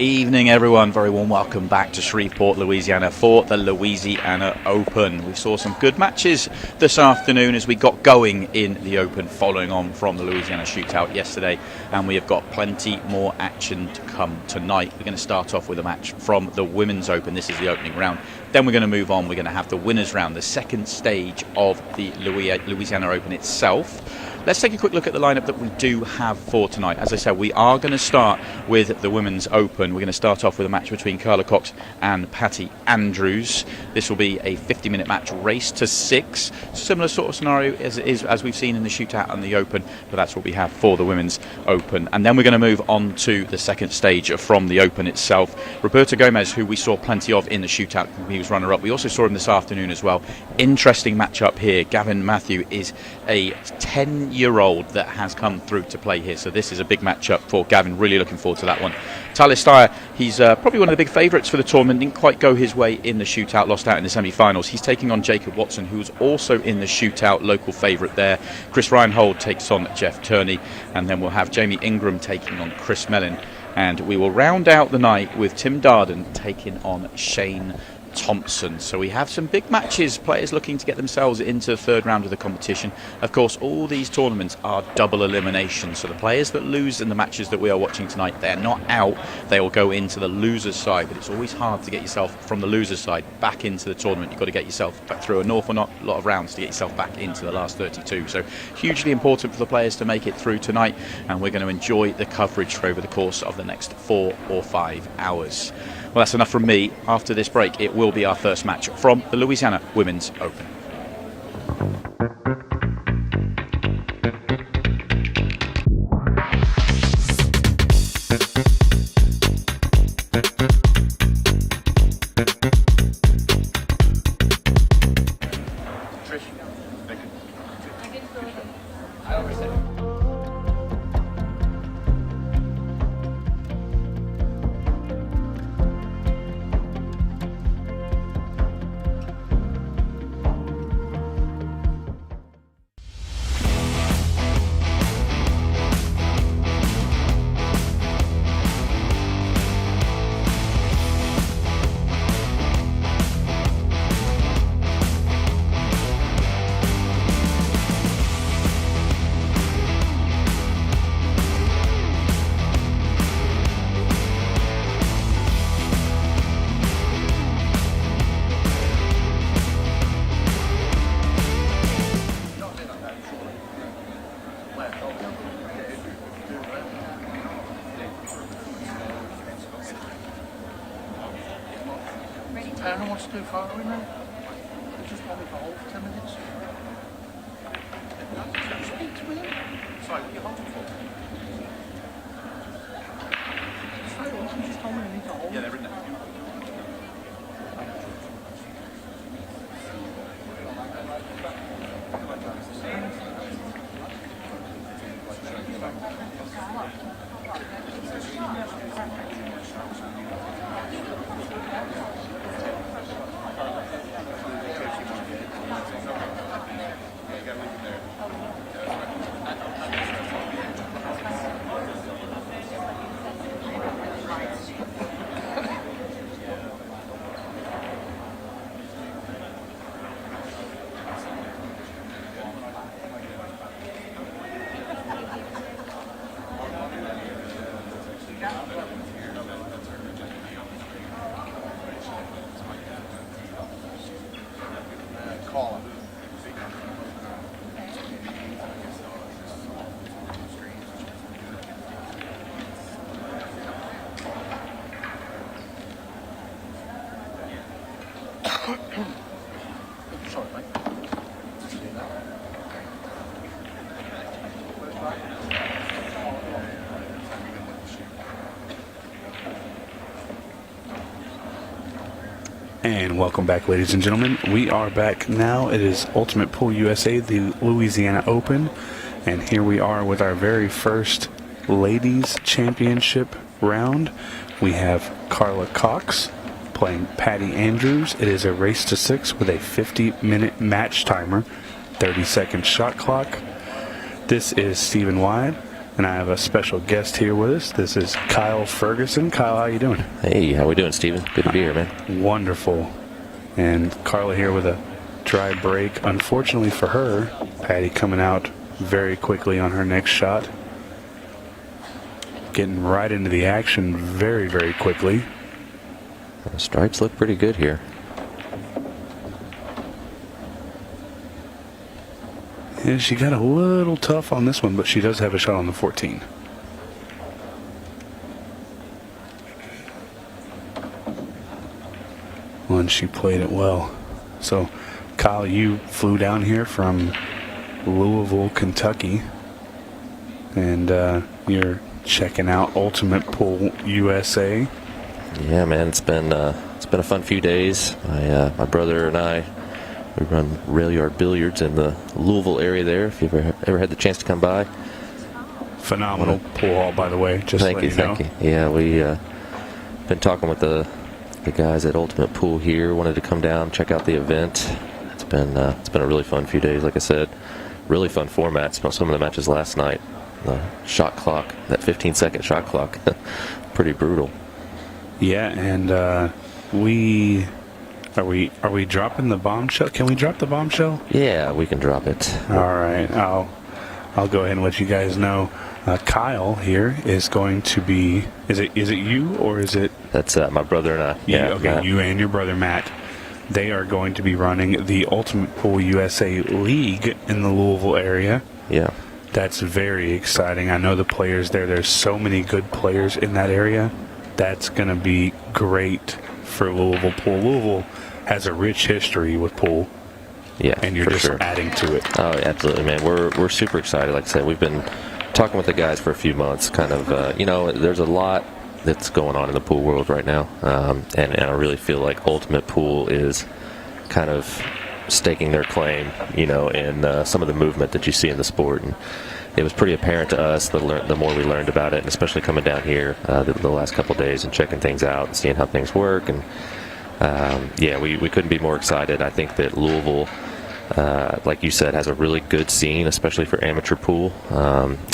Evening everyone, very warm welcome back to Shreveport, Louisiana for the Louisiana Open. We saw some good matches this afternoon as we got going in the Open, following on from the Louisiana Shootout yesterday, and we have got plenty more action to come tonight. We're going to start off with a match from the Women's Open. This is the opening round. Then we're going to move on. We're going to have the winners round, the second stage of the Louisiana Open itself. Let's take a quick look at the lineup that we do have for tonight. As I said, we are going to start with the Women's Open. We're going to start off with a match between Carla Cox and Patty Andrews. This will be a 50-minute match, race to 6. Similar sort of scenario as we've seen in the Shootout and the Open, but that's what we have for the Women's Open. And then we're going to move on to the second stage from the Open itself. Roberto Gomez, who we saw plenty of in the Shootout, he was runner-up. We also saw him this afternoon as well. Interesting matchup here. Gavin Matthew is a 10-year-old that has come through to play here, so this is a big matchup for Gavin. Really looking forward to that one. Tyler Styer, he's probably one of the big favourites for the tournament. Didn't quite go his way in the Shootout, lost out in the semi-finals. He's taking on Jacob Watson, who's also in the Shootout, local favourite there. Chris Reinhold takes on Jeff Turney, and then we'll have Jamie Ingram taking on Chris Melling, and we will round out the night with Tim Darden taking on Shane Thompson. So we have some big matches, players looking to get themselves into the third round of the competition. Of course, all these tournaments are double elimination, so the players that lose in the matches that we are watching tonight, they're not out, they will go into the loser's side. But it's always hard to get yourself from the loser's side back into the tournament. You've got to get yourself back through an awful lot of rounds to get yourself back into the last 32. So hugely important for the players to make it through tonight, and we're going to enjoy the coverage for over the course of the next 4 or 5 hours. Well, that's enough from me. After this break, it will be our first match from the Louisiana Women's Open. I don't know what to do following now. I just want me to hold for 10 minutes. Speak to him. Sorry, what are you holding for? Straight away, you just told me I need to hold. Yeah, they're in there. Sorry, mate. And welcome back, ladies and gentlemen. We are back now. It is Ultimate Pool USA, the Louisiana Open. And here we are with our very first Ladies Championship round. We have Carla Cox playing Patty Andrews. It is a race to 6 with a 50-minute match timer, 30-second shot clock. This is Stephen Wide, And I have a special guest here with us. This is Kyle Ferguson. Kyle, how you doing? Hey, how we doing, Steven? Good to be here, man. Wonderful. And Carla here with a dry break. Unfortunately for her, Patty coming out very quickly on her next shot. Getting right into the action very, very quickly. The stripes look pretty good here. Yeah, she got a little tough on this one, but she does have a shot on the 14. Well, and she played it well. So, Kyle, you flew down here from Louisville, Kentucky, and you're checking out Ultimate Pool USA. Yeah, man, it's been a fun few days. My brother and I, we run rail yard billiards in the Louisville area there. If you've ever had the chance to come by. Phenomenal pool hall, by the way. Just thank you. Yeah, we been talking with the guys at Ultimate Pool here. Wanted to come down, check out the event. It's been a really fun few days. Like I said, really fun formats. Some of the matches last night, the shot clock, that 15-second shot clock, pretty brutal. Yeah, and Are we dropping the bombshell? Can we drop the bombshell? Yeah, we can drop it. All right, I'll go ahead and let you guys know. Kyle here is going to be. Is it you or is it? That's my brother and I. Yeah. Okay, Matt. You and your brother Matt. They are going to be running the Ultimate Pool USA League in the Louisville area. Yeah. That's very exciting. I know the players there. There's so many good players in that area. That's going to be great for Louisville Pool. Louisville has a rich history with pool. Yeah, and you're just adding to it. Oh, absolutely, man. We're super excited. Like I said, we've been talking with the guys for a few months. Kind of, there's a lot that's going on in the pool world right now, and I really feel like Ultimate Pool is kind of staking their claim, in some of the movement that you see in the sport. And it was pretty apparent to us the more we learned about it, and especially coming down here the last couple of days and checking things out and seeing how things work. And we couldn't be more excited. I think that Louisville, like you said, has a really good scene, especially for amateur pool.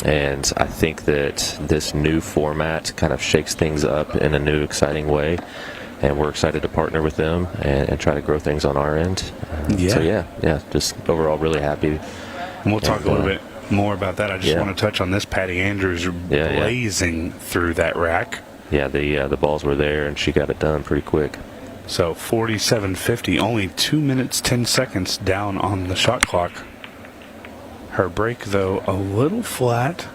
And I think that this new format kind of shakes things up in a new, exciting way. And we're excited to partner with them and try to grow things on our end. Just overall really happy. And we'll talk a little bit more about that. I just want to touch on this. Patty Andrews blazing through that rack. Yeah, the balls were there, and she got it done pretty quick. So 47.50, only 2 minutes 10 seconds down on the shot clock. Her break, though, a little flat.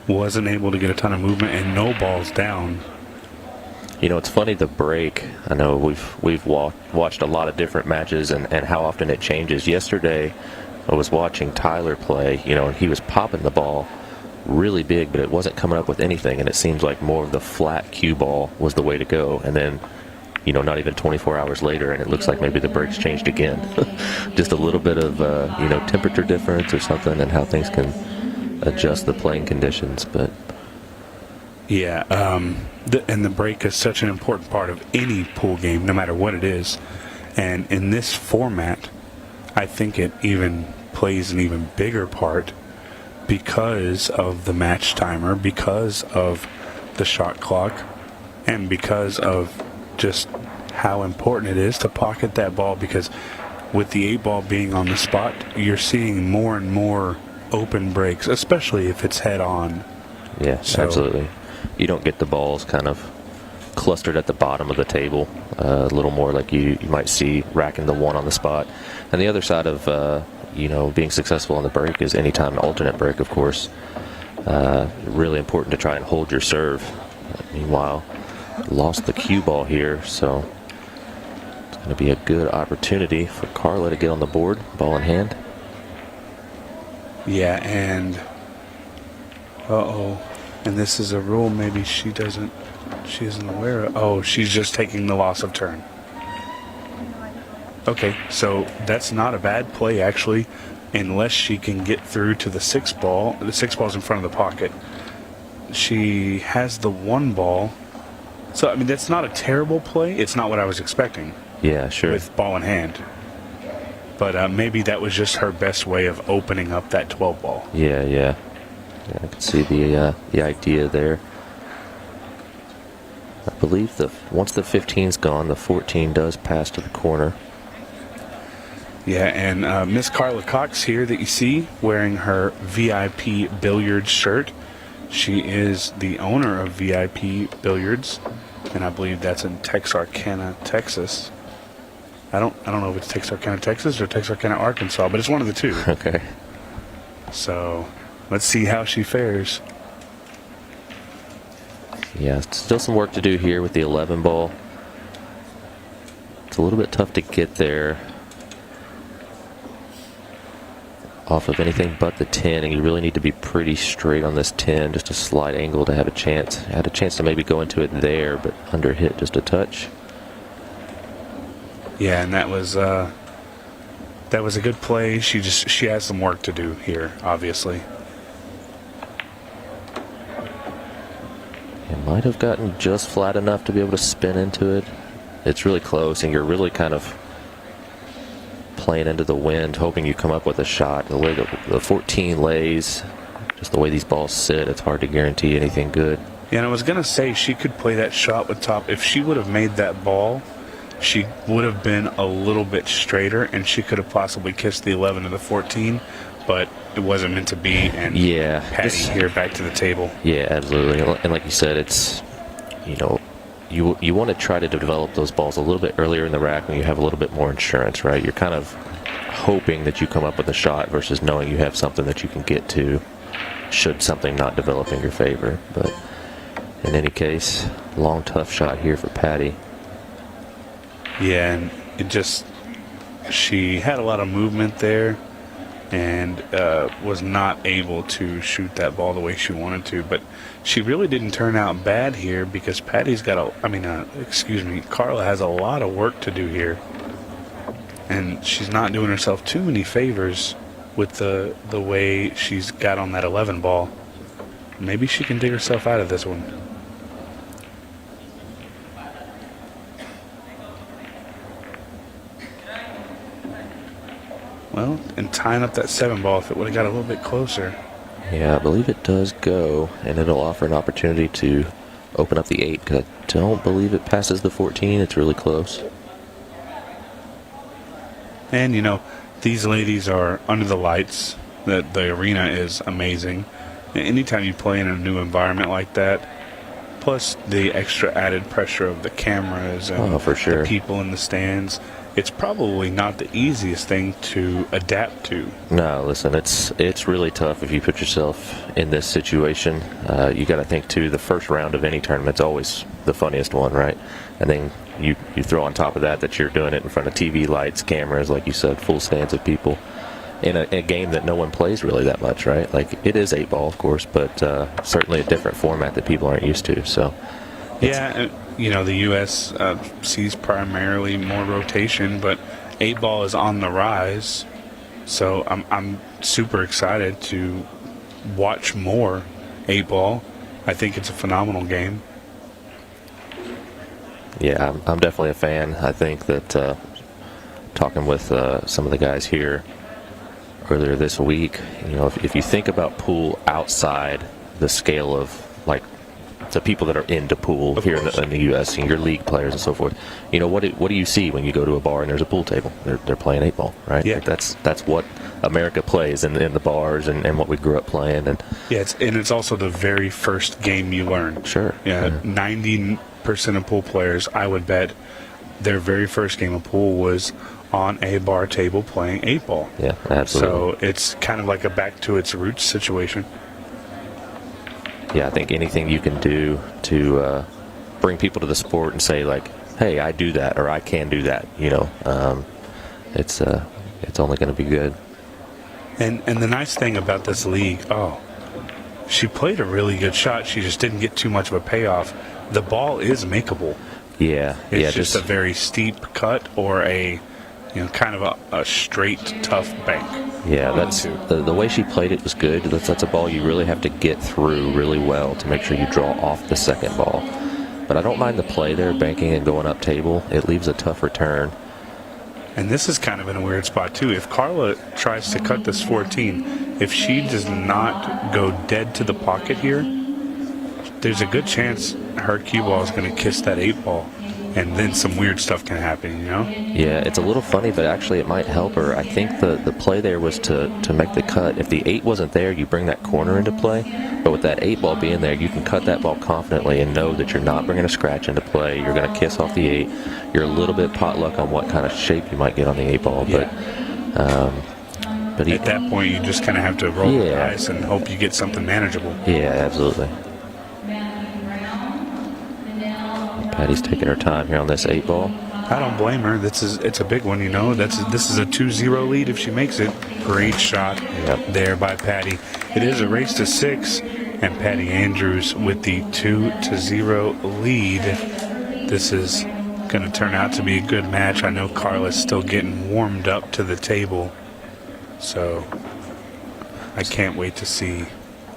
Wasn't able to get a ton of movement and no balls down. It's funny, the break. I know we've watched a lot of different matches and how often it changes. Yesterday, I was watching Tyler play, and he was popping the ball really big, but it wasn't coming up with anything, and it seems like more of the flat cue ball was the way to go. And then, not even 24 hours later, and it looks like maybe the break's changed again. Just a little bit of, temperature difference or something, and how things can adjust the playing conditions. But yeah, and the break is such an important part of any pool game, no matter what it is. And in this format, I think it even plays an even bigger part because of the match timer, because of the shot clock, and because of just how important it is to pocket that ball. Because with the 8-ball being on the spot, you're seeing more and more open breaks, especially if it's head on. Yeah, absolutely. You don't get the balls kind of clustered at the bottom of the table, a little more like you might see racking the one on the spot. And the other side of being successful on the break is anytime an alternate break, of course. Really important to try and hold your serve. Meanwhile, lost the cue ball here, so it's going to be a good opportunity for Carla to get on the board, ball in hand. Yeah, and and this is a rule maybe she isn't aware of. Oh, she's just taking the loss of turn. Okay, so that's not a bad play, actually, unless she can get through to the 6-ball. The 6-ball's in front of the pocket. She has the 1-ball. So, that's not a terrible play. It's not what I was expecting. Yeah, sure. With ball in hand. But maybe that was just her best way of opening up that 12-ball. Yeah. Yeah, I can see the idea there. I believe once the 15's gone, the 14 does pass to the corner. Yeah, and Miss Carla Cox here that you see wearing her VIP Billiards shirt. She is the owner of VIP Billiards, and I believe that's in Texarkana, Texas. I don't know if it's Texarkana, Texas or Texarkana, Arkansas, but it's one of the two. Okay. So let's see how she fares. Yeah, still some work to do here with the 11 ball. It's a little bit tough to get there off of anything but the 10, and you really need to be pretty straight on this 10, just a slight angle to have a chance. I had a chance to maybe go into it there, but under hit just a touch. Yeah, and that was a good play. She has some work to do here, obviously. It might have gotten just flat enough to be able to spin into it. It's really close, and you're really kind of playing into the wind, hoping you come up with a shot. The way the 14 lays, just the way these balls sit, it's hard to guarantee anything good. Yeah, and I was going to say she could play that shot with top. If she would have made that ball, she would have been a little bit straighter, and she could have possibly kissed the 11 to the 14, but it wasn't meant to be. And yeah, Patty here back to the table. Yeah, absolutely. And like you said, it's, you want to try to develop those balls a little bit earlier in the rack when you have a little bit more insurance, right? You're kind of hoping that you come up with a shot versus knowing you have something that you can get to should something not develop in your favor. But in any case, long, tough shot here for Patty. Yeah, and she had a lot of movement there and was not able to shoot that ball the way she wanted to. But she really didn't turn out bad here because Carla has a lot of work to do here. And she's not doing herself too many favors with the way she's got on that 11 ball. Maybe she can dig herself out of this one. Well, and tying up that 7 ball if it would have got a little bit closer. Yeah, I believe it does go, and it'll offer an opportunity to open up the 8 because I don't believe it passes the 14. It's really close. And, these ladies are under the lights. The arena is amazing. Anytime you play in a new environment like that, plus the extra added pressure of the cameras and for sure. the people in the stands, it's probably not the easiest thing to adapt to. No, listen, it's really tough if you put yourself in this situation. You got to think, too, the first round of any tournament's always the funniest one, right? And then you throw on top of that you're doing it in front of TV lights, cameras, like you said, full stands of people, in a game that no one plays really that much, right? Like, it is 8-ball, of course, but certainly a different format that people aren't used to, so. Yeah, the U.S. sees primarily more rotation, but 8-ball is on the rise. So I'm super excited to watch more 8-ball. I think it's a phenomenal game. Yeah, I'm definitely a fan. I think that talking with some of the guys here earlier this week, if you think about pool outside the scale of, like, the people that are into pool here in the U.S. and your league players and so forth, what do you see when you go to a bar and there's a pool table? They're playing 8-ball, right? Yeah. Like that's what America plays in the bars and what we grew up playing. And yeah, it's also the very first game you learn. Sure. Yeah, 90% of pool players, I would bet, their very first game of pool was on a bar table playing 8-ball. Yeah, absolutely. So it's kind of like a back to its roots situation. Yeah, I think anything you can do to bring people to the sport and say, like, hey, I do that or I can do that, it's only going to be good. And the nice thing about this league, she played a really good shot. She just didn't get too much of a payoff. The ball is makeable. Yeah. It's just a very steep cut or a kind of a straight, tough bank. Yeah, that's the way she played it was good. That's a ball you really have to get through really well to make sure you draw off the second ball. But I don't mind the play there, banking and going up table. It leaves a tough return. And this is kind of in a weird spot, too. If Carla tries to cut this 14, if she does not go dead to the pocket here, there's a good chance her cue ball is going to kiss that 8 ball, and then some weird stuff can happen, you know? Yeah, it's a little funny, but actually it might help her. I think the play there was to make the cut. If the 8 wasn't there, you bring that corner into play. But with that 8 ball being there, you can cut that ball confidently and know that you're not bringing a scratch into play. You're going to kiss off the 8. You're a little bit potluck on what kind of shape you might get on the 8 ball. Yeah. But At that point, you just kind of have to roll the dice and hope you get something manageable. Yeah, absolutely. Patty's taking her time here on this 8 ball. I don't blame her. It's a big one, you know. This is a 2-0 lead if she makes it. Great shot there by Patty. It is a race to 6, and Patty Andrews with the 2-0 lead. This is going to turn out to be a good match. I know Carla's still getting warmed up to the table, so I can't wait to see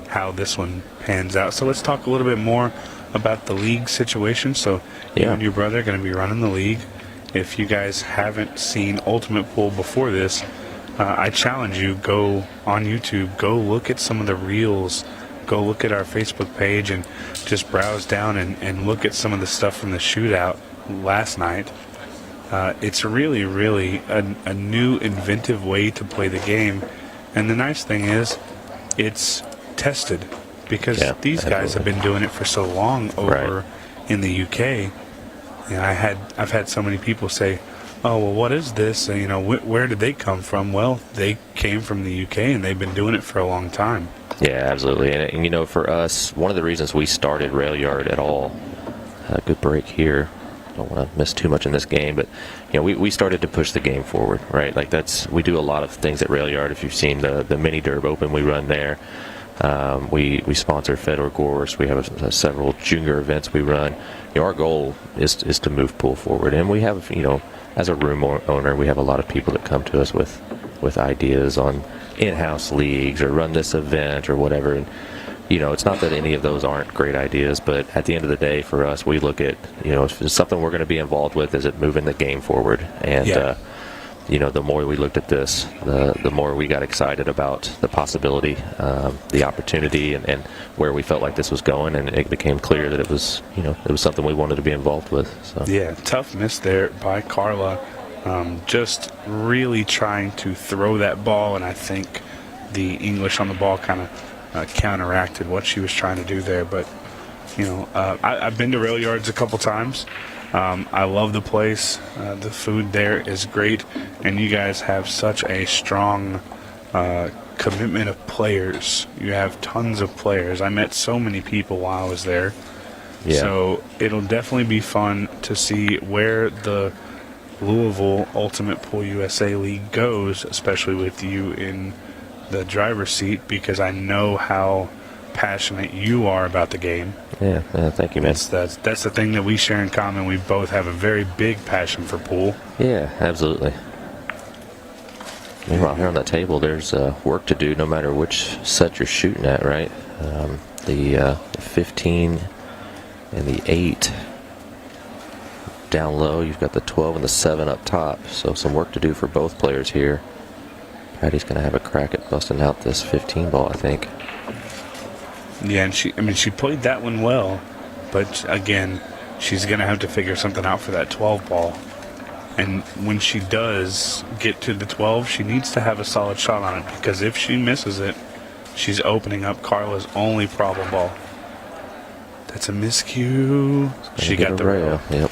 how this one pans out. So let's talk a little bit more about the league situation. So you and your brother are going to be running the league. If you guys haven't seen Ultimate Pool before this, I challenge you, go on YouTube, go look at some of the reels, go look at our Facebook page, and just browse down and look at some of the stuff from the shootout last night. It's really, really a new, inventive way to play the game. And the nice thing is, it's tested, because these guys have been doing it for so long over in the UK. You know, I've had so many people say, "Oh, well, what is this? And, you know, where did they come from?" Well, they came from the UK, and they've been doing it for a long time. Yeah, absolutely. And you know, for us, one of the reasons we started Rail Yard at all, good break here. Don't want to miss too much in this game, but you know, we started to push the game forward, right? Like we do a lot of things at Rail Yard. If you've seen the mini derb open we run there, we sponsor Fedor Gorse. We have several junior events we run. You know, our goal is to move pool forward, and we have, you know, as a room owner, we have a lot of people that come to us with ideas on in-house leagues or run this event or whatever. And you know, it's not that any of those aren't great ideas, but at the end of the day, for us, we look at, you know, if it's something we're going to be involved with, is it moving the game forward? And you know, the more we looked at this, the more we got excited about the possibility, the opportunity, and where we felt like this was going, and it became clear that it was, you know, it was something we wanted to be involved with. So. Yeah, tough miss there by Carla, just really trying to throw that ball, and I think the English on the ball kind of counteracted what she was trying to do there. But you know, I've been to Rail Yards a couple times. I love the place. The food there is great, and you guys have such a strong commitment of players. You have tons of players. I met so many people while I was there. Yeah. So it'll definitely be fun to see where the Louisville Ultimate Pool USA League goes, especially with you in the driver's seat, because I know how passionate you are about the game. Yeah, thank you, man. That's the thing that we share in common. We both have a very big passion for pool. Yeah, absolutely. Meanwhile, here on that table, there's work to do no matter which set you're shooting at, right? The 15 and the 8 down low. You've got the 12 and the 7 up top. So some work to do for both players here. Patty's going to have a crack at busting out this 15 ball, I think. Yeah, and she played that one well, but again, she's going to have to figure something out for that 12 ball. And when she does get to the 12, she needs to have a solid shot on it, because if she misses it, she's opening up Carla's only problem ball. That's a miscue. She got the rail. Yep.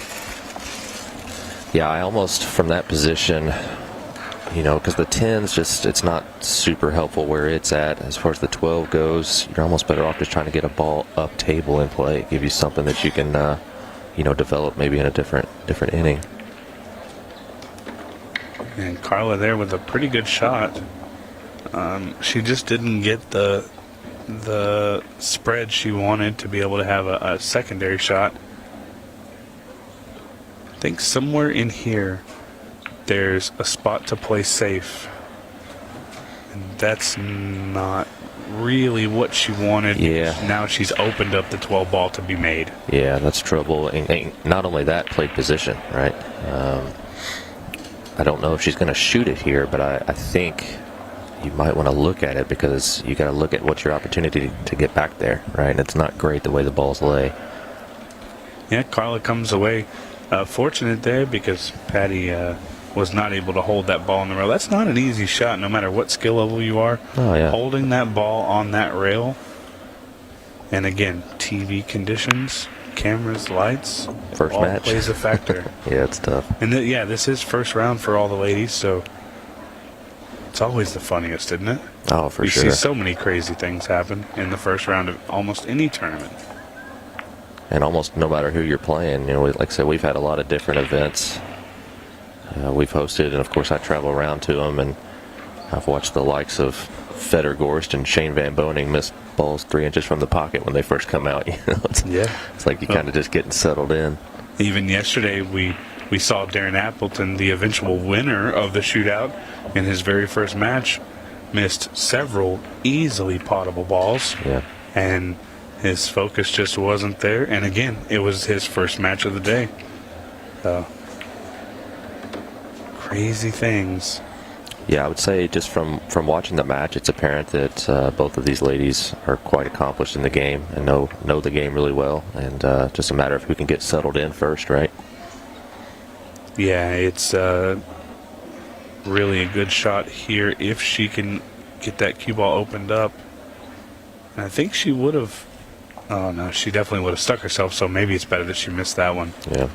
Yeah, I almost, from that position, you know, because the 10's just, it's not super helpful where it's at. As far as the 12 goes, you're almost better off just trying to get a ball up table and play. Give you something that you can, you know, develop maybe in a different inning. And Carla there with a pretty good shot. She just didn't get the spread she wanted to be able to have a secondary shot. I think somewhere in here there's a spot to play safe, and that's not really what she wanted. Yeah. Now she's opened up the 12 ball to be made. Yeah, that's trouble. And not only that, played position, right? I don't know if she's going to shoot it here, but I think, you might want to look at it, because you got to look at what's your opportunity to get back there, right? And it's not great the way the balls lay. Yeah, Carla comes away fortunate there, because Patty was not able to hold that ball in the rail. That's not an easy shot, no matter what skill level you are. Oh, yeah. Holding that ball on that rail. And again, TV conditions, cameras, lights, First all match plays a factor. Yeah, it's tough. And this is first round for all the ladies, so it's always the funniest, isn't it? Oh, for You sure. see so many crazy things happen in the first round of almost any tournament. And almost no matter who you're playing, like I said, we've had a lot of different events. We've hosted, and of course I travel around to them, and I've watched the likes of Feder Gorst and Shane Van Boning miss balls 3 inches from the pocket when they first come out. It's like you kind of just getting settled in. Even yesterday, we saw Darren Appleton, the eventual winner of the shootout, in his very first match, missed several easily potable balls. Yeah. And his focus just wasn't there. And again, it was his first match of the day. So, crazy things. Yeah, I would say just from watching the match, it's apparent that both of these ladies are quite accomplished in the game and know the game really well. And just a matter of who can get settled in first, right? Yeah, it's really a good shot here if she can get that cue ball opened up. And I think she would have. Oh, no, she definitely would have stuck herself, so maybe it's better that she missed that one. Yeah.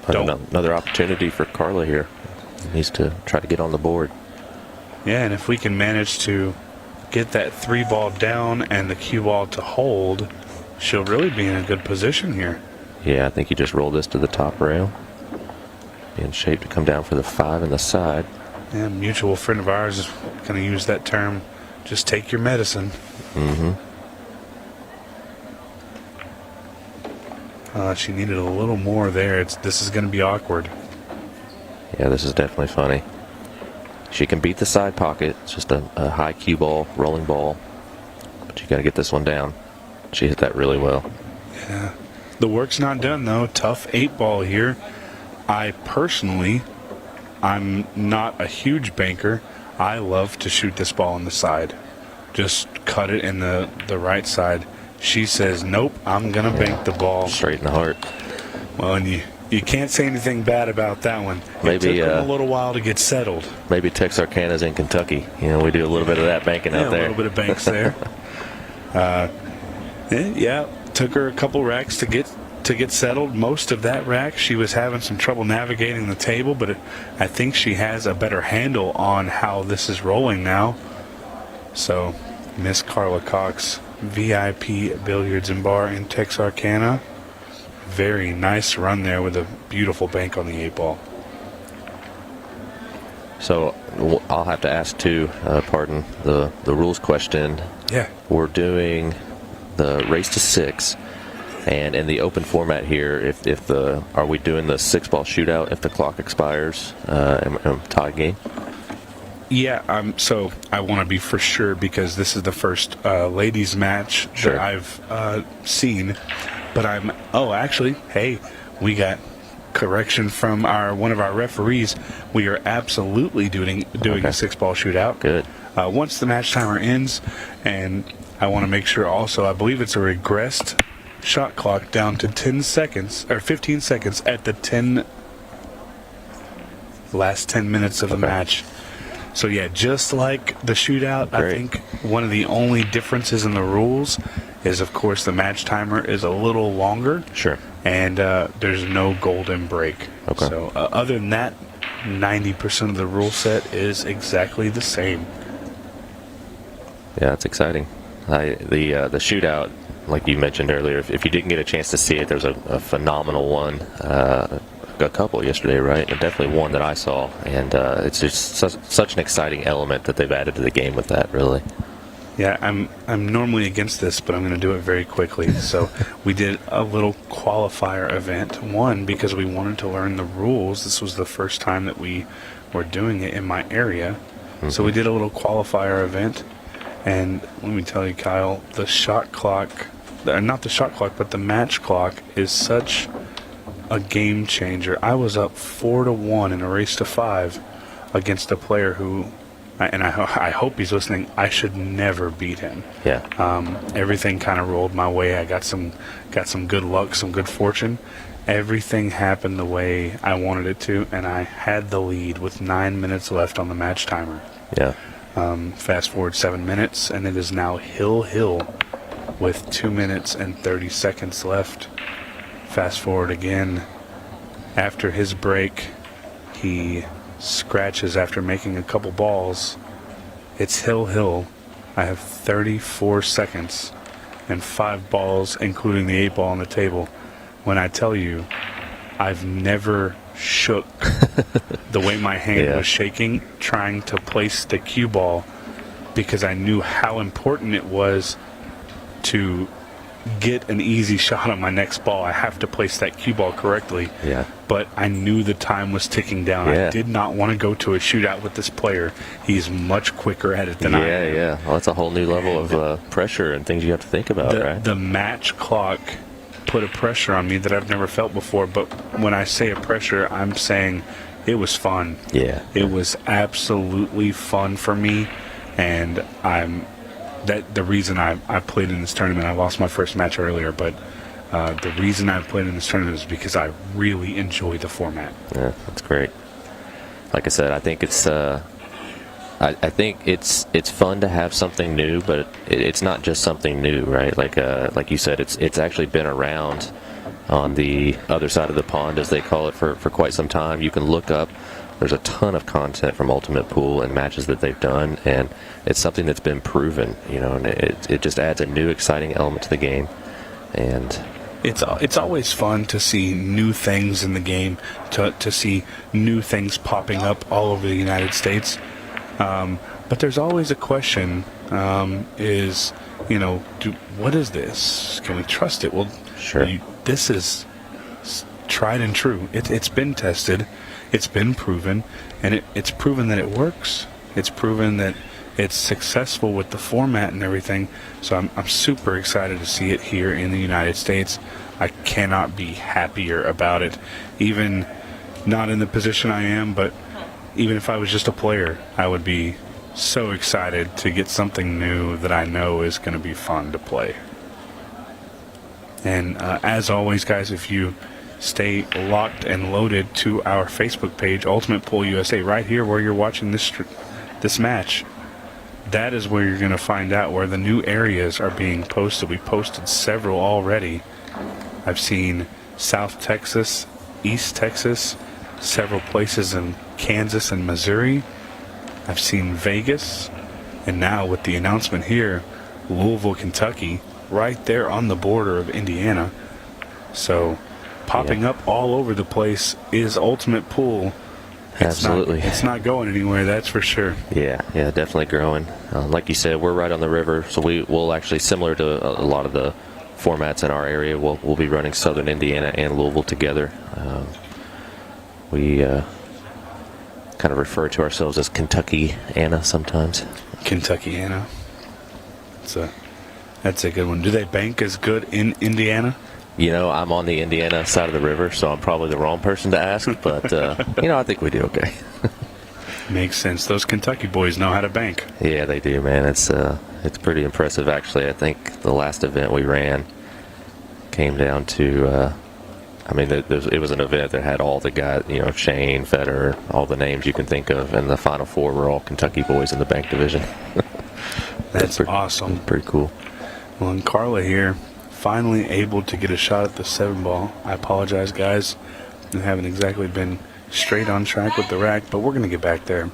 But another opportunity for Carla here. Needs to try to get on the board. Yeah, and if we can manage to get that 3 ball down and the cue ball to hold, she'll really be in a good position here. Yeah, I think you just roll this to the top rail. Be in shape to come down for the 5 in the side. Yeah, a mutual friend of ours is going to use that term, just take your medicine. Mm-hmm. She needed a little more there. This is going to be awkward. Yeah, this is definitely funny. She can beat the side pocket. It's just a high cue ball, rolling ball. But you got to get this one down. She hit that really well. Yeah. The work's not done, though. Tough 8 ball here. I'm not a huge banker. I love to shoot this ball on the side. Just cut it in the right side. She says, nope, I'm going to bank the ball. Straight in the heart. Well, and you can't say anything bad about that one. Maybe it took them a little while to get settled. Maybe Texarkana's in Kentucky. We do a little bit of that banking out there. A little bit of banks there. Yeah, took her a couple racks to get settled. Most of that rack, she was having some trouble navigating the table, but I think she has a better handle on how this is rolling now. So, Miss Carla Cox, VIP Billiards and Bar in Texarkana. Very nice run there with a beautiful bank on the 8 ball. So I'll have to ask too, pardon the rules question. Yeah. We're doing the race to 6, and in the open format here, are we doing the 6-ball shootout if the clock expires and tie game? Yeah, so I want to be for sure, because this is the first ladies match Sure. that I've seen. But hey, we got correction from one of our referees. We are absolutely doing a 6-ball shootout. Good. Once the match timer ends, and I want to make sure also, I believe it's a regressed shot clock down to 10 seconds, or 15 seconds at the last 10 minutes of the match. So yeah, just like the shootout, Great. I think one of the only differences in the rules is, of course, the match timer is a little longer. Sure. And there's no golden break. Okay. So other than that, 90% of the rule set is exactly the same. Yeah, it's exciting. The shootout, like you mentioned earlier, if you didn't get a chance to see it, there's a phenomenal one. A couple yesterday, right? And definitely one that I saw. And it's just such an exciting element that they've added to the game with that, really. Yeah, I'm normally against this, but I'm going to do it very quickly. So we did a little qualifier event. One, because we wanted to learn the rules. This was the first time that we were doing it in my area. Mm-hmm. So we did a little qualifier event. And let me tell you, Kyle, the shot clock, not the shot clock, but the match clock is such a game changer. I was up 4-1 in a race to 5 against a player who and I hope he's listening, I should never beat him. Yeah. Everything kind of rolled my way. I got some good luck, some good fortune. Everything happened the way I wanted it to, and I had the lead with 9 minutes left on the match timer. Yeah. Fast forward 7 minutes, and it is now hill with 2 minutes and 30 seconds left. Fast forward again. After his break, he scratches after making a couple balls. It's hill. I have 34 seconds and 5 balls, including the 8 ball on the table. When I tell you, I've never shook the way my hand was shaking trying to place the cue ball, because I knew how important it was to get an easy shot on my next ball. I have to place that cue ball correctly. Yeah. But I knew the time was ticking down. Yeah. I did not want to go to a shootout with this player. He's much quicker at it than I am. Yeah. Well, that's a whole new level of pressure and things you have to think about, right? The match clock put a pressure on me that I've never felt before. But when I say a pressure, I'm saying it was fun. Yeah. It was absolutely fun for me, and the reason I played in this tournament, I lost my first match earlier, but the reason I played in this tournament is because I really enjoy the format. Yeah, that's great. Like I said, I think it's I think it's fun to have something new, but it's not just something new, right? Like you said, it's actually been around on the other side of the pond, as they call it, for quite some time. You can look up. There's a ton of content from Ultimate Pool and matches that they've done, and it's something that's been proven, and it just adds a new exciting element to the game. And it's always fun to see new things in the game, to see new things popping up all over the United States. But there's always a question, what is this? Can we trust it? Well, sure. This is tried and true. It's been tested. It's been proven, and it's proven that it works. It's proven that it's successful with the format and everything. So I'm super excited to see it here in the United States. I cannot be happier about it. Even not in the position I am, but even if I was just a player, I would be so excited to get something new that I know is going to be fun to play. And as always, guys, if you stay locked and loaded to our Facebook page, Ultimate Pool USA, right here where you're watching this match, that is where you're going to find out where the new areas are being posted. We posted several already. I've seen South Texas, East Texas, several places in Kansas and Missouri. I've seen Vegas, and now with the announcement here, Louisville, Kentucky, right there on the border of Indiana. So popping up all over the place is Ultimate Pool. Absolutely. It's not going anywhere, that's for sure. Yeah, definitely growing. Like you said, we're right on the river, so we'll actually, similar to a lot of the formats in our area, we'll be running Southern Indiana and Louisville together. We kind of refer to ourselves as Kentucky-ana sometimes. Kentucky-ana. That's a good one. Do they bank as good in Indiana? I'm on the Indiana side of the river, so I'm probably the wrong person to ask, but, I think we do okay. Makes sense. Those Kentucky boys know how to bank. Yeah, they do, man. It's pretty impressive, actually. I think the last event we ran came down to, it was an event that had all the guys, Shane, Federer, all the names you can think of, and the Final Four were all Kentucky boys in the bank division. That's awesome. Pretty cool. Well, and Carla here, finally able to get a shot at the 7-ball. I apologize, guys. I haven't exactly been straight on track with the rack, but we're going to get back there.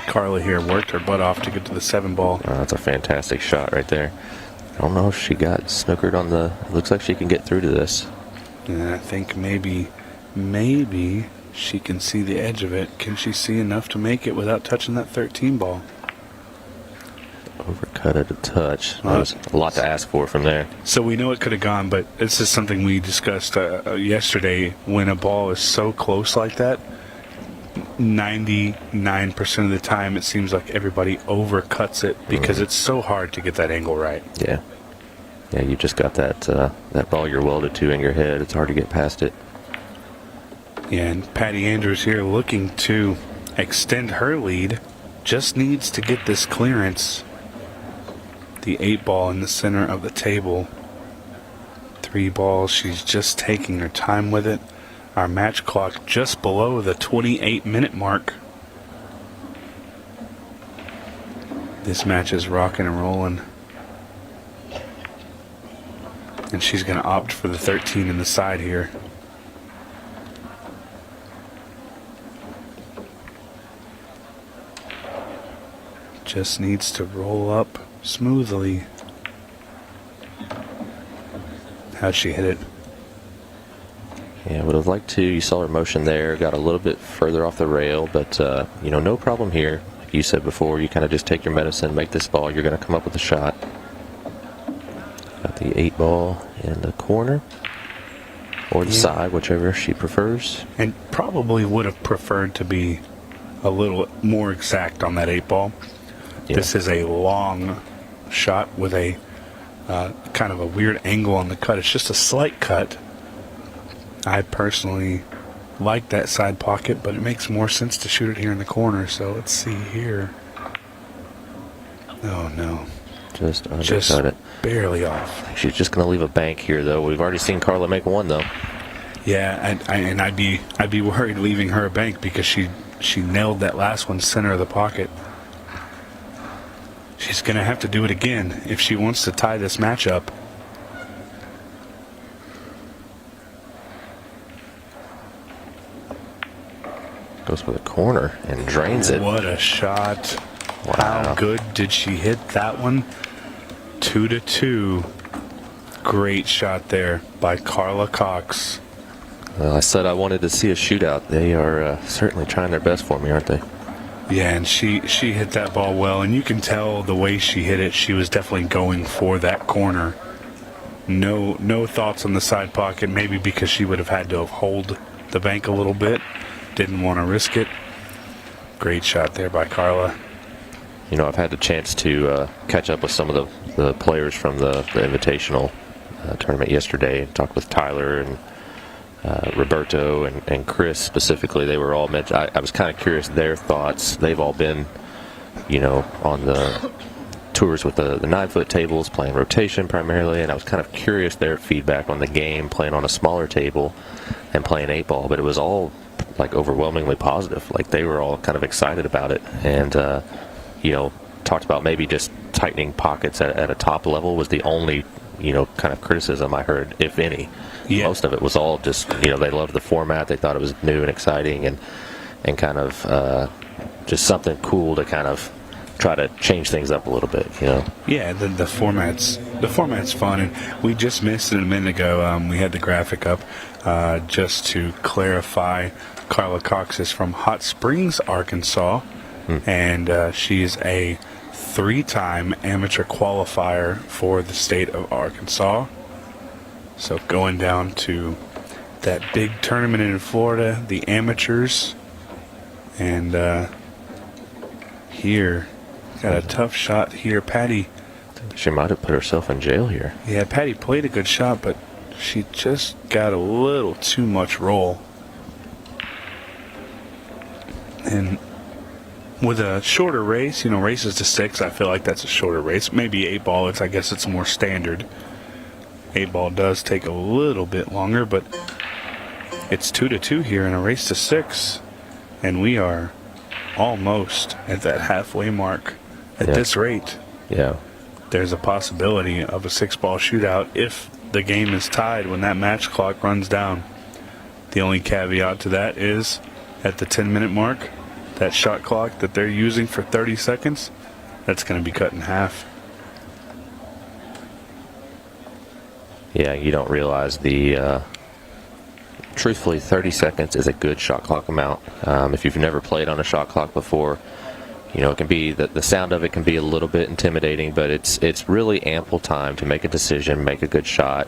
Carla here worked her butt off to get to the 7-ball. That's a fantastic shot right there. I don't know if she got snookered on the... Looks like she can get through to this. And I think maybe she can see the edge of it. Can she see enough to make it without touching that 13 ball? Overcut at a touch. That was a lot to ask for from there. So we know it could have gone, but this is something we discussed yesterday. When a ball is so close like that, 99% of the time it seems like everybody overcuts it because it's so hard to get that angle right. Yeah, you just got that ball you're welded to in your head. It's hard to get past it. Yeah, and Patty Andrews here looking to extend her lead just needs to get this clearance. The 8 ball in the center of the table. 3 balls. She's just taking her time with it. Our match clock just below the 28-minute mark. This match is rocking and rolling. And she's going to opt for the 13 in the side here. Just needs to roll up smoothly. How'd she hit it? Yeah, would have liked to. You saw her motion there. Got a little bit further off the rail, but, no problem here. Like you said before, you kind of just take your medicine, make this ball. You're going to come up with a shot. Got the 8 ball in the corner. Or the side, whichever she prefers. And probably would have preferred to be a little more exact on that 8 ball. Yeah. This is a long shot with a kind of a weird angle on the cut. It's just a slight cut. I personally like that side pocket, but it makes more sense to shoot it here in the corner. So let's see here. Oh, no. Just undercut it. Barely off. She's just going to leave a bank here, though. We've already seen Carla make one, though. Yeah, and I'd be worried leaving her a bank because she nailed that last one center of the pocket. She's going to have to do it again if she wants to tie this match up. Goes for the corner and drains it. What a shot. Wow. How good did she hit that one? 2-2. Great shot there by Carla Cox. Well, I said I wanted to see a shootout. They are certainly trying their best for me, aren't they? Yeah, and she hit that ball well, and you can tell the way she hit it, she was definitely going for that corner. No thoughts on the side pocket, maybe because she would have had to have hold the bank a little bit. Didn't want to risk it. Great shot there by Carla. I've had the chance to catch up with some of the players from the Invitational tournament yesterday. Talked with Tyler and Roberto and Chris specifically. They were all mentioned. I was kind of curious their thoughts. They've all been, on the tours with the 9-foot tables, playing rotation primarily, and I was kind of curious their feedback on the game, playing on a smaller table and playing 8 ball, but it was all like overwhelmingly positive. Like they were all kind of excited about it, and talked about maybe just tightening pockets at a top level was the only kind of criticism I heard, if any. Yeah. Most of it was all just they loved the format, they thought it was new and exciting, and kind of just something cool to kind of try to change things up a little bit. Yeah, the format's fun, and we just missed it a minute ago. We had the graphic up just to clarify. Carla Cox is from Hot Springs, Arkansas, and she's a 3-time amateur qualifier for the state of Arkansas. So going down to that big tournament in Florida, the amateurs, and here, got a tough shot here. Patty. She might have put herself in jail here. Yeah, Patty played a good shot, but she just got a little too much roll. And with a shorter race, races to 6, I feel like that's a shorter race. Maybe 8 ball, I guess it's more standard. 8 ball does take a little bit longer, but it's 2-2 here in a race to 6. And we are almost at that halfway mark at this rate. Yeah. There's a possibility of a 6-ball shootout if the game is tied when that match clock runs down. The only caveat to that is at the 10-minute mark, that shot clock that they're using for 30 seconds, that's going to be cut in half. Yeah, you don't realize truthfully, 30 seconds is a good shot clock amount. If you've never played on a shot clock before, it can be, the sound of it can be a little bit intimidating, but it's really ample time to make a decision, make a good shot.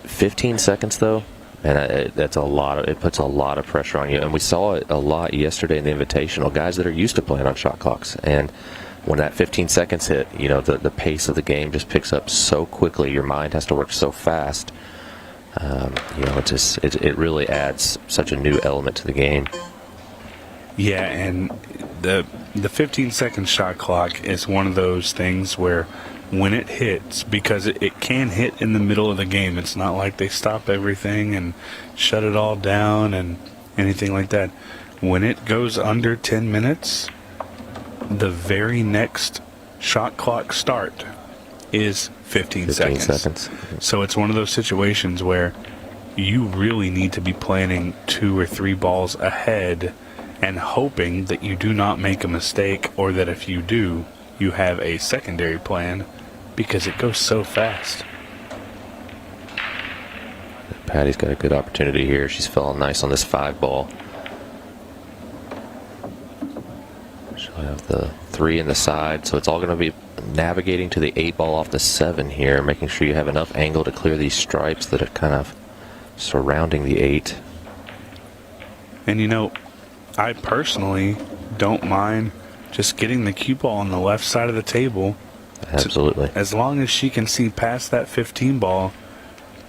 15 seconds, though, and that's a lot. It puts a lot of pressure on you, and we saw it a lot yesterday in the Invitational. Guys that are used to playing on shot clocks, and when that 15 seconds hit, the pace of the game just picks up so quickly. Your mind has to work so fast. It really adds such a new element to the game. Yeah, and the 15-second shot clock is one of those things where when it hits, because it can hit in the middle of the game, it's not like they stop everything and shut it all down and anything like that. When it goes under 10 minutes, the very next shot clock start is 15 seconds. So it's one of those situations where you really need to be planning 2 or 3 balls ahead and hoping that you do not make a mistake, or that if you do, you have a secondary plan, because it goes so fast. Patty's got a good opportunity here. She's falling nice on this 5 ball. She'll have the 3 in the side, so it's all going to be navigating to the 8 ball off the 7 here, making sure you have enough angle to clear these stripes that are kind of surrounding the 8. And I personally don't mind just getting the cue ball on the left side of the table. Absolutely. As long as she can see past that 15 ball,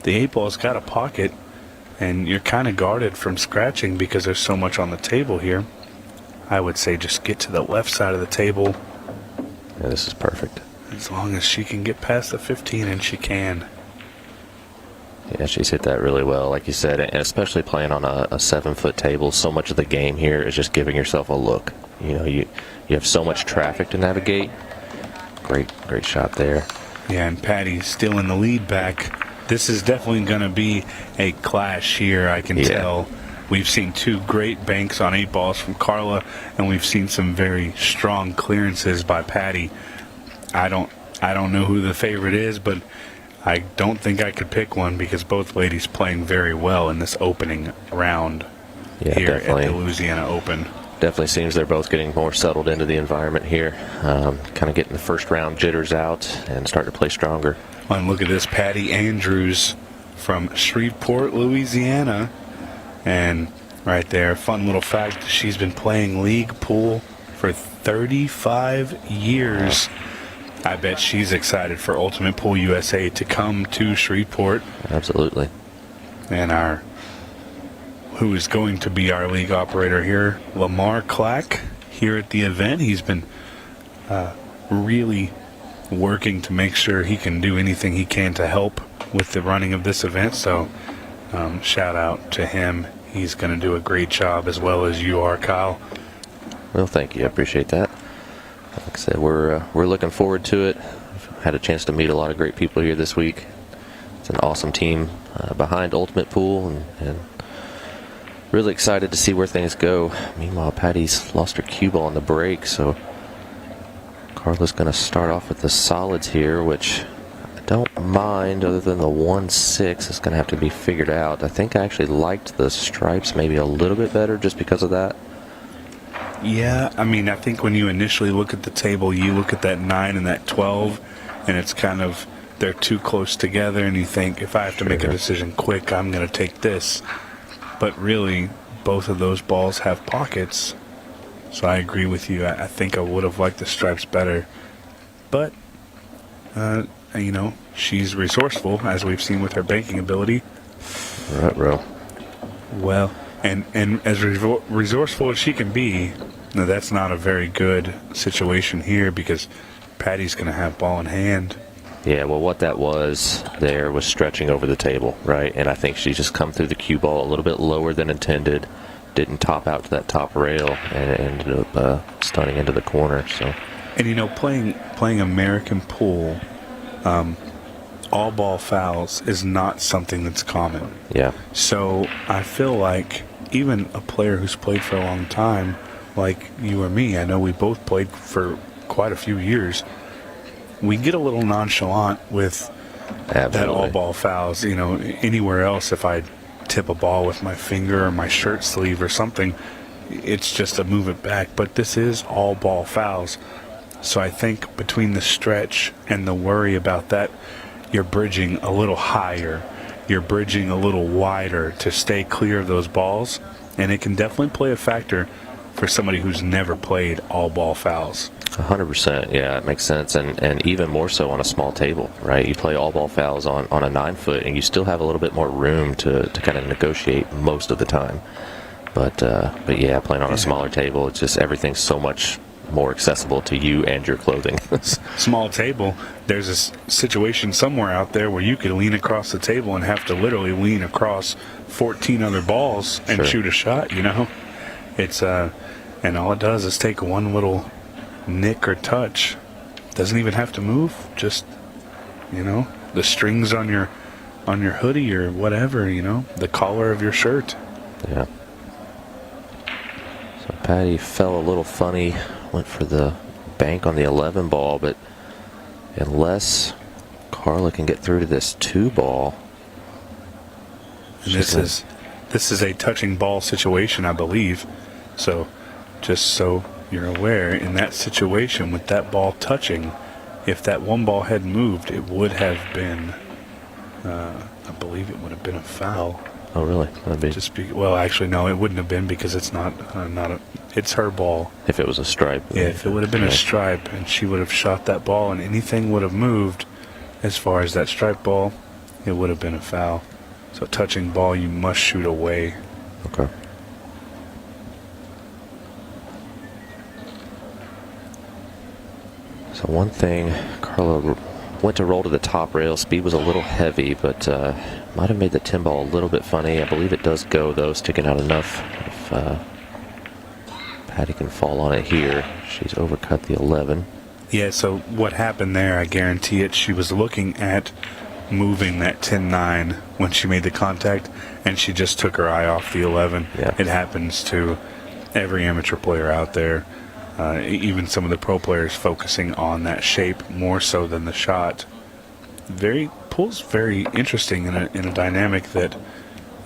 the 8 ball's got a pocket, and you're kind of guarded from scratching because there's so much on the table here. I would say just get to the left side of the table. Yeah, this is perfect. As long as she can get past the 15, and she can. Yeah, she's hit that really well, like you said, and especially playing on a 7-foot table. So much of the game here is just giving yourself a look. You have so much traffic to navigate. Great shot there. Yeah, and Patty's still in the lead back. This is definitely going to be a clash here, I can tell. We've seen 2 great banks on 8 balls from Carla, and we've seen some very strong clearances by Patty. I don't know who the favorite is, but I don't think I could pick one, because both ladies playing very well in this opening round here definitely. at the Louisiana Open. Definitely seems they're both getting more settled into the environment here. Kind of getting the first round jitters out and starting to play stronger. And look at this, Patty Andrews from Shreveport, Louisiana. And right there, fun little fact, she's been playing league pool for 35 years. I bet she's excited for Ultimate Pool USA to come to Shreveport. Absolutely. And who is going to be our league operator here, Lamar Clack, here at the event. He's been really working to make sure he can do anything he can to help with the running of this event. So shout out to him. He's going to do a great job, as well as you are, Kyle. Well, thank you. I appreciate that. Like I said, we're looking forward to it. I've had a chance to meet a lot of great people here this week. It's an awesome team behind Ultimate Pool, and really excited to see where things go. Meanwhile, Patty's lost her cue ball on the break, so Carla's going to start off with the solids here, which I don't mind, other than the 1-6. It's going to have to be figured out. I think I actually liked the stripes maybe a little bit better just because of that. Yeah, I think when you initially look at the table, you look at that 9 and that 12, and it's kind of, they're too close together, and you think, if I have to make a decision quick, I'm going to take this. But really, both of those balls have pockets. So I agree with you. I think I would have liked the stripes better. But, she's resourceful, as we've seen with her banking ability. Right, bro. Well, and as resourceful as she can be, that's not a very good situation here, because Patty's going to have ball in hand. Yeah, well, what that was there was stretching over the table, right? And I think she just come through the cue ball a little bit lower than intended, didn't top out to that top rail, and it ended up stunning into the corner. So, and playing American pool, all ball fouls is not something that's common. Yeah. So I feel like even a player who's played for a long time, like you or me, I know we both played for quite a few years, we get a little nonchalant with that all ball fouls. Anywhere else, if I tip a ball with my finger or my shirt sleeve or something, it's just to move it back. But this is all ball fouls. So I think between the stretch and the worry about that, you're bridging a little higher, you're bridging a little wider to stay clear of those balls, and it can definitely play a factor for somebody who's never played all ball fouls. 100%, yeah, it makes sense, and even more so on a small table, right? You play all ball fouls on a 9-foot, and you still have a little bit more room to kind of negotiate most of the time. But yeah, playing on a smaller table, it's just everything's so much more accessible to you and your clothing. Small table, there's a situation somewhere out there where you could lean across the table and have to literally lean across 14 other balls and shoot a shot, you know? It's and all it does is take one little nick or touch. Doesn't even have to move, just, you know, the strings on your hoodie or whatever, you know, the collar of your shirt. Yeah. So Patty fell a little funny, went for the bank on the 11 ball, but unless Carla can get through to this 2 ball. And this is a touching ball situation, I believe. So just so you're aware, in that situation with that ball touching, if that 1 ball had moved, it would have been, I believe it would have been a foul. Oh, really? That'd be Well, actually, no, it wouldn't have been, because it's not it's her ball. if it was a stripe. Yeah, if it would have been a stripe and she would have shot that ball and anything would have moved as far as that stripe ball, it would have been a foul. So touching ball, you must shoot away. Okay. So one thing, Carla went to roll to the top rail. Speed was a little heavy, but might have made the 10 ball a little bit funny. I believe it does go, though, sticking out enough. If Patty can fall on it here, she's overcut the 11. Yeah, so what happened there, I guarantee it, she was looking at moving that 10-9 when she made the contact, and she just took her eye off the 11. Yeah. It happens to every amateur player out there. Even some of the pro players focusing on that shape more so than the shot. Pool's very interesting in a dynamic that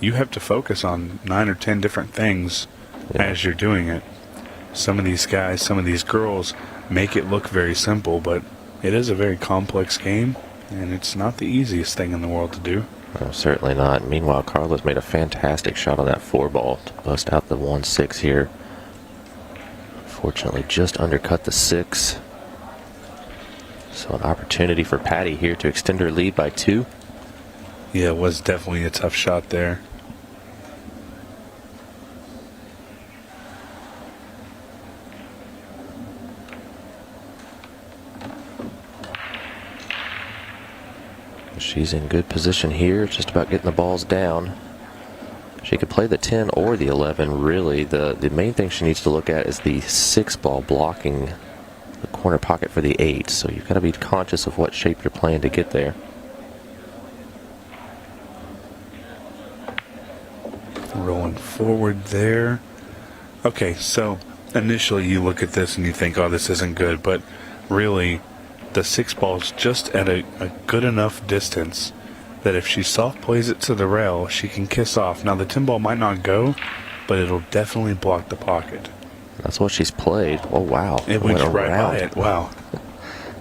you have to focus on 9 or 10 different things as you're doing it. Some of these guys, some of these girls make it look very simple, but it is a very complex game, and it's not the easiest thing in the world to do. No, certainly not. Meanwhile, Carla's made a fantastic shot on that 4 ball to bust out the 1-6 here. Fortunately, just undercut the 6. So an opportunity for Patty here to extend her lead by 2. Yeah, it was definitely a tough shot there. She's in good position here, just about getting the balls down. She could play the 10 or the 11, really. The main thing she needs to look at is the 6 ball blocking the corner pocket for the 8. So you've got to be conscious of what shape you're playing to get there. Rolling forward there. Okay, so initially you look at this and you think, oh, this isn't good, but really the 6 ball's just at a good enough distance that if she soft plays it to the rail, she can kiss off. Now the 10 ball might not go, but it'll definitely block the pocket. That's what she's played. Oh, wow. It went right around. by it. Wow.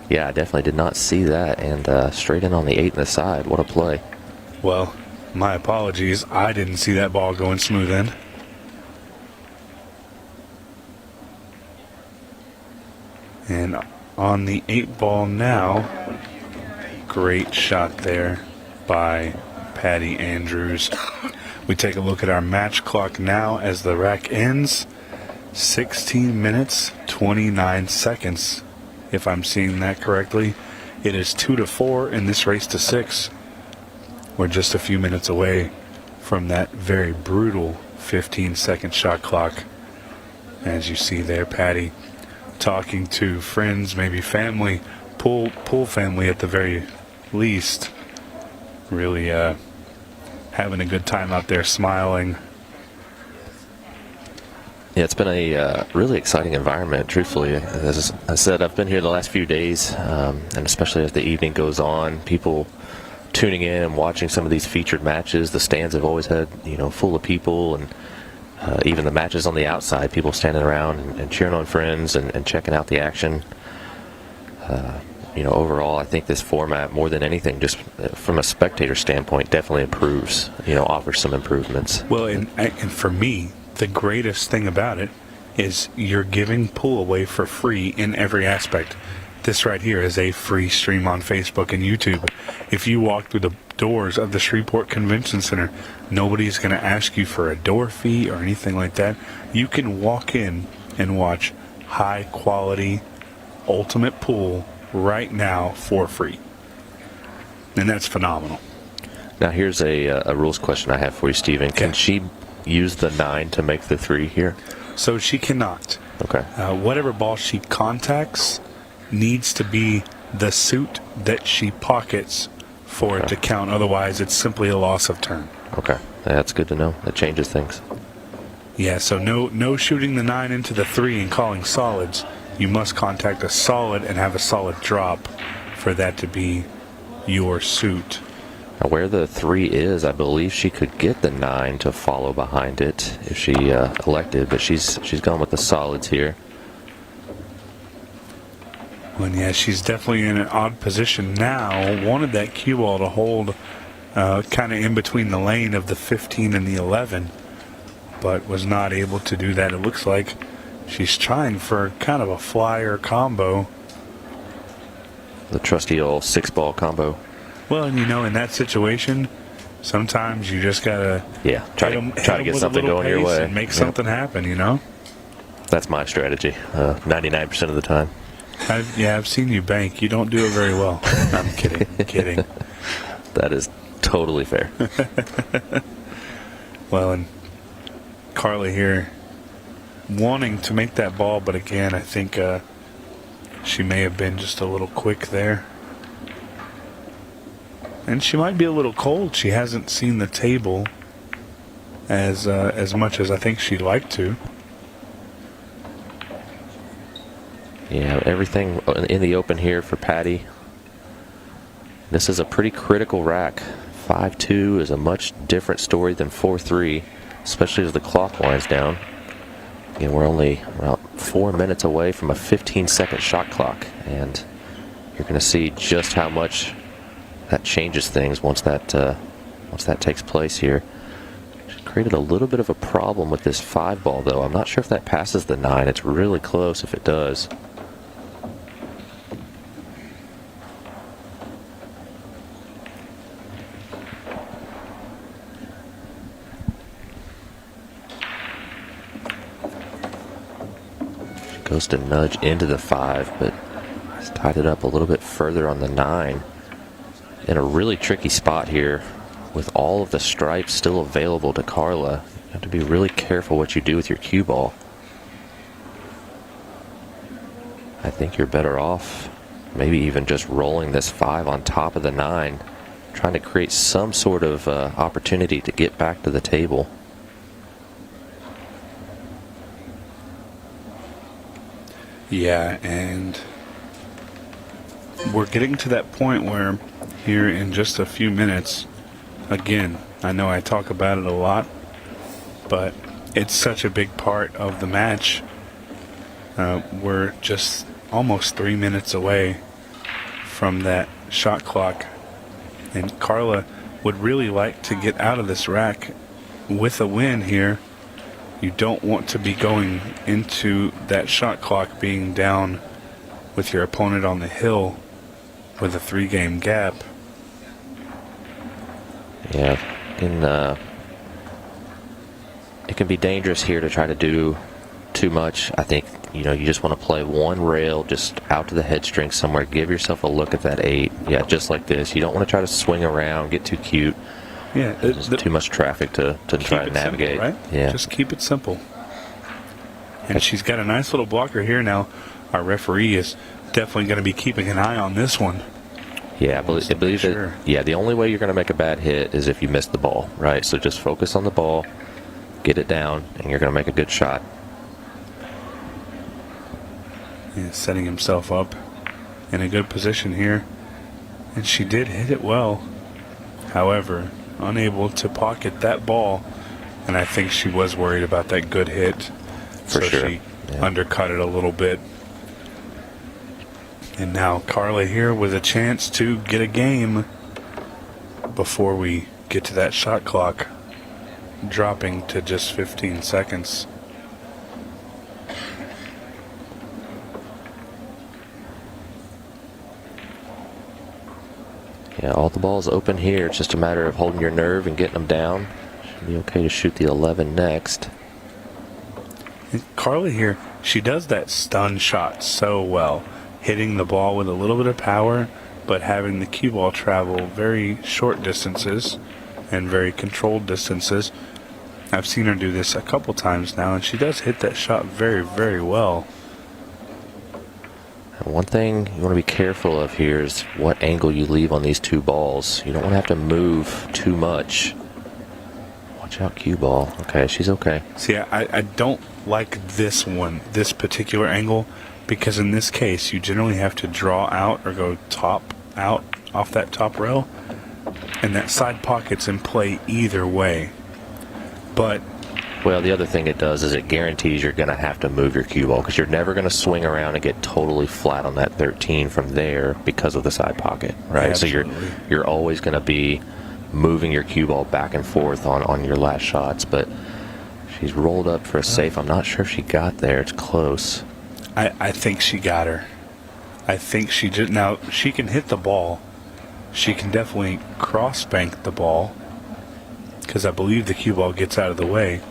Yeah, I definitely did not see that. And straight in on the 8 and the side. What a play. Well, my apologies. I didn't see that ball going smooth in. And on the 8 ball now, great shot there by Patty Andrews. We take a look at our match clock now as the rack ends. 16 minutes, 29 seconds, if I'm seeing that correctly. It is 2-4 in this race to 6. We're just a few minutes away from that very brutal 15-second shot clock. As you see there, Patty talking to friends, maybe family, pool family at the very least. Really having a good time out there, smiling. Yeah, it's been a really exciting environment, truthfully. As I said, I've been here the last few days, and especially as the evening goes on, people tuning in and watching some of these featured matches. The stands have always had, full of people, and even the matches on the outside, people standing around and cheering on friends and checking out the action. Overall, I think this format, more than anything, just from a spectator standpoint, definitely improves, offers some improvements. Well, and for me, the greatest thing about it is you're giving pool away for free in every aspect. This right here is a free stream on Facebook and YouTube. If you walk through the doors of the Shreveport Convention Center, nobody's going to ask you for a door fee or anything like that. You can walk in and watch high quality ultimate pool right now for free. And that's phenomenal. Now here's a rules question I have for you, Steven. Can she use the 9 to make the 3 here? So she cannot. Okay. Whatever ball she contacts needs to be the suit that she pockets for it to count. Otherwise, it's simply a loss of turn. Okay. That's good to know. That changes things. Yeah, so no shooting the 9 into the 3 and calling solids. You must contact a solid and have a solid drop for that to be your suit. Now where the 3 is, I believe she could get the 9 to follow behind it if she elected, but she's gone with the solids here. Well, yeah, she's definitely in an odd position now. Wanted that cue ball to hold kind of in between the lane of the 15 and the 11, but was not able to do that. It looks like she's trying for kind of a flyer combo. The trusty old 6-ball combo. Well, and in that situation, sometimes you just gotta try to get something going your way and make something happen. That's my strategy 99% of the time. I've seen you bank. You don't do it very well. No, I'm kidding. That is totally fair. Well, and Carly here wanting to make that ball, but again, I think she may have been just a little quick there. And she might be a little cold. She hasn't seen the table as much as I think she'd like to. Yeah, everything in the open here for Patty. This is a pretty critical rack. 5-2 is a much different story than 4-3, especially as the clock winds down. Again, we're only about 4 minutes away from a 15-second shot clock, and you're going to see just how much that changes things once that takes place here. She's created a little bit of a problem with this 5-ball, though. I'm not sure if that passes the 9. It's really close if it does. Goes to nudge into the 5, but has tied it up a little bit further on the 9. In a really tricky spot here with all of the stripes still available to Carla. You have to be really careful what you do with your cue ball. I think you're better off maybe even just rolling this 5 on top of the 9, trying to create some sort of opportunity to get back to the table. Yeah, and we're getting to that point where here in just a few minutes, again, I know I talk about it a lot, but it's such a big part of the match. We're just almost 3 minutes away from that shot clock, and Carla would really like to get out of this rack with a win here. You don't want to be going into that shot clock being down with your opponent on the hill with a 3-game gap. Yeah, it can be dangerous here to try to do too much. I think you just want to play one rail just out to the head string somewhere. Give yourself a look at that 8. Yeah, just like this. You don't want to try to swing around, get too cute. Yeah, there's too much traffic to try to navigate. Simple, right? Yeah, just keep it simple. And she's got a nice little blocker here now. Our referee is definitely going to be keeping an eye on this one. Yeah, I believe that. Yeah, the only way you're going to make a bad hit is if you miss the ball, right? So just focus on the ball, get it down, and you're going to make a good shot. Yeah, setting himself up in a good position here. And she did hit it well. However, unable to pocket that ball. And I think she was worried about that good hit. For sure. She undercut it a little bit. And now Carla here with a chance to get a game before we get to that shot clock dropping to just 15 seconds. Yeah, all the balls open here. It's just a matter of holding your nerve and getting them down. Should be okay to shoot the 11 next. Carla here, she does that stun shot so well, hitting the ball with a little bit of power, but having the cue ball travel very short distances and very controlled distances. I've seen her do this a couple times now, and she does hit that shot very, very well. And one thing you want to be careful of here is what angle you leave on these two balls. You don't want to have to move too much. Watch out, cue ball. Okay, she's okay. See, I don't like this one, this particular angle, because in this case, you generally have to draw out or go top out off that top rail, and that side pocket's in play either way. But well, the other thing it does is it guarantees you're going to have to move your cue ball, because you're never going to swing around and get totally flat on that 13 from there because of the side pocket, right? Absolutely. So you're always going to be moving your cue ball back and forth on your last shots. But she's rolled up for a safe. I'm not sure if she got there. It's close. I think she got her. I think she just, now she can hit the ball. She can definitely cross bank the ball, because I believe the cue ball gets out of the way.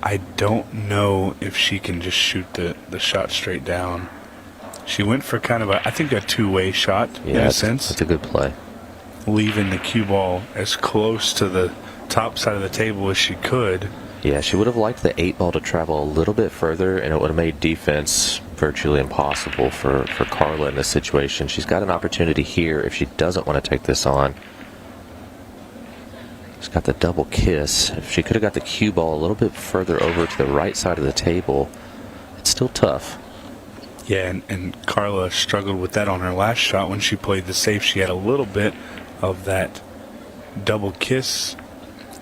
I don't know if she can just shoot the shot straight down. She went for kind of I think a two-way shot, in a sense. That's a good play. Leaving the cue ball as close to the top side of the table as she could. Yeah, she would have liked the 8 ball to travel a little bit further, and it would have made defense virtually impossible for Carla in this situation. She's got an opportunity here if she doesn't want to take this on. She's got the double kiss. If she could have got the cue ball a little bit further over to the right side of the table, it's still tough. Yeah, and Carla struggled with that on her last shot when she played the safe. She had a little bit of that double kiss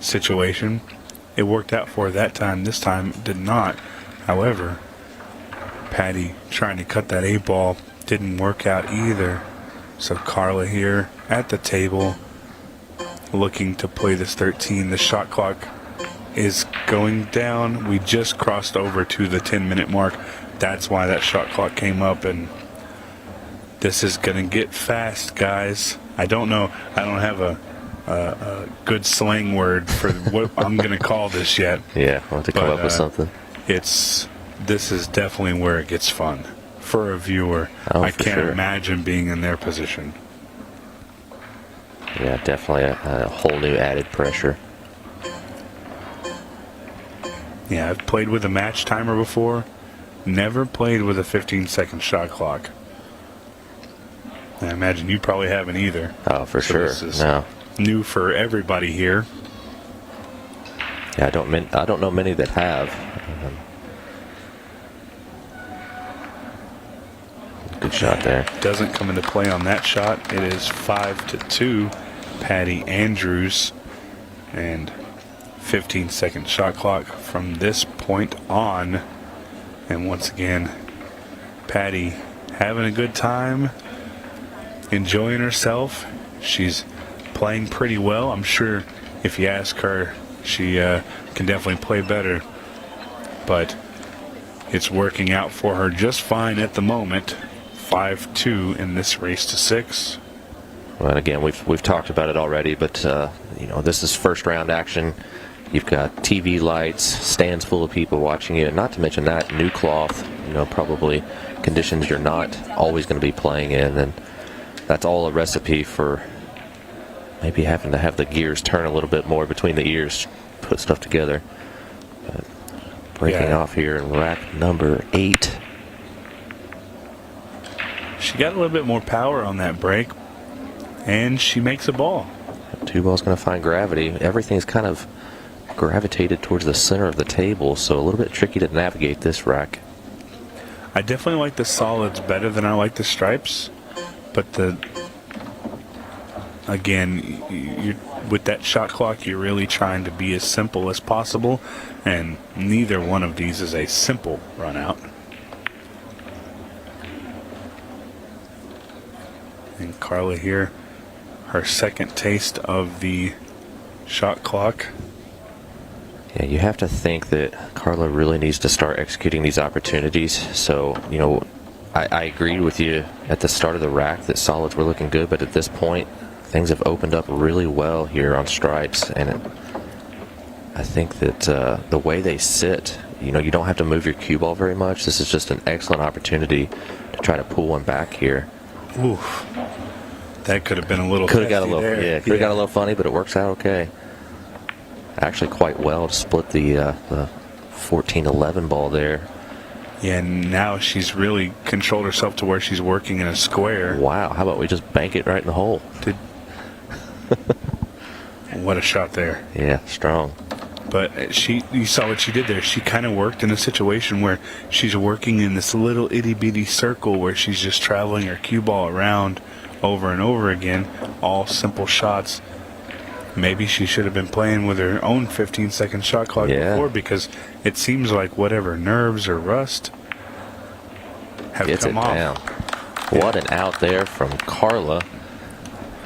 situation. It worked out for her that time. This time it did not. However, Patty trying to cut that 8 ball didn't work out either. So Carla here at the table looking to play this 13. The shot clock is going down. We just crossed over to the 10-minute mark. That's why that shot clock came up, and this is going to get fast, guys. I don't know. I don't have a good slang word for what I'm going to call this yet. Yeah, I'll have to come up with something. This is definitely where it gets fun for a viewer. I can't imagine being in their position. Yeah, definitely a whole new added pressure. Yeah, I've played with a match timer before. Never played with a 15-second shot clock. I imagine you probably haven't either. Oh, for sure. This is no. new for everybody here. Yeah, I don't know many that have. Good shot there. Doesn't come into play on that shot. It is 5-2, Patty Andrews, and 15-second shot clock from this point on. And once again, Patty having a good time, enjoying herself. She's playing pretty well. I'm sure if you ask her, she can definitely play better. But it's working out for her just fine at the moment. 5-2 in this race to 6. Well, again, we've talked about it already, but this is first round action. You've got TV lights, stands full of people watching you, and not to mention that new cloth. Probably conditions you're not always going to be playing in, and that's all a recipe for maybe having to have the gears turn a little bit more between the ears, put stuff together. But breaking off here in rack number 8. She got a little bit more power on that break, and she makes a ball. 2 ball's going to find gravity. Everything's kind of gravitated towards the center of the table, so a little bit tricky to navigate this rack. I definitely like the solids better than I like the stripes, but again, with that shot clock, you're really trying to be as simple as possible, and neither one of these is a simple run out. And Carla here, her second taste of the shot clock. Yeah, you have to think that Carla really needs to start executing these opportunities. So, I agreed with you at the start of the rack that solids were looking good, but at this point, things have opened up really well here on stripes, and I think that the way they sit, you don't have to move your cue ball very much. This is just an excellent opportunity to try to pull one back here. Oof. That could have been a little. Could have got a little, there. could have got a little funny, but it works out okay. Actually, quite well to split the 14-11 ball there. Yeah, now she's really controlled herself to where she's working in a square. Wow, how about we just bank it right in the hole? What a shot there. Yeah, strong. But you saw what she did there. She kind of worked in a situation where she's working in this little itty-bitty circle where she's just traveling her cue ball around over and over again, all simple shots. Maybe she should have been playing with her own 15-second shot clock before, because it seems like whatever nerves or rust have Gets come it off. down. What an out there from Carla.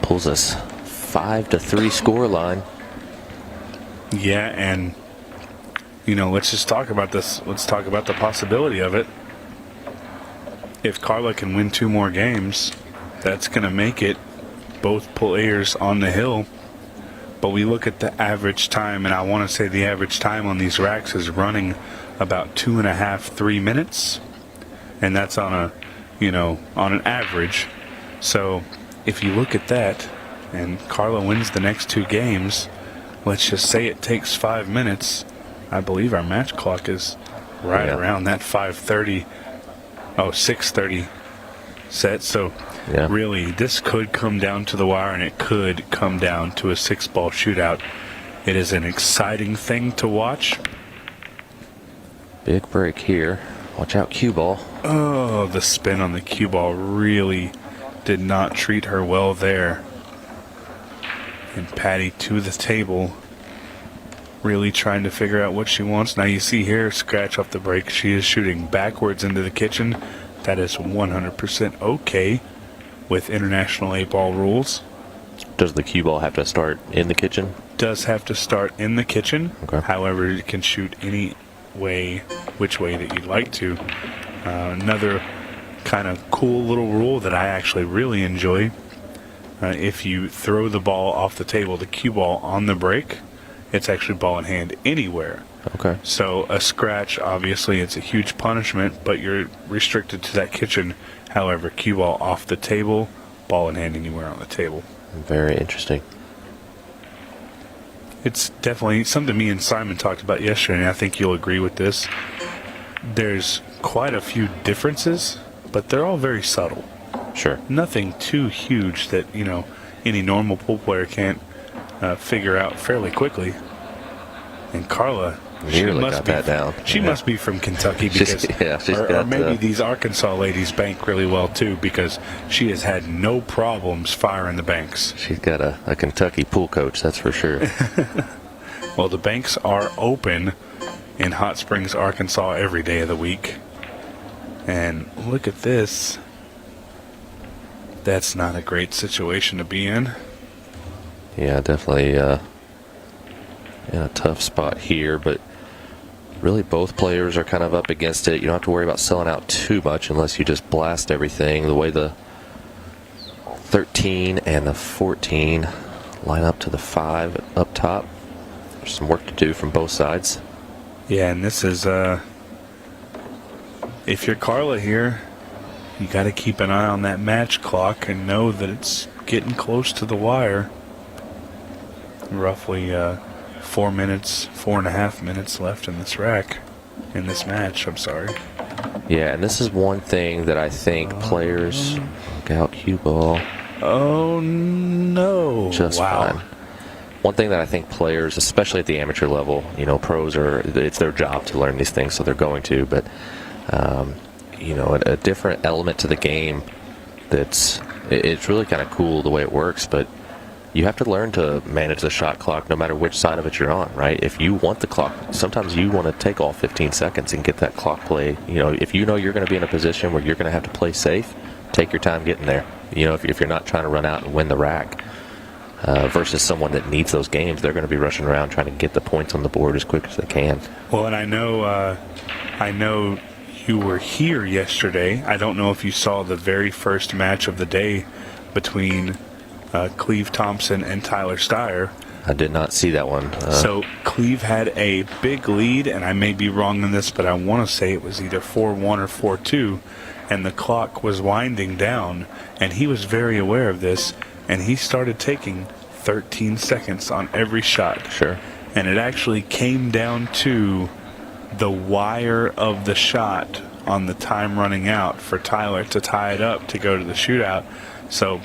Pulls us 5-3 score line. Yeah, and let's just talk about this. Let's talk about the possibility of it. If Carla can win 2 more games, that's going to make it both players on the hill. But we look at the average time, and I want to say the average time on these racks is running about 2.5-3 minutes, and that's on on an average. So if you look at that, and Carla wins the next 2 games, let's just say it takes 5 minutes. I believe our match clock is right around that 6:30 set. So really, this could come down to the wire, and it could come down to a 6-ball shootout. It is an exciting thing to watch. Big break here. Watch out, cue ball. Oh, the spin on the cue ball really did not treat her well there. And Patty to the table, really trying to figure out what she wants. Now you see here, scratch off the break. She is shooting backwards into the kitchen. That is 100% okay with international 8-ball rules. Does the cue ball have to start in the kitchen? Does have to start in the kitchen. Okay. However, you can shoot any way, which way that you'd like to. Another kind of cool little rule that I actually really enjoy. If you throw the ball off the table, the cue ball on the break, it's actually ball in hand anywhere. Okay. So a scratch, obviously, it's a huge punishment, but you're restricted to that kitchen. However, cue ball off the table, ball in hand anywhere on the table. Very interesting. It's definitely something me and Simon talked about yesterday, and I think you'll agree with this. There's quite a few differences, but they're all very subtle. Sure. Nothing too huge that, any normal pool player can't figure out fairly quickly. And Carla, she must be from Kentucky, because or maybe these Arkansas ladies bank really well too, because she has had no problems firing the banks. She's got a Kentucky pool coach, that's for sure. Well, the banks are open in Hot Springs, Arkansas every day of the week. And look at this. That's not a great situation to be in. Yeah, definitely in a tough spot here, but really both players are kind of up against it. You don't have to worry about selling out too much unless you just blast everything. The way the 13 and the 14 line up to the 5 up top. There's some work to do from both sides. Yeah, and this is, if you're Carla here, you got to keep an eye on that match clock and know that it's getting close to the wire. Roughly 4.5 minutes left in this rack, in this match, I'm sorry. Yeah, and this is one thing that I think players, look out, cue ball. Oh, no. Just fine. One thing that I think players, especially at the amateur level, pros it's their job to learn these things, so they're going to, but, a different element to the game it's really kind of cool the way it works, but you have to learn to manage the shot clock no matter which side of it you're on, right? If you want the clock, sometimes you want to take all 15 seconds and get that clock play. If you know you're going to be in a position where you're going to have to play safe, take your time getting there. If you're not trying to run out and win the rack, versus someone that needs those games, they're going to be rushing around trying to get the points on the board as quick as they can. Well, and I know you were here yesterday. I don't know if you saw the very first match of the day between Cleve Thompson and Tyler Styer. I did not see that one. So Cleve had a big lead, and I may be wrong on this, but I want to say it was either 4-1 or 4-2, and the clock was winding down, and he was very aware of this, and he started taking 13 seconds on every shot. Sure. And it actually came down to the wire of the shot on the time running out for Tyler to tie it up to go to the shootout. So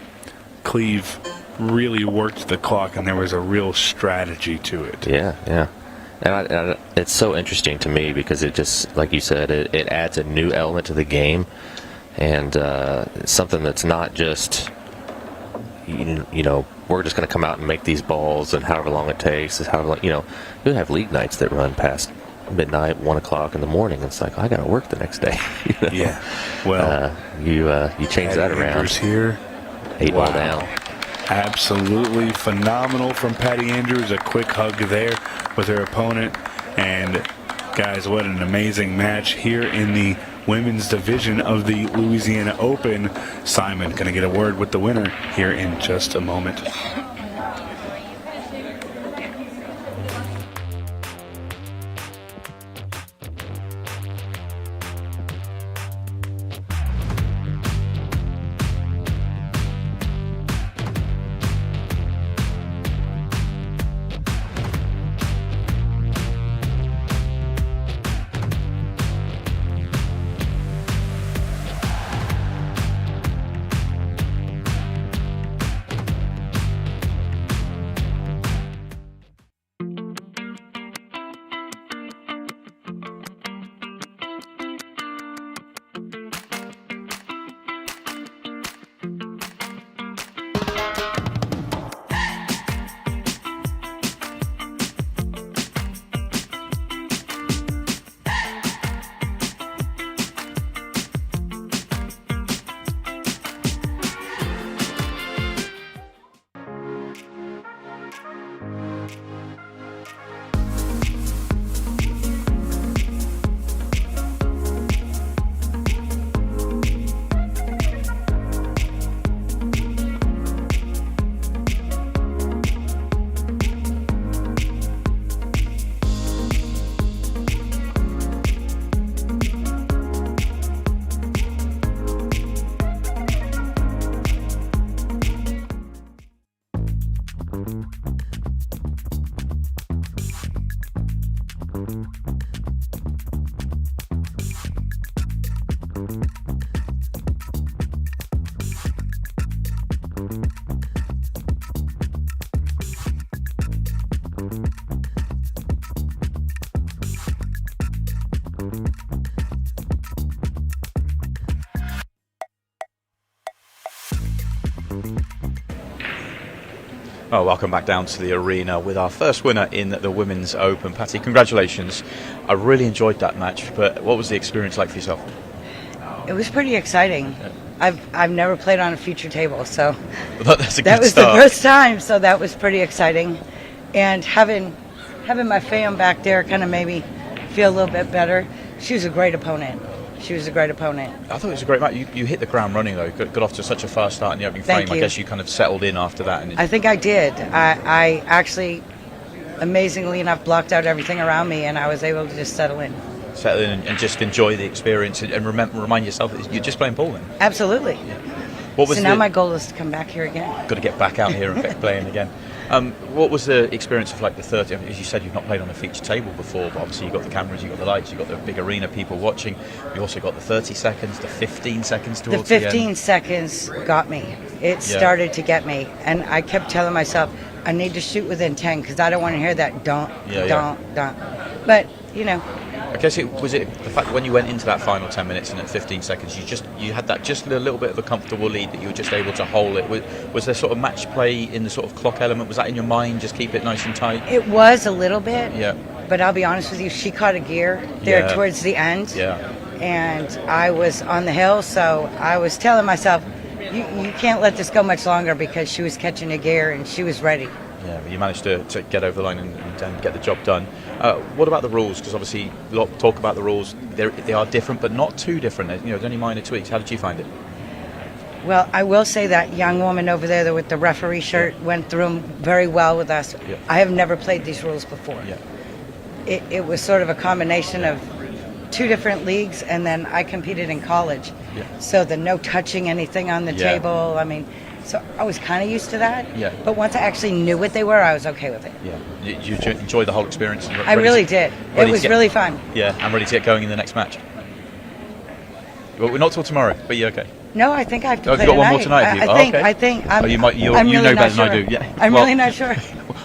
Cleve really worked the clock, and there was a real strategy to it. Yeah. And it's so interesting to me because it just, like you said, it adds a new element to the game, and something that's not just, you know, we're just going to come out and make these balls, and however long it takes is however long, you know, you'll have league nights that run past midnight, 1 o'clock in the morning. It's like, I got to work the next day. You know? Yeah. Well, you change that around. Andrews here. 8-ball down. Absolutely phenomenal from Patty Andrews. A quick hug there with her opponent. And guys, what an amazing match here in the women's division of the Louisiana Open. Simon going to get a word with the winner here in just a moment. Well, welcome back down to the arena with our first winner in the Women's Open. Patty, congratulations. I really enjoyed that match, but what was the experience like for yourself? It was pretty exciting. I've never played on a feature table, so That's a good that was start. the first time, so that was pretty exciting. And having my fam back there kind of made me feel a little bit better. She was a great opponent. I thought it was a great match. You hit the ground running, though. Got off to such a fast start in the opening frame. I guess you kind of settled in after that. And I think I did. I actually, amazingly enough, blocked out everything around me, and I was able to just settle in. And just enjoy the experience and remind yourself that you're just playing ball then. Absolutely. Yeah. What was so now my goal is to come back here again. Got to get back out here and get playing again. What was the experience of like the 30? I mean, as you said, you've not played on a feature table before, but obviously you've got the cameras, you've got the lights, you've got the big arena, people watching. You also got the 30 seconds, the 15 seconds towards the end. The 15 seconds got me. It started to get me. And I kept telling myself, I need to shoot within 10 because I don't want to hear that don't. But, you know. I guess was it the fact that when you went into that final 10 minutes and at 15 seconds, you had that just a little bit of a comfortable lead that you were just able to hold it. Was there sort of match play in the sort of clock element? Was that in your mind? Just keep it nice and tight? It was a little bit. Yeah. But I'll be honest with you, she caught a gear there towards the end. Yeah. And I was on the hill, so I was telling myself, you can't let this go much longer because she was catching a gear and she was ready. Yeah, but you managed to get over the line and get the job done. What about the rules? Because obviously, a lot of talk about the rules. They are different, but not too different. You know, there's only minor tweaks. How did you find it? Well, I will say that young woman over there with the referee shirt went through them very well with us. Yeah. I have never played these rules before. Yeah. It was sort of a combination of 2 different leagues, and then I competed in college. Yeah. So the no touching anything on the table, I mean, so I was kind of used to that. Yeah. But once I actually knew what they were, I was okay with it. Yeah. You enjoy the whole experience? And I really did. It was really fun. Yeah, I'm ready to get going in the next match. Well, we're not till tomorrow, but you're okay. No, I think I have to Oh, play you've got one more tonight. tonight, have you? I think. Oh, you might. You I'm know really better not than I sure. do. Yeah. I'm Well, really not sure.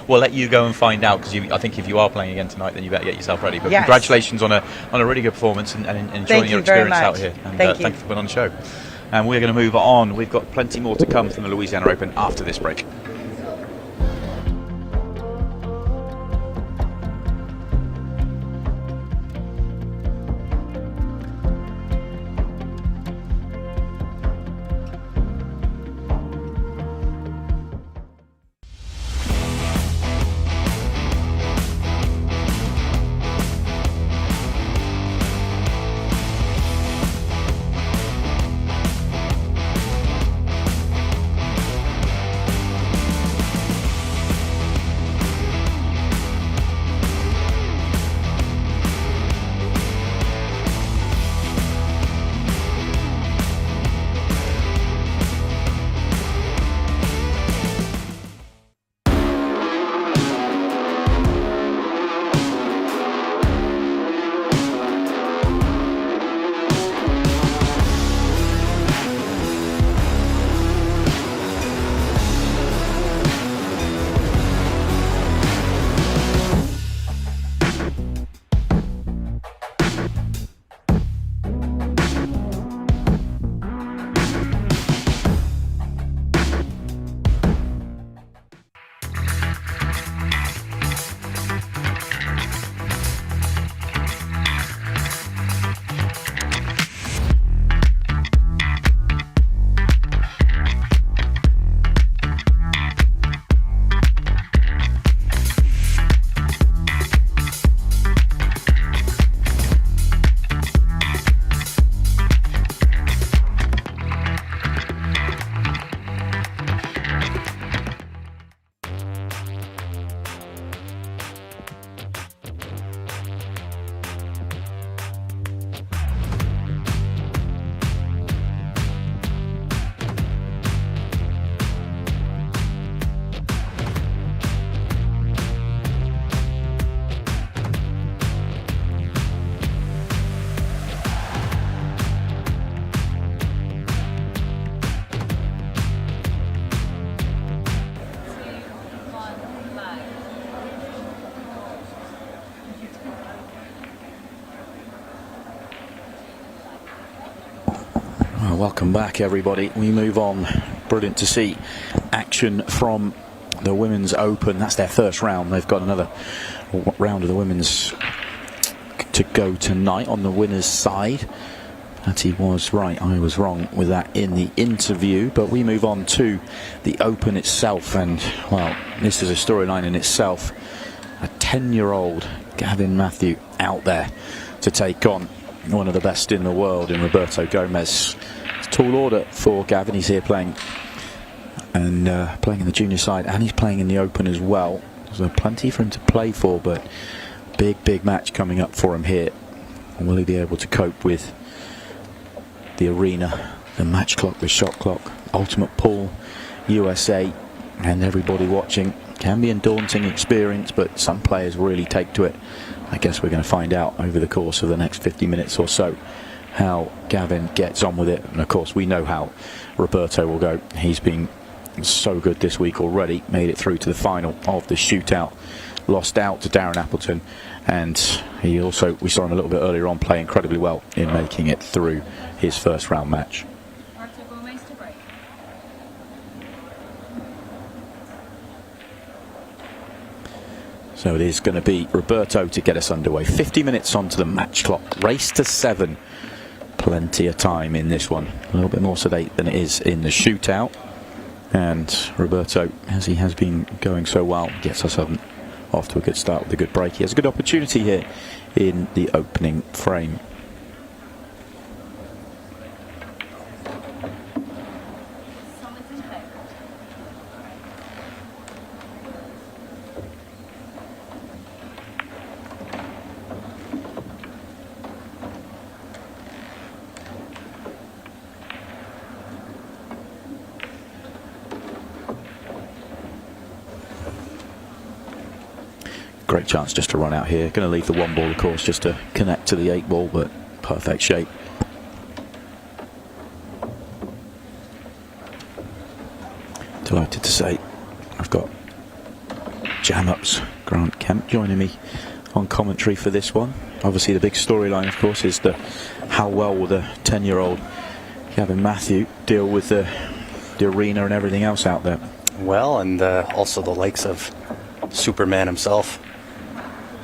We'll let you go and find out, because I think if you are playing again tonight, then you better get yourself ready. But Yes. congratulations on a really good performance and enjoying your you very experience out much. here. And Thank you. thank you for being on the show. And we're going to move on. We've got plenty more to come from the Louisiana Open after this break. Welcome back, everybody. We move on. Brilliant to see action from the Women's Open. That's their first round. They've got another round of the Women's to go tonight on the winner's side. That he was right. I was wrong with that in the interview. But we move on to the Open itself. And, well, this is a storyline in itself. A 10-year-old Gavin Matthew out there to take on one of the best in the world in Roberto Gomez. It's a tall order for Gavin. He's here playing and playing in the junior side, and he's playing in the Open as well. So plenty for him to play for, but big match coming up for him here. Will he be able to cope with the arena, the match clock, the shot clock, ultimate pool, USA, and everybody watching? Can be a daunting experience, but some players really take to it. I guess we're going to find out over the course of the next 50 minutes or so how Gavin gets on with it. And of course we know how Roberto will go. He's been so good this week already, made it through to the final of the shootout, lost out to Darren Appleton, and he also, we saw him a little bit earlier on, play incredibly well in making it through his first round match. So it is going to be Roberto to get us underway. 50 minutes onto the match clock. Race to 7. Plenty of time in this one. A little bit more sedate than it is in the shootout. And Roberto, as he has been going so well, gets us off to a good start with a good break. He has a good opportunity here in the opening frame. Great chance just to run out here. Going to leave the 1 ball, of course, just to connect to the 8 ball, but perfect shape. Delighted to say I've got Jam-Ups Grant Kemp joining me on commentary for this one. Obviously the big storyline, of course, is how well will the 10-year-old Gavin Matthew deal with the arena and everything else out there. Well, and also the likes of Superman himself.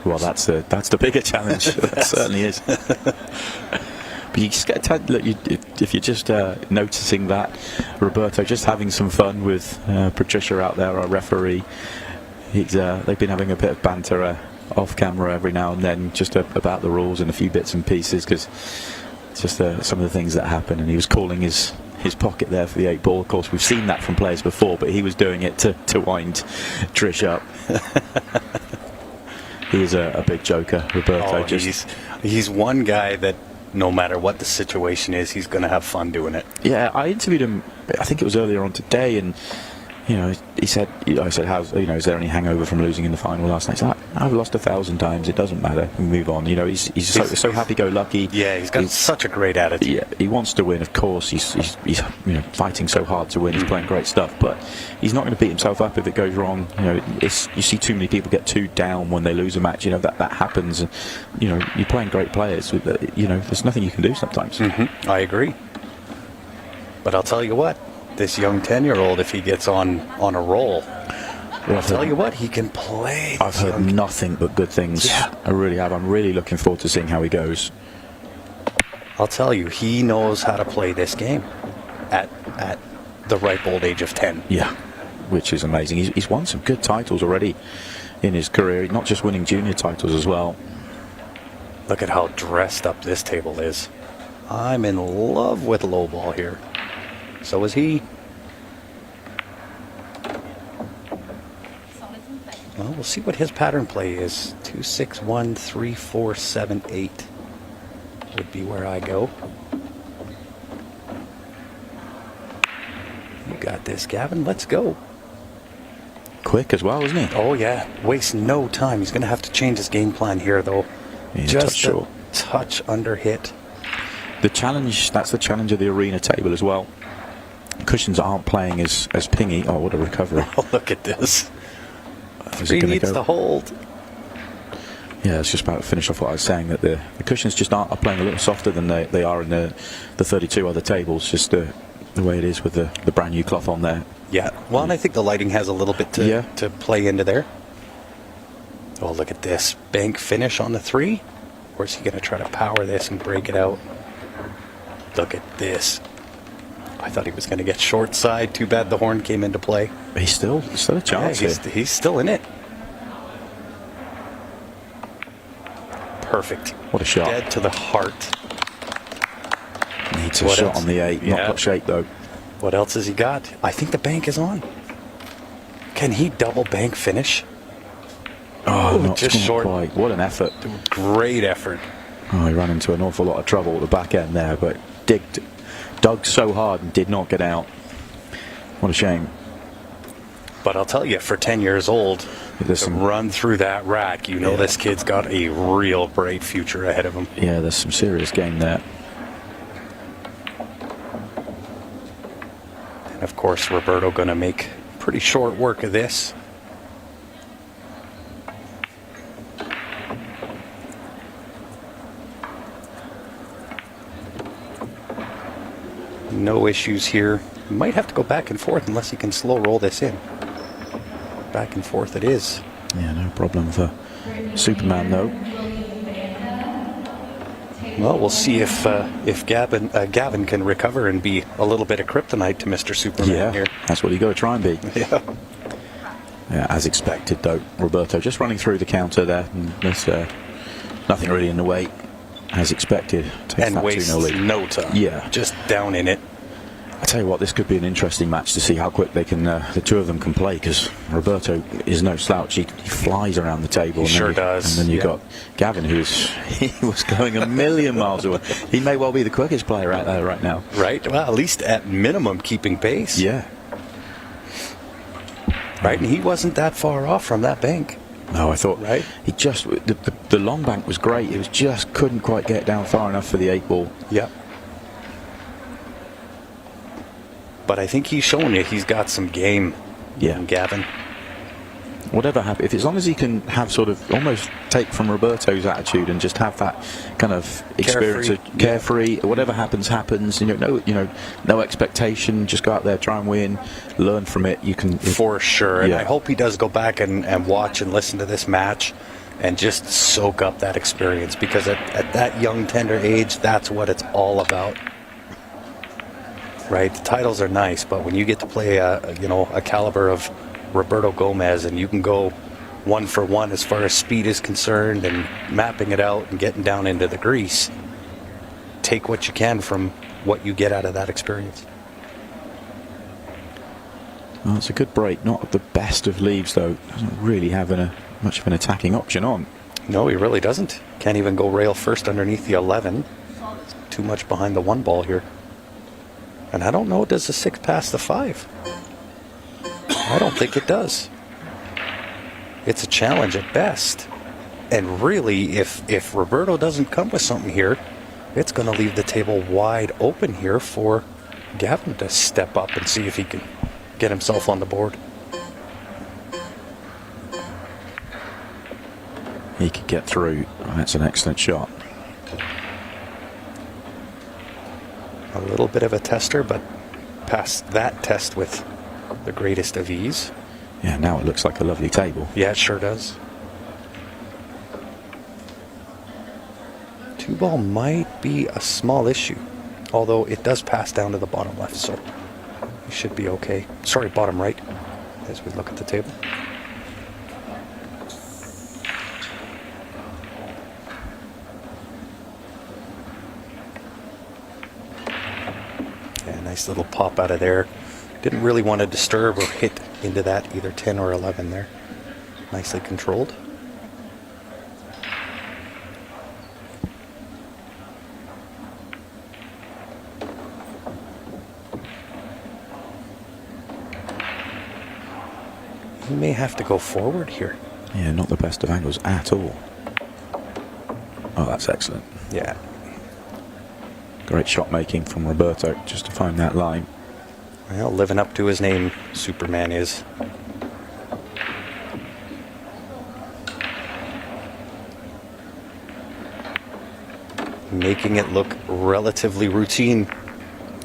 Well, that's the bigger challenge. That certainly is. But you just get to, look, if you're just noticing that, Roberto just having some fun with Patricia out there, our referee. They've been having a bit of banter off camera every now and then, just about the rules and a few bits and pieces, because it's just some of the things that happen. And he was calling his pocket there for the 8 ball. Of course, we've seen that from players before, but he was doing it to wind Trish up. He's a big joker, Roberto. He's one guy that no matter what the situation is, he's going to have fun doing it. Yeah, I interviewed him, I think it was earlier on today, and he said, I said, how's, is there any hangover from losing in the final last night? He's like, I've lost 1,000 times, it doesn't matter, we move on. He's so happy-go-lucky. Yeah, he's got such a great attitude. Yeah, he wants to win, of course. He's fighting so hard to win. He's playing great stuff, but he's not going to beat himself up if it goes wrong. You see too many people get too down when they lose a match. That happens. And, you're playing great players. There's nothing you can do sometimes. Mm-hmm. I agree. But I'll tell you what, this young 10-year-old, if he gets on a roll, I'll tell you what, he can play. I've heard nothing but good things. Yeah. I really have. I'm really looking forward to seeing how he goes. I'll tell you, he knows how to play this game at the ripe old age of 10. Yeah, which is amazing. He's won some good titles already in his career, not just winning junior titles as well. Look at how dressed up this table is. I'm in love with low ball here. So is he. Well, we'll see what his pattern play is. 2, 6, 1, 3, 4, 7, 8 would be where I go. You got this, Gavin. Let's go. Quick as well, isn't he? Oh, yeah. Wastes no time. He's going to have to change his game plan here, though. Yeah, just a touch under hit. That's the challenge of the arena table as well. Cushions aren't playing as pingy. Oh, what a recovery. Oh, look at this. He needs to hold. Yeah, it's just about to finish off what I was saying, that the cushions just are playing a little softer than they are in the 32 other tables, just the way it is with the brand new cloth on there. Yeah, well, and I think the lighting has a little bit to play into there. Oh, look at this. Bank finish on the 3. Or is he going to try to power this and break it out? Look at this. I thought he was going to get short side. Too bad the horn came into play. He's still a chance here. He's still in it. Perfect. What a shot. Dead to the heart. Needs a shot on the 8. Not got shape, though. What else has he got? I think the bank is on. Can he double bank finish? Oh, not just short. Quite. What an effort. Great effort. Oh, he ran into an awful lot of trouble at the back end there, but dug so hard and did not get out. What a shame. But I'll tell you, for 10 years old, to run through that rack, this kid's got a real bright future ahead of him. Yeah, there's some serious game there. And of course, Roberto going to make pretty short work of this. No issues here. Might have to go back and forth unless he can slow roll this in. Back and forth it is. Yeah, no problem for Superman, though. Well, we'll see if Gavin can recover and be a little bit of kryptonite to Mr. Superman here. That's what you got to try and be. Yeah. Yeah, as expected, though. Roberto just running through the counter there. And there's nothing really in the way. As expected. Takes and wastes no time. Yeah. Just down in it. I tell you what, this could be an interesting match to see how quick they can, the two of them can play, because Roberto is no slouch. He flies around the table. He sure does. And then you've got Gavin, he was going a million miles away. He may well be the quickest player out there right now. Right. Well, at least at minimum keeping pace. Yeah. Right, and he wasn't that far off from that bank. No, I thought Right? he just the long bank was great. It was just couldn't quite get down far enough for the 8-ball. Yeah. But I think he's showing you he's got some game. Yeah, Gavin. Whatever happens, if as long as he can have sort of almost take from Roberto's attitude and just have that kind of experience of carefree. Whatever happens, happens. No expectation. Just go out there, try and win, learn from it. You can for sure. And yeah. I hope he does go back and watch and listen to this match and just soak up that experience, because at that young, tender age, that's what it's all about. Right? The titles are nice, but when you get to play a caliber of Roberto Gomez, and you can go 1 for 1 as far as speed is concerned and mapping it out and getting down into the grease, take what you can from what you get out of that experience. Well, it's a good break. Not the best of leaves, though. Doesn't really have much of an attacking option on. No, he really doesn't. Can't even go rail first underneath the 11. Too much behind the 1 ball here. And I don't know, does the 6 pass the 5? I don't think it does. It's a challenge at best. And really, if Roberto doesn't come with something here, it's going to leave the table wide open here for Gavin to step up and see if he can get himself on the board. He could get through. That's an excellent shot. A little bit of a tester, but passed that test with the greatest of ease. Yeah, now it looks like a lovely table. Yeah, it sure does. 2 ball might be a small issue, although it does pass down to the bottom left, so we should be okay. Sorry, bottom right, as we look at the table. Yeah, nice little pop out of there. Didn't really want to disturb or hit into that either 10 or 11 there. Nicely controlled. He may have to go forward here. Yeah, not the best of angles at all. Oh, that's excellent. Yeah. Great shot making from Roberto just to find that line. Well, living up to his name, Superman is. Making it look relatively routine.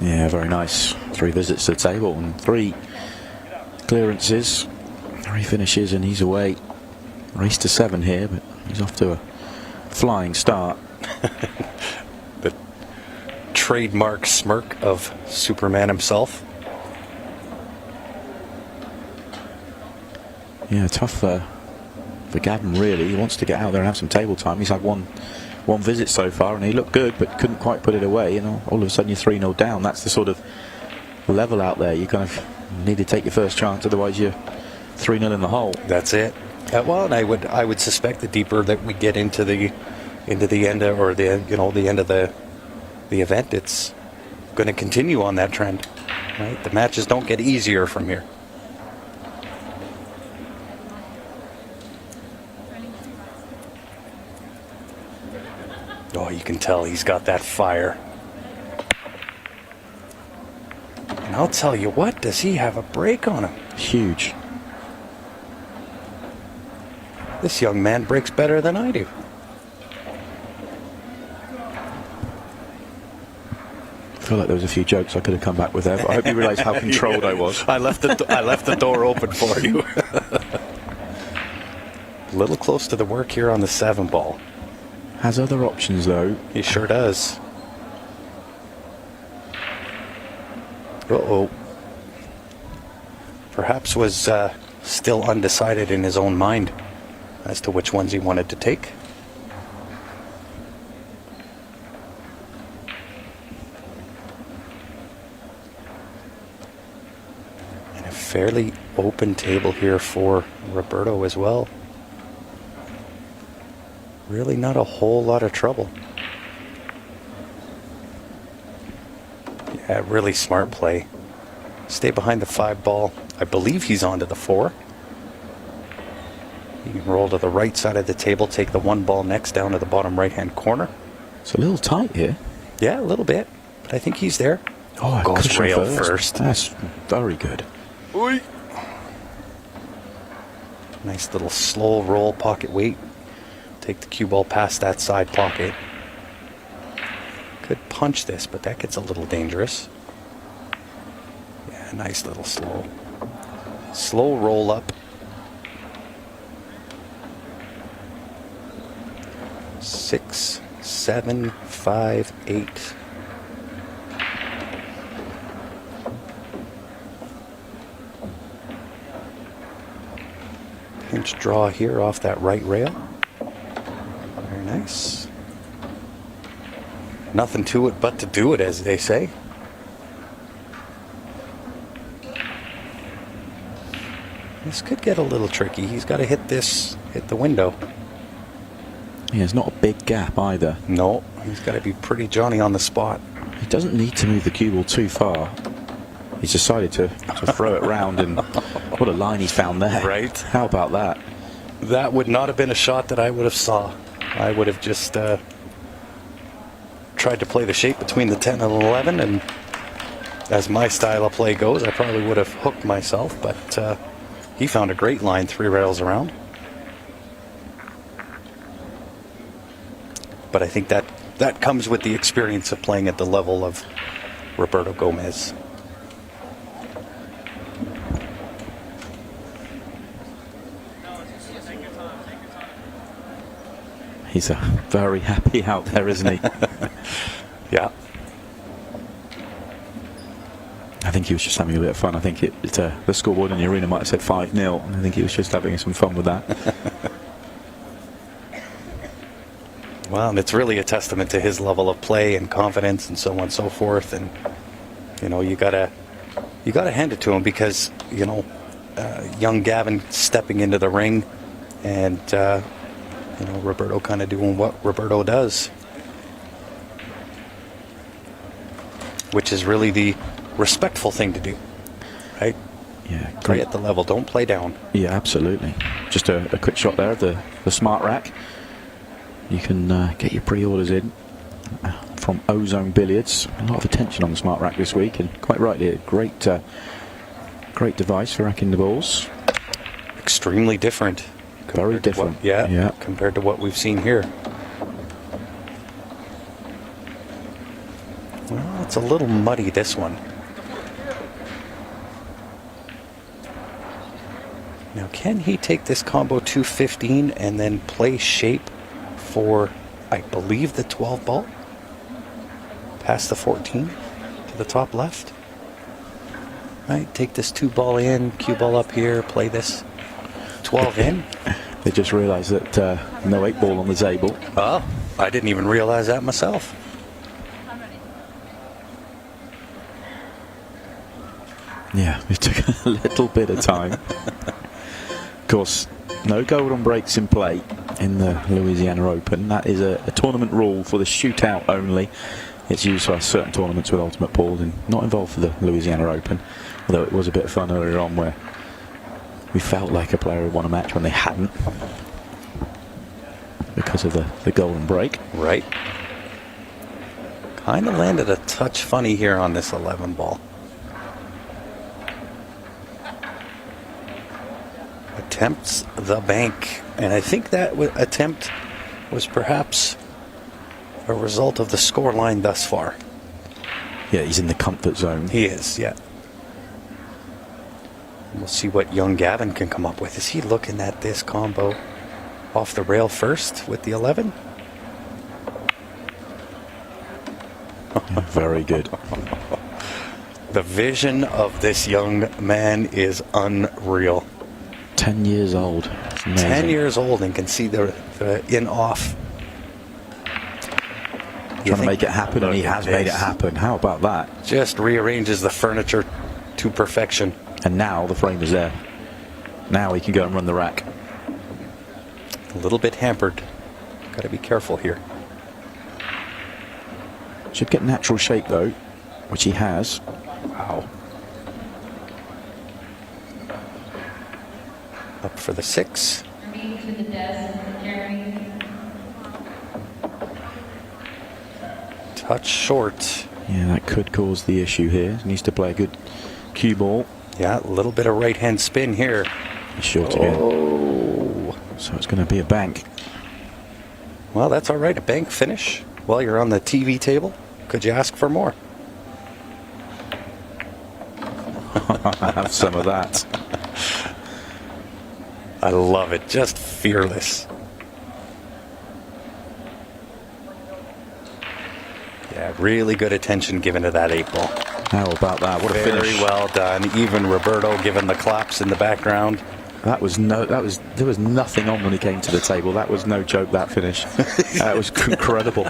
Yeah, very nice. 3 visits to the table and 3 clearances, 3 finishes, and he's away. Race to 7 here, but he's off to a flying start. The trademark smirk of Superman himself. Yeah, tough for Gavin, really. He wants to get out there and have some table time. He's had one visit so far, and he looked good, but couldn't quite put it away. All of a sudden you're 3-0 down. That's the sort of level out there. You kind of need to take your first chance, otherwise you're 3-0 in the hole. That's it. Well, and I would suspect the deeper that we get into the end of, or the end of the event, it's going to continue on that trend. Right? The matches don't get easier from here. Oh, you can tell he's got that fire. And I'll tell you what, does he have a break on him? Huge. This young man breaks better than I do. I feel like there was a few jokes I could have come back with there, but I hope you realise how controlled I was. I left the door open for you. A little close to the work here on the 7 ball. Has other options, though. He sure does. Uh-oh. Perhaps was still undecided in his own mind as to which ones he wanted to take. And a fairly open table here for Roberto as well. Really not a whole lot of trouble. Yeah, really smart play. Stay behind the 5 ball. I believe he's on to the 4. You can roll to the right side of the table, take the one ball next down to the bottom right-hand corner. It's a little tight here. Yeah, a little bit, but I think he's there. Oh, goes rail first. That's very good. Oy. Nice little slow roll, pocket weight. Take the cue ball past that side pocket. Could punch this, but that gets a little dangerous. Yeah, nice little slow roll up. 6, 7, 5, 8. Pinch draw here off that right rail. Very nice. Nothing to it but to do it, as they say. This could get a little tricky. He's got to hit the window. Yeah, it's not a big gap either. No, he's got to be pretty Johnny on the spot. He doesn't need to move the cue ball too far. He's decided to throw it round, and what a line he's found there. Right. How about that? That would not have been a shot that I would have saw. I would have just tried to play the shape between the 10 and 11, and as my style of play goes, I probably would have hooked myself, but he found a great line 3 rails around. But I think that comes with the experience of playing at the level of Roberto Gomez. He's very happy out there, isn't he? Yeah. I think he was just having a bit of fun. I think the scoreboard in the arena might have said 5-0. I think he was just having some fun with that. Well, and it's really a testament to his level of play and confidence and so on and so forth. And you gotta hand it to him, because young Gavin stepping into the ring, and Roberto kind of doing what Roberto does, which is really the respectful thing to do, right? Yeah, play great. at the level, don't play down. Yeah, absolutely. Just a quick shot there of the smart rack. You can get your pre-orders in from Ozone Billiards. A lot of attention on the smart rack this week, and quite rightly, a great device for racking the balls. Extremely different. Very different. Yeah, compared to what we've seen here. Well, it's a little muddy, this one. Now, can he take this combo 215 and then play shape for, I believe, the 12 ball? Past the 14 to the top left? Right, take this 2 ball in, cue ball up here, play this 12 in. They just realised that no 8 ball on the table. Oh, I didn't even realize that myself. Yeah, it took a little bit of time. Of course, no golden breaks in play in the Louisiana Open. That is a tournament rule for the shootout only. It's used for certain tournaments with Ultimate Pool, and not involved for the Louisiana Open. Although it was a bit of fun earlier on where we felt like a player had won a match when they hadn't, because of the golden break. Right. Kind of landed a touch funny here on this 11 ball. Attempts the bank, and I think that attempt was perhaps a result of the score line thus far. Yeah, he's in the comfort zone. He is, yeah. We'll see what young Gavin can come up with. Is he looking at this combo off the rail first with the 11? Yeah, very good. The vision of this young man is unreal. 10 years old. 10 years old and can see the in-off. Trying to make it happen, and he has made it happen. How about that? Just rearranges the furniture to perfection. And now the frame is there. Now he can go and run the rack. A little bit hampered. Got to be careful here. Should get natural shape though, which he has. Wow. Up for the 6. touch short. Yeah, that could cause the issue here. He needs to play a good cue ball. Yeah, a little bit of right-hand spin here. He's short again. Oh. So it's going to be a bank. Well, that's all right. A bank finish while you're on the TV table. Could you ask for more? Have some of that. I love it. Just fearless. Yeah, really good attention given to that 8 ball. How about that? What a Very finish. well done. Even Roberto giving the claps in the background. There was nothing on when he came to the table. That was no joke, that finish. That was incredible.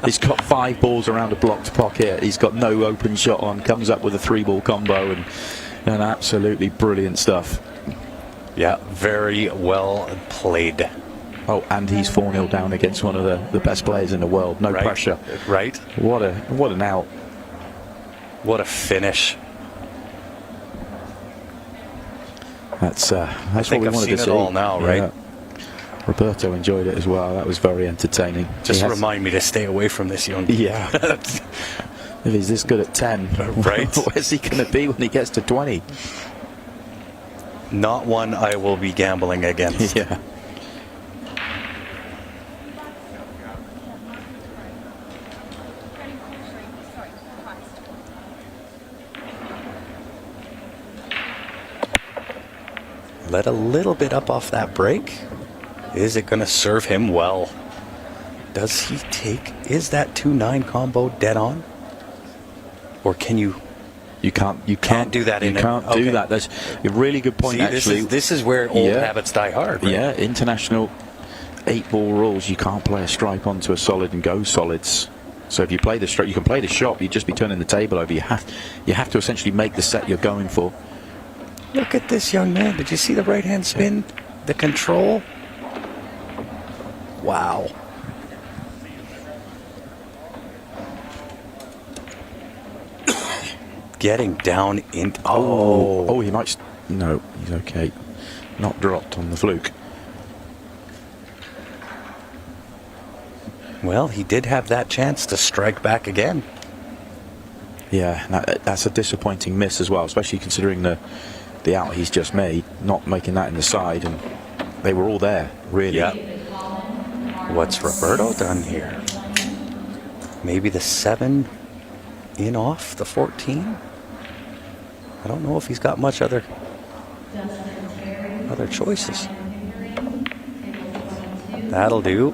He's got 5 balls around a blocked pocket. He's got no open shot on. Comes up with a 3-ball combo and absolutely brilliant stuff. Yeah, very well played. Oh, and he's 4-0 down against one of the best players in the world. No pressure. Right. What an out. What a finish. That's I what think we I've wanted seen to it see. all now, right? Yeah. Roberto enjoyed it as well. That was very entertaining. Just remind me to stay away from this young. Yeah. If he's this good at 10, right? Where's he going to be when he gets to 20? Not one I will be gambling against. Yeah. Let a little bit up off that break. Is it going to serve him well? Does he take? Is that 2-9 combo dead on? Or can you? You can't do that. You can't do that. That's a really good point. See, actually, this is where old habits die hard. Right? Yeah, international 8-ball rules. You can't play a stripe onto a solid and go solids. So if you play the stripe, you can play the shot. You'd just be turning the table over. You have to essentially make the set you're going for. Look at this young man. Did you see the right-hand spin? The control? Wow. Getting down in. Oh, he might. No, he's okay. Not dropped on the fluke. Well, he did have that chance to strike back again. Yeah, that's a disappointing miss as well, especially considering the out he's just made, not making that in the side, and they were all there, really. Yeah. What's Roberto done here? Maybe the 7 in off the 14? I don't know if he's got much other choices. That'll do.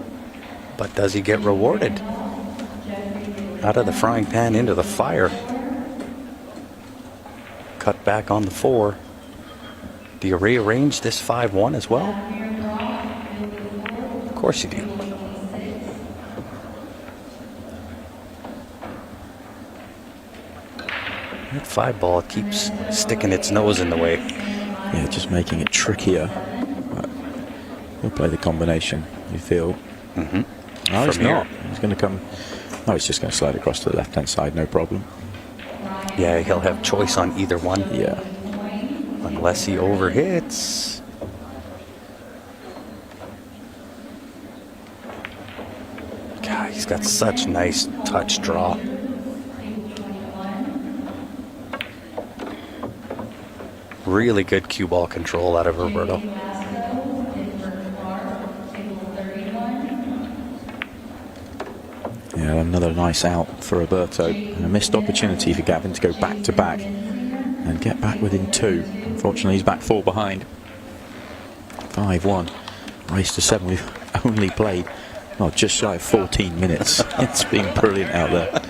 But does he get rewarded? Out of the frying pan into the fire. Cut back on the 4. Do you rearrange this 5-1 as well? Of course you do. That 5 ball keeps sticking its nose in the way. Yeah, just making it trickier. He'll play the combination, you feel. Mm-hmm. No, he's not. He's going to come. No, he's just going to slide across to the left-hand side, no problem. Yeah, he'll have choice on either one. Yeah. Unless he overhits. God, he's got such nice touch draw. Really good cue ball control out of Roberto. Yeah, another nice out for Roberto. And a missed opportunity for Gavin to go back to back and get back within 2. Unfortunately, he's back 4 behind. 5-1. Race to 7. We've only played, just shy of 14 minutes. It's been brilliant out there.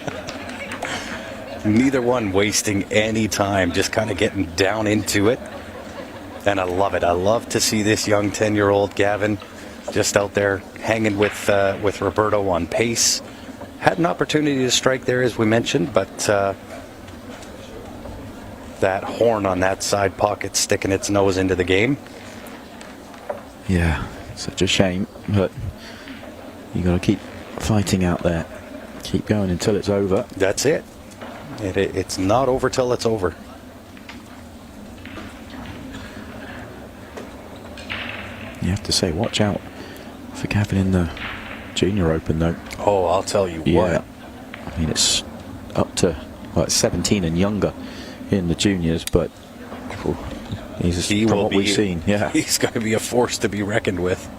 Neither one wasting any time, just kind of getting down into it. And I love it. I love to see this young 10-year-old Gavin just out there hanging with Roberto on pace. Had an opportunity to strike there, as we mentioned, but that horn on that side pocket sticking its nose into the game. Yeah, such a shame, but you got to keep fighting out there. Keep going until it's over. That's it. It's not over till it's over. You have to say, watch out for Gavin in the Junior Open, though. Oh, I'll tell you what. I mean, it's up to 17 and younger in the juniors, but from what we've seen, yeah, he's going to be a force to be reckoned with.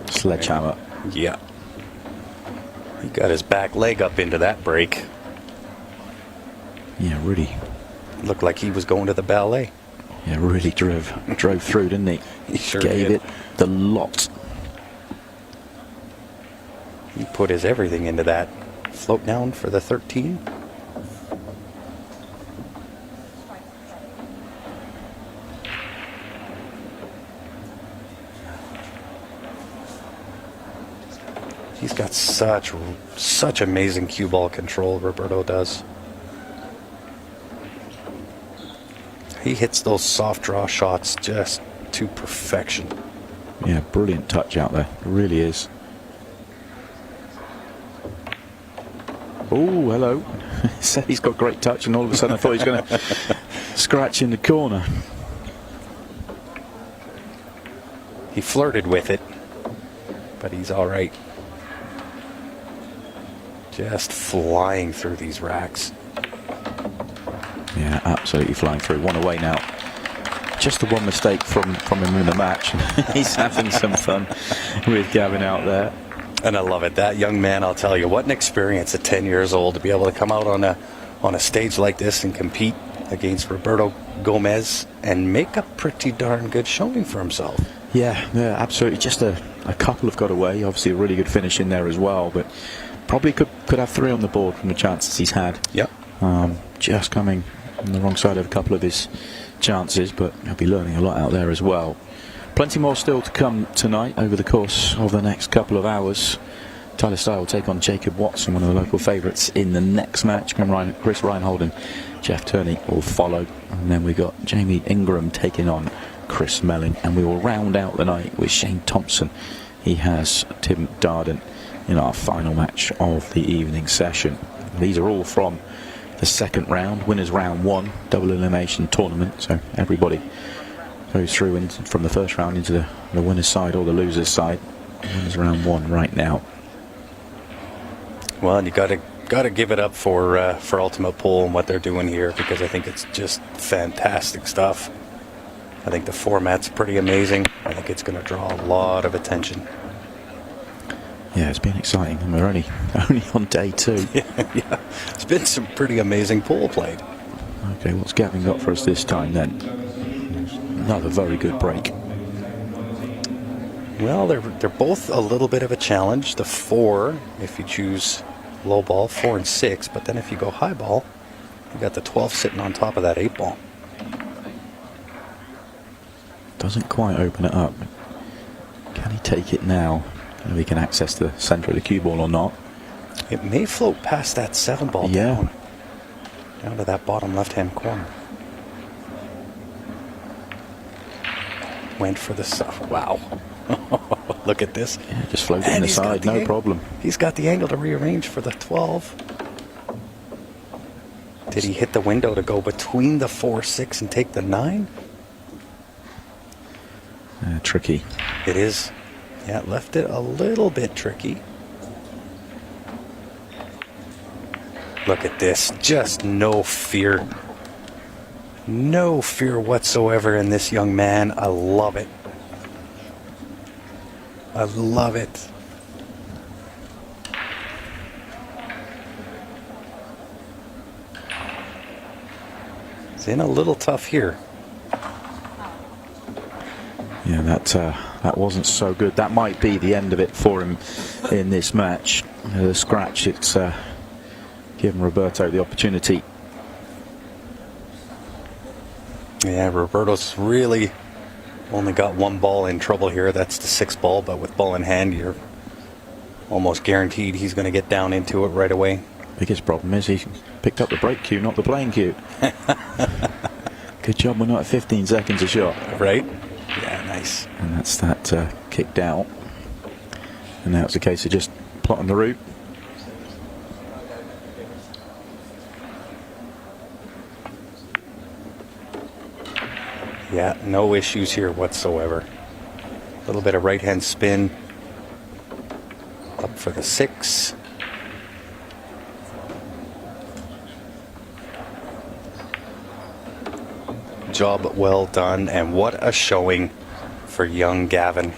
Sledgehammer. Yeah. He got his back leg up into that break. Yeah, really. Looked like he was going to the ballet. Yeah, really drove through, didn't he? He sure gave did. it the lot. He put his everything into that. Float down for the 13. He's got such amazing cue ball control, Roberto does. He hits those soft draw shots just to perfection. Yeah, brilliant touch out there. It really is. Oh, hello. Said he's got great touch, and all of a sudden I thought he was going to scratch in the corner. He flirted with it, but he's all right. Just flying through these racks. Yeah, absolutely flying through. One away now. Just the one mistake from him in the match. He's having some fun with Gavin out there. And I love it. That young man, I'll tell you, what an experience at 10 years old to be able to come out on a stage like this and compete against Roberto Gomez and make a pretty darn good showing for himself. Yeah, absolutely. Just a couple have got away. Obviously a really good finish in there as well, but probably could have 3 on the board from the chances he's had. Yep. Just coming on the wrong side of a couple of his chances, but he'll be learning a lot out there as well. Plenty more still to come tonight over the course of the next couple of hours. Tyler Styer will take on Jacob Watson, one of the local favourites, in the next match. Chris Reinhold and Jeff Turney will follow, and then we got Jamie Ingram taking on Chris Melling, and we will round out the night with Shane Thompson. He has Tim Darden in our final match of the evening session. These are all from the second round, winners round 1, double elimination tournament, so everybody goes through from the first round into the winner's side or the loser's side. Winners round 1 right now. Well, and you got to give it up for Ultimate Pool and what they're doing here, because I think it's just fantastic stuff. I think the format's pretty amazing. I think it's going to draw a lot of attention. Yeah, it's been exciting, and we're only on day 2. Yeah, it's been some pretty amazing pool played. Okay, what's Gavin got for us this time then? Another very good break. Well, they're both a little bit of a challenge. The 4, if you choose low ball, 4 and 6, but then if you go high ball, you got the 12 sitting on top of that 8 ball. Doesn't quite open it up. Can he take it now? Whether he can access the centre of the cue ball or not. It may float past that 7 ball down to that bottom left-hand corner. Went for the wow. Look at this. Yeah, just floated in the side, no problem. He's got the angle to rearrange for the 12. Did he hit the window to go between the 4, 6 and take the 9? Tricky. It is. Yeah, it left it a little bit tricky. Look at this. Just no fear. No fear whatsoever in this young man. I love it. I love it. It's in a little tough here. Yeah, that wasn't so good. That might be the end of it for him in this match. The scratch, it's given Roberto the opportunity. Yeah, Roberto's really only got 1 ball in trouble here. That's the 6 ball, but with ball in hand, you're almost guaranteed he's going to get down into it right away. Biggest problem is he picked up the break cue, not the playing cue. Good job we're not at 15 seconds a shot. Right? Yeah, nice. And that's that kicked out. And now it's a case of just plotting the route. Yeah, no issues here whatsoever. A little bit of right-hand spin. Up for the 6. Job well done, and what a showing for young Gavin.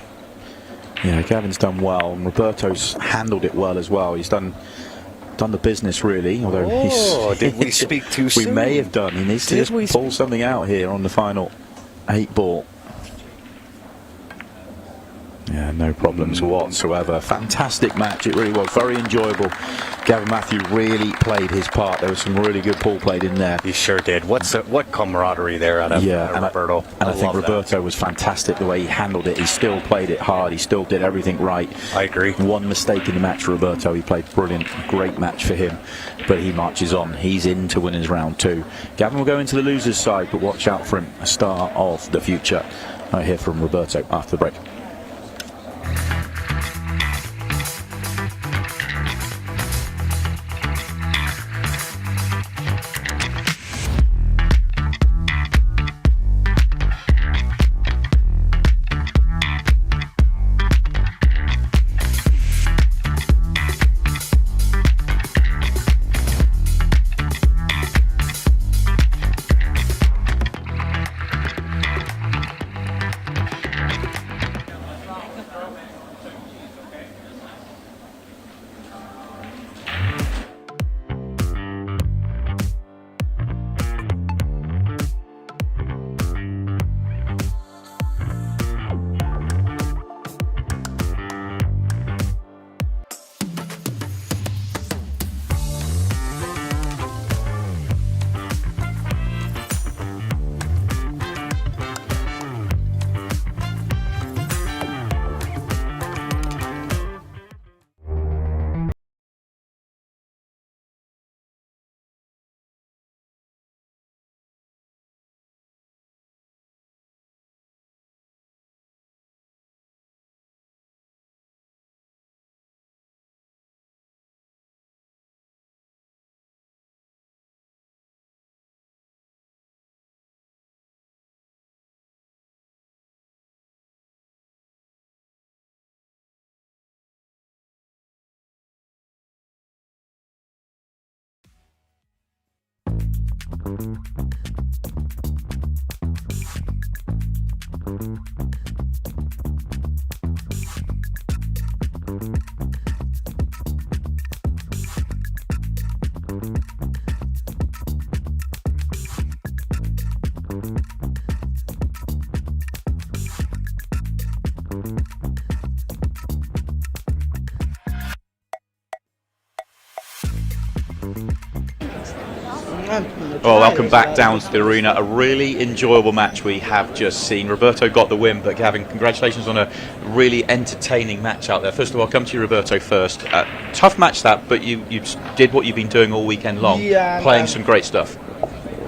Yeah, Gavin's done well, and Roberto's handled it well as well. He's done the business, really. Although did we speak too soon? We may have done. He needs to just pull something out here on the final 8 ball. Yeah, no problems whatsoever. Fantastic match, it really was. Very enjoyable. Gavin Matthew really played his part. There was some really good pool played in there. He sure did. What camaraderie there out of Roberto. And I think Roberto was fantastic the way he handled it. He still played it hard. He still did everything right. I agree. One mistake in the match for Roberto. He played brilliant. Great match for him. But he marches on. He's in to win his round 2. Gavin will go into the losers' side, but watch out for him. A star of the future. I hear from Roberto after the break. Well, welcome back down to the arena. A really enjoyable match we have just seen. Roberto got the win, but Gavin, congratulations on a really entertaining match out there. First of all, I'll come to you, Roberto, first. Tough match that, but you did what you've been doing all weekend long, playing some great stuff.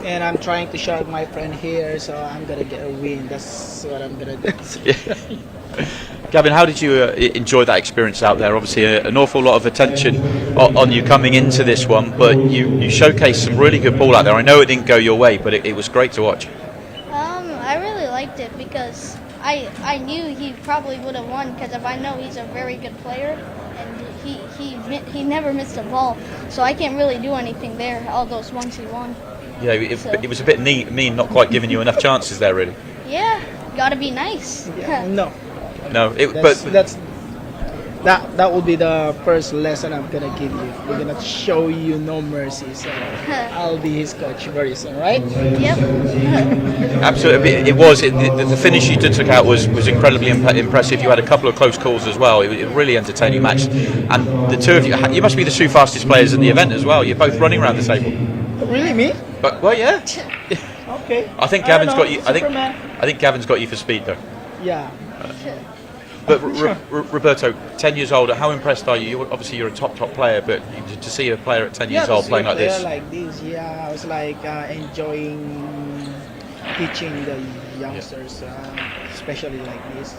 And I'm trying to shout my friend here, so I'm going to get a win. That's what I'm going to do. Gavin, how did you enjoy that experience out there? Obviously, an awful lot of attention on you coming into this one, but you showcased some really good ball out there. I know it didn't go your way, but it was great to watch. I really liked it because I knew he probably would have won because I know he's a very good player, and he never missed a ball, so I can't really do anything there. All those ones he won. Yeah, it was a bit mean, not quite giving you enough chances there, really. Yeah, gotta be nice. Yeah, no. No, that will be the first lesson I'm gonna give you. We're gonna show you no mercy. So I'll be his coach very soon, right? Yep. Absolutely, it was. The finish you took out was incredibly impressive. You had a couple of close calls as well. It was a really entertaining match, and the two of you must be the two fastest players in the event as well. You're both running around the table. Really, me? But well, yeah. Okay. I think Gavin's got you. Superman. I think Gavin's got you for speed though. Yeah. But Roberto, 10 years old, how impressed are you? Obviously, you're a top player, but to see a player at 10 years old playing like this. Yeah, I was like enjoying teaching the youngsters, especially like this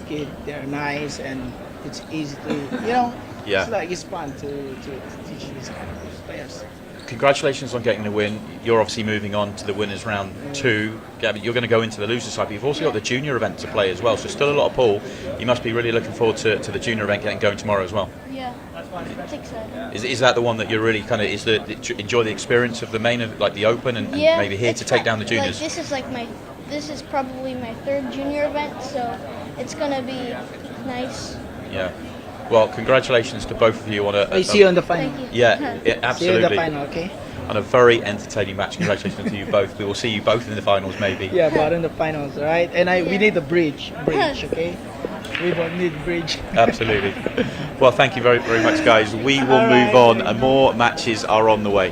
kid. They're nice and it's easy to, it's fun to teach these kind of players. Congratulations on getting the win. You're obviously moving on to the winners round 2. Gabby, you're going to go into the loser side, but you've also got the junior event to play as well, so still a lot of pool. You must be really looking forward to the junior event getting going tomorrow as well. Yeah, it's exciting. Is that the one that you're really kind of enjoy the experience of the main of like the Open and maybe here to take down the juniors? This is probably my 3rd junior event, so it's going to be nice. Yeah. Well, congratulations to both of you on I see you in the final. Thank you. Yeah, absolutely. See you in the final, okay? On a very entertaining match. Congratulations to you both. We will see you both in the finals, maybe. Yeah, but in the finals, right? And we need a bridge, okay? We don't need bridge. Absolutely. Well, thank you very, very much, guys. We will move on, and more matches are on the way.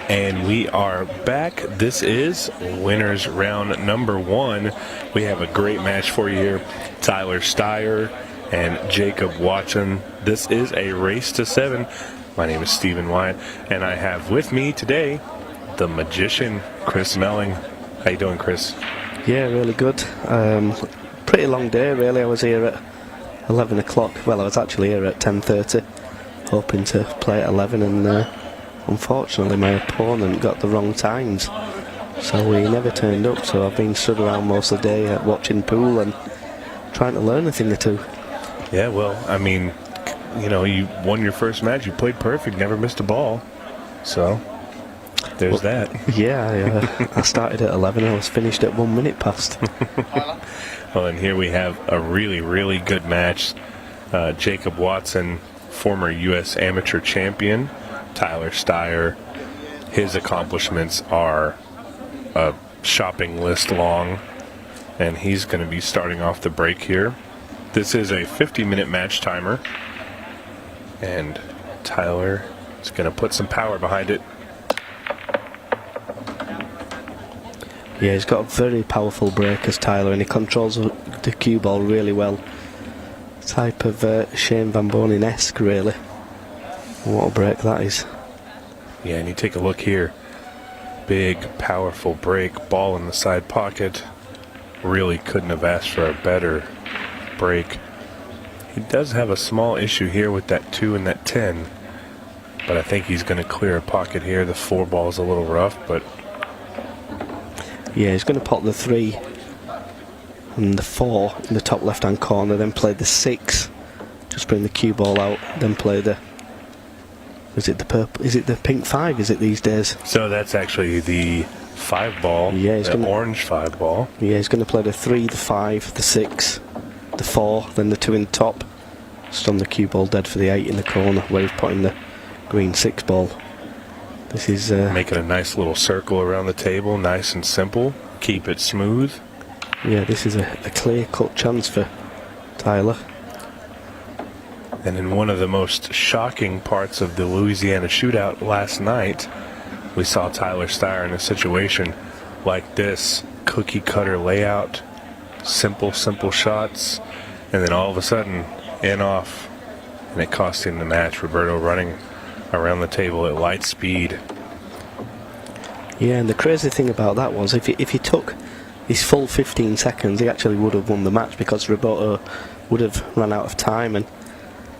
And we are back. This is winners round number 1. We have a great match for you here. Tyler Styer and Jacob Watson. This is a race to 7. My name is Stephen Wyatt, and I have with me today the magician, Chris Melling. How you doing, Chris? Yeah, really good. Pretty long day, really. I was here at 11 o'clock. Well, I was actually here at 10:30, hoping to play at 11, and unfortunately my opponent got the wrong times, so we never turned up. So I've been stood around most of the day watching pool and trying to learn a thing or two. Yeah, well, I mean, you know, you won your first match. You played perfect, never missed a ball. So there's that. Yeah, I started at 11. I was finished at 1 minute past. Well, and here we have a really, really good match. Jacob Watson, former U.S. amateur champion. Tyler Styer, his accomplishments are a shopping list long, and he's going to be starting off the break here. This is a 50-minute match timer, and Tyler is going to put some power behind it. Yeah, he's got a very powerful breakers, Tyler, and he controls the cue ball really well. Type of Shane Van Bonen-esque, really. What a break that is. Yeah, and you take a look here. Big, powerful break, ball in the side pocket. Really couldn't have asked for a better break. He does have a small issue here with that 2 and that 10. but I think he's going to clear a pocket here. The 4 ball's a little rough, but... Yeah, he's going to pop the 3 and the 4 in the top left-hand corner, then play the 6, just bring the cue ball out, then play the... Is it the purple? Is it the pink 5? Is it these days? So that's actually the 5 ball, yeah, the orange 5 ball. Yeah, he's going to play the 3, the 5, the 6, the 4, then the 2 in the top. Just on the cue ball dead for the 8 in the corner, where he's putting the green 6 ball. This is... making a nice little circle around the table, nice and simple. Keep it smooth. Yeah, this is a clear-cut chance for Tyler. And in one of the most shocking parts of the Louisiana shootout last night, we saw Tyler Styer in a situation like this. Cookie-cutter layout, simple shots, and then all of a sudden, in off, and it cost him the match. Roberto running around the table at light speed. Yeah, and the crazy thing about that was, if he took his full 15 seconds, he actually would have won the match, because Roberto would have run out of time and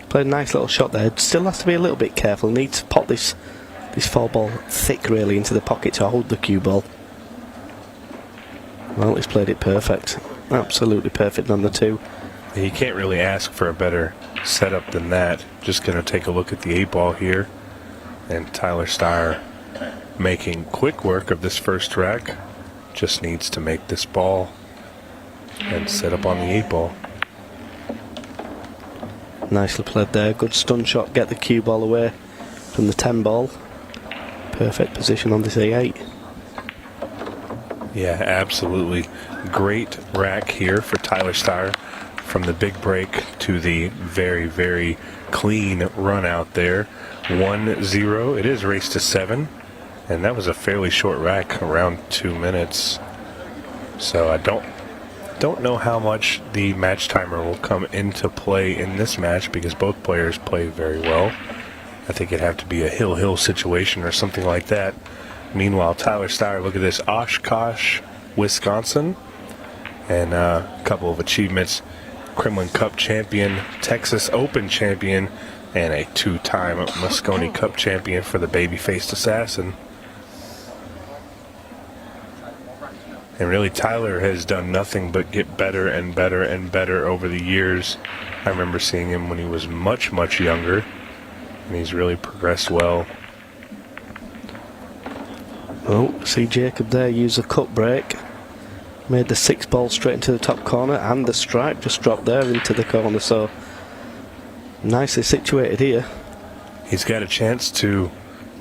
played a nice little shot there. Still has to be a little bit careful. Needs to pop this 4 ball thick really into the pocket to hold the cue ball. Well, he's played it perfect. Absolutely perfect on the 2. You can't really ask for a better setup than that. Just going to take a look at the 8 ball here. And Tyler Styer making quick work of this first rack. Just needs to make this ball and set up on the 8 ball. Nicely played there. Good stun shot. Get the cue ball away from the 10 ball. Perfect position on this A8. Yeah, absolutely. Great rack here for Tyler Styer. From the big break to the very, very clean run out there. 1-0. It is race to 7. And that was a fairly short rack, around 2 minutes. So I don't know how much the match timer will come into play in this match, because both players play very well. I think it'd have to be a hill situation or something like that. Meanwhile, Tyler Styer, look at this, Oshkosh, Wisconsin, and a couple of achievements. Kremlin Cup champion, Texas Open champion, and a 2-time Moscone Cup champion for the baby-faced assassin. And really, Tyler has done nothing but get better and better and better over the years. I remember seeing him when he was much, much younger, and he's really progressed well. Oh, see Jacob there use a cut break. Made the 6 ball straight into the top corner, and the stripe just dropped there into the corner, so nicely situated here. He's got a chance to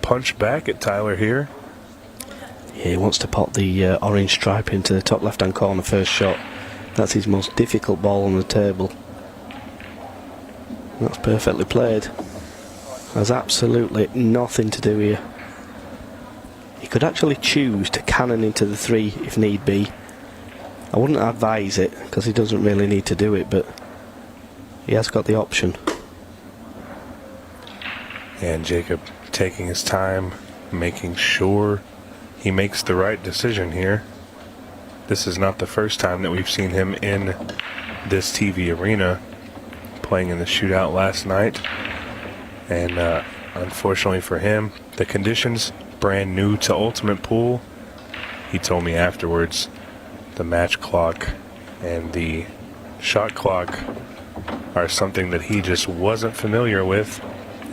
punch back at Tyler here. Yeah, he wants to pop the orange stripe into the top left hand corner first shot. That's his most difficult ball on the table. That's perfectly played. Has absolutely nothing to do here. He could actually choose to cannon into the 3 if need be. I wouldn't advise it, because he doesn't really need to do it, but he has got the option. And Jacob taking his time, making sure he makes the right decision here. This is not the first time that we've seen him in this TV arena, playing in the shootout last night. And unfortunately for him, the conditions brand new to Ultimate Pool. He told me afterwards the match clock and the shot clock are something that he just wasn't familiar with,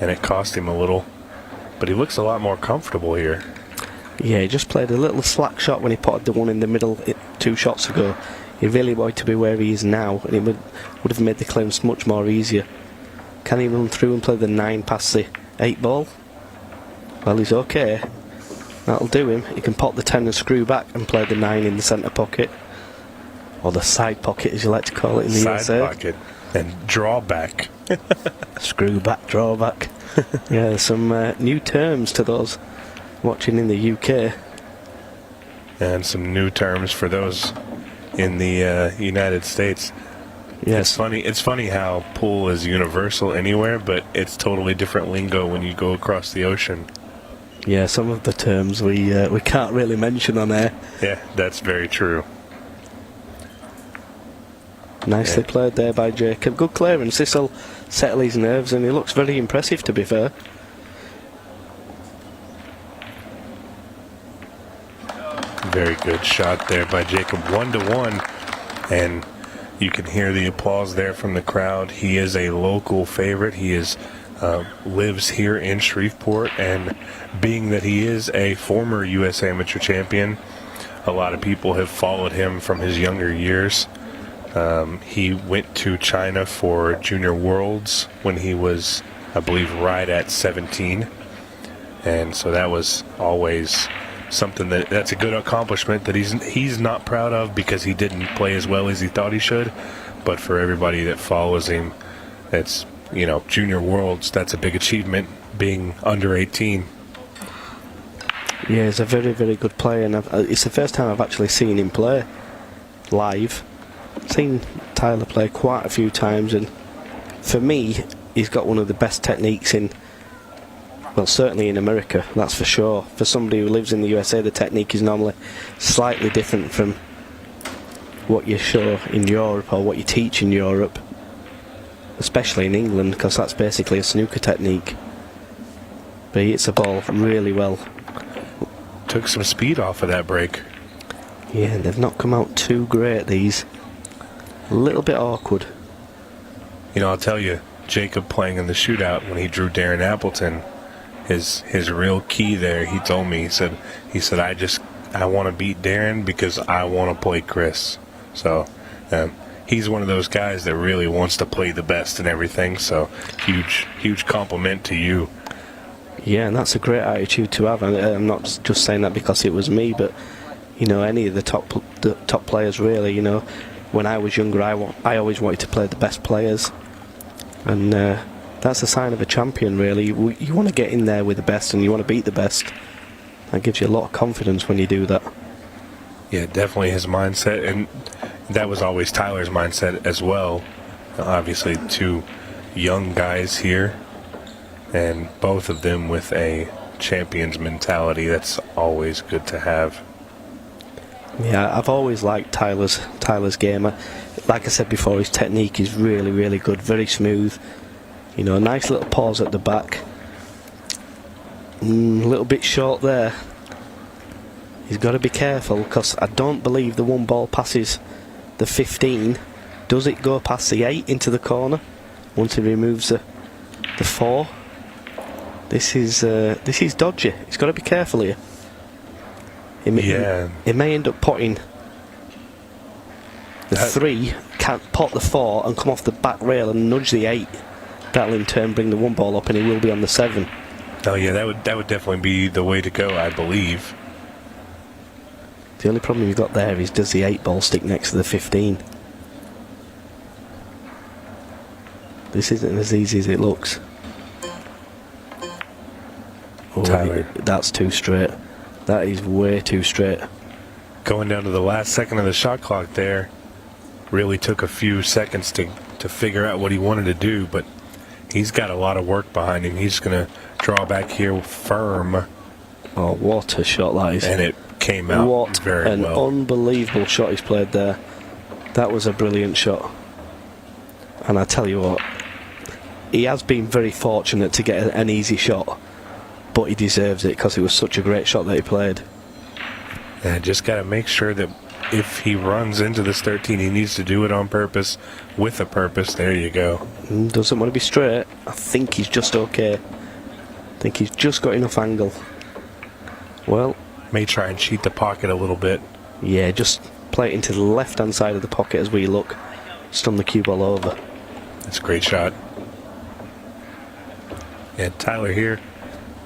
and it cost him a little. But he looks a lot more comfortable here. Yeah, he just played a little slack shot when he put the one in the middle 2 shots ago. He really wanted to be where he is now, and it would have made the clearance much more easier. Can he run through and play the 9 past the 8 ball? Well, he's okay. That'll do him. He can pop the 10 and screw back and play the 9 in the centre pocket. Or the side pocket, as you like to call it in the USA. Side pocket and draw back. Screw back, draw back. Yeah, there's some new terms to those watching in the UK. And some new terms for those in the United States. Yes. It's funny how pool is universal anywhere, but it's totally different lingo when you go across the ocean. Yeah, some of the terms we can't really mention on air. Yeah, that's very true. Nicely played there by Jacob. Good clearance. This will settle his nerves, and he looks very impressive, to be fair. Very good shot there by Jacob. 1-1. And you can hear the applause there from the crowd. He is a local favorite. He is lives here in Shreveport. And being that he is a former U.S. Amateur champion, a lot of people have followed him from his younger years. He went to China for Junior Worlds when he was, I believe, right at 17. And so that was always something that's a good accomplishment that he's not proud of because he didn't play as well as he thought he should. But for everybody that follows him, it's, Junior Worlds, that's a big achievement, being under 18. Yeah, he's a very, very good player, and it's the first time I've actually seen him play live. I've seen Tyler play quite a few times, and for me, he's got one of the best techniques certainly in America, that's for sure. For somebody who lives in the USA, the technique is normally slightly different from what you show in Europe or what you teach in Europe, especially in England, because that's basically a snooker technique. But he hits the ball really well. Took some speed off of that break. Yeah, they've not come out too great, these. A little bit awkward. I'll tell you, Jacob playing in the shootout when he drew Darren Appleton, his real key there, he told me, he said I want to beat Darren because I want to play Chris. So he's one of those guys that really wants to play the best and everything, so huge compliment to you. Yeah, and that's a great attitude to have. And I'm not just saying that because it was me, but any of the top players really. When I was younger, I always wanted to play the best players, and that's a sign of a champion, really. You want to get in there with the best, and you want to beat the best. That gives you a lot of confidence when you do that. Yeah, definitely his mindset, and that was always Tyler's mindset as well. Obviously, two young guys here, and both of them with a champion's mentality. That's always good to have. Yeah, I've always liked Tyler's game. Like I said before, his technique is really, really good, very smooth. A nice little pause at the back. A little bit short there. He's got to be careful, because I don't believe the one ball passes the 15. Does it go past the 8 into the corner once he removes the 4? This is dodgy. He's got to be careful here. He may end up potting the 3, can't pot the 4 and come off the back rail and nudge the 8. That'll in turn bring the 1 ball up, and he will be on the 7. Oh yeah, that would definitely be the way to go, I believe. The only problem you've got there is, does the 8 ball stick next to the 15? This isn't as easy as it looks. Oh, Tyler, that's too straight. That is way too straight. Going down to the last second of the shot clock there, really took a few seconds to figure out what he wanted to do, but he's got a lot of work behind him. He's going to draw back here firm. Oh, what a shot that is. And it came out very well. What an unbelievable shot he's played there. That was a brilliant shot. And I tell you what, he has been very fortunate to get an easy shot, but he deserves it because it was such a great shot that he played. And just got to make sure that if he runs into this 13, he needs to do it on purpose, with a purpose. There you go. Doesn't want to be straight. I think he's just okay. I think he's just got enough angle. Well, may try and cheat the pocket a little bit. Yeah, just play it into the left-hand side of the pocket as we look. Stun the cue ball over. That's a great shot. And Tyler here,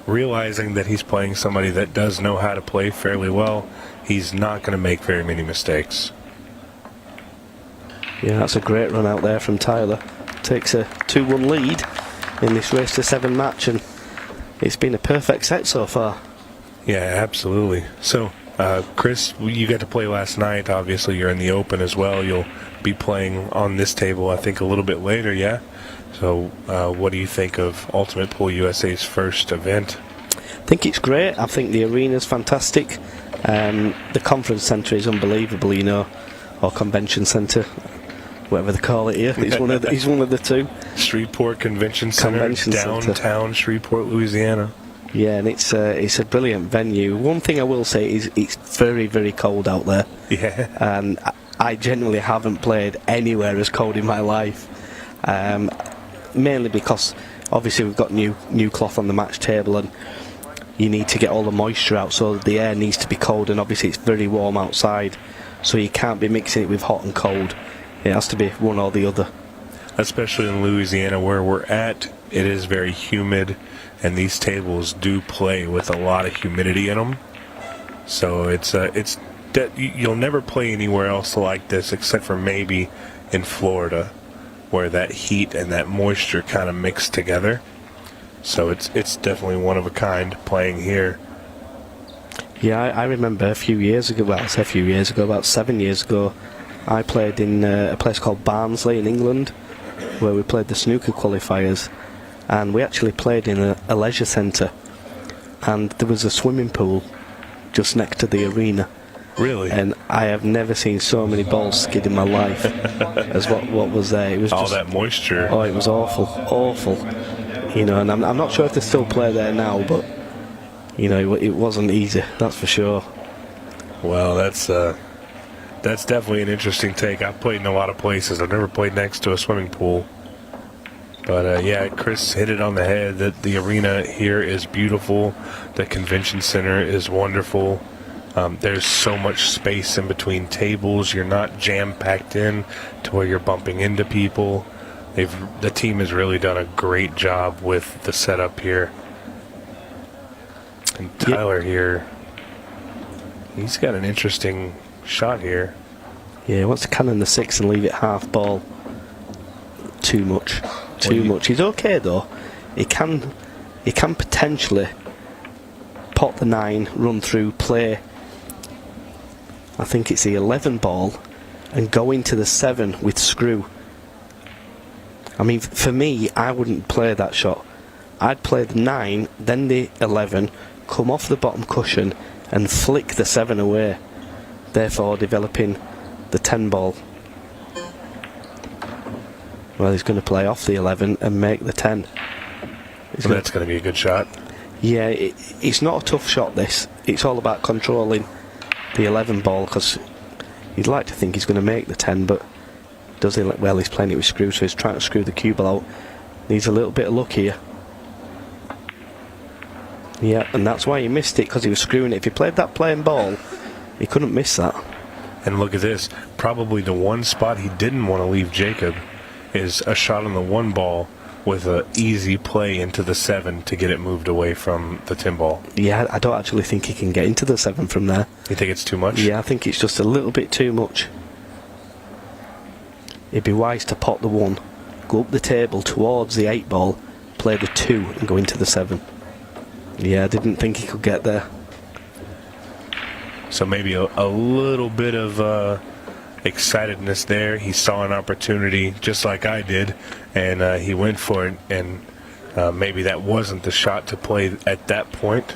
realizing that he's playing somebody that does know how to play fairly well, he's not going to make very many mistakes. Yeah, that's a great run out there from Tyler. Takes a 2-1 lead in this race to 7 match, and it's been a perfect set so far. Yeah, absolutely. So, Chris, you got to play last night. Obviously, you're in the Open as well. You'll be playing on this table, I think, a little bit later, yeah? So, what do you think of Ultimate Pool USA's first event? I think it's great. I think the arena's fantastic. The conference centre is unbelievable, you know, or convention centre, whatever they call it here. He's one of the two. Shreveport Convention Center, downtown Shreveport, Louisiana. Yeah, and it's a brilliant venue. One thing I will say is it's very, very cold out there. Yeah. And I genuinely haven't played anywhere as cold in my life. Mainly because obviously we've got new cloth on the match table, and you need to get all the moisture out, so the air needs to be cold, and obviously it's very warm outside, so you can't be mixing it with hot and cold. It has to be one or the other. Especially in Louisiana where we're at, it is very humid, and these tables do play with a lot of humidity in them. So you'll never play anywhere else like this except for maybe in Florida, where that heat and that moisture kind of mix together. So it's definitely one of a kind playing here. Yeah, I remember a few years ago, well, I say a few years ago, about 7 years ago, I played in a place called Barnsley in England, where we played the snooker qualifiers, and we actually played in a leisure centre, and there was a swimming pool just next to the arena. Really? And I have never seen so many balls skid in my life as what was there. It was all just, that moisture. Oh, it was awful. You know, and I'm not sure if they still play there now, but you know, it wasn't easy, that's for sure. Well, that's definitely an interesting take. I've played in a lot of places. I've never played next to a swimming pool. But yeah, Chris hit it on the head. That the arena here is beautiful. The convention center is wonderful. There's so much space in between tables. You're not jam-packed in to where you're bumping into people. The team has really done a great job with the setup here. And Tyler here, he's got an interesting shot here. Yeah, he wants to cannon the 6 and leave it half ball. Too much. He's okay though. He can potentially pot the 9, run through, play, I think it's the 11 ball, and go into the 7 with screw. I mean, for me, I wouldn't play that shot. I'd play the 9, then the 11, come off the bottom cushion and flick the 7 away, therefore developing the 10 ball. Well, he's going to play off the 11 and make the 10. Well, that's going to be a good shot. Yeah, it's not a tough shot, this. It's all about controlling the 11 ball, because you'd like to think he's going to make the 10, but does he? Well, he's playing it with screw, so he's trying to screw the cue ball out. Needs a little bit of luck here. Yeah, and that's why he missed it, because he was screwing it. If he played that plain ball, he couldn't miss that. And look at this. Probably the one spot he didn't want to leave Jacob is a shot on the 1 ball with an easy play into the 7 to get it moved away from the 10 ball. Yeah, I don't actually think he can get into the 7 from there. You think it's too much? Yeah, I think it's just a little bit too much. It'd be wise to pot the 1, go up the table towards the 8 ball, play the 2 and go into the 7. Yeah, I didn't think he could get there. So maybe a little bit of excitedness there. He saw an opportunity just like I did, and he went for it, and maybe that wasn't the shot to play at that point.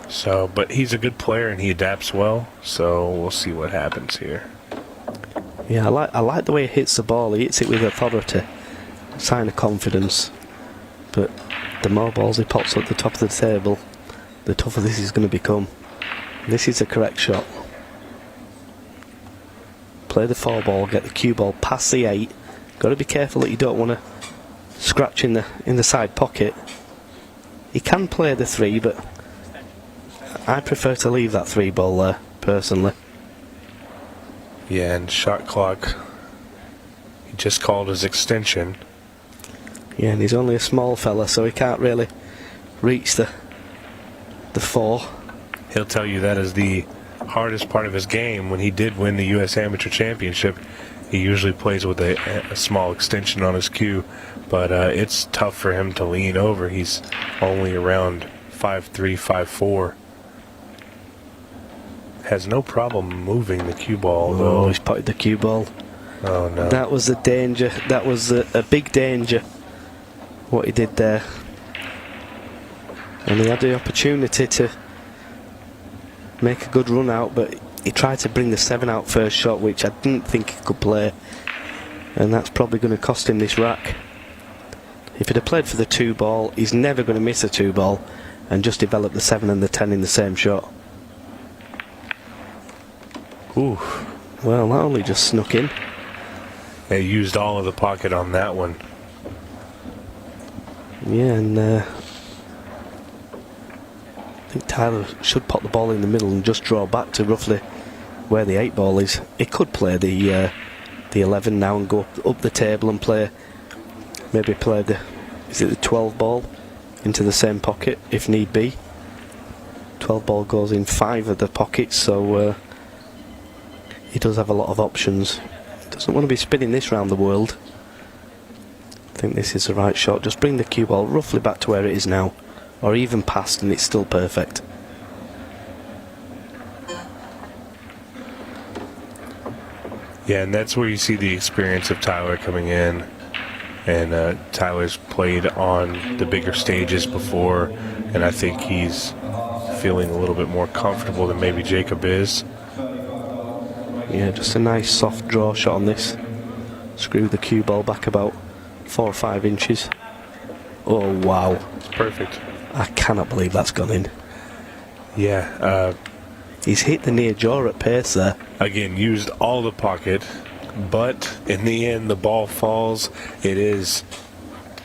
So, but he's a good player and he adapts well, so we'll see what happens here. Yeah, I like the way he hits the ball. He hits it with authority, sign of confidence. But the more balls he pops at the top of the table, the tougher this is going to become. This is the correct shot. Play the 4 ball, get the cue ball past the 8. Got to be careful that you don't want to scratch in the side pocket. He can play the 3, but I prefer to leave that 3 ball there, personally. Yeah, and shot clock, he just called his extension. Yeah, and he's only a small fella, so he can't really reach the 4. He'll tell you that is the hardest part of his game. When he did win the U.S. Amateur Championship, he usually plays with a small extension on his cue, but it's tough for him to lean over. He's only around 5'3", 5'4". Has no problem moving the cue ball, though. Oh, he's potted the cue ball. Oh, no. That was a danger. That was a big danger, what he did there. And he had the opportunity to make a good run out, but he tried to bring the 7 out first shot, which I didn't think he could play, and that's probably going to cost him this rack. If he'd have played for the 2 ball, he's never going to miss a 2 ball, and just develop the 7 and the 10 in the same shot. Ooh. Well, that only just snuck in. They used all of the pocket on that one. Yeah, and I think Tyler should pop the ball in the middle and just draw back to roughly where the 8 ball is. He could play the 11 now and go up the table and maybe play the 12 ball into the same pocket if need be. 12 ball goes in 5 of the pockets, so he does have a lot of options. Doesn't want to be spinning this round the world. I think this is the right shot. Just bring the cue ball roughly back to where it is now, or even past, and it's still perfect. Yeah, and that's where you see the experience of Tyler coming in. And Tyler's played on the bigger stages before, and I think he's feeling a little bit more comfortable than maybe Jacob is. Yeah, just a nice soft draw shot on this. Screw the cue ball back about 4 or 5 inches. Oh, wow. It's perfect. I cannot believe that's gone in. Yeah. He's hit the near jaw at pace there. Again, used all the pocket, but in the end, the ball falls. It is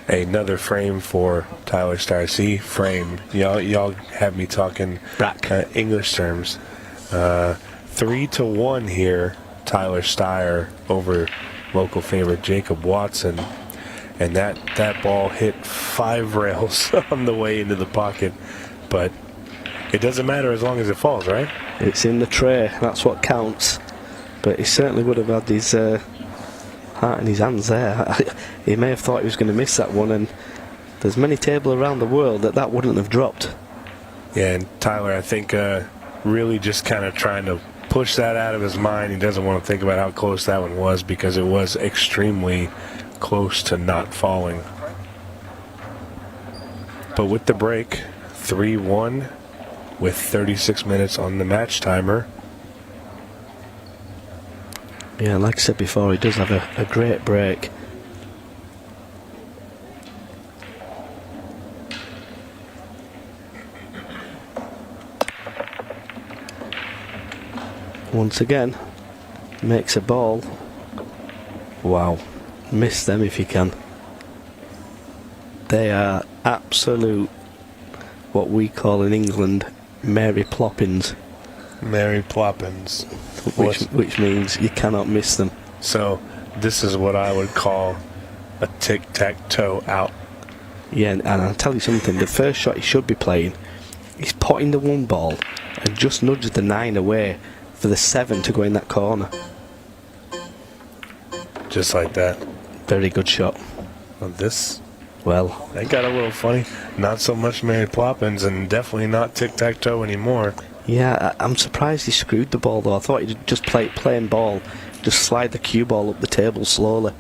another frame for Tyler Styer. See, frame. Y'all have me talking English terms. 3-1 here, Tyler Styer over local favorite Jacob Watson. And that ball hit 5 rails on the way into the pocket. But it doesn't matter as long as it falls, right? It's in the tray, that's what counts. But he certainly would have had his heart in his hands there. He may have thought he was going to miss that one, and there's many tables around the world that wouldn't have dropped. Yeah, and Tyler, I think, really just kind of trying to push that out of his mind. He doesn't want to think about how close that one was, because it was extremely close to not falling. But with the break, 3-1 with 36 minutes on the match timer. Yeah, like I said before, he does have a great break. Once again, makes a ball. Wow, miss them if you can. They are absolute, what we call in England, Mary Ploppins. Mary Ploppins. Which means you cannot miss them. So this is what I would call a tic-tac-toe out. Yeah, and I'll tell you something, the first shot he should be playing, he's potting the 1 ball and just nudged the 9 away for the 7 to go in that corner. Just like that. Very good shot. Well, this, well, that got a little funny. Not so much Mary Ploppins, and definitely not tic-tac-toe anymore. Yeah, I'm surprised he screwed the ball though. I thought he'd just play plain ball, just slide the cue ball up the table slowly.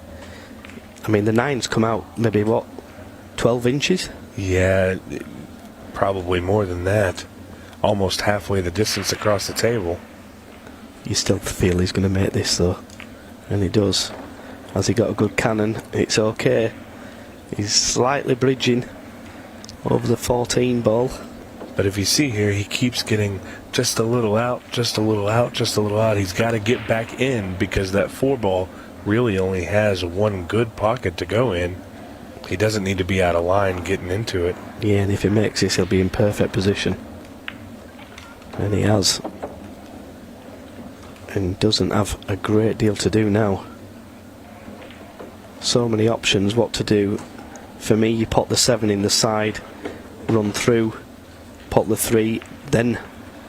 I mean, the 9's come out maybe, 12 inches? Yeah, probably more than that. Almost halfway the distance across the table. You still feel he's going to make this though, and he does. Has he got a good cannon? It's okay. He's slightly bridging over the 14 ball. But if you see here, he keeps getting just a little out, just a little out, just a little out. He's got to get back in, because that 4 ball really only has 1 good pocket to go in. He doesn't need to be out of line getting into it. Yeah, and if he makes this, he'll be in perfect position. And he has. And doesn't have a great deal to do now. So many options what to do. For me, you pop the 7 in the side, run through, pop the 3, then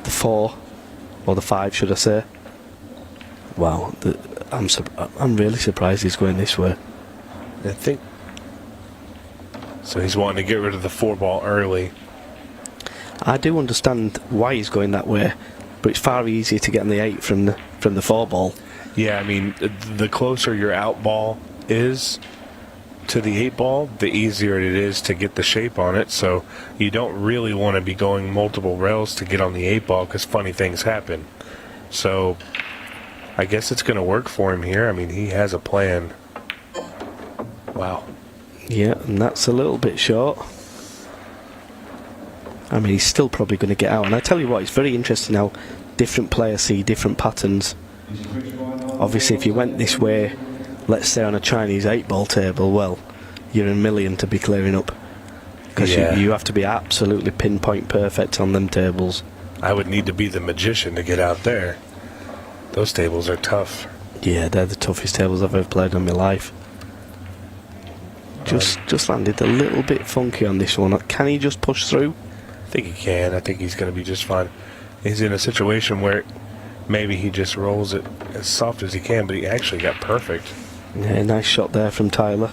the 4, or the 5 should I say. Wow, I'm really surprised he's going this way. I think so. He's wanting to get rid of the 4 ball early. I do understand why he's going that way, but it's far easier to get on the 8 from the 4 ball. Yeah, I mean, the closer your out ball is to the 8 ball, the easier it is to get the shape on it. So you don't really want to be going multiple rails to get on the 8 ball, because funny things happen. So I guess it's going to work for him here. I mean, he has a plan. Wow. Yeah, and that's a little bit short. I mean, he's still probably going to get out. And I tell you what, it's very interesting how different players see different patterns. Obviously, if you went this way, let's say on a Chinese 8-ball table, well, you're a million to be clearing up. Because you have to be absolutely pinpoint perfect on them tables. I would need to be the magician to get out there. Those tables are tough. Yeah, they're the toughest tables I've ever played in my life. Just landed a little bit funky on this one. Can he just push through? I think he can. I think he's going to be just fine. He's in a situation where maybe he just rolls it as soft as he can, but he actually got perfect. Yeah, nice shot there from Tyler.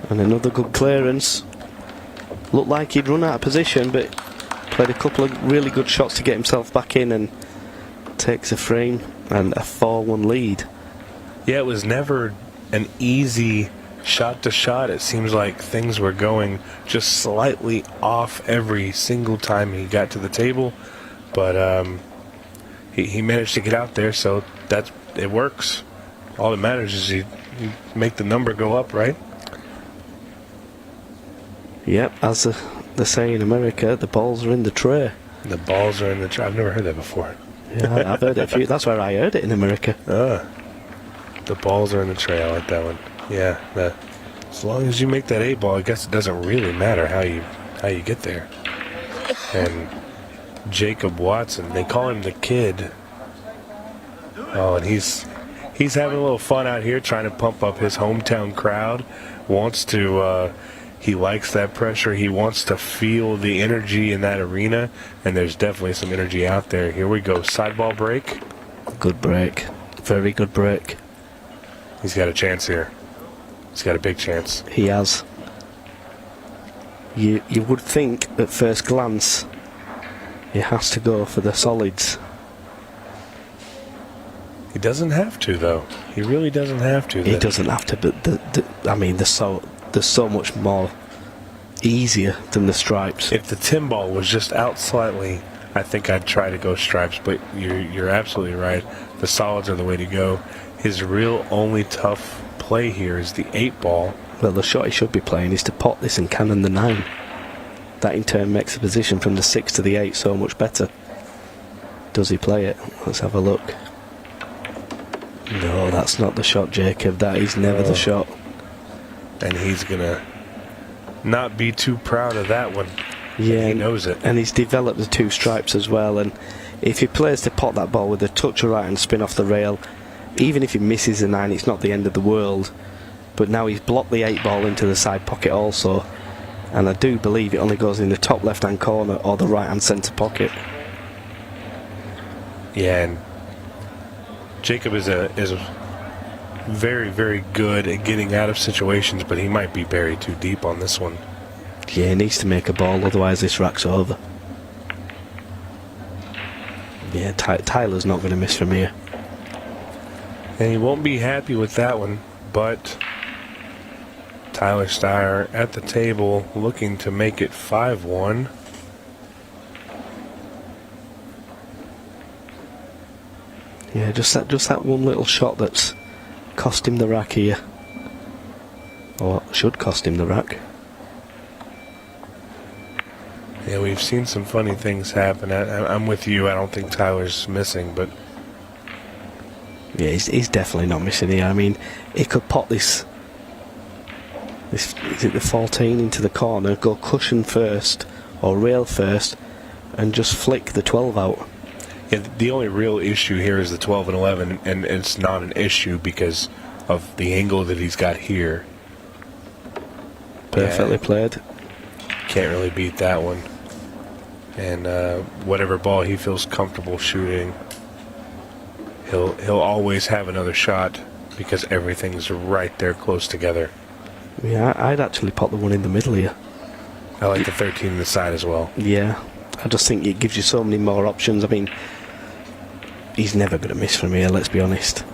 And another good clearance. Looked like he'd run out of position, but played a couple of really good shots to get himself back in and takes a frame and a 4-1 lead. Yeah, it was never an easy shot to shot. It seems like things were going just slightly off every single time he got to the table, but he managed to get out there, so it works. All that matters is you make the number go up, right? Yep, as they say in America, the balls are in the tray. The balls are in the tray. I've never heard that before. Yeah, I've heard it a few. That's where I heard it in America. The balls are in the tray. I like that one. Yeah, as long as you make that 8-ball, I guess it doesn't really matter how you get there. And Jacob Watson, they call him the kid. Oh, and he's having a little fun out here, trying to pump up his hometown crowd. He likes that pressure. He wants to feel the energy in that arena, and there's definitely some energy out there. Here we go. Sideball break. Good break. Very good break. He's got a chance here. He's got a big chance. He has. You would think at first glance he has to go for the solids. He doesn't have to, though. He really doesn't have to. He doesn't have to, but I mean, there's so much more easier than the stripes. If the tin ball was just out slightly, I think I'd try to go stripes, but you're absolutely right. The solids are the way to go. His real only tough play here is the 8-ball. Well, the shot he should be playing is to pot this and cannon the 9. That in turn makes the position from the 6 to the 8 so much better. Does he play it? Let's have a look. No, that's not the shot, Jacob. That is never the shot. And he's going to not be too proud of that one. Yeah, he knows it. And he's developed the 2 stripes as well. And if he plays to pot that ball with a touch of right and spin off the rail, even if he misses the 9, it's not the end of the world. But now he's blocked the 8-ball into the side pocket also. And I do believe it only goes in the top left-hand corner or the right-hand centre pocket. Yeah, and Jacob is very, very good at getting out of situations, but he might be buried too deep on this one. Yeah, he needs to make a ball, otherwise this rack's over. Yeah, Tyler's not going to miss from here. And he won't be happy with that one, but Tyler Styer at the table looking to make it 5-1. Yeah, just that one little shot that's cost him the rack here. Or should cost him the rack. Yeah, we've seen some funny things happen. I'm with you. I don't think Tyler's missing, but yeah, he's definitely not missing here. I mean, he could pot this is it the 14 into the corner, go cushion first or rail first, and just flick the 12 out. Yeah, the only real issue here is the 12 and 11, and it's not an issue because of the angle that he's got here. Perfectly played. Can't really beat that one. And whatever ball he feels comfortable shooting, he'll always have another shot because everything's right there close together. Yeah, I'd actually pop the one in the middle here. I like the 13 in the side as well. Yeah, I just think it gives you so many more options. I mean, he's never going to miss from here, let's be honest.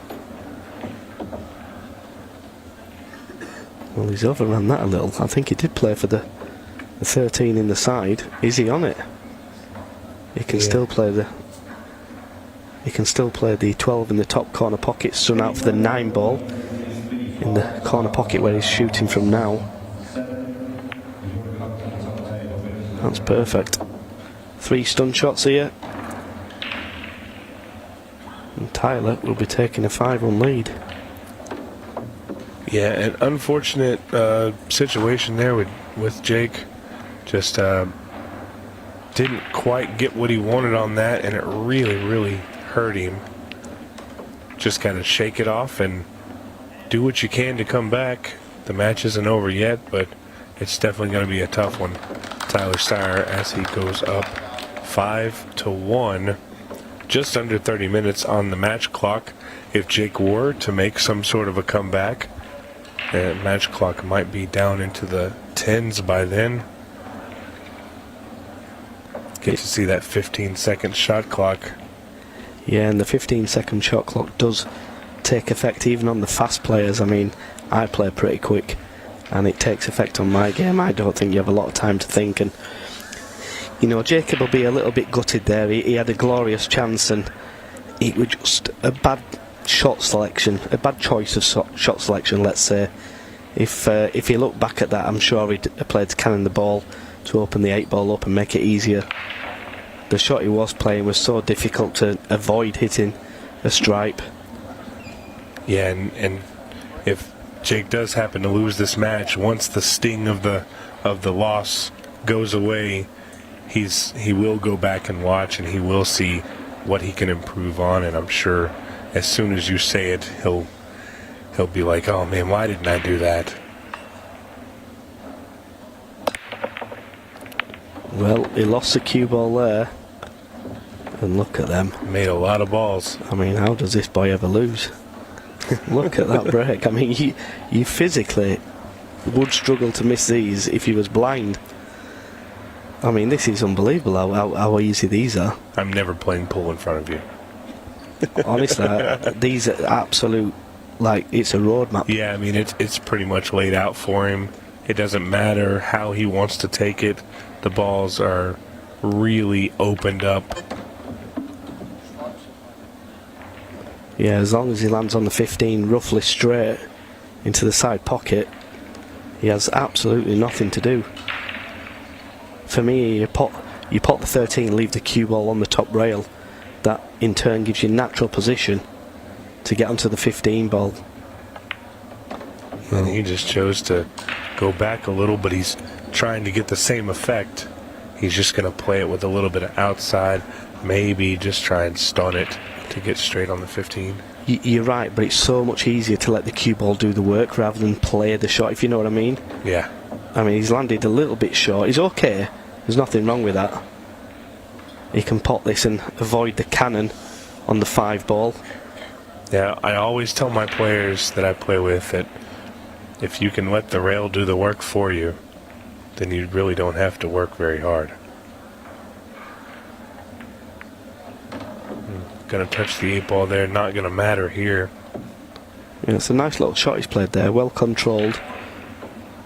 Well, he's overrun that a little. I think he did play for the 13 in the side. Is he on it? He can still play the. He can still play the 12 in the top corner pocket, sun out for the 9 ball in the corner pocket where he's shooting from now. That's perfect. 3 stun shots here. And Tyler will be taking a 5-1 lead. Yeah, an unfortunate situation there with Jake. Just didn't quite get what he wanted on that, and it really, really hurt him. Just kind of shake it off and do what you can to come back. The match isn't over yet, but it's definitely going to be a tough one. Tyler Styer, as he goes up 5-1, just under 30 minutes on the match clock. If Jake were to make some sort of a comeback, the match clock might be down into the 10s by then. Get to see that 15-second shot clock. Yeah, and the 15-second shot clock does take effect even on the fast players. I mean, I play pretty quick, and it takes effect on my game. I don't think you have a lot of time to think, and you know, Jacob will be a little bit gutted there. He had a glorious chance, and it was just a bad shot selection, a bad choice of shot selection, let's say. If you look back at that, I'm sure he'd played to cannon the ball to open the 8-ball up and make it easier. The shot he was playing was so difficult to avoid hitting a stripe. Yeah, and if Jake does happen to lose this match, once the sting of the loss goes away, he will go back and watch, and he will see what he can improve on. And I'm sure as soon as you say it, he'll be like, "Oh man, why didn't I do that?" Well, he lost the cue ball there, and look at them. Made a lot of balls. I mean, how does this boy ever lose? Look at that break. I mean, you physically would struggle to miss these if he was blind. I mean, this is unbelievable how easy these are. I'm never playing pool in front of you. Honestly, these are absolute, like, it's a roadmap. Yeah, I mean, it's pretty much laid out for him. It doesn't matter how he wants to take it. The balls are really opened up. Yeah, as long as he lands on the 15 roughly straight into the side pocket, he has absolutely nothing to do. For me, you pot the 13, leave the cue ball on the top rail. That in turn gives you natural position to get onto the 15 ball. And he just chose to go back a little, but he's trying to get the same effect. He's just going to play it with a little bit of outside, maybe just try and stun it to get straight on the 15. You're right, but it's so much easier to let the cue ball do the work rather than play the shot, if you know what I mean. Yeah. I mean, he's landed a little bit short. He's okay. There's nothing wrong with that. He can pot this and avoid the cannon on the 5 ball. Yeah, I always tell my players that I play with that if you can let the rail do the work for you, then you really don't have to work very hard. Gonna touch the 8-ball there, not gonna matter here. Yeah, it's a nice little shot he's played there, well controlled.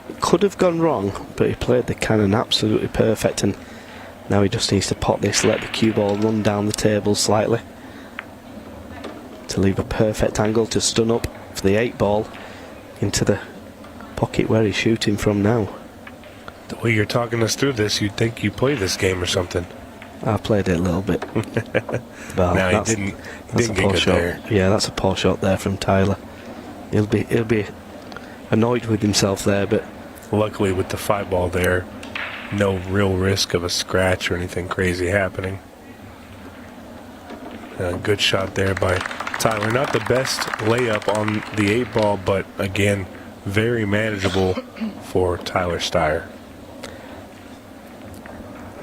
It could have gone wrong, but he played the cannon absolutely perfect, and now he just needs to pot this, let the cue ball run down the table slightly to leave a perfect angle to stun up for the 8-ball into the pocket where he's shooting from now. The way you're talking us through this, you'd think you play this game or something. I played it a little bit. Well, no, he didn't get good shot there. Yeah, that's a poor shot there from Tyler. He'll be annoyed with himself there, but luckily with the 5-ball there, no real risk of a scratch or anything crazy happening. Good shot there by Tyler. Not the best layup on the 8-ball, but again, very manageable for Tyler Styer.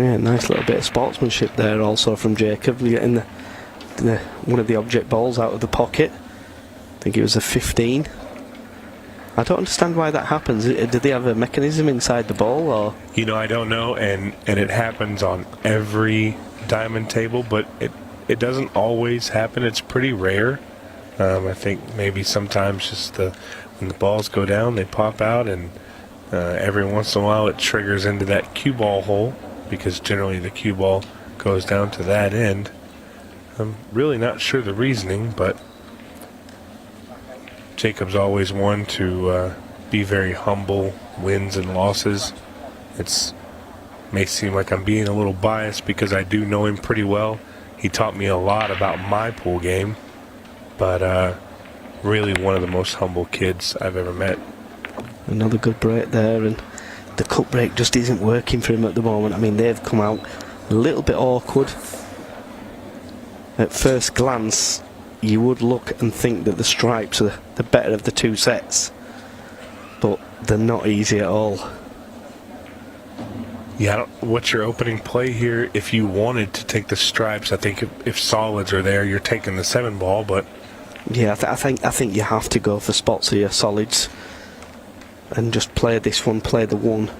yeah, nice little bit of sportsmanship there also from Jacob, getting one of the object balls out of the pocket. I think it was a 15. I don't understand why that happens. Did they have a mechanism inside the ball, or? You know, I don't know, and it happens on every diamond table, but it doesn't always happen. It's pretty rare. I think maybe sometimes just when the balls go down, they pop out, and every once in a while it triggers into that cue ball hole, because generally the cue ball goes down to that end. I'm really not sure the reasoning, but Jacob's always one to be very humble, wins and losses. It's May seem like I'm being a little biased because I do know him pretty well. He taught me a lot about my pool game, but really one of the most humble kids I've ever met. Another good break there, and the cut break just isn't working for him at the moment. I mean, they've come out a little bit awkward. At first glance, you would look and think that the stripes are the better of the two sets, but they're not easy at all. Yeah, what's your opening play here? If you wanted to take the stripes, I think if solids are there, you're taking the 7-ball, but... Yeah, I think you have to go for spots here, solids, and just play this one, play the 1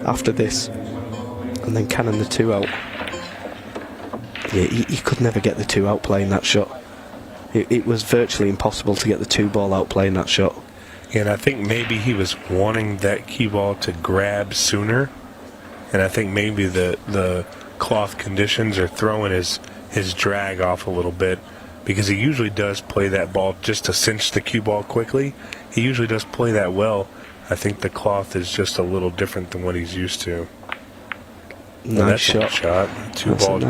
after this, and then cannon the 2 out. Yeah, he could never get the 2 out playing that shot. It was virtually impossible to get the 2-ball out playing that shot. Yeah, and I think maybe he was wanting that cue ball to grab sooner, and I think maybe the cloth conditions are throwing his drag off a little bit, because he usually does play that ball just to cinch the cue ball quickly. He usually does play that well. I think the cloth is just a little different than what he's used to. Nice shot. 2-ball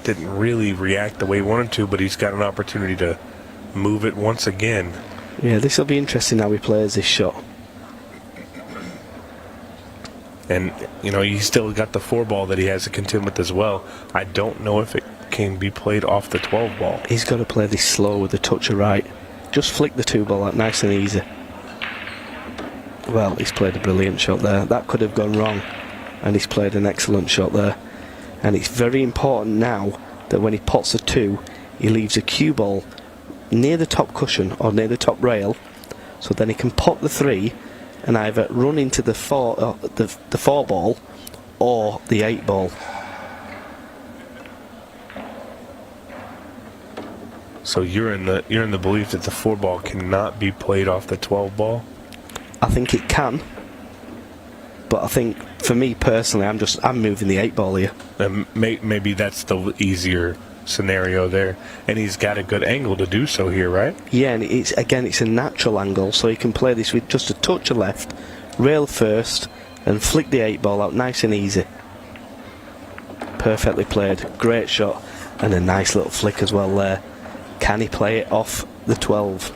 didn't really react the way he wanted to, but he's got an opportunity to move it once again. Yeah, this will be interesting how he plays this shot. And, you know, he's still got the 4-ball that he has to contend with as well. I don't know if it can be played off the 12-ball. He's got to play this slow with a touch of right. Just flick the 2-ball out nice and easy. Well, he's played a brilliant shot there. That could have gone wrong, and he's played an excellent shot there. And it's very important now that when he pots a 2, he leaves a cue ball near the top cushion or near the top rail, so then he can pot the 3 and either run into the 4-ball or the 8-ball. So you're in the belief that the 4-ball cannot be played off the 12-ball? I think it can, but I think for me personally, I'm moving the 8-ball here. And maybe that's the easier scenario there, and he's got a good angle to do so here, right? Yeah, and it's a natural angle, so he can play this with just a touch of left, rail first, and flick the 8-ball out nice and easy. Perfectly played, great shot, and a nice little flick as well there. Can he play it off the 12?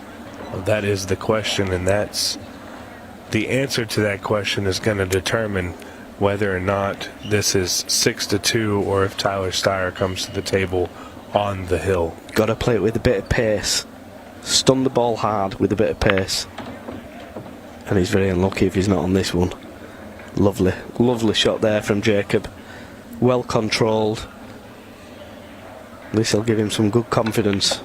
Well, that is the question, and that's the answer to that question is going to determine whether or not this is 6-2 or if Tyler Styer comes to the table on the hill. Got to play it with a bit of pace. Stun the ball hard with a bit of pace. And he's very unlucky if he's not on this one. Lovely, lovely shot there from Jacob. Well controlled. This will give him some good confidence.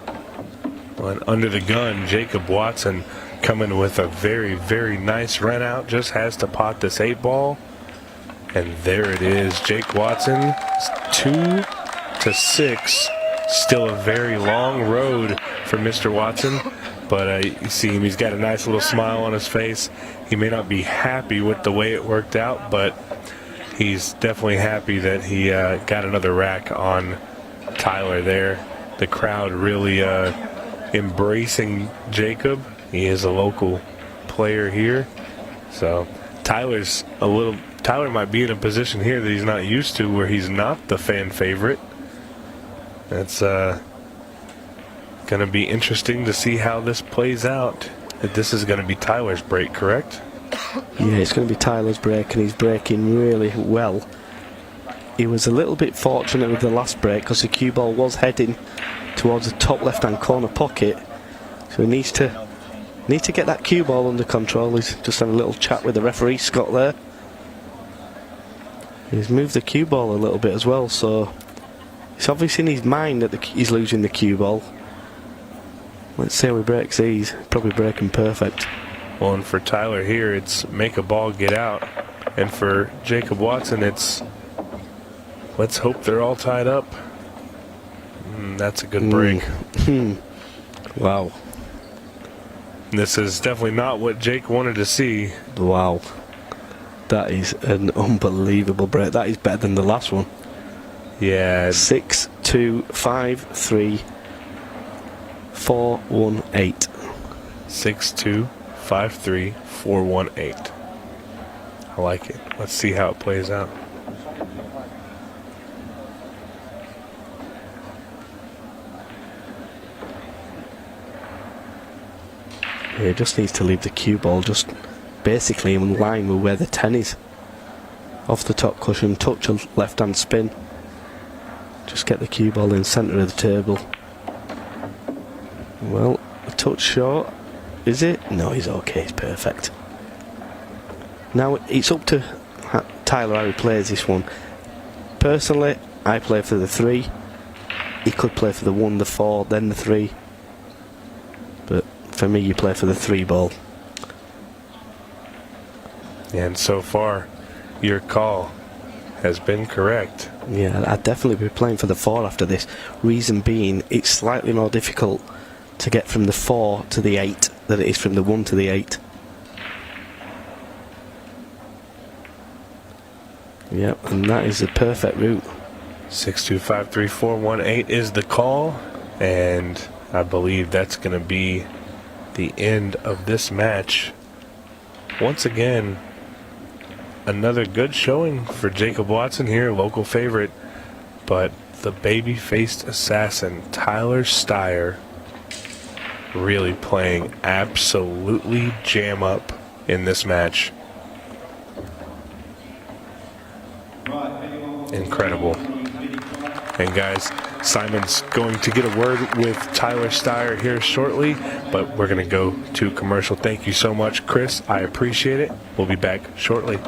And under the gun, Jacob Watson coming with a very, very nice run out. Just has to pot this 8-ball. And there it is. Jake Watson, 2-6. Still a very long road for Mr. Watson. But you see him, he's got a nice little smile on his face. He may not be happy with the way it worked out, but he's definitely happy that he got another rack on Tyler there. The crowd really embracing Jacob. He is a local player here. So Tyler might be in a position here that he's not used to, where he's not the fan favorite. That's going to be interesting to see how this plays out. This is going to be Tyler's break, correct? Yeah, it's going to be Tyler's break, and he's breaking really well. He was a little bit fortunate with the last break because the cue ball was heading towards the top left-hand corner pocket. So he needs to get that cue ball under control. He's just had a little chat with the referee, Scott, there. He's moved the cue ball a little bit as well, so it's obviously in his mind that he's losing the cue ball. Let's see how he breaks these. Probably breaking perfect. Well, and for Tyler here, it's make a ball get out. And for Jacob Watson, it's let's hope they're all tied up. That's a good break. Wow. This is definitely not what Jake wanted to see. Wow. That is an unbelievable break. That is better than the last one. Yeah. 6-2-5-3 4-1-8. 6-2-5-3 4-1-8. I like it. Let's see how it plays out. Yeah, he just needs to leave the cue ball just basically in line with where the 10 is. Off the top cushion, touch a left hand spin. Just get the cue ball in centre of the table. Well, a touch short. Is it? No, he's okay, he's perfect. Now it's up to Tyler how he plays this one. Personally, I play for the 3. He could play for the 1, the 4, then the 3. But for me, you play for the 3 ball. And so far, your call has been correct. Yeah, I'd definitely be playing for the 4 after this. Reason being, it's slightly more difficult to get from the 4 to the 8 than it is from the 1 to the 8. Yep, and that is the perfect route. 6253418 is the call, and I believe that's going to be the end of this match. Once again, another good showing for Jacob Watson here, local favorite, but the baby-faced assassin Tyler Styer really playing absolutely jam up in this match. Incredible. And guys, Simon's going to get a word with Tyler Styer here shortly, but we're going to go to commercial. Thank you so much, Chris. I appreciate it. We'll be back shortly.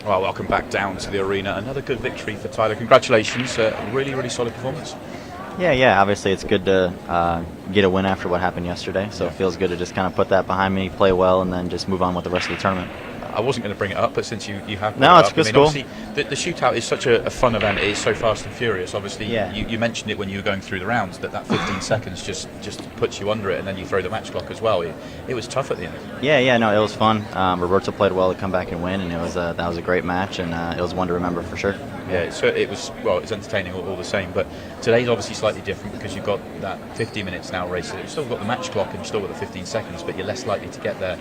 Well, welcome back down to the arena. Another good victory for Tyler. Congratulations. Really, really solid performance. Yeah. Obviously, it's good to get a win after what happened yesterday. So it feels good to just kind of put that behind me, play well, and then just move on with the rest of the tournament. I wasn't going to bring it up, but since you have no, it's good. Cool. Obviously, the shootout is such a fun event. It is so fast and furious. Obviously, you mentioned it when you were going through the rounds that 15 seconds just puts you under it, and then you throw the match clock as well. It was tough at the end. Yeah. No, it was fun. Roberto played well to come back and win, and that was a great match, and it was one to remember for sure. Yeah, so it's entertaining all the same. But today's obviously slightly different because you've got that 50 minutes now race. You've still got the match clock and you've still got the 15 seconds, but you're less likely to get there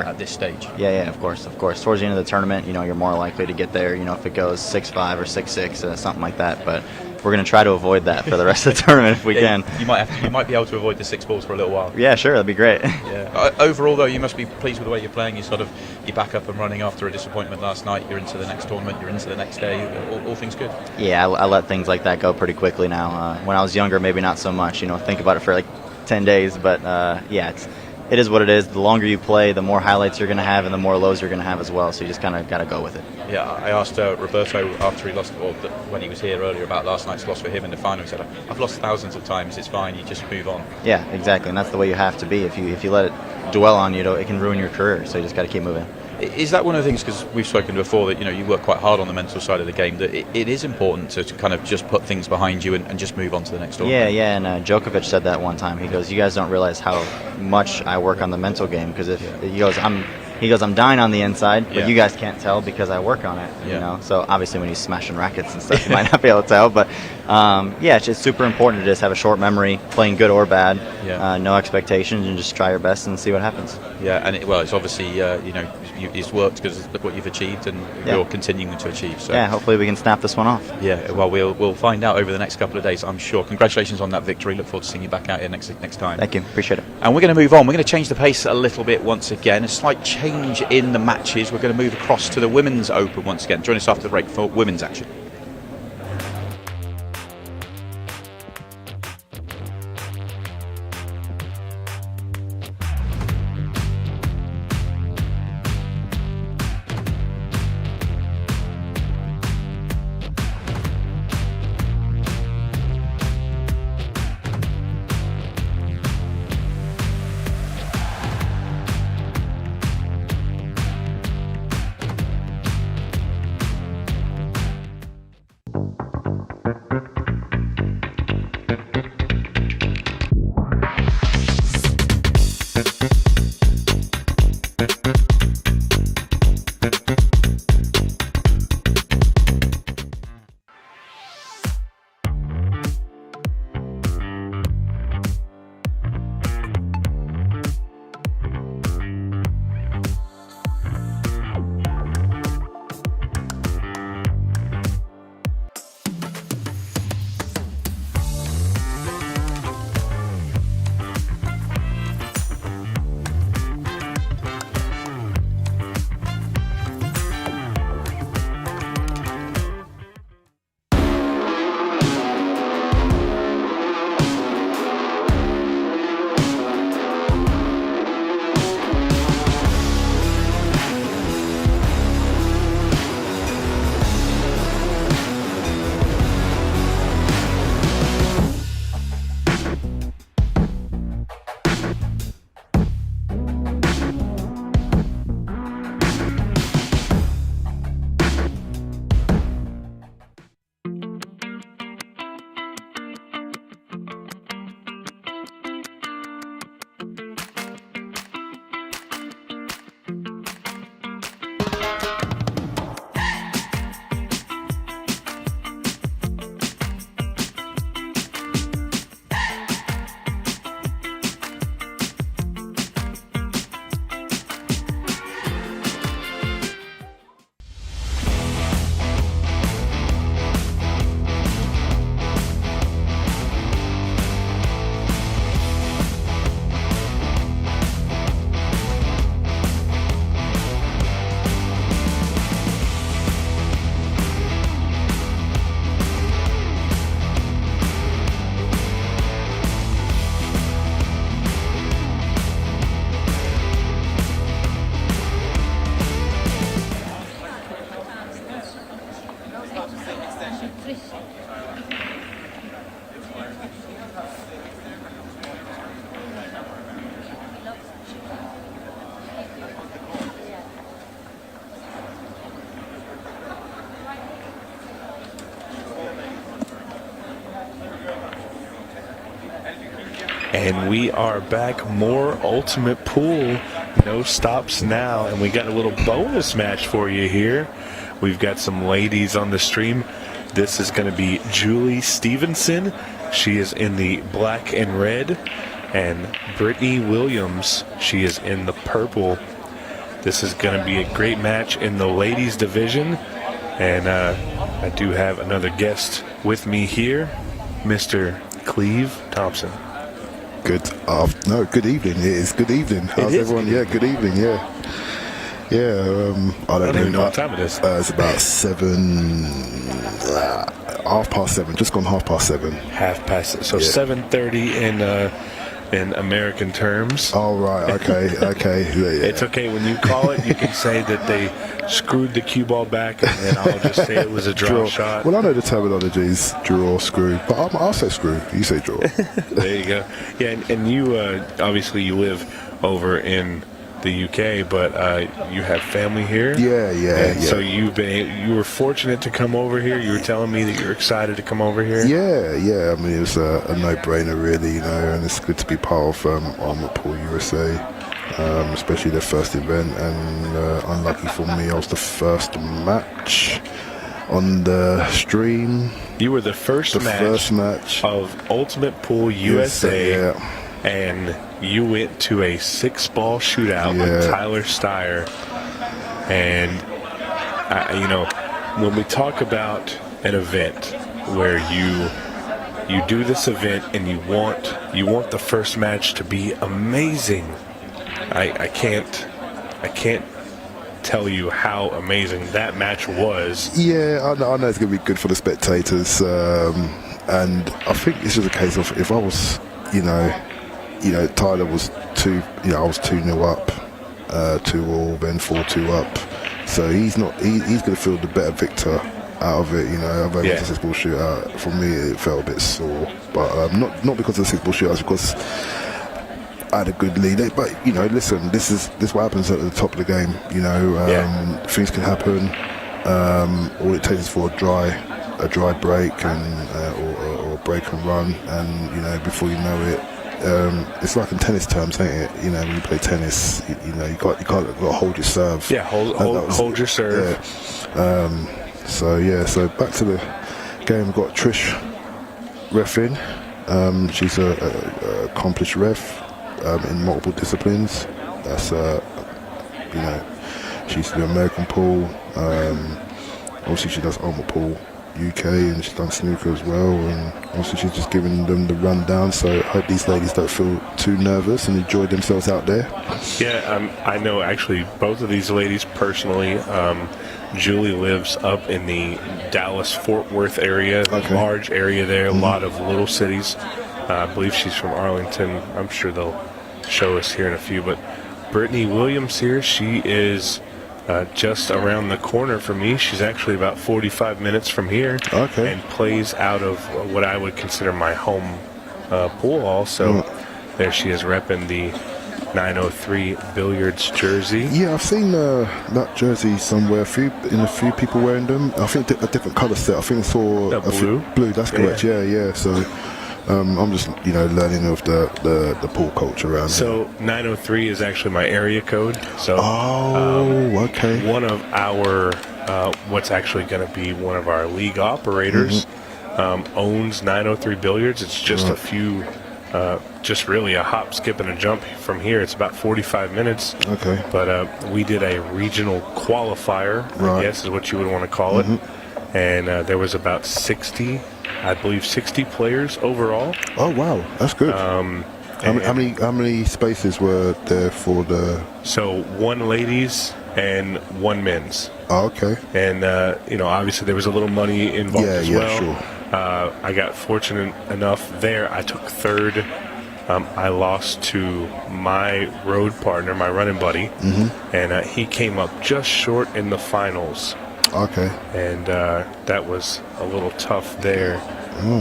at this stage. Yeah, of course. Towards the end of the tournament, you're more likely to get there. If it goes 6-5 or 6-6, something like that. But we're going to try to avoid that for the rest of the tournament if we can. You might be able to avoid the 6 balls for a little while. Yeah, sure, that'd be great. Yeah. Overall, though, you must be pleased with the way you're playing. You're back up and running after a disappointment last night. You're into the next tournament. You're into the next day. All things good. Yeah, I let things like that go pretty quickly now. When I was younger, maybe not so much. Think about it for like 10 days. But it is what it is. The longer you play, the more highlights you're going to have and the more lows you're going to have as well. So you just kind of got to go with it. Yeah, I asked Roberto after he lost, or when he was here earlier, about last night's loss for him in the final. He said, "I've lost thousands of times. It's fine. You just move on." Yeah, exactly, and that's the way you have to be. If you let it dwell on you, it can ruin your career. So you just got to keep moving. Is that one of the things, because we've spoken before, that you work quite hard on the mental side of the game, that it is important to kind of just put things behind you and just move on to the next door? Yeah, and Djokovic said that one time. He goes, "You guys don't realize how much I work on the mental game, because he goes, I'm dying on the inside, but you guys can't tell because I work on it, you know." So obviously when he's smashing rackets and stuff, you might not be able to tell, but it's just super important to just have a short memory, playing good or bad, no expectations, and just try your best and see what happens. Yeah, and it's obviously it's worked because of what you've achieved and you're continuing to achieve. So yeah, hopefully we can snap this one off. Yeah, well, we'll find out over the next couple of days, I'm sure. Congratulations on that victory. Look forward to seeing you back out here next time. Thank you, appreciate it. And we're going to move on. We're going to change the pace a little bit once again. A slight change in the matches. We're going to move across to the Women's Open once again. Join us after the break for women's action. And we are back. More Ultimate Pool. No stops now. And we got a little bonus match for you here. We've got some ladies on the stream. This is going to be Julie Stevenson. She is in the black and red. And Brittany Williams, she is in the purple. This is going to be a great match in the ladies division. And I do have another guest with me here, Mr. Cleve Thompson. Good evening. It is good evening. How's everyone? Yeah, good evening. Yeah. I don't even know what time it is. It's about 7:30. Just gone 7:30. Half past. So 7:30 in in American terms. Oh, right. Okay. Okay. Yeah. It's okay. When you call it, you can say that they screwed the cue ball back, and then I'll just say it was a draw shot. Well, I know the terminology is draw, screw, but I'll say screw. You say draw. There you go. Yeah, and you, obviously, you live over in the UK, but you have family here. Yeah. So you were fortunate to come over here. You were telling me that you're excited to come over here. Yeah. I mean, it was a no-brainer, really, and it's good to be part of Ultimate Pool USA, especially their first event. And unlucky for me, I was the first match on the stream. You were the first match of Ultimate Pool USA. Yeah. And you went to a 6-ball shootout with Tyler Styer. And, when we talk about an event where you do this event and you want the first match to be amazing, I can't tell you how amazing that match was. Yeah, I know it's going to be good for the spectators. And I think it's just a case of if I was, Tyler was I was 2-0 up, 2-all, then 4-2 up. So he's going to feel the better victor out of it. I've only a 6-ball shootout. For me, it felt a bit sore, but not because of the 6-ball shootout, because I had a good lead. But listen, this is what happens at the top of the game. Things can happen. All it takes is for a dry break and or break and run, and before you know it. It's like in tennis terms, ain't it? When you play tennis, you got to hold your serve. Yeah, hold your serve. Yeah. So back to the game. We've got Trish reffing. She's a accomplished ref in multiple disciplines. That's she's the American pool. Obviously, she does Ultimate Pool UK, and she's done snooker as well, and also she's just giving them the rundown. So I hope these ladies don't feel too nervous and enjoy themselves out there. Yeah, I know actually both of these ladies personally. Julie lives up in the Dallas-Fort Worth area, large area there, a lot of little cities. I believe she's from Arlington. I'm sure they'll show us here in a few, but Brittany Williams here, she is just around the corner from me. She's actually about 45 minutes from here, and plays out of what I would consider my home pool hall. So there she is, repping the 903 Billiards jersey. Yeah, I've seen that jersey somewhere. A few people wearing them. I think a different colour set. I think I saw blue. Blue. That's correct. Yeah. So. I'm just, learning of the pool culture around here. So 903 is actually my area code. So one of our what's actually going to be one of our league operators owns 903 Billiards. It's just a few, just really a hop, skip, and a jump from here. It's about 45 minutes. Okay. But we did a regional qualifier, I guess is what you would want to call it. And there was about 60 players overall. Oh wow, that's good. How many spaces were there for the? So 1 ladies and 1 men's. Oh, okay. And obviously there was a little money involved as well. Sure. I got fortunate enough there. I took 3rd. I lost to my road partner, my running buddy, and he came up just short in the finals. Okay. And that was a little tough there.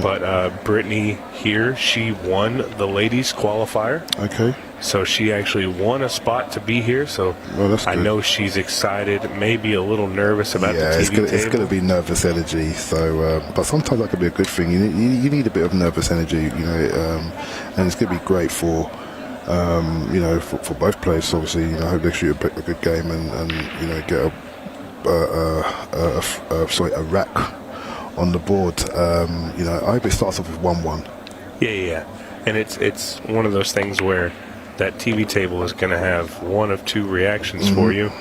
But Brittany here, she won the ladies qualifier. Okay. So she actually won a spot to be here. So I know she's excited, maybe a little nervous about the TV table. It's going to be nervous energy. So, but sometimes that can be a good thing. You need a bit of nervous energy, and it's going to be great for. For both players, obviously, I hope they shoot a good game and get a rack on the board. I hope it starts off with 1-1. Yeah. And it's one of those things where that TV table is going to have one of 2 reactions for you.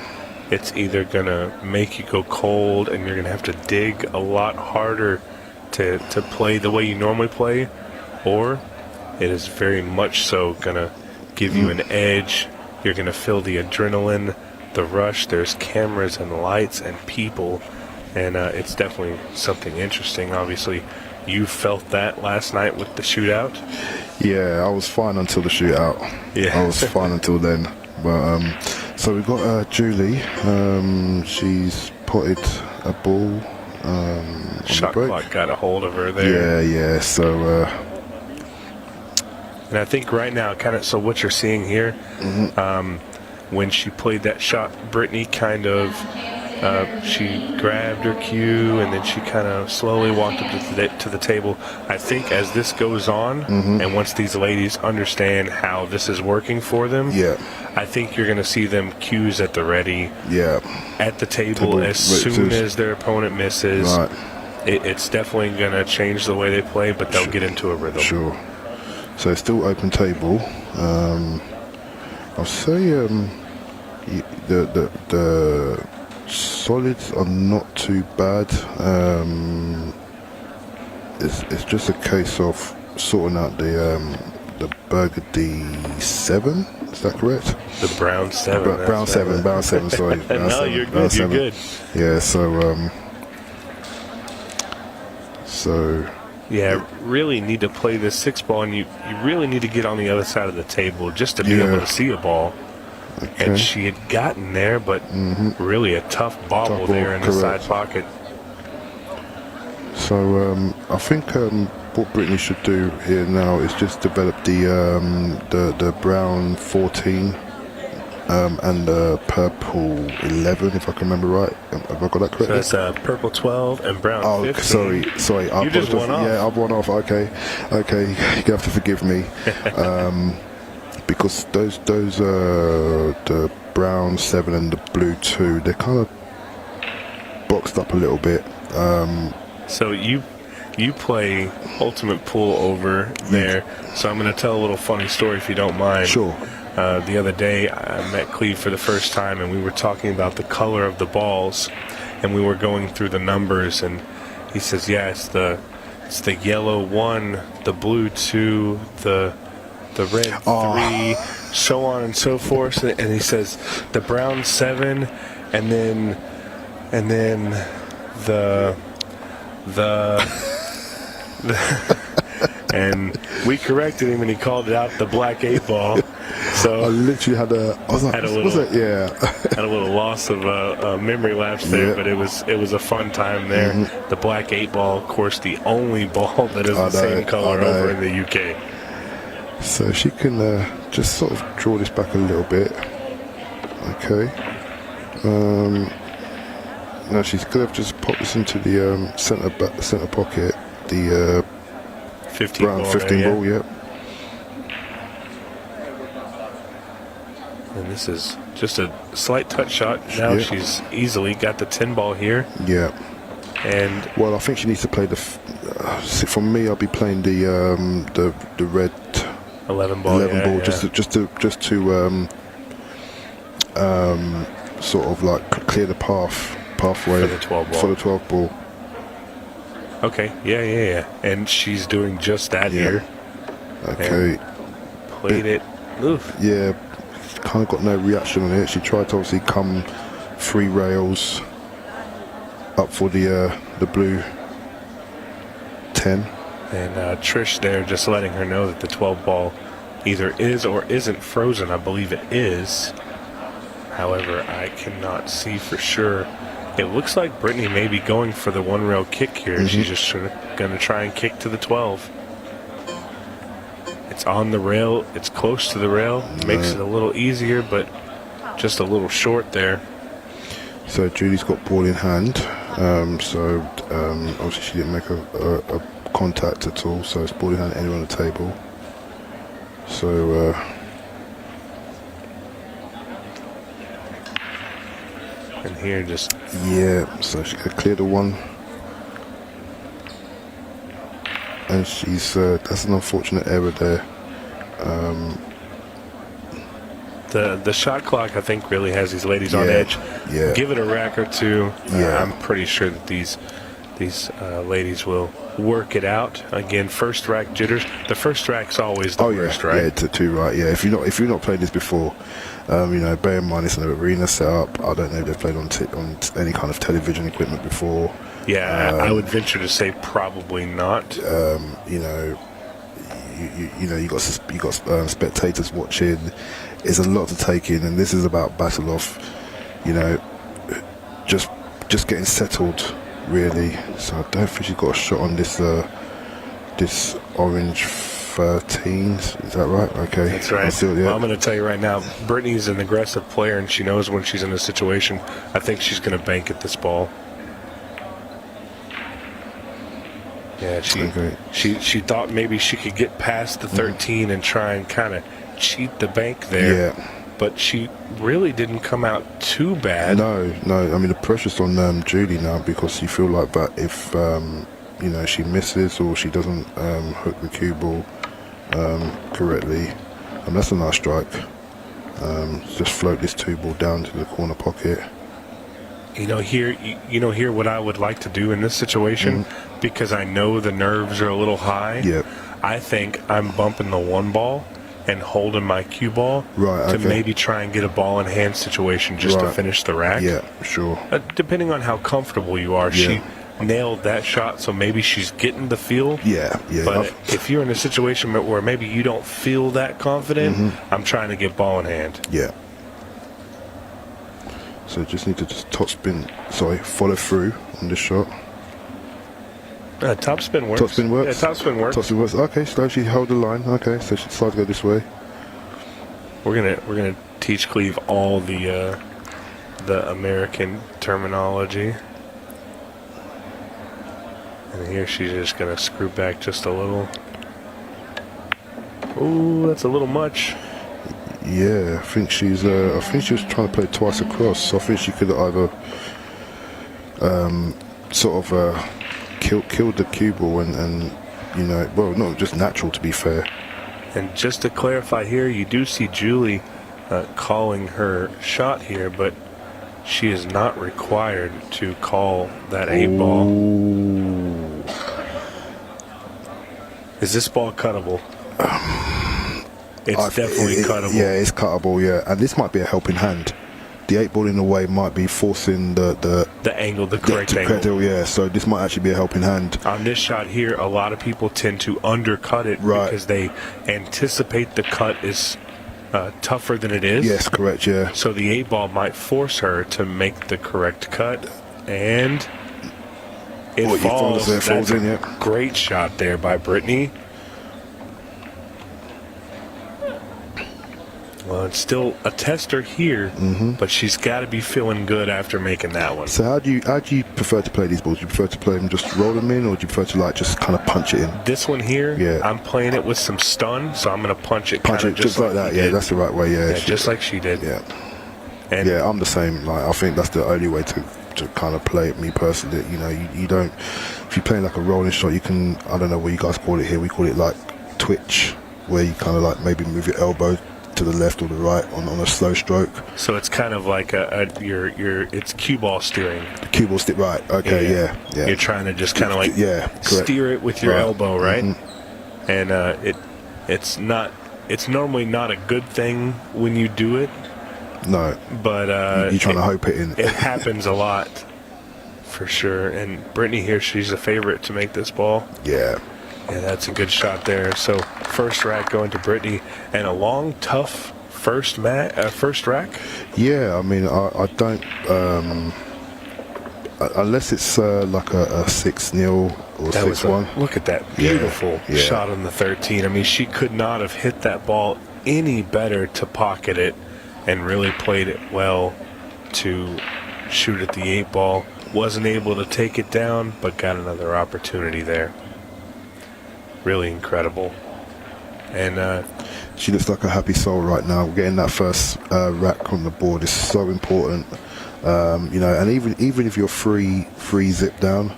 It's either going to make you go cold and you're going to have to dig a lot harder to play the way you normally play, or it is very much so going to give you an edge. You're going to feel the adrenaline, the rush. There's cameras and lights and people, and it's definitely something interesting. Obviously, you felt that last night with the shootout? Yeah, I was fine until the shootout. Yeah. I was fine until then. But so we've got Julie. She's potted a ball. Shot clock got a hold of her there. Yeah. So. And I think right now, so what you're seeing here, when she played that shot, Brittany kind of, she grabbed her cue and then she kind of slowly walked up to the table. I think as this goes on, and once these ladies understand how this is working for them, I think you're going to see them cues at the ready, at the table as soon as their opponent misses. Right. It's definitely going to change the way they play, but they'll get into a rhythm. Sure. So it's still open table. I'll say the solids are not too bad. It's just a case of sorting out the Burgundy 7. Is that correct? The Brown 7. Brown 7. Sorry. No, you're good. You're good. Yeah. So. Yeah, really need to play this 6-ball, and you really need to get on the other side of the table just to be able to see a ball. Okay. And she had gotten there, but really a tough bobble there in the side pocket. So I think what Brittany should do here now is just develop the brown 14 and the purple 11, if I can remember right. Have I got that correct? So that's purple 12 and brown 15. Sorry. You just won off. Yeah, I've won off. Okay. You have to forgive me. Because those the brown 7 and the blue 2, they're kind of boxed up a little bit. So you play ultimate pool over there. So I'm going to tell a little funny story if you don't mind. Sure. The other day, I met Cleve for the first time, and we were talking about the color of the balls, and we were going through the numbers, and he says, "Yeah, it's the yellow 1, the blue 2, the red 3, so on and so forth." And he says the brown 7, and then the and we corrected him, and he called it out the black 8-ball. So I literally had a little loss of memory lapse there, but it was a fun time there. The black 8-ball, of course, the only ball that is the same color over in the UK. So she can just sort of draw this back a little bit. Okay. Now she's going to just pop this into the center pocket. The 15 brown ball 15 there, ball, yep. And this is just a slight touch shot. Now she's easily got the 10 ball here. Yeah. And well, I think she needs to play for me, I'll be playing the red 11 ball. Just to sort of like clear the pathway for the 12 ball. For the 12 ball. Okay. Yeah. And she's doing just that here. Okay. And played it. Oof. Yeah. Kind of got no reaction on it. She tried to obviously come 3 rails up for the blue 10. And Trish there just letting her know that the 12 ball either is or isn't frozen. I believe it is. However, I cannot see for sure. It looks like Brittany may be going for the 1 rail kick here. She's just going to try and kick to the 12. It's on the rail. It's close to the rail. Makes it a little easier, but just a little short there. So Julie's got ball in hand. So obviously she didn't make a contact at all. So it's ball in hand anywhere on the table. So and here just so she could clear the 1. And she's that's an unfortunate error there. The shot clock, I think, really has these ladies on edge. Yeah. Give it a rack or 2. Yeah. I'm pretty sure that these ladies will work it out. Again, first rack jitters. The first rack's always the worst, right? Yeah, to right. Yeah, if you've not played this before, bear in mind it's an arena setup. I don't know if they've played on any kind of television equipment before. Yeah, I would venture to say probably not. You know, you got spectators watching. It's a lot to take in, and this is about battle off. You know, just getting settled, really. So I don't think she's got a shot on this this orange 13s. Is that right? Okay. That's right. Well, I'm going to tell you right now, Brittany's an aggressive player, and she knows when she's in a situation. I think she's going to bank at this ball. Yeah, she thought maybe she could get past the 13 and try and kind of cheat the bank there. Yeah. But she really didn't come out too bad. No. I mean, the pressure's on Julie now, because you feel like that if you know, she misses or she doesn't hook the cue ball correctly, and that's a nice strike. Just float this 2 ball down to the corner pocket. Here what I would like to do in this situation, because I know the nerves are a little high. Yep. I think I'm bumping the 1 ball and holding my cue ball to maybe try and get a ball in hand situation just to finish the rack. Yeah, sure. Depending on how comfortable you are. She nailed that shot, so maybe she's getting the feel. Yeah. But if you're in a situation where maybe you don't feel that confident, I'm trying to get ball in hand. Yeah. So just need to follow through on this shot. Top spin works. Top spin works? Yeah, top spin works. Top spin works. Okay, so she held the line. Okay, so she decided to go this way. We're gonna teach Cleve all the American terminology. And here she's just gonna screw back just a little. Ooh, that's a little much. Yeah, I think she was trying to play twice across. So I think she could have either killed the cue ball and you know, well, not just natural, to be fair. And just to clarify here, you do see Julie calling her shot here, but she is not required to call that 8 ball. Is this ball cuttable? It's definitely cuttable. Yeah, it's cuttable, yeah. And this might be a helping hand. The 8 ball in a way might be forcing the angle, the correct angle. Yeah, so this might actually be a helping hand. On this shot here, a lot of people tend to undercut it because they anticipate the cut is tougher than it is. Yes, correct, yeah. So the 8 ball might force her to make the correct cut, and it falls. That's a great shot there by Brittany. Well, it's still a tester here, but she's got to be feeling good after making that one. So how do you prefer to play these balls? Do you prefer to play them just roll them in, or do you prefer to like just kind of punch it in? This one here, I'm playing it with some stun, so I'm going to punch it just like that. Yeah, that's the right way. Yeah, just like she did. Yeah, and yeah, I'm the same. Like I think that's the only way to kind of play it. Me personally, you know, you don't. If you're playing like a rolling shot, you can. I don't know what you guys call it here. We call it like twitch, where you kind of like maybe move your elbow to the left or the right on a slow stroke. So it's kind of like it's cue ball steering. The cue ball stick, right? Okay, yeah. You're trying to just kind of like steer it with your elbow, right? And it's normally not a good thing when you do it. No. But you're trying to hope it in. It happens a lot, for sure. And Brittany here, she's a favorite to make this ball. Yeah. Yeah, that's a good shot there. So first rack going to Brittany, and a long, tough first rack. Yeah, I mean, I don't unless it's like a 6-0 or 6-1. Look at that beautiful shot on the 13. I mean, she could not have hit that ball any better to pocket it, and really played it well to shoot at the 8 ball. Wasn't able to take it down, but got another opportunity there. Really incredible. And she looks like a happy soul right now. Getting that first rack on the board is so important. You know, and even if you're free zip down,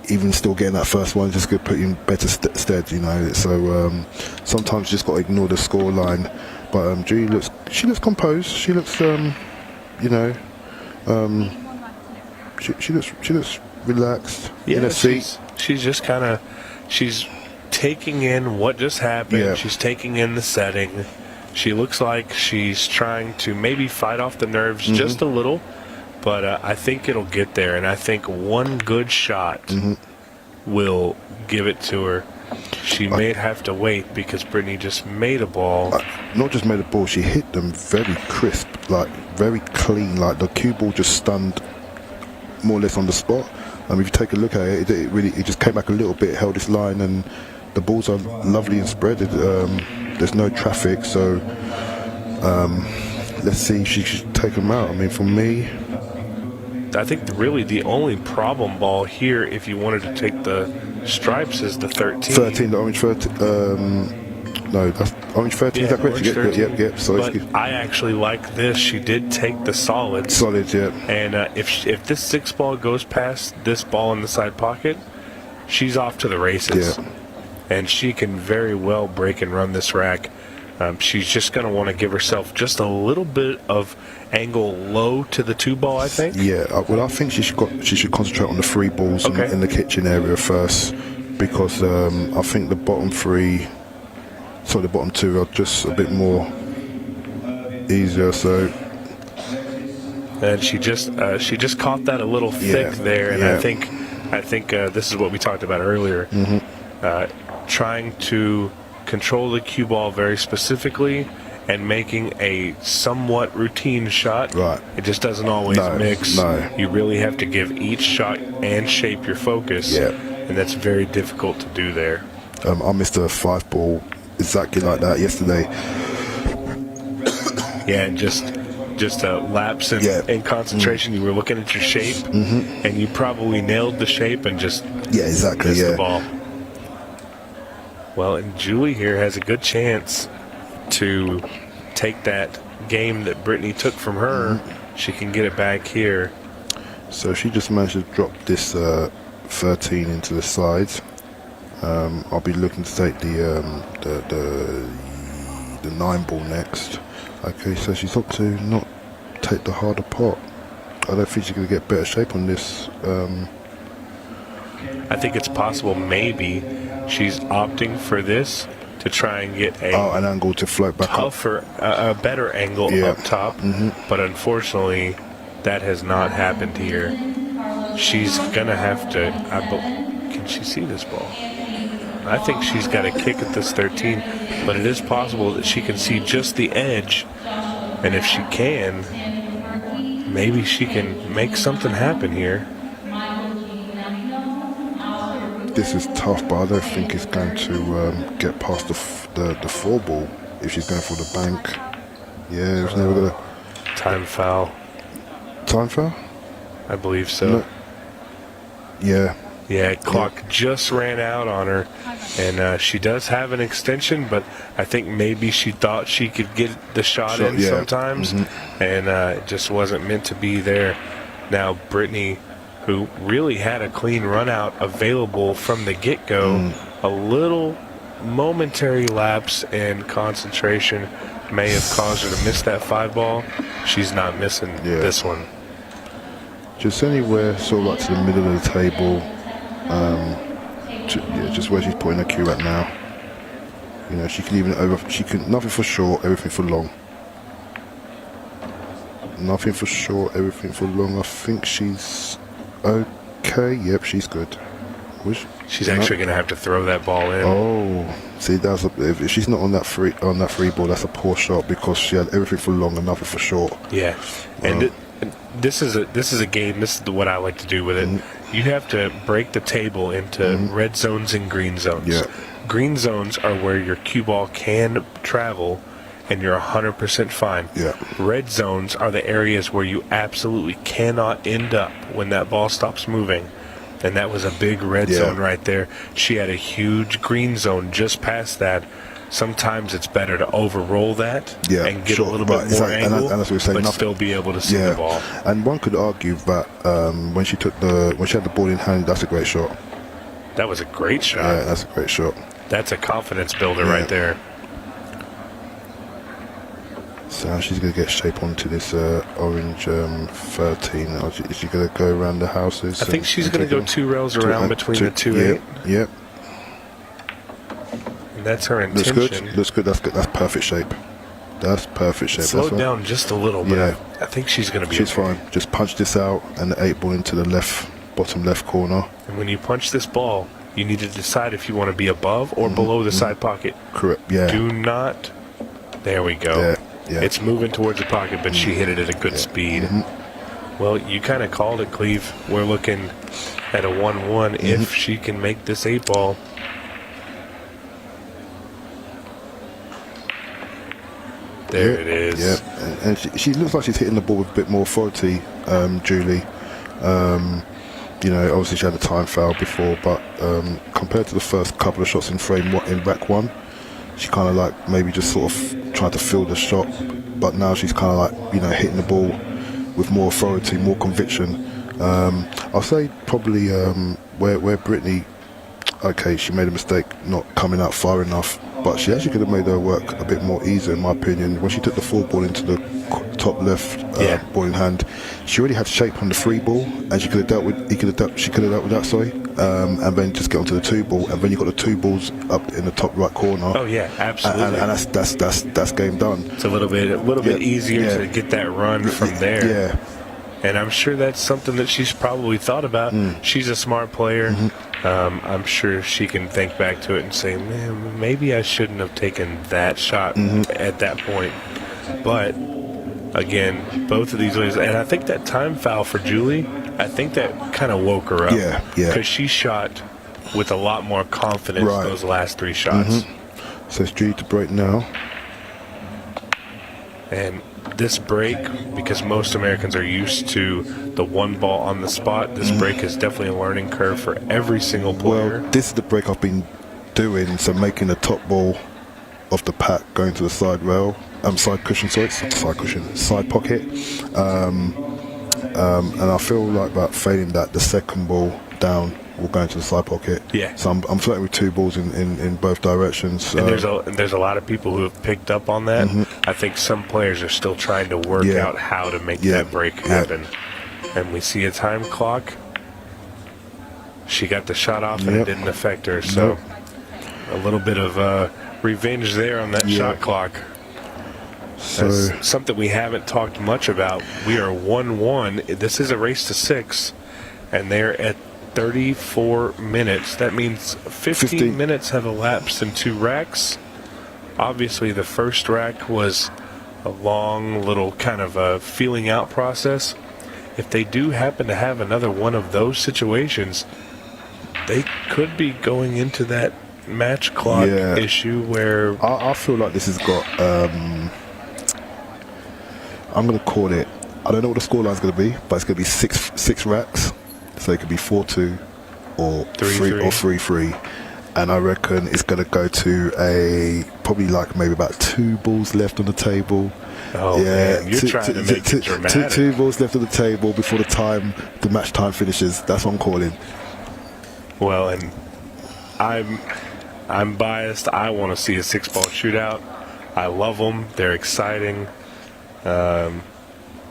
even still getting that first one just could put you in better stead. You know, so sometimes you just got to ignore the score line. But Julie looks composed. She looks you know, she looks relaxed in her seat. She's just kind of. She's taking in what just happened. Yeah. She's taking in the setting. She looks like she's trying to maybe fight off the nerves just a little, but I think it'll get there, and I think one good shot will give it to her. She may have to wait because Brittany just made a ball. Not just made a ball, she hit them very crisp, like very clean. Like the cue ball just stunned more or less on the spot. If you take a look at it, it just came back a little bit, held its line, and the balls are lovely and spread. There's no traffic, so let's see if she should take them out. I mean, for me, I think really the only problem ball here, if you wanted to take the stripes, is the 13. 13, the orange 13. No, that's orange 13. Is that correct? Yep. So but I actually like this. She did take the solids. Solids, yeah. And if this 6 ball goes past this ball in the side pocket, she's off to the races. Yeah. And she can very well break and run this rack. She's just going to want to give herself just a little bit of angle low to the 2 ball, I think. Yeah, well, I think she should concentrate on the 3 balls in the kitchen area first, because I think the bottom 3, the bottom 2 are just a bit more easier. So, and she just caught that a little thick there, and I think this is what we talked about earlier. Trying to control the cue ball very specifically and making a somewhat routine shot. Right. It just doesn't always mix. No. You really have to give each shot and shape your focus. Yeah. And that's very difficult to do there. I missed a 5 ball exactly like that yesterday. Yeah, just a lapse in concentration. You were looking at your shape, and you probably nailed the shape and just missed the ball. Well, and Julie here has a good chance to take that game that Brittany took from her. She can get it back here. So she just managed to drop this 13 into the sides. I'll be looking to take the 9 ball next. Okay, so she's up to not take the harder pot. I don't think she's going to get better shape on this. I think it's possible maybe she's opting for this to try and get an angle to float back tougher, a better angle up top. But unfortunately, that has not happened here. She's going to have to... Can she see this ball? I think she's got a kick at this 13, but it is possible that she can see just the edge. And if she can, maybe she can make something happen here. This is tough, but I don't think it's going to get past the 4 ball if she's going for the bank. Yeah, it's never going to... Time foul. Time foul? I believe so. No. Yeah. Yeah, clock just ran out on her, and she does have an extension, but I think maybe she thought she could get the shot in sometimes, and it just wasn't meant to be there. Now, Brittany, who really had a clean run out available from the get-go, a little momentary lapse in concentration may have caused her to miss that 5 ball. She's not missing this one. Just anywhere sort of like to the middle of the table, just where she's putting her cue at now. You know, she can nothing for short, everything for long. Nothing for short, everything for long. I think she's okay. Yep, she's good. She's actually going to have to throw that ball in. Oh, see, if she's not on that free ball, that's a poor shot, because she had everything for long and nothing for short. Yeah, and this is a game. This is what I like to do with it. You have to break the table into red zones and green zones. Yeah. Green zones are where your cue ball can travel, and you're 100% fine. Yeah. Red zones are the areas where you absolutely cannot end up when that ball stops moving. And that was a big red zone right there. She had a huge green zone just past that. Sometimes it's better to overroll that and get a little bit more angle, and that's what we're saying, but still be able to see the ball. And one could argue that when she had the ball in hand, that's a great shot. That was a great shot. Yeah, that's a great shot. That's a confidence builder right there. So she's going to get shape onto this orange 13. Is she going to go around the houses? I think she's going to go 2 rails around between the 2-8. Yep. And that's her intention. Looks good. That's good. That's perfect shape. That's perfect shape. Slowed down just a little, but Yeah. I think she's going to be She's okay. fine. Just punch this out and the 8 ball into the bottom left corner. And when you punch this ball, you need to decide if you want to be above or below the side pocket. Correct, yeah. Do not. There we go. Yeah. It's moving towards the pocket, but she hit it at a good speed. Well, you kind of called it, Cleve. We're looking at a 1-1 if she can make this 8 ball. There it is. Yeah, and she looks like she's hitting the ball with a bit more authority, Julie. You know, obviously she had a time foul before, but compared to the first couple of shots in rack 1, she kind of like maybe just sort of tried to fill the shot, but now she's kind of like, you know, hitting the ball with more authority, more conviction. I'll say probably where Brittany, okay, she made a mistake not coming out far enough, but she actually could have made her work a bit more easier, in my opinion. When she took the 4 ball into the top left ball in hand, she already had shape on the 3 ball, and she could have dealt with. She could have dealt with that. Sorry, and then just get onto the 2 ball, and then you got the 2 balls up in the top right corner. Oh yeah, absolutely. And that's game done. It's a little bit easier to get that run from there. Yeah. And I'm sure that's something that she's probably thought about. She's a smart player. I'm sure she can think back to it and say, man, maybe I shouldn't have taken that shot at that point. But, again, both of these ways, and I think that time foul for Julie, I think that kind of woke her up. Yeah. Because she shot with a lot more confidence those last 3 shots. So it's Julie to break now. And this break, because most Americans are used to the 1 ball on the spot, this break is definitely a learning curve for every single player. Well, this is the break I've been doing, so making the top ball of the pack going to the side rail, side cushion, sorry, side cushion, side pocket. And I feel like about failing that, the second ball down will go into the side pocket. Yeah. So I'm flirting with 2 balls in both directions. And there's a lot of people who have picked up on that. I think some players are still trying to work out how to make that break happen. And we see a time clock. She got the shot off and it didn't affect her. So a little bit of revenge there on that shot clock. So that's something we haven't talked much about. We are 1-1. This is a race to 6, and they're at 34 minutes. That means 15 minutes have elapsed in 2 racks. Obviously, the first rack was a long little kind of a feeling out process. If they do happen to have another one of those situations, they could be going into that match clock issue where I feel like this has got I'm going to call it, I don't know what the scoreline's going to be, but it's going to be six racks. So it could be 4-2 or 3-3. And I reckon it's going to go to probably like maybe about 2 balls left on the table. Oh, man, you're trying to make it dramatic. 2 balls left on the table before the match time finishes. That's what I'm calling. Well, and I'm biased. I want to see a 6-ball shootout. I love them. They're exciting.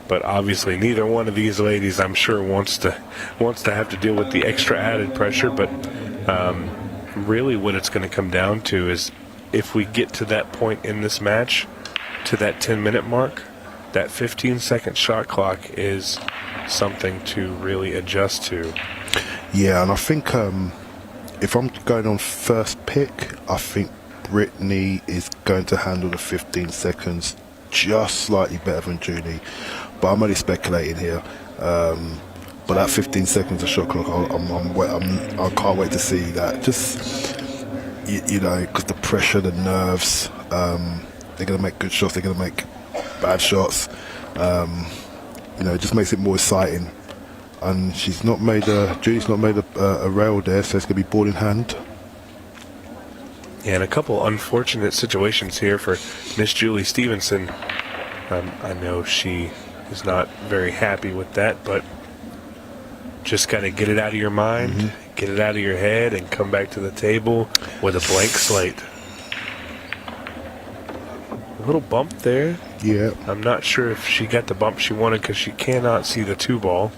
But obviously neither one of these ladies, I'm sure, wants to have to deal with the extra added pressure. But really what it's going to come down to is if we get to that point in this match, to that 10-minute mark, that 15-second shot clock is something to really adjust to. Yeah, and I think if I'm going on first pick, I think Brittany is going to handle the 15 seconds just slightly better than Julie, but I'm only speculating here. But that 15 seconds of shot clock, I can't wait to see that. Just you know, because the pressure, the nerves, they're going to make good shots, they're going to make bad shots. You know, it just makes it more exciting. And Julie's not made a rail there, so it's going to be ball in hand. Yeah, and a couple unfortunate situations here for Miss Julie Stevenson. I know she is not very happy with that, but just got to get it out of your mind, get it out of your head, and come back to the table with a blank slate. A little bump there. Yeah. I'm not sure if she got the bump she wanted because she cannot see the 2 ball.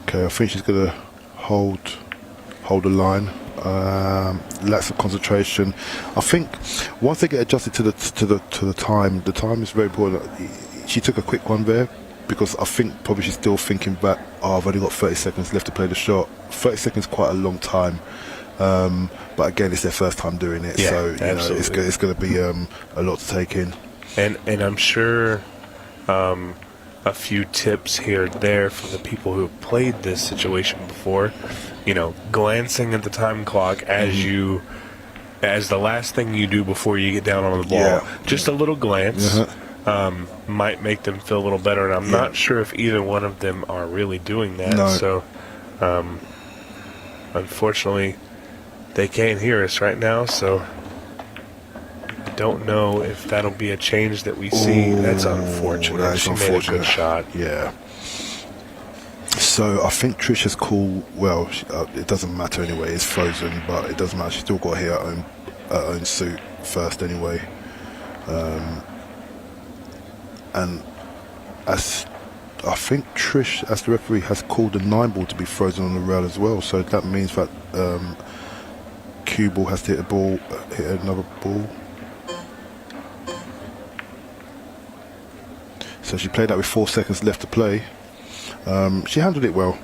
Okay, I think she's going to hold the line. Lacks of concentration. I think once they get adjusted to the time is very important. She took a quick one there because I think probably she's still thinking back. Oh, I've only got 30 seconds left to play the shot. 30 seconds is quite a long time. But again, it's their first time doing it, so you know, it's going to be a lot to take in. And I'm sure a few tips here and there from the people who have played this situation before. You know, glancing at the time clock as the last thing you do before you get down on the ball. Yeah. Just a little glance might make them feel a little better, and I'm not sure if either one of them are really doing that. No. So, unfortunately, they can't hear us right now, so I don't know if that'll be a change that we see. That's unfortunate. That's unfortunate. Made a good shot. Yeah. So I think Trish has called. Well, it doesn't matter anyway. It's frozen, but it doesn't matter. She's still got to hit her own suit first anyway. And as I think Trish, as the referee, has called the 9 ball to be frozen on the rail as well. So that means that cue ball has to hit another ball. So she played that with 4 seconds left to play. She handled it well.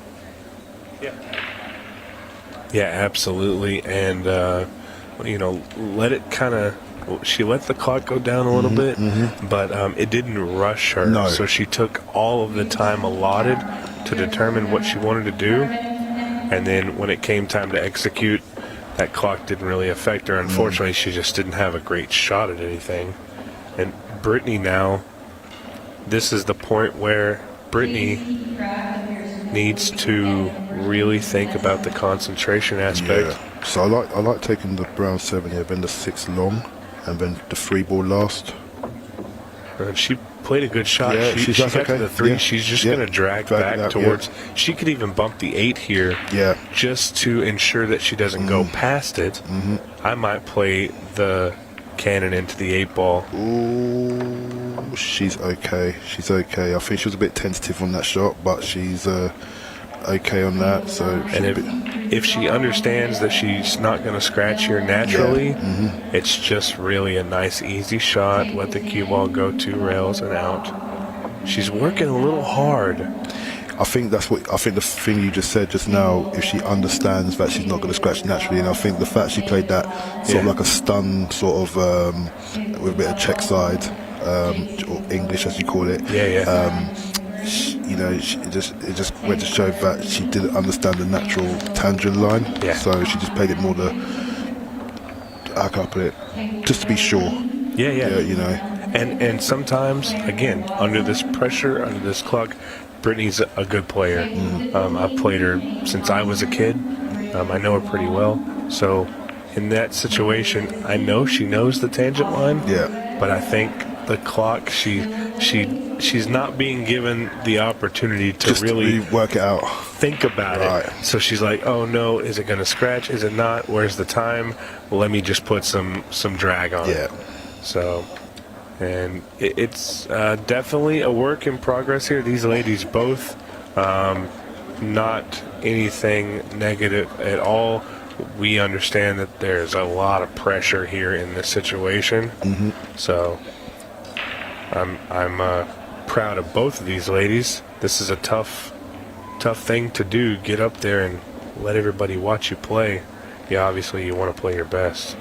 Yeah, absolutely. And, let it kind of... She let the clock go down a little bit, but it didn't rush her. No. So she took all of the time allotted to determine what she wanted to do. And then when it came time to execute, that clock didn't really affect her. Unfortunately, she just didn't have a great shot at anything. And Brittany now, this is the point where Brittany needs to really think about the concentration aspect. Yeah. So I like taking the brown 7 here, then the 6 long, and then the 3 ball last. And she played a good shot. Yeah, she got to the 3. Yeah. She's just going to drag back towards. Yeah. She could even bump the 8 here, just to ensure that she doesn't go past it. I might play the cannon into the 8 ball. Ooh, she's okay. She's okay. I think she was a bit tentative on that shot, but she's okay on that. So, and if she understands that she's not going to scratch here naturally, it's just really a nice, easy shot. Let the cue ball go 2 rails and out. She's working a little hard. I think the thing you just said just now, if she understands that she's not going to scratch naturally, and I think the fact she played that sort of like a stun sort of with a bit of check side, or English as you call it. It just went to show that she didn't understand the natural tangent line. So she just played it more how can I put it? Just to be sure. And sometimes, again, under this pressure, under this clock, Brittany's a good player. I've played her since I was a kid. I know her pretty well. So in that situation, I know she knows the tangent line. But I think the clock, she's not being given the opportunity to really work it out, think about it. So she's like, oh no, is it going to scratch? Is it not? Where's the time? Well, let me just put some drag on it. So, and it's definitely a work in progress here. These ladies both, not anything negative at all. We understand that there's a lot of pressure here in this situation. So I'm proud of both of these ladies. This is a tough thing to do. Get up there and let everybody watch you play. Obviously you want to play your best.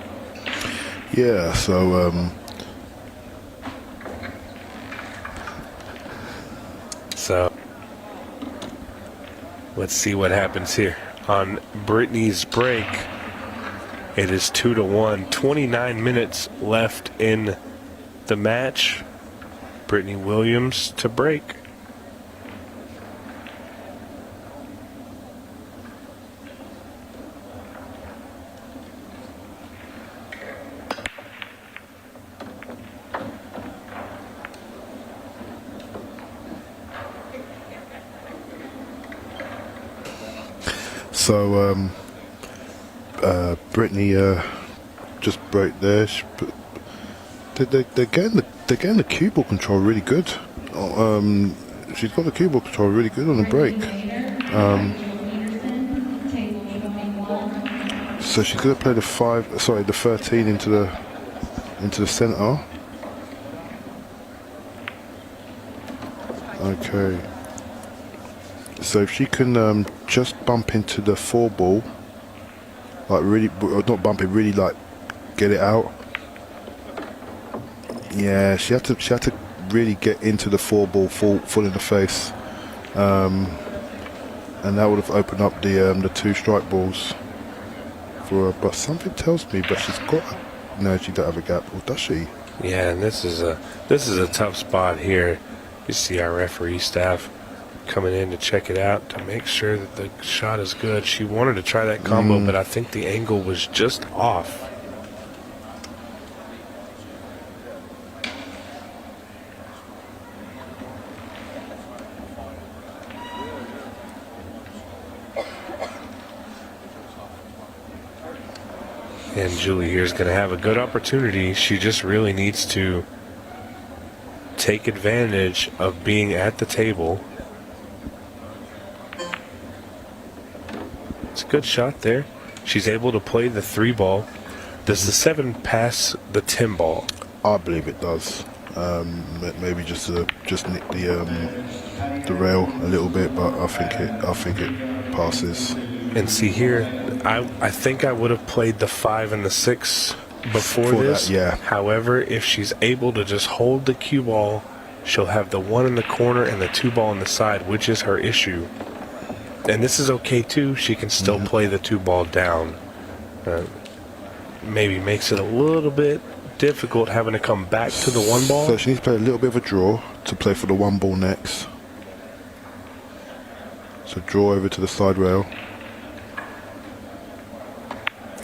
So let's see what happens here. On Brittany's break, it is 2-1. 29 minutes left in the match. Brittany Williams to break. So Brittany just broke there. They're getting the cue ball control really good. She's got the cue ball control really good on the break. So she's going to play the 13 into the centre. Okay. So if she can just bump into the 4 ball, like really, not bump it, really like get it out. Yeah, she had to really get into the 4 ball full in the face, and that would have opened up the 2 strike balls for her. But something tells me, but she's got. No, she don't have a gap, or does she? Yeah, and this is a tough spot here. You see our referee staff coming in to check it out to make sure that the shot is good. She wanted to try that combo, but I think the angle was just off. And Julie here is going to have a good opportunity. She just really needs to take advantage of being at the table. It's a good shot there. She's able to play the 3 ball. Does the 7 pass the 10 ball? I believe it does. Maybe just nick the rail a little bit, but I think it passes. And see here, I think I would have played the 5 and the 6 before this. That, yeah. However, if she's able to just hold the cue ball, she'll have the 1 in the corner and the 2 ball on the side, which is her issue. And this is okay too. She can still play the 2 ball down. Maybe makes it a little bit difficult having to come back to the 1 ball. So she needs to play a little bit of a draw to play for the 1 ball next. So draw over to the side rail.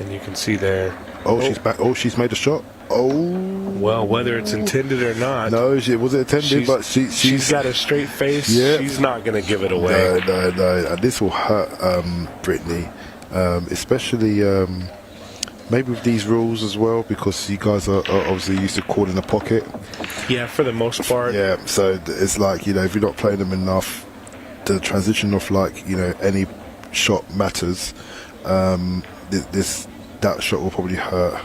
And you can see there. Oh, she's back. Oh, she's made a shot. Oh. Well, whether it's intended or not. No, it wasn't intended, but she's got a straight face. Yeah. She's not going to give it away. No. And this will hurt Brittany, especially maybe with these rules as well, because you guys are obviously used to calling the pocket. Yeah, for the most part. Yeah, so it's like, if you're not playing them enough, the transition of any shot matters. That shot will probably hurt.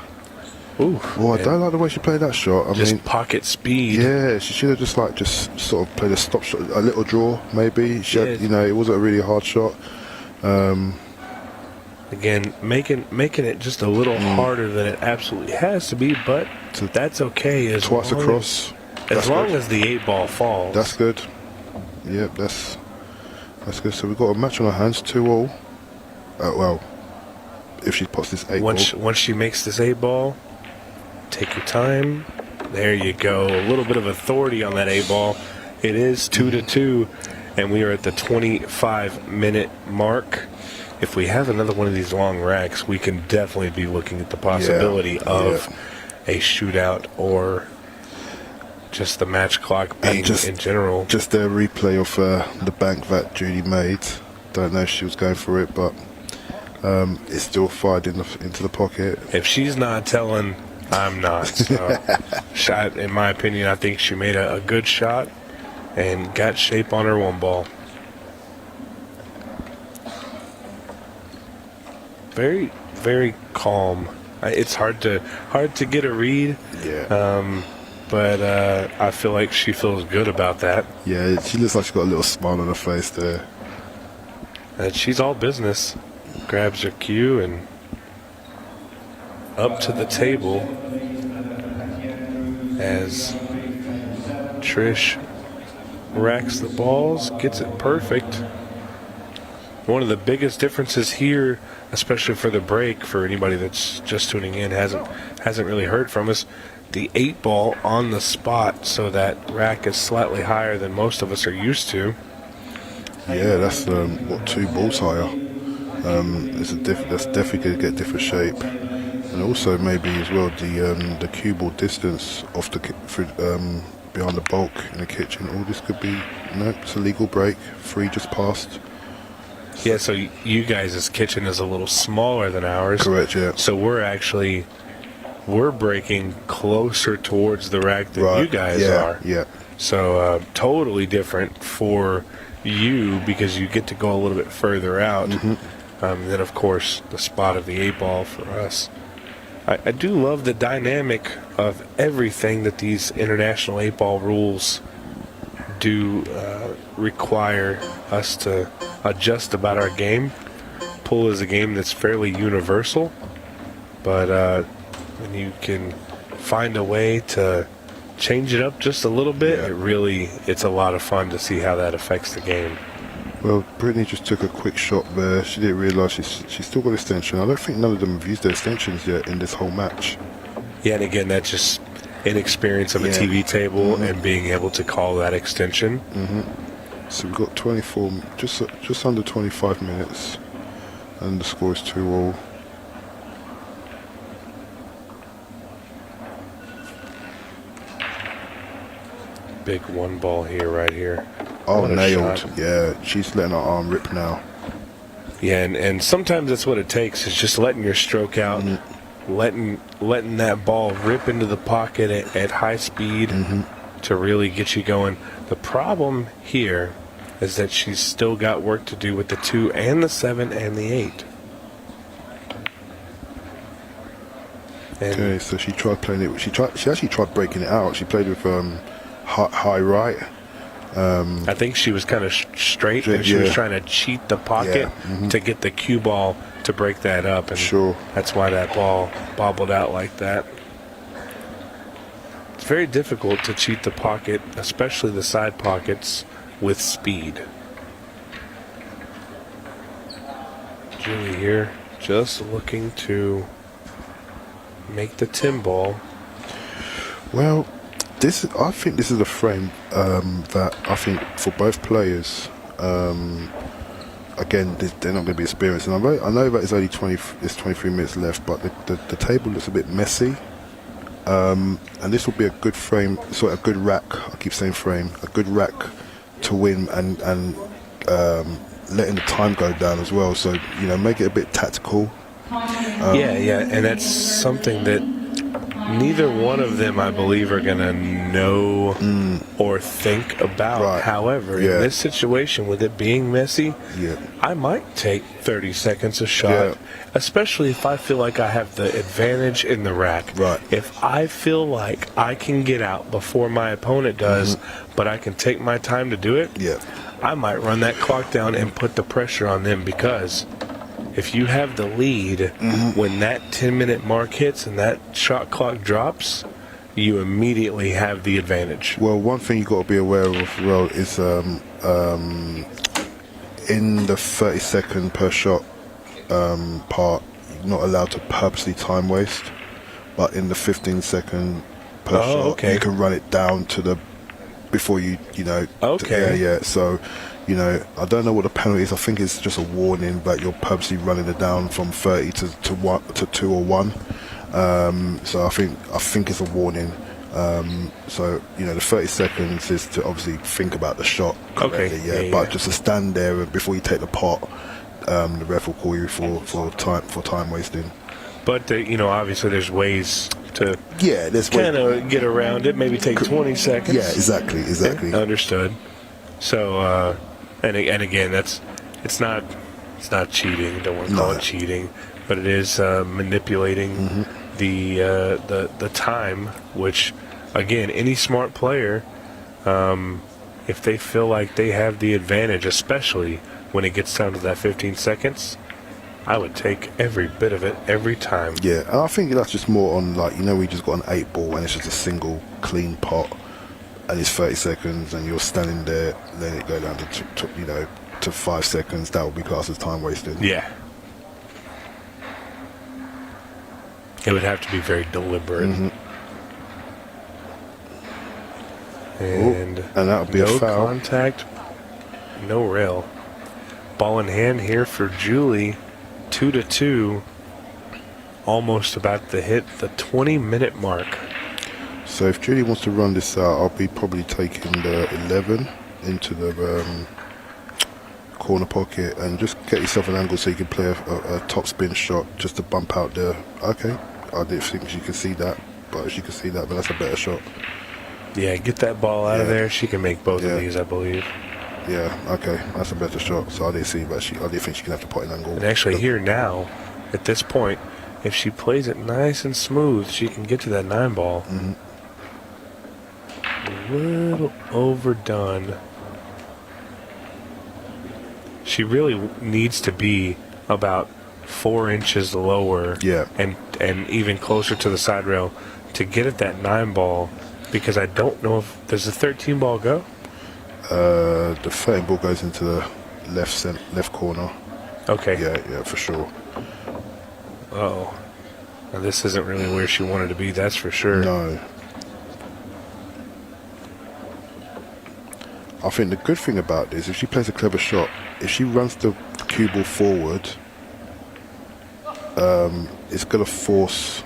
Ooh. Oh, I don't like the way she played that shot. I mean, pocket speed. Yeah, she should have just sort of played a stop shot, a little draw maybe. She had, it wasn't a really hard shot. Again, making it just a little harder than it absolutely has to be, but that's okay. Twice across. As long as the 8 ball falls. That's good. Yep, that's good. So we've got a match on our hands, 2-all. Well, if she pots this 8 ball. Once she makes this 8 ball, take your time. There you go. A little bit of authority on that 8 ball. It is 2-2, and we are at the 25-minute mark. If we have another one of these long racks, we can definitely be looking at the possibility of a shootout or just the match clock being in general. Just a replay of the bank that Judy made. Don't know if she was going for it, but it's still fired into the pocket. If she's not telling, I'm not. So, shot, in my opinion, I think she made a good shot and got shape on her 1 ball. Very, very calm. It's hard to get a read. Yeah. But I feel like she feels good about that. Yeah, she looks like she's got a little smile on her face there. And she's all business. Grabs her cue and up to the table as Trish racks the balls, gets it perfect. One of the biggest differences here, especially for the break, for anybody that's just tuning in, hasn't really heard from us, the 8 ball on the spot, so that rack is slightly higher than most of us are used to. Yeah, that's 2 balls higher. That's definitely going to get different shape, and also maybe as well the cue ball distance off the behind the bulk in the kitchen. All this could be it's a legal break. 3 just passed. Yeah, so you guys' kitchen is a little smaller than ours. Correct, yeah. So we're breaking closer towards the rack than you guys are. Yeah. So totally different for you because you get to go a little bit further out. Then, of course, the spot of the 8-ball for us. I do love the dynamic of everything that these international 8-ball rules do require us to adjust about our game. Pool is a game that's fairly universal, but when you can find a way to change it up just a little bit, it's a lot of fun to see how that affects the game. Well, Brittany just took a quick shot there. She didn't realise she's still got extension. I don't think none of them have used their extensions yet in this whole match. Yeah, and again, that's just inexperience of a TV table and being able to call that extension. So we've got 24, just under 25 minutes, and the score is 2-all. Big 1-ball here, right here. Oh, nailed. Yeah, she's letting her arm rip now. Yeah, and sometimes that's what it takes, is just letting your stroke out, letting that ball rip into the pocket at high speed to really get you going. The problem here is that she's still got work to do with the 2 and the 7 and the 8. Okay, so she tried playing it. She actually tried breaking it out. She played with high right. I think she was kind of straight, and she was trying to cheat the pocket to get the cue ball to break that up, and that's why that ball bobbled out like that. It's very difficult to cheat the pocket, especially the side pockets, with speed. Julie here just looking to make the 10 ball. Well, I think this is a frame that I think for both players, again, they're not going to be experienced. And I know that it's only 23 minutes left, but the table looks a bit messy. And this will be a good frame, sort of a good rack. I keep saying frame, a good rack to win, and letting the time go down as well. So make it a bit tactical. And that's something that neither one of them, I believe, are going to know or think about. Right. However, in this situation, with it being messy, I might take 30 seconds a shot, especially if I feel like I have the advantage in the rack. Right. If I feel like I can get out before my opponent does, but I can take my time to do it, I might run that clock down and put the pressure on them, because if you have the lead when that 10-minute mark hits and that shot clock drops, you immediately have the advantage. Well, one thing you've got to be aware of as well is in the 30-second per shot part, you're not allowed to purposely time waste. But in the 15-second per shot, you can run it down to the before you So I don't know what the penalty is. I think it's just a warning that you're purposely running it down from 30 to 2 or 1. So I think it's a warning. So the 30 seconds is to obviously think about the shot correctly. But just to stand there before you take the pot, the ref will call you for time wasting. But obviously there's ways to there's kind of get around it. Maybe take 20 seconds. Yeah, exactly. Understood. So and again, it's not cheating. Don't want to call it cheating, but it is manipulating the time. Which, again, any smart player, if they feel like they have the advantage, especially when it gets down to that 15 seconds, I would take every bit of it every time. Yeah, and I think that's just more on we just got an 8-ball and it's just a single clean pot. And it's 30 seconds, and you're standing there, letting it go down to 5 seconds. That would be classed as time wasted. Yeah, it would have to be very deliberate. And that would be no a foul. Contact, no rail. Ball in hand here for Julie, 2-2. Almost about to hit the 20-minute mark. So if Julie wants to run this out, I'll be probably taking the 11 into the corner pocket and just get yourself an angle so you can play a top spin shot just to bump out there. Okay, I didn't think she could see that, but she could see that, but that's a better shot. Yeah, get that ball out of there. She can make both of these, I believe. Yeah, okay, that's a better shot. So I didn't see, but I did think she can have the potting angle. And actually here now, at this point, if she plays it nice and smooth, she can get to that 9 ball. Mm-hmm. A little overdone. She really needs to be about 4 inches lower, and even closer to the side rail to get at that 9 ball, because I don't know if there's a 13 ball go. The 13 ball goes into the left corner. Okay. Yeah, for sure. Uh-oh. Now this isn't really where she wanted to be, that's for sure. No. I think the good thing about this, if she plays a clever shot, if she runs the cue ball forward, it's going to force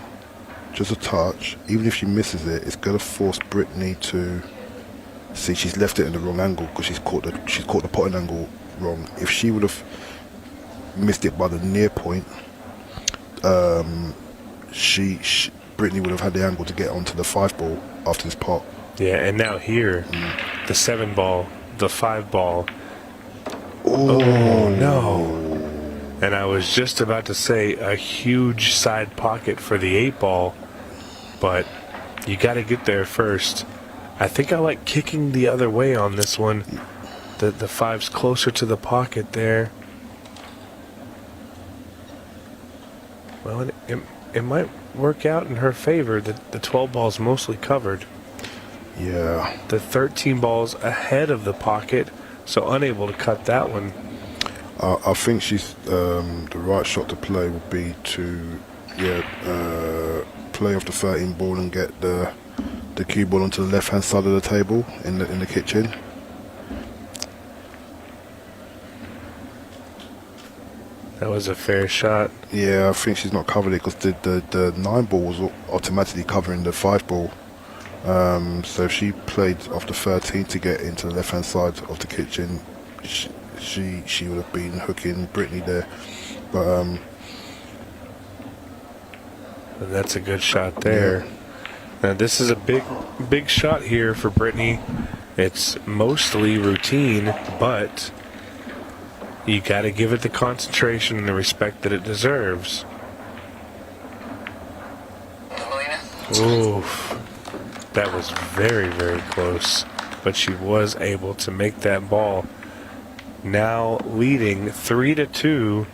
just a touch. Even if she misses it, it's going to force Brittany to see she's left it in the wrong angle, because she's caught the potting angle wrong. If she would have missed it by the near point, Brittany would have had the angle to get onto the 5 ball after this pot. Yeah, and now here, the 7 ball, the 5 ball. Oh no. And I was just about to say a huge side pocket for the 8 ball, but you got to get there first. I think I like kicking the other way on this one. The 5's closer to the pocket there. Well, it might work out in her favor that the 12 ball's mostly covered. Yeah. The 13 ball's ahead of the pocket, so unable to cut that one. I think she's the right shot to play would be to play off the 13 ball and get the cue ball onto the left hand side of the table in the kitchen. That was a fair shot. Yeah, I think she's not covered it because the 9 ball was automatically covering the 5 ball. So if she played off the 13 to get into the left hand side of the kitchen, she would have been hooking Brittany there. But and that's a good shot there. Yeah. Now this is a big shot here for Brittany. It's mostly routine, but you got to give it the concentration and the respect that it deserves. Oof. That was very, very close, but she was able to make that ball. Now leading 3-2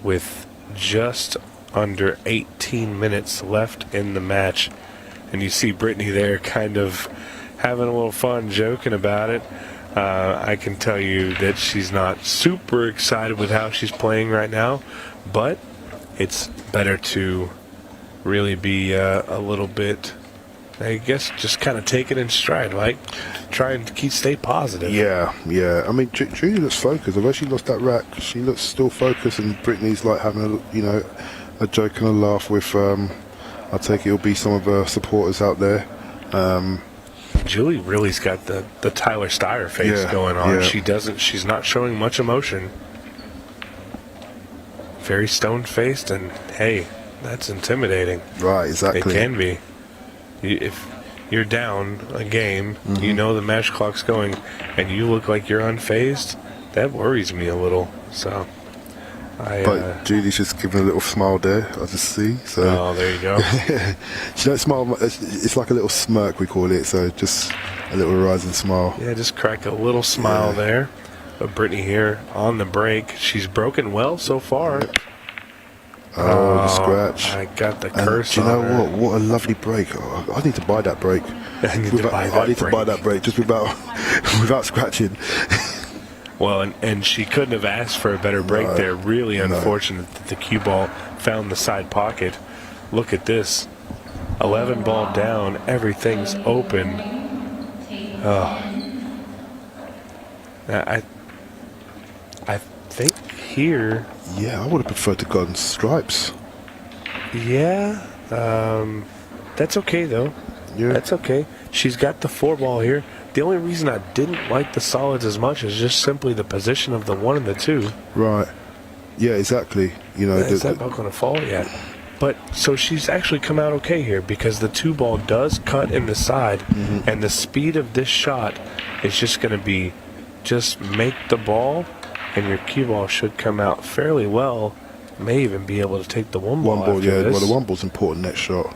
with just under 18 minutes left in the match. And you see Brittany there kind of having a little fun, joking about it. I can tell you that she's not super excited with how she's playing right now, but it's better to really be a little bit, I guess, just kind of take it in stride, like try and stay positive. Yeah. I mean, Julie looks focused. Although she lost that rack, she looks still focused, and Brittany's like having a joke and a laugh with. I take it'll be some of her supporters out there. Julie really's got the Tyler Styer face going on. Yeah. She's not showing much emotion. Very stone-faced, and hey, that's intimidating. Right, exactly. It can be. If you're down a game, you know the match clock's going, and you look like you're unfazed, that worries me a little. So, but Julie's just giving a little smile there, I just see. So. Oh, there you go. She don't smile. It's like a little smirk, we call it. So just a little rising smile. Yeah, just crack a little smile there. But Brittany here on the break. She's broken well so far. Oh, the scratch. I got the curse on her. Do you know her. what? What a lovely break. Oh, I need to buy that break. I need to buy that break just without scratching. Well, and she couldn't have asked for a better break there. Really unfortunate that the cue ball found the side pocket. Look at this. 11 ball down. Everything's open. Oh. I think here... Yeah, I would have preferred to go on stripes. Yeah. That's okay, though. Yeah. That's okay. She's got the 4 ball here. The only reason I didn't like the solids as much is just simply the position of the 1 and the 2. Right. Yeah, exactly. You know, is that ball going to fall yet? But so she's actually come out okay here because the 2 ball does cut in the side, and the speed of this shot is just going to be just make the ball, and your cue ball should come out fairly well. May even be able to take the one ball after yeah. this. Well, the one ball's important next shot.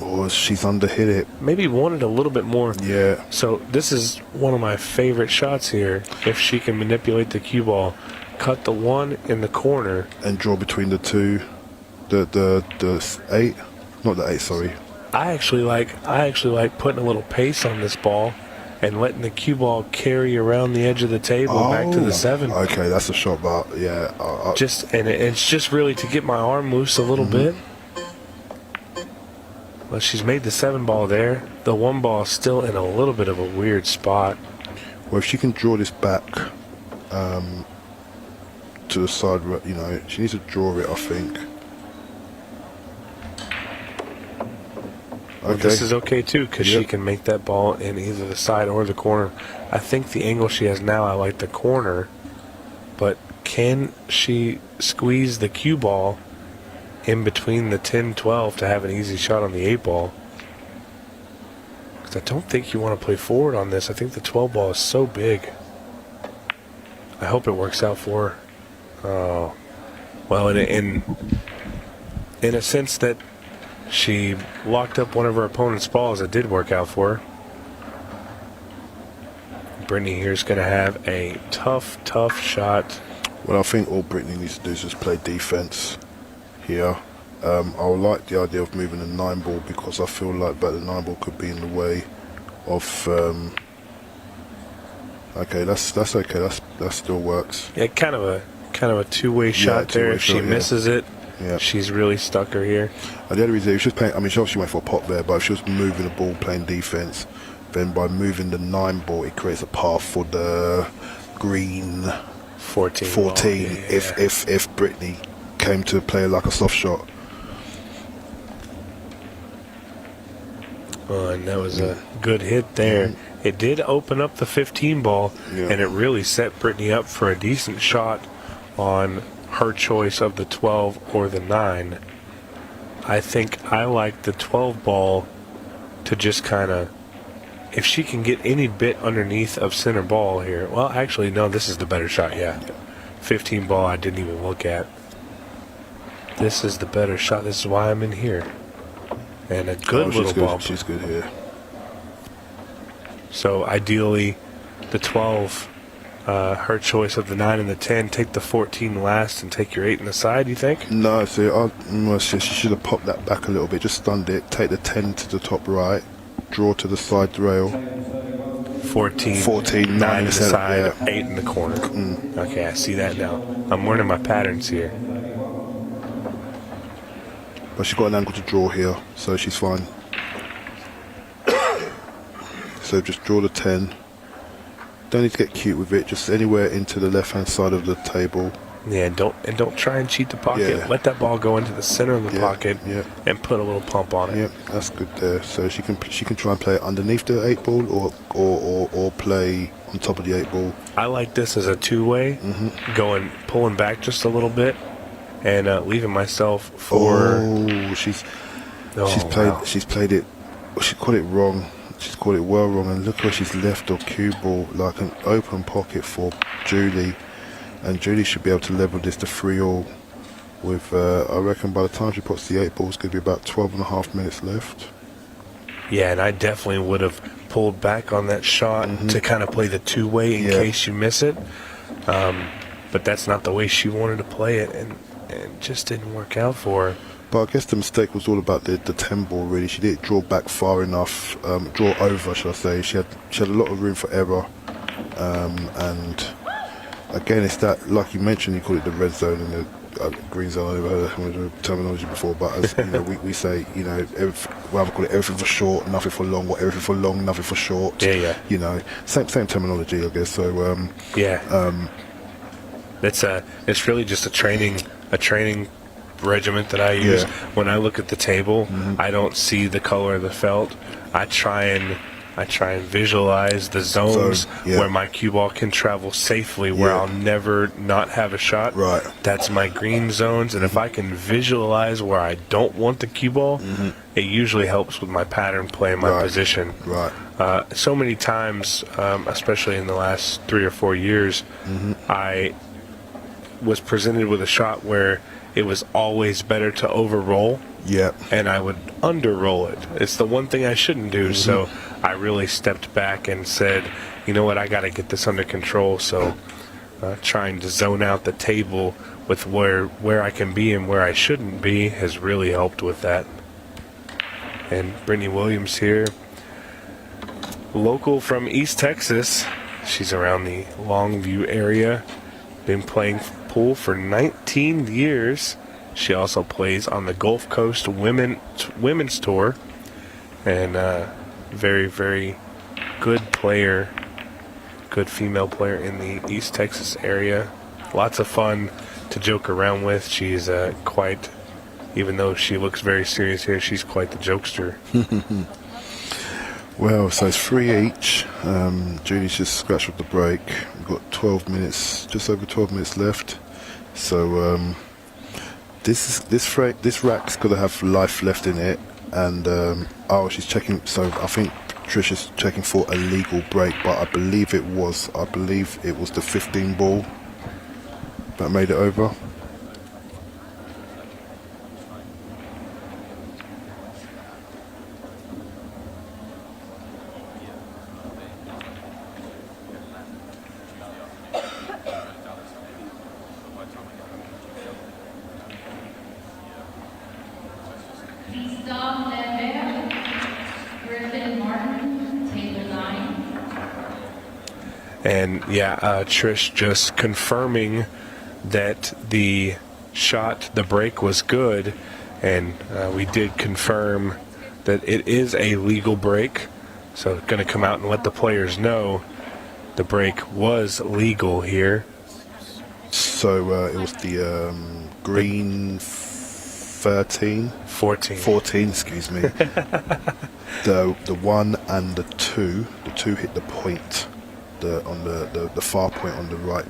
Oh, she's underhit it. Maybe wanted a little bit more. Yeah. So this is one of my favorite shots here. If she can manipulate the cue ball, cut the one in the corner, and draw between the two, the 8, not the 8. Sorry. I actually like putting a little pace on this ball and letting the cue ball carry around the edge of the table back to the 7. Okay, that's a shot, but yeah. It's just really to get my arm loose a little bit. Well, she's made the 7 ball there. The 1 ball is still in a little bit of a weird spot. Well, if she can draw this back to the side, she needs to draw it, I think. Well, this is okay too, because she can make that ball in either the side or the corner. I think the angle she has now, I like the corner, but can she squeeze the cue ball in between the 10-12 to have an easy shot on the 8 ball? Because I don't think you want to play forward on this. I think the 12 ball is so big. I hope it works out for her. Oh, well, in a sense that she locked up one of her opponent's balls, it did work out for her. Brittany here is going to have a tough shot. Well, I think all Brittany needs to do is just play defense here. I would like the idea of moving the 9 ball, because I feel like the 9 ball could be in the way of. Okay, that's okay. That still works. Yeah, kind of a two-way shot there. If she misses it, she's really stuck her here. The other reason, if she was playing, she obviously went for a pop there, but if she was moving the ball, playing defense, then by moving the 9 ball, it creates a path for the green 14. If Brittany came to play like a soft shot. Oh, and that was a good hit there. It did open up the 15 ball, and it really set Brittany up for a decent shot on her choice of the 12 or the 9. I think I like the 12 ball to just kind of, if she can get any bit underneath of center ball here. Well, actually, no, this is the better shot, 15 ball I didn't even look at. This is the better shot. This is why I'm in here. And a good little ball. She's good here. So ideally, the 12, her choice of the 9 and the 10, take the 14 last and take your 8 in the side, you think? No, see, she should have popped that back a little bit, just stunned it, take the 10 to the top right, draw to the side rail. 14, 9 in the side, 8 in the corner. Okay, I see that now. I'm learning my patterns here. But she's got an angle to draw here, so she's fine. So just draw the 10. Don't need to get cute with it. Just anywhere into the left-hand side of the table. Yeah, don't try and cheat the pocket. Yeah. Let that ball go into the center of the pocket and put a little pump on it. Yeah, that's good there. So she can try and play it underneath the 8 ball or play on top of the 8 ball. I like this as a two-way, pulling back just a little bit and leaving myself for. She's played it. She caught it wrong. She's caught it well wrong, and look where she's left her cue ball, like an open pocket for Julie, and Julie should be able to level this to 3-all with, I reckon by the time she puts the 8 ball, it's going to be about 12.5 minutes left. Yeah, and I definitely would have pulled back on that shot to kind of play the two-way in case you miss it, but that's not the way she wanted to play it, and it just didn't work out for her. But I guess the mistake was all about the 10 ball, really. She didn't draw back far enough, draw over, should I say. She had a lot of room for error. And again, it's that, like you mentioned, you call it the red zone and the green zone. I've never heard the terminology before, but as we say, we either call it everything for short, nothing for long, or everything for long, nothing for short. Same terminology, I guess. So it's really just a training regiment that I use. When I look at the table, I don't see the color of the felt. I try and I try and visualize the zones where my cue ball can travel safely, where I'll never not have a shot. Right. That's my green zones. And if I can visualize where I don't want the cue ball, it usually helps with my pattern play and my position. Right. So many times, especially in the last 3 or 4 years, I was presented with a shot where it was always better to over-roll. And I would under-roll it. It's the one thing I shouldn't do. So I really stepped back and said, you know what, I got to get this under control. So trying to zone out the table with where I can be and where I shouldn't be has really helped with that. And Brittany Williams here, local from East Texas. She's around the Longview area. Been playing pool for 19 years. She also plays on the Gulf Coast Women's Tour, and very, very good player, good female player in the East Texas area. Lots of fun to joke around with. She's quite, even though she looks very serious here, she's quite the jokester. Well, so it's 3 each. Junie's just scratched with the break. We've got 12 minutes, just over 12 minutes left. So this rack's got to have life left in it. And she's checking. So I think Trisha's checking for a legal break, but I believe it was the 15 ball that made it over. And Trish just confirming that the break was good, and we did confirm that it is a legal break. So going to come out and let the players know the break was legal here. So it was the green 14, excuse me. the 1 and the 2. The 2 hit the point. On the far point on the right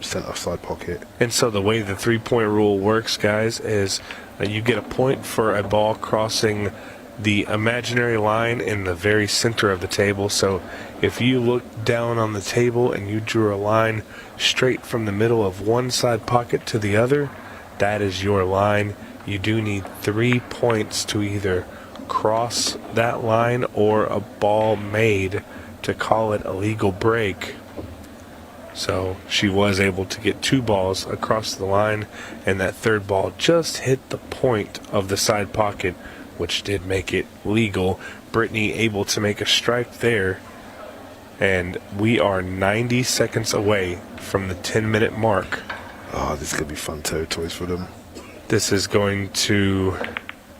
center side pocket. And so the way the 3-point rule works, guys, is you get a point for a ball crossing the imaginary line in the very center of the table. So if you look down on the table and you drew a line straight from the middle of one side pocket to the other, that is your line. You do need 3 points to either cross that line or a ball made to call it a legal break. So she was able to get 2 balls across the line, and that third ball just hit the point of the side pocket, which did make it legal. Brittany able to make a strike there, and we are 90 seconds away from the 10-minute mark. Oh, this is going to be fun territories for them. This is going to,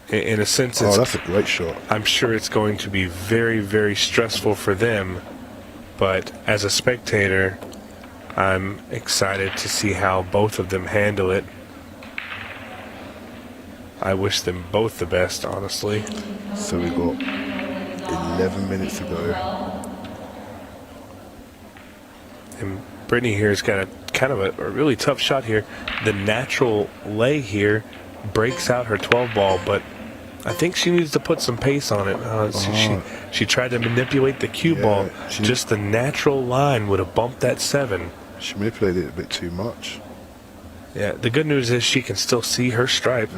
in a sense, that's a great shot. I'm sure it's going to be very, very stressful for them, but as a spectator, I'm excited to see how both of them handle it. I wish them both the best, honestly. So we've got 11 minutes to go. And Brittany here has got a really tough shot here. The natural lay here breaks out her 12 ball, but I think she needs to put some pace on it. She tried to manipulate the cue ball. Just the natural line would have bumped that 7. She manipulated it a bit too much. Yeah, the good news is she can still see her stripe,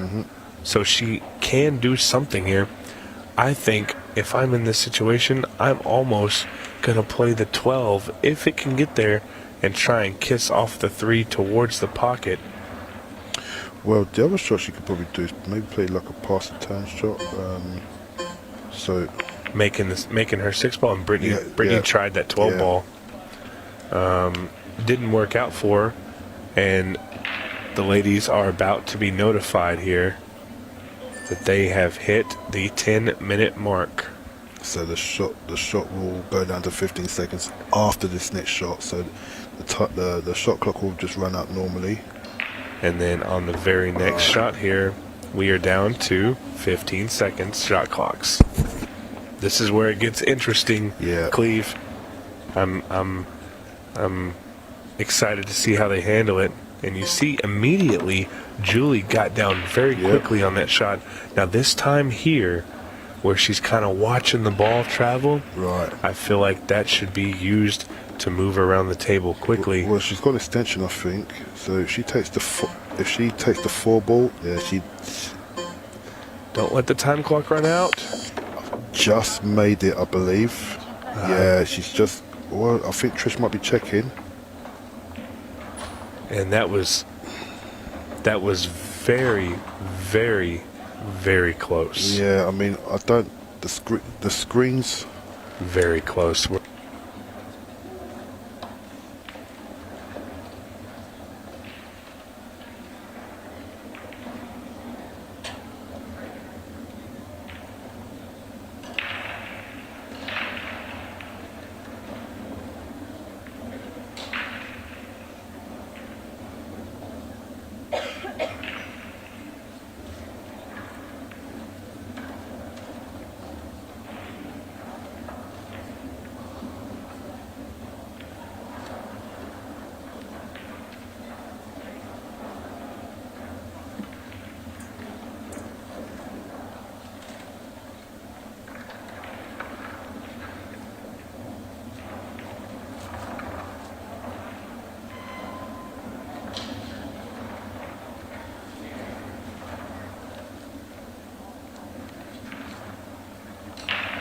so she can do something here. I think if I'm in this situation, I'm almost going to play the 12 if it can get there and try and kiss off the 3 towards the pocket. Well, the other shot she could probably do is maybe play like a pass and turn shot. So making her 6 ball, and Brittany tried that 12 ball. Didn't work out for her, and the ladies are about to be notified here that they have hit the 10-minute mark. So the shot will go down to 15 seconds after this next shot. So the shot clock will just run out normally. And then on the very next shot here, we are down to 15 seconds shot clocks. This is where it gets interesting, Cleve. I'm excited to see how they handle it. And you see immediately Julie got down very quickly on that shot. Now this time here, where she's kind of watching the ball travel, right? I feel like that should be used to move around the table quickly. Well, she's got extension, I think. So if she takes the 4 ball, she don't let the time clock run out. Just made it, I believe. She's just. Well, I think Trish might be checking. And that was very, very, very close. Yeah, I mean, I don't. The screens. Very close.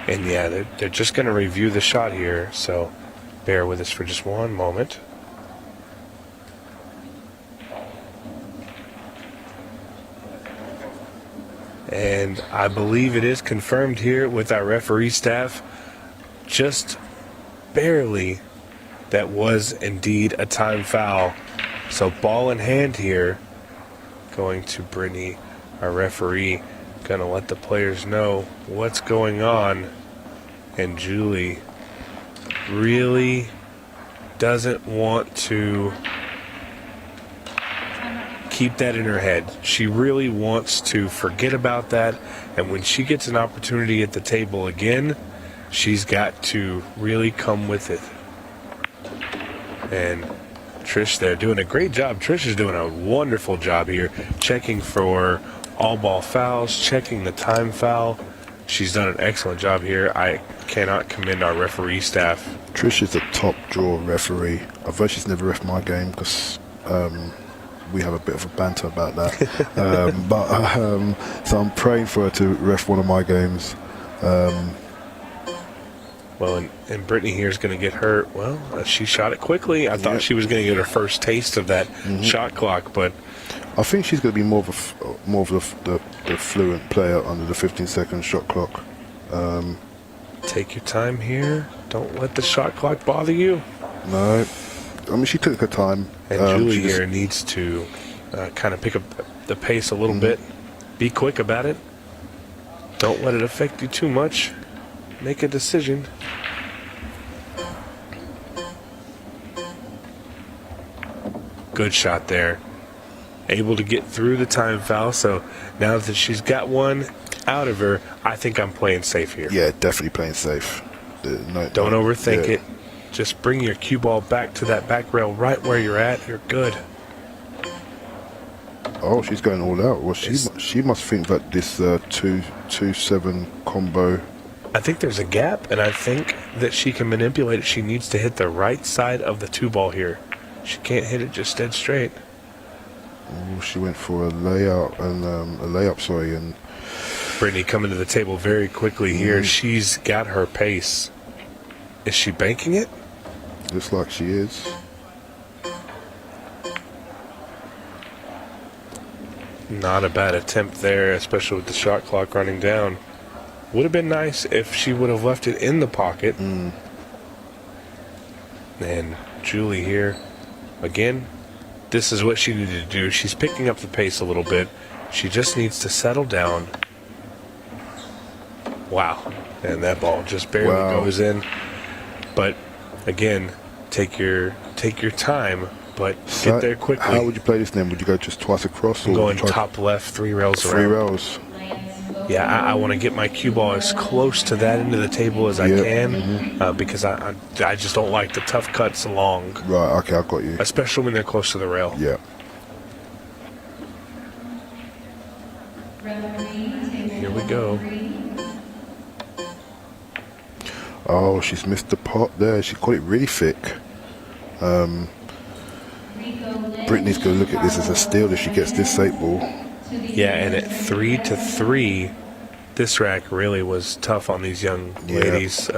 And yeah, they're just going to review the shot here, so bear with us for just one moment. And I believe it is confirmed here with our referee staff, just barely, that was indeed a time foul. So ball in hand here, going to Brittany, our referee, going to let the players know what's going on. And Julie really doesn't want to keep that in her head. She really wants to forget about that. And when she gets an opportunity at the table again, she's got to really come with it. And Trish there doing a great job. Trish is doing a wonderful job here, checking for all ball fouls, checking the time foul. She's done an excellent job here. I cannot commend our referee staff. Trish is a top draw referee. I've she's never ref my game because we have a bit of a banter about that. So I'm praying for her to ref one of my games. Well, and Brittany here is going to get her. Well, she shot it quickly. I thought she was going to get her first taste of that shot clock, but I think she's going to be more of the fluent player under the 15-second shot clock. Take your time here. Don't let the shot clock bother you. No, I mean she took her time. And Julie here needs to kind of pick up the pace a little bit. Be quick about it. Don't let it affect you too much. Make a decision. Good shot there. Able to get through the time foul. So now that she's got one out of her, I think I'm playing safe here. Yeah, definitely playing safe. Don't overthink it. Just bring your cue ball back to that back rail right where you're at. You're good. Oh, she's going all out. Well, she must think that this 2-7 combo. I think there's a gap, and I think that she can manipulate it. She needs to hit the right side of the 2-ball here. She can't hit it just dead straight. Oh, she went for a layup and Brittany coming to the table very quickly here. She's got her pace. Is she banking it? Looks like she is. Not a bad attempt there, especially with the shot clock running down. Would have been nice if she would have left it in the pocket. And Julie here, again, this is what she needed to do. She's picking up the pace a little bit. She just needs to settle down. Wow. And that ball just barely goes in. But again, take your time, but get there quickly. How would you play this then? Would you go just twice across? I'm going top left, 3 rails around. 3 rails. Yeah, I want to get my cue ball as close to that end of the table as I can because I just don't like the tough cuts long. Right, okay, I got you. Especially when they're close to the rail. Yeah. Here we go. Oh, she's missed the pot there. She got it really thick. Brittany's going to look at this as a steal if she gets this 8 ball. Yeah, and at 3-3, this rack really was tough on these young ladies.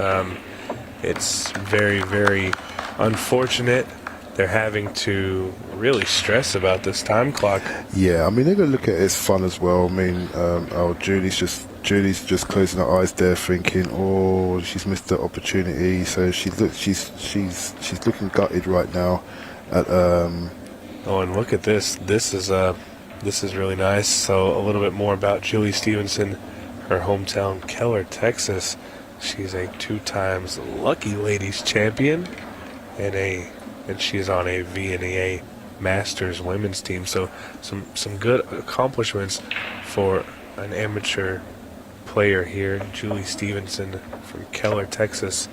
It's very, very unfortunate. They're having to really stress about this time clock. Yeah, I mean, they're going to look at it as fun as well. I mean, Julie's just closing her eyes there, thinking, "Oh, she's missed the opportunity." So she's looking gutted right now. Oh, and look at this. This is really nice. So a little bit more about Julie Stevenson, her hometown, Keller, Texas. She's a 2 times Lucky Ladies champion, and she's on a VNEA Masters women's team. So some good accomplishments for an amateur player here, Julie Stevenson from Keller, Texas.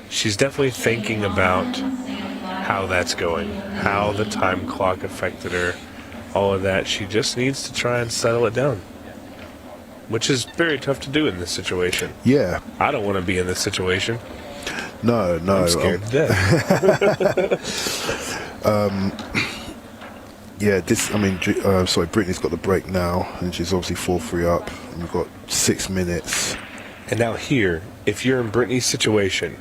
She's definitely thinking about how that's going, how the time clock affected her, all of that. She just needs to try and settle it down, which is very tough to do in this situation. Yeah. I don't want to be in this situation. No. I'm scared to death. Yeah, Brittany's got the break now, and she's obviously 4-3 up, and we've got 6 minutes. And now here, if you're in Brittany's situation,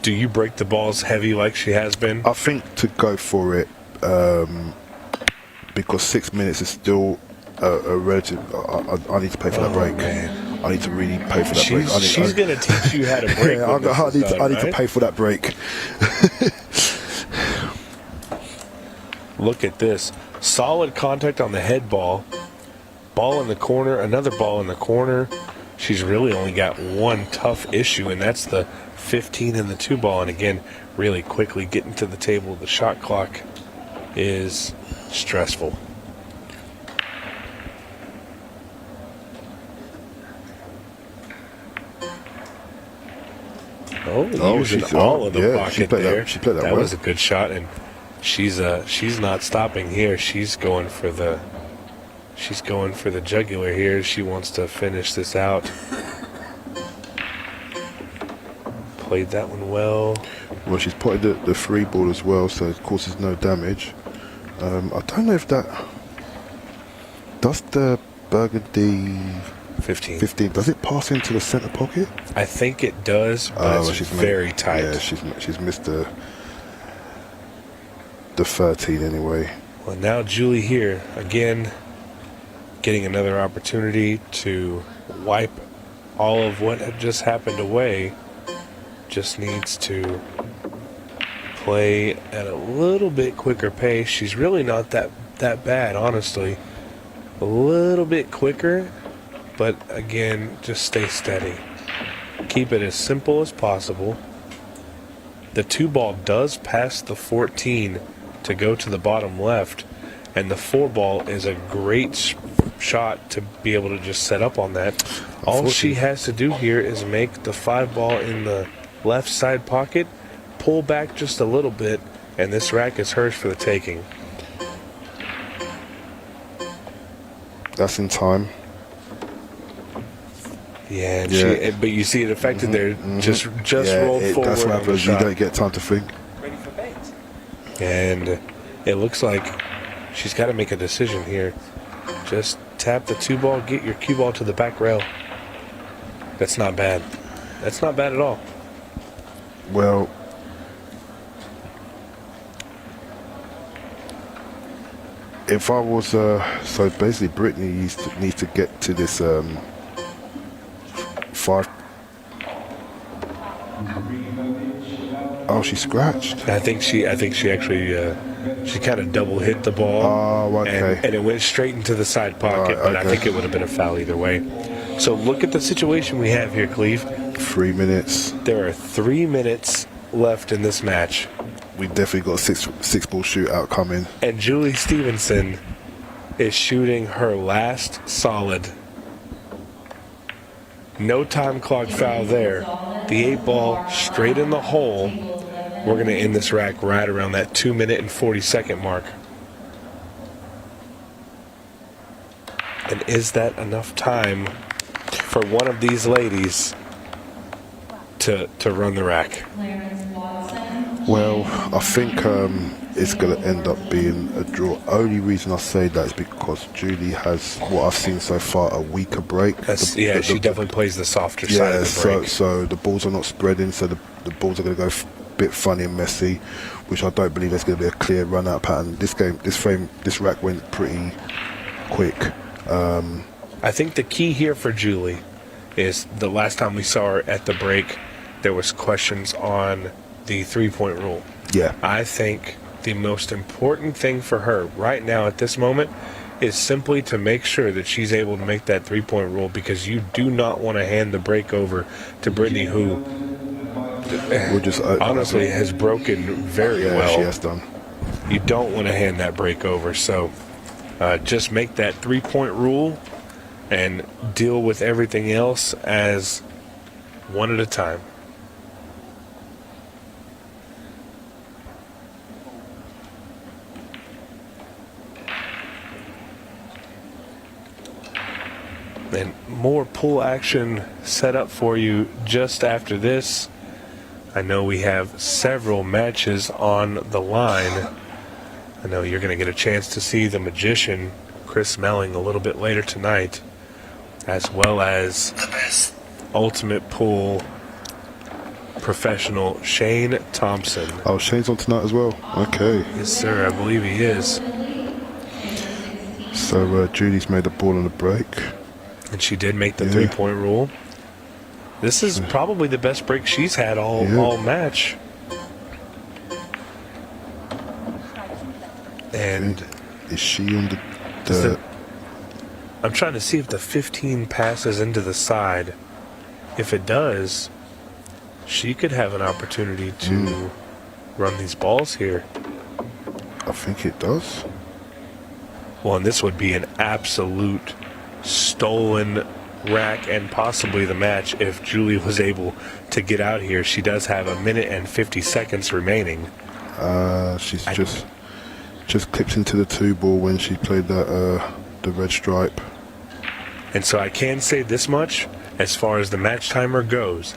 do you break the balls heavy like she has been? I think to go for it, because 6 minutes is still a relative. I need to pay for that break. Man. I need to really pay for that break. She's going to teach you how to break. I need to pay for that break. Look at this. Solid contact on the head ball. Ball in the corner, another ball in the corner. She's really only got one tough issue, and that's the 15 in the 2 ball. And again, really quickly getting to the table. The shot clock is stressful. Using all of the pocket there. She played that That well. was a good shot, and she's not stopping here. She's going for the jugular here. She wants to finish this out. Played that one well. Well, she's potted the 3 ball as well, so it causes no damage. I don't know if that does the burgundy 15. Does it pass into the center pocket? I think it does, but it's very tight. Yeah, she's missed the 13 anyway. Well, now Julie here again, getting another opportunity to wipe all of what had just happened away. Just needs to play at a little bit quicker pace. She's really not that bad, honestly. A little bit quicker, but again, just stay steady. Keep it as simple as possible. The 2 ball does pass the 14 to go to the bottom left, and the 4 ball is a great shot to be able to just set up on that. All she has to do here is make the 5 ball in the left side pocket, pull back just a little bit, and this rack is hers for the taking. That's in time. Yeah, but you see it affected there. Just rolled forward. That's what happens. You don't get time to think. And it looks like she's got to make a decision here. Just tap the 2 ball, get your cue ball to the back rail. That's not bad. That's not bad at all. Well, if I was so basically Brittany needs to get to this 5. Oh, she scratched. I think she actually she kind of double hit the ball. Oh, okay. And it went straight into the side pocket, but I think it would have been a foul either way. So look at the situation we have here, Cleve. 3 minutes. There are 3 minutes left in this match. We definitely got a 6 ball shootout coming. And Julie Stevenson is shooting her last solid No time clock foul there. The 8 ball straight in the hole. We're going to end this rack right around that 2 minute and 40-second mark. And is that enough time for one of these ladies to run the rack? Well, I think it's going to end up being a draw. Only reason I say that is because Julie has, what I've seen so far, a weaker break. She definitely plays the softer side of the break. So the balls are not spreading, so the balls are going to go a bit funny and messy, which I don't believe there's going to be a clear run-out pattern. This rack went pretty quick. I think the key here for Julie is the last time we saw her at the break, there was questions on the three-point rule. Yeah. I think the most important thing for her right now at this moment is simply to make sure that she's able to make that three-point rule, because you do not want to hand the break over to Brittany, who honestly has broken very well. She has done. You don't want to hand that break over, so just make that three-point rule and deal with everything else as one at a time. And more pool action set up for you just after this. I know we have several matches on the line. I know you're going to get a chance to see the magician, Chris Melling, a little bit later tonight, as well as Ultimate Pool professional Shane Thompson. Oh, Shane's on tonight as well. Okay. Yes, sir. I believe he is. So Julie's made the ball on the break. And she did make the three-point rule. This is probably the best break she's had all match. And is she on the I'm trying to see if the 15 passes into the side. If it does, she could have an opportunity to run these balls here. I think it does. Well, and this would be an absolute stolen rack and possibly the match if Julie was able to get out here. She does have 1 minute and 50 seconds remaining. She's just clipped into the 2 ball when she played that the red stripe. And so I can say this much as far as the match timer goes.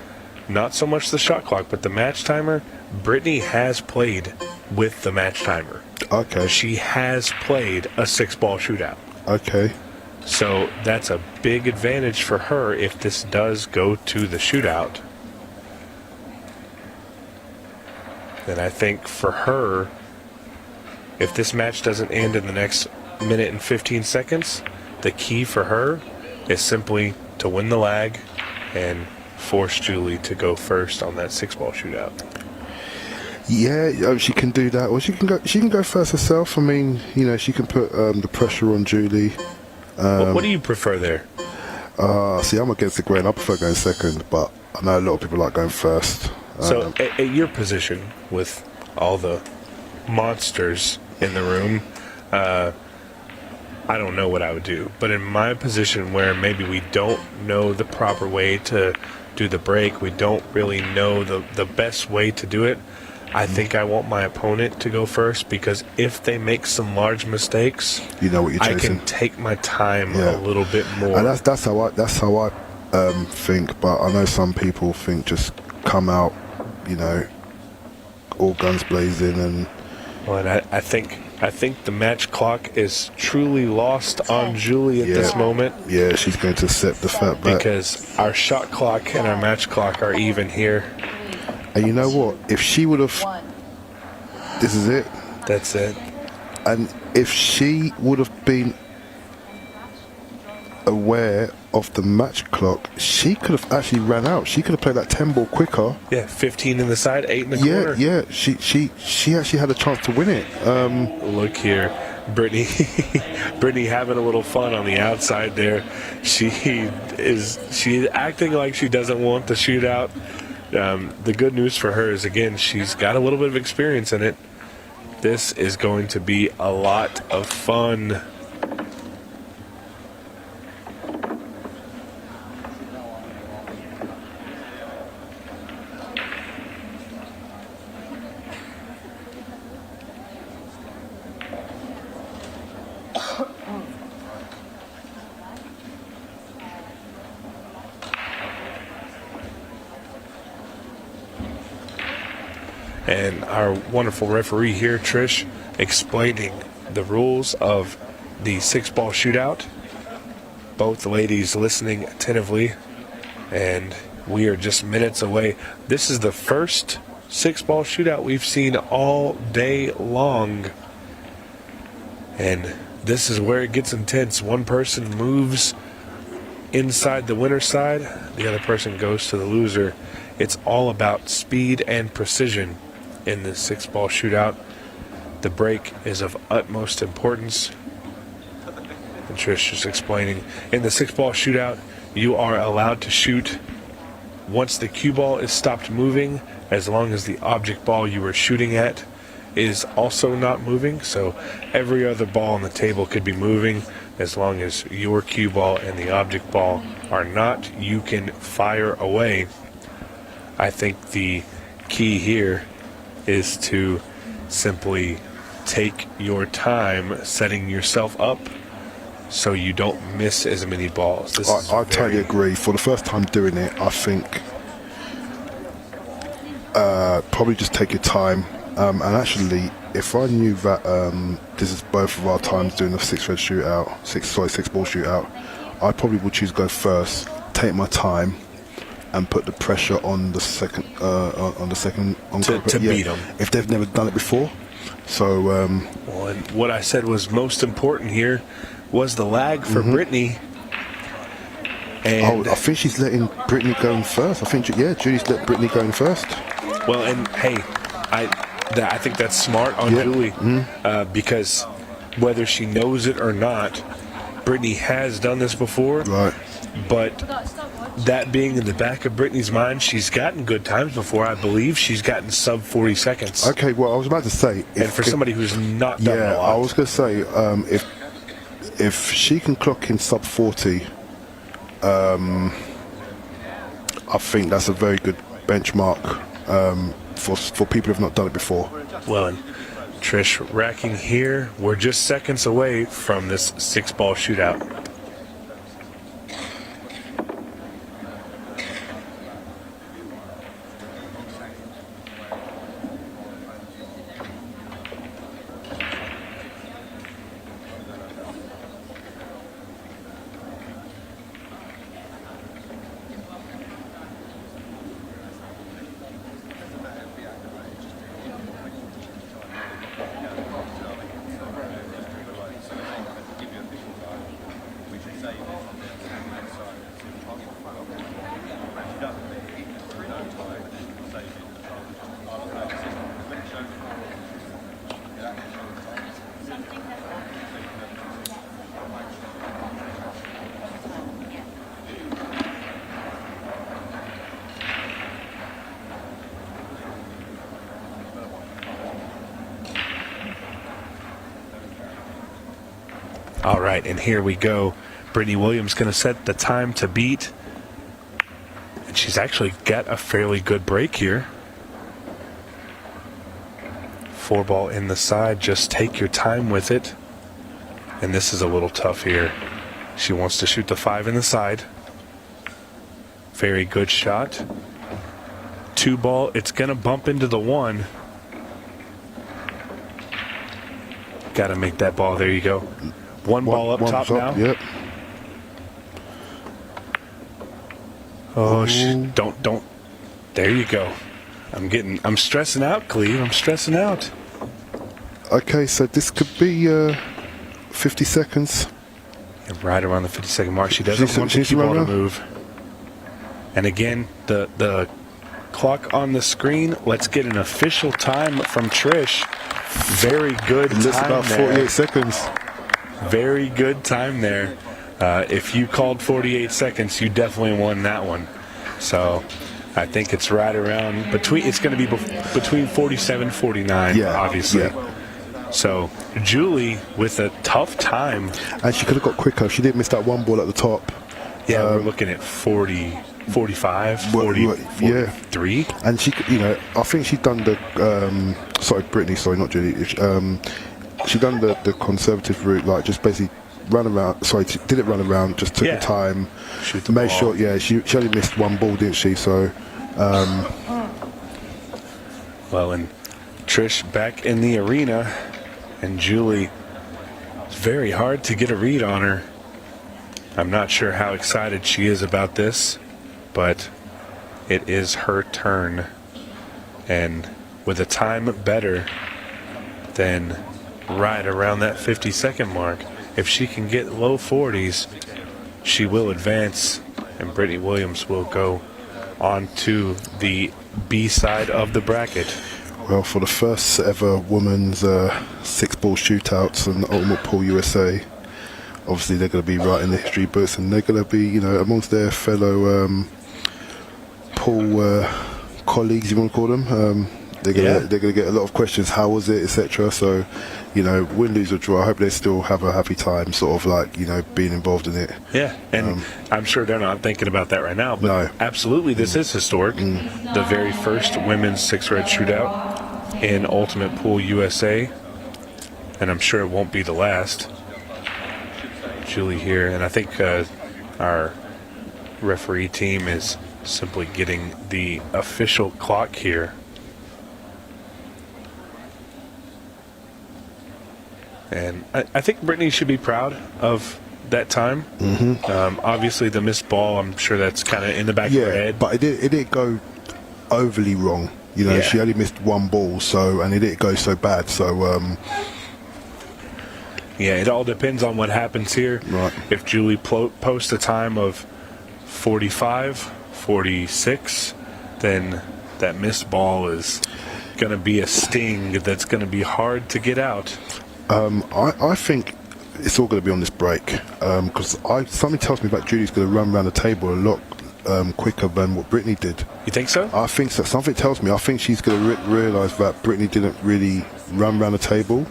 Not so much the shot clock, but the match timer. Brittany has played with the match timer. Okay. She has played a 6-ball shootout. Okay. So that's a big advantage for her if this does go to the shootout. And I think for her, if this match doesn't end in the next 1 minute and 15 seconds, the key for her is simply to win the lag and force Julie to go first on that 6-ball shootout. Yeah, she can do that, or she can go first herself. I mean, she can put the pressure on Julie. What do you prefer there? See, I'm against the grain. I prefer going second, but I know a lot of people like going first. So at your position, with all the monsters in the room, I don't know what I would do. But in my position where maybe we don't know the proper way to do the break, we don't really know the best way to do it, I think I want my opponent to go first, because if they make some large mistakes, you know what you're chasing. I can take my time a little bit more. And that's how I think. But I know some people think just come out, all guns blazing and. Well, and I think the match clock is truly lost on Julie at this moment. Yeah, she's going to set the fat back. Because our shot clock and our match clock are even here. And you know what? If she would have... This is it. That's it. And if she would have been aware of the match clock, she could have actually ran out. She could have played that 10 ball quicker. Yeah, 15 in the side, 8 in the corner. Yeah. She actually had a chance to win it. Look here, Brittany having a little fun on the outside there. She's acting like she doesn't want the shootout. The good news for her is, again, she's got a little bit of experience in it. This is going to be a lot of fun. and our wonderful referee here, Trish, explaining the rules of the 6-ball shootout. Both ladies listening attentively, and we are just minutes away. This is the first 6-ball shootout we've seen all day long, and this is where it gets intense. One person moves inside the winner's side, the other person goes to the loser. It's all about speed and precision in this 6-ball shootout. The break is of utmost importance. And Trish is explaining, in the 6-ball shootout, you are allowed to shoot once the cue ball is stopped moving, as long as the object ball you were shooting at is also not moving. So every other ball on the table could be moving. As long as your cue ball and the object ball are not, you can fire away. I think the key here is to simply take your time setting yourself up so you don't miss as many balls. I totally agree. For the first time doing it, I think probably just take your time. And actually, if I knew that this is both of our times doing a 6-ball shootout, I probably would choose to go first, take my time, and put the pressure on the second to beat them if they've never done it before. So well, and what I said was most important here was the lag for Brittany. And I think she's letting Brittany go in first. I think Julie's let Brittany go in first. Well, and hey, I think that's smart on Julie, because whether she knows it or not, Brittany has done this before. Right. But that being in the back of Brittany's mind, she's gotten good times before. I believe she's gotten sub 40 seconds. Okay, well, I was about to say, and for somebody who's not done a lot, I was going to say, if she can clock in sub 40, I think that's a very good benchmark for people who've not done it before. Well, and Trish racking here. We're just seconds away from this 6-ball shootout. All right, and here we go. Brittany Williams going to set the time to beat. And she's actually got a fairly good break here. 4-ball in the side. Just take your time with it. And this is a little tough here. She wants to shoot the 5 in the side. Very good shot. 2-ball. It's going to bump into the 1. Got to make that ball. There you go. One ball up top now. Yep. Oh, don't. There you go. I'm stressing out, Cleve. I'm stressing out. Okay, so this could be 50 seconds. And right around the 50-second mark. She doesn't want the cue ball to move. And again, the clock on the screen. Let's get an official time from Trish. Very good time. That's about 48 seconds. Very good time there. If you called 48 seconds, you definitely won that one. So I think it's right around between. It's going to be between 47 and 49, obviously. Yeah. So Julie with a tough time. And she could have got quicker. She didn't miss that 1 ball at the top. Yeah, we're looking at 40, 45, 40, 43. And she, I think she'd done the. Brittany. Sorry, not Julie. She done the conservative route, like just basically ran around. Sorry, didn't run around. Just took the time, made sure. Yeah, she only missed 1 ball, didn't she? So Well, and Trish back in the arena, and Julie, it's very hard to get a read on her. I'm not sure how excited she is about this, but it is her turn. And with a time better than right around that 50-second mark, if she can get low 40s, she will advance, and Brittany Williams will go on to the B side of the bracket. Well, for the first ever women's 6-ball shootouts and Ultimate Pool USA, obviously they're going to be writing the history books, and they're going to be, amongst their fellow pool colleagues, you want to call them. They're going to get a lot of questions. How was it, etc. So, win, lose or draw, I hope they still have a happy time, sort of like being involved in it. Yeah, and I'm sure they're not thinking about that right now. But no, absolutely, this is historic. The very first women's 6-red shootout in Ultimate Pool USA, and I'm sure it won't be the last. Julie here, and I think our referee team is simply getting the official clock here. And I think Brittany should be proud of that time. Obviously, the missed ball, I'm sure that's kind of in the back of her head. But it didn't go overly wrong. She only missed one ball, and it didn't go so bad. So, it all depends on what happens here. Right. If Julie posts a time of 45, 46, then that missed ball is going to be a sting that's going to be hard to get out. I think it's all going to be on this break, because something tells me that Julie's going to run around the table a lot quicker than what Brittany did. You think so? I think so. Something tells me. I think she's going to realise that Brittany didn't really run around the table,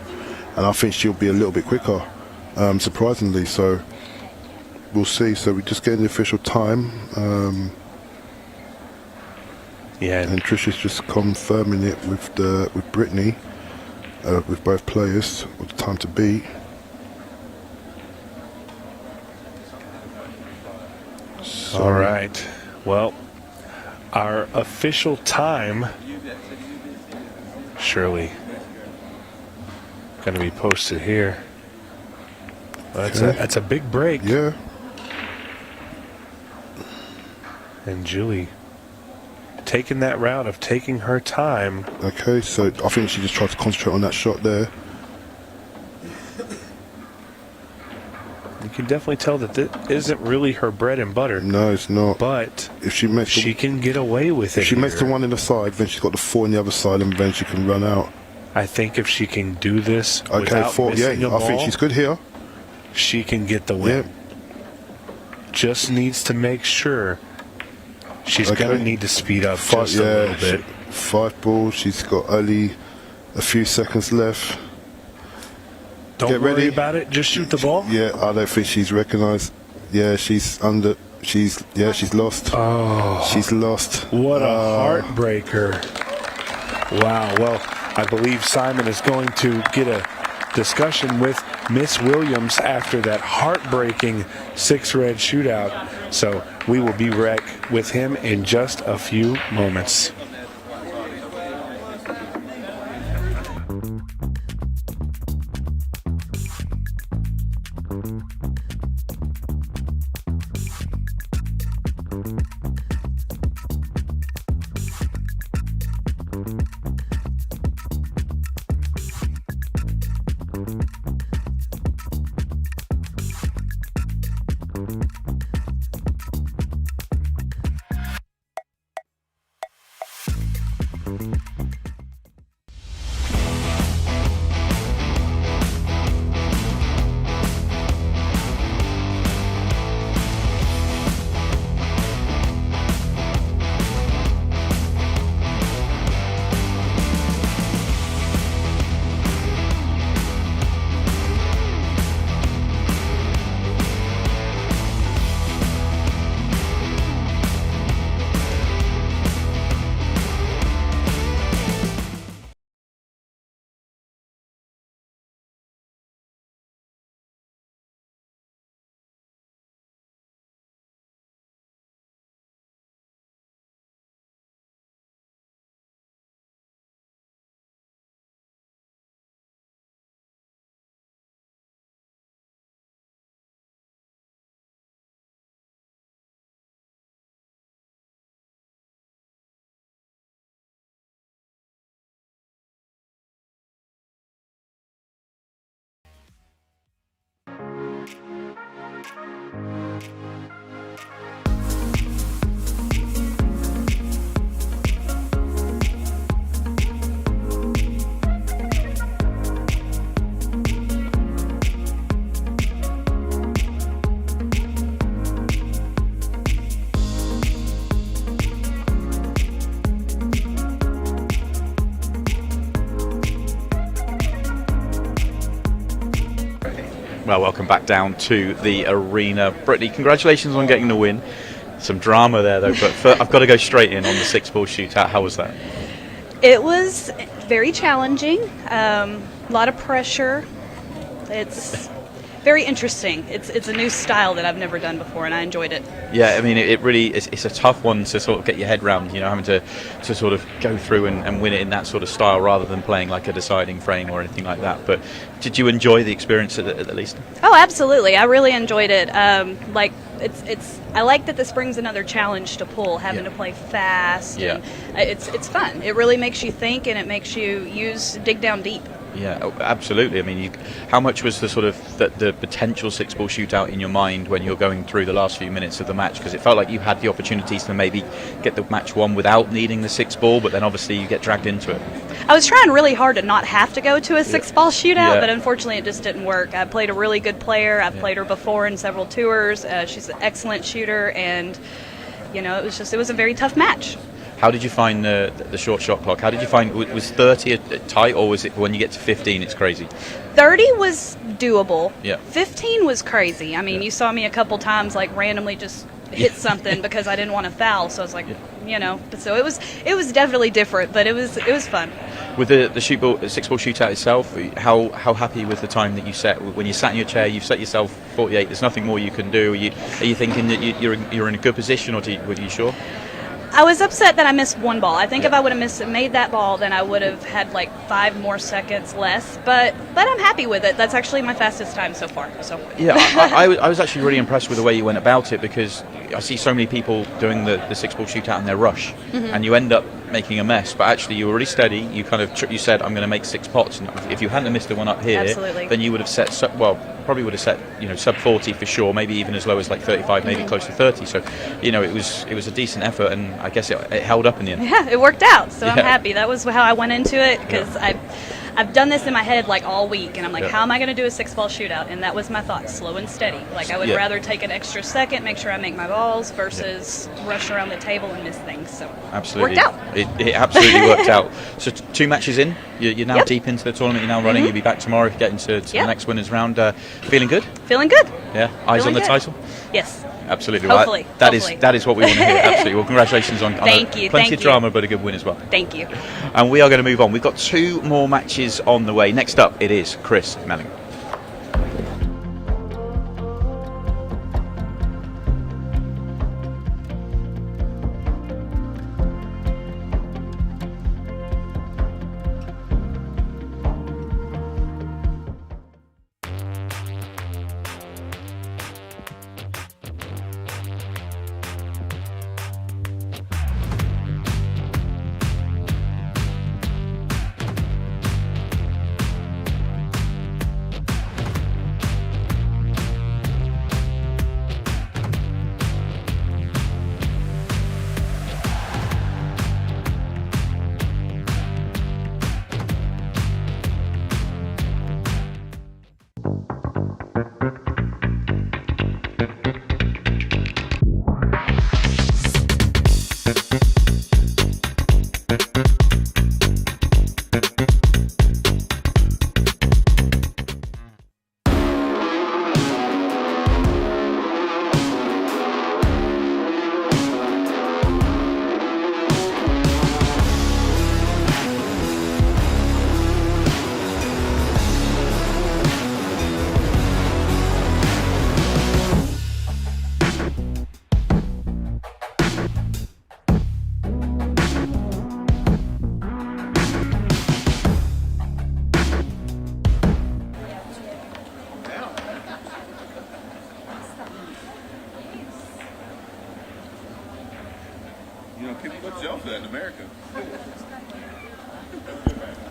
and I think she'll be a little bit quicker, surprisingly. So we'll see. So we're just getting the official time. And Trisha's just confirming it with Brittany. With both players, what the time to beat. All right. Well, our official time, surely going to be posted here. Well, that's a big break. Yeah. And Julie taking that route of taking her time. Okay, so I think she just tried to concentrate on that shot there. You can definitely tell that this isn't really her bread and butter. No, it's not. But if she can get away with it. If she makes the one in the side, then she's got the 4 on the other side, and then she can run out. I think if she can do this without missing a ball, I think she's good here. She can get the win. Just needs to make sure. She's going to need to speed up just a little bit. 5 balls. She's got only a few seconds left. Don't worry about it. Just shoot the ball. Yeah, I don't think she's recognised. Yeah, she's under. She's lost. Oh, she's lost. What a heartbreaker! Wow. Well, I believe Simon is going to get a discussion with Miss Williams after that heartbreaking 6-red shootout. So we will be back with him in just a few moments. Well, welcome back down to the arena. Brittany, congratulations on getting the win. Some drama there, though, but I've got to go straight in on the 6-ball shootout. How was that? It was very challenging, a lot of pressure. It's very interesting. It's a new style that I've never done before, and I enjoyed it. Yeah, I mean, it really it's a tough one to sort of get your head round, having to sort of go through and win it in that sort of style rather than playing like a deciding frame or anything like that. But did you enjoy the experience at least? Oh, absolutely. I really enjoyed it. I like that this brings another challenge to pool, having to play fast. Yeah. And it's fun. It really makes you think, and it makes you dig down deep. Yeah, absolutely. I mean, how much was the sort of the potential 6-ball shootout in your mind when you're going through the last few minutes of the match? Because it felt like you had the opportunities to maybe get the match won without needing the 6-ball, but then obviously you get dragged into it. I was trying really hard to not have to go to a 6-ball shootout, but unfortunately it just didn't work. I played a really good player. I've played her before in several tours. She's an excellent shooter, and it was a very tough match. How did you find the short shot clock? How did you find, was 30 tight, or was it when you get to 15 it's crazy? 30 was doable. Yeah. 15 was crazy. I mean, you saw me a couple times like randomly just hit something because I didn't want to foul, so I was like, so it was definitely different, but it was fun. With the 6-ball shootout itself, how happy with the time that you set? When you sat in your chair, you've set yourself 48. There's nothing more you can do. Are you thinking that you're in a good position, or were you sure? I was upset that I missed one ball. I think if I would have made that ball, then I would have had like 5 more seconds less. But I'm happy with it. That's actually my fastest time so far. So yeah, I was actually really impressed with the way you went about it, because I see so many people doing the 6-ball shootout in their rush, and you end up making a mess. But actually, you were really steady. You you said, I'm going to make 6 pots. And if you hadn't missed the one up here, then you would have set probably would have set sub 40 for sure, maybe even as low as like 35, maybe close to 30. So it was a decent effort, and I guess it held up in the end. Yeah, it worked out. So I'm happy. That was how I went into it, because I've done this in my head like all week, and I'm like, how am I going to do a 6-ball shootout? And that was my thought, slow and steady. Like I would rather take an extra second, make sure I make my balls, versus rush around the table and miss things. So absolutely, worked out. It absolutely worked out. So 2 matches in, you're now deep into the tournament. You're now running. You'll be back tomorrow, getting to the next winners round. Feeling good? Feeling good. Yeah, eyes on the title. Yes. Absolutely. Hopefully. Well, that is what we want to hear. Absolutely. Well, congratulations on plenty of drama, but a good win as well. Thank you. And we are going to move on. We've got 2 more matches on the way. Next up, it is Chris Melling.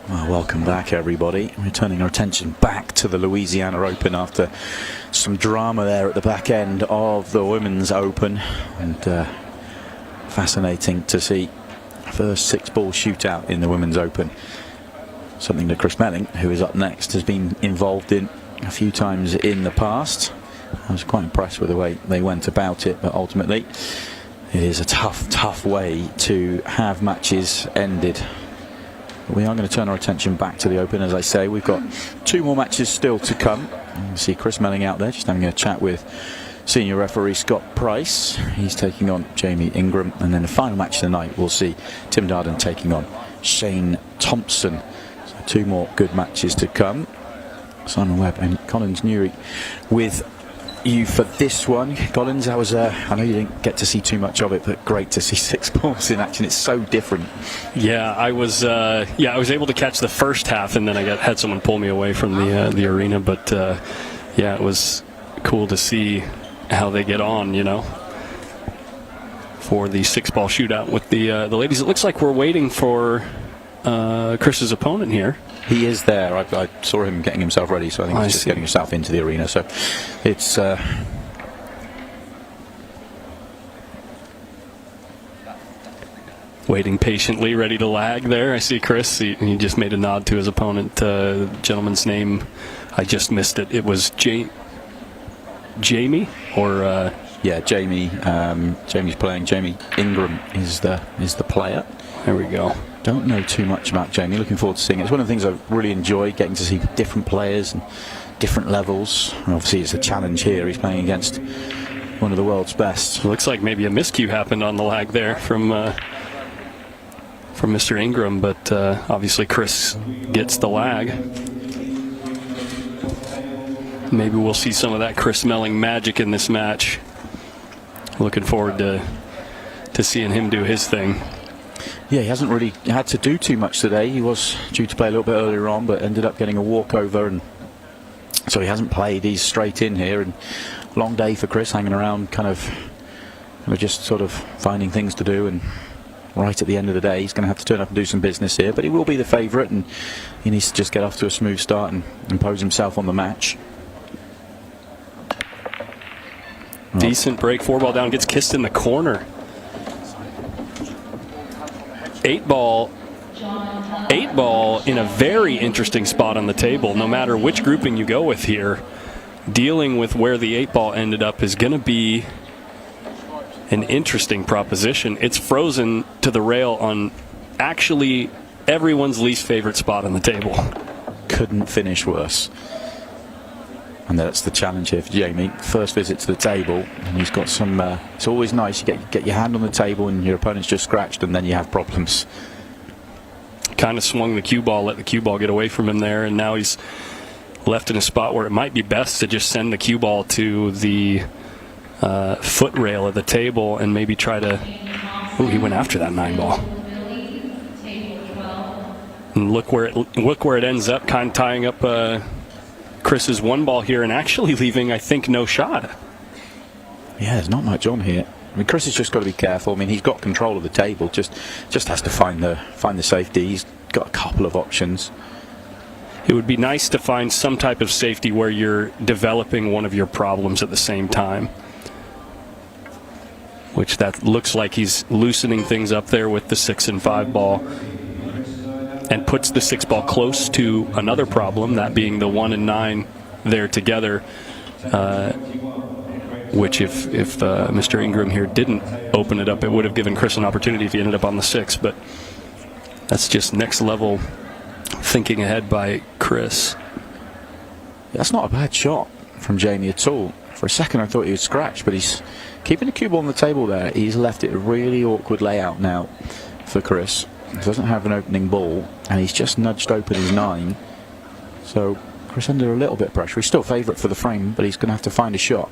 Well, welcome back, everybody. We're turning our attention back to the Louisiana Open after some drama there at the back end of the Women's Open, and fascinating to see first 6-ball shootout in the Women's Open. Something that Chris Melling, who is up next, has been involved in a few times in the past. I was quite impressed with the way they went about it, but ultimately it is a tough way to have matches ended. We are going to turn our attention back to the Open. As I say, we've got 2 more matches still to come. You can see Chris Melling out there just having a chat with senior referee Scott Price. He's taking on Jamie Ingram. And then the final match tonight, we'll see Tim Darden taking on Shane Thompson. So 2 more good matches to come. Simon Webb and Collins Newry with you for this one. Collins, that was I know you didn't get to see too much of it, but great to see 6 balls in action. It's so different. Yeah, I was able to catch the first half, and then I had someone pull me away from the arena. But yeah, it was cool to see how they get on, for the 6-ball shootout with the ladies. It looks like we're waiting for Chris's opponent here. He is there. I saw him getting himself ready, so I think he's just getting himself into the arena. So it's waiting patiently, ready to lag there. I see Chris. He just made a nod to his opponent. The gentleman's name, I just missed it. It was Jamie or yeah, Jamie. Jamie's playing. Jamie Ingram is the player. There we go. Don't know too much about Jamie. Looking forward to seeing it. It's one of the things I really enjoy, getting to see different players and different levels. And obviously, it's a challenge here. He's playing against one of the world's best. It looks like maybe a miscue happened on the lag there from Mr. Ingram, but obviously Chris gets the lag. Maybe we'll see some of that Chris Melling magic in this match. Looking forward to seeing him do his thing. Yeah, he hasn't really had to do too much today. He was due to play a little bit earlier on, but ended up getting a walkover, and so he hasn't played. He's straight in here, and long day for Chris, hanging around, kind of just sort of finding things to do. And right at the end of the day, he's going to have to turn up and do some business here. But he will be the favourite, and he needs to just get off to a smooth start and impose himself on the match. Decent break, 4-ball down, gets kissed in the corner. 8-ball in a very interesting spot on the table. No matter which grouping you go with here, dealing with where the 8-ball ended up is going to be an interesting proposition. It's frozen to the rail on actually everyone's least favorite spot on the table. Couldn't finish worse. And that's the challenge here for Jamie. First visit to the table, and he's got some. It's always nice. You get your hand on the table, and your opponent's just scratched, and then you have problems. Kind of swung the cue ball, let the cue ball get away from him there, and now he's left in a spot where it might be best to just send the cue ball to the foot rail of the table and maybe try to. Oh, he went after that 9-ball. And look where it ends up, kind of tying up Chris's 1-ball here and actually leaving, I think, no shot. Yeah, there's not much on here. I mean, Chris has just got to be careful. I mean, he's got control of the table. Just has to find the safety. He's got a couple of options. It would be nice to find some type of safety where you're developing one of your problems at the same time. Which that looks like he's loosening things up there with the 6 and 5 ball. And puts the 6-ball close to another problem, that being the 1 and 9 there together. Which if Mr. Ingram here didn't open it up, it would have given Chris an opportunity if he ended up on the 6. But that's just next level thinking ahead by Chris. That's not a bad shot from Jamie at all. For a second I thought he would scratch, but he's keeping the cue ball on the table there. He's left it a really awkward layout now for Chris. He doesn't have an opening ball, and he's just nudged open his 9. So Chris under a little bit of pressure. He's still favourite for the frame, but he's going to have to find a shot.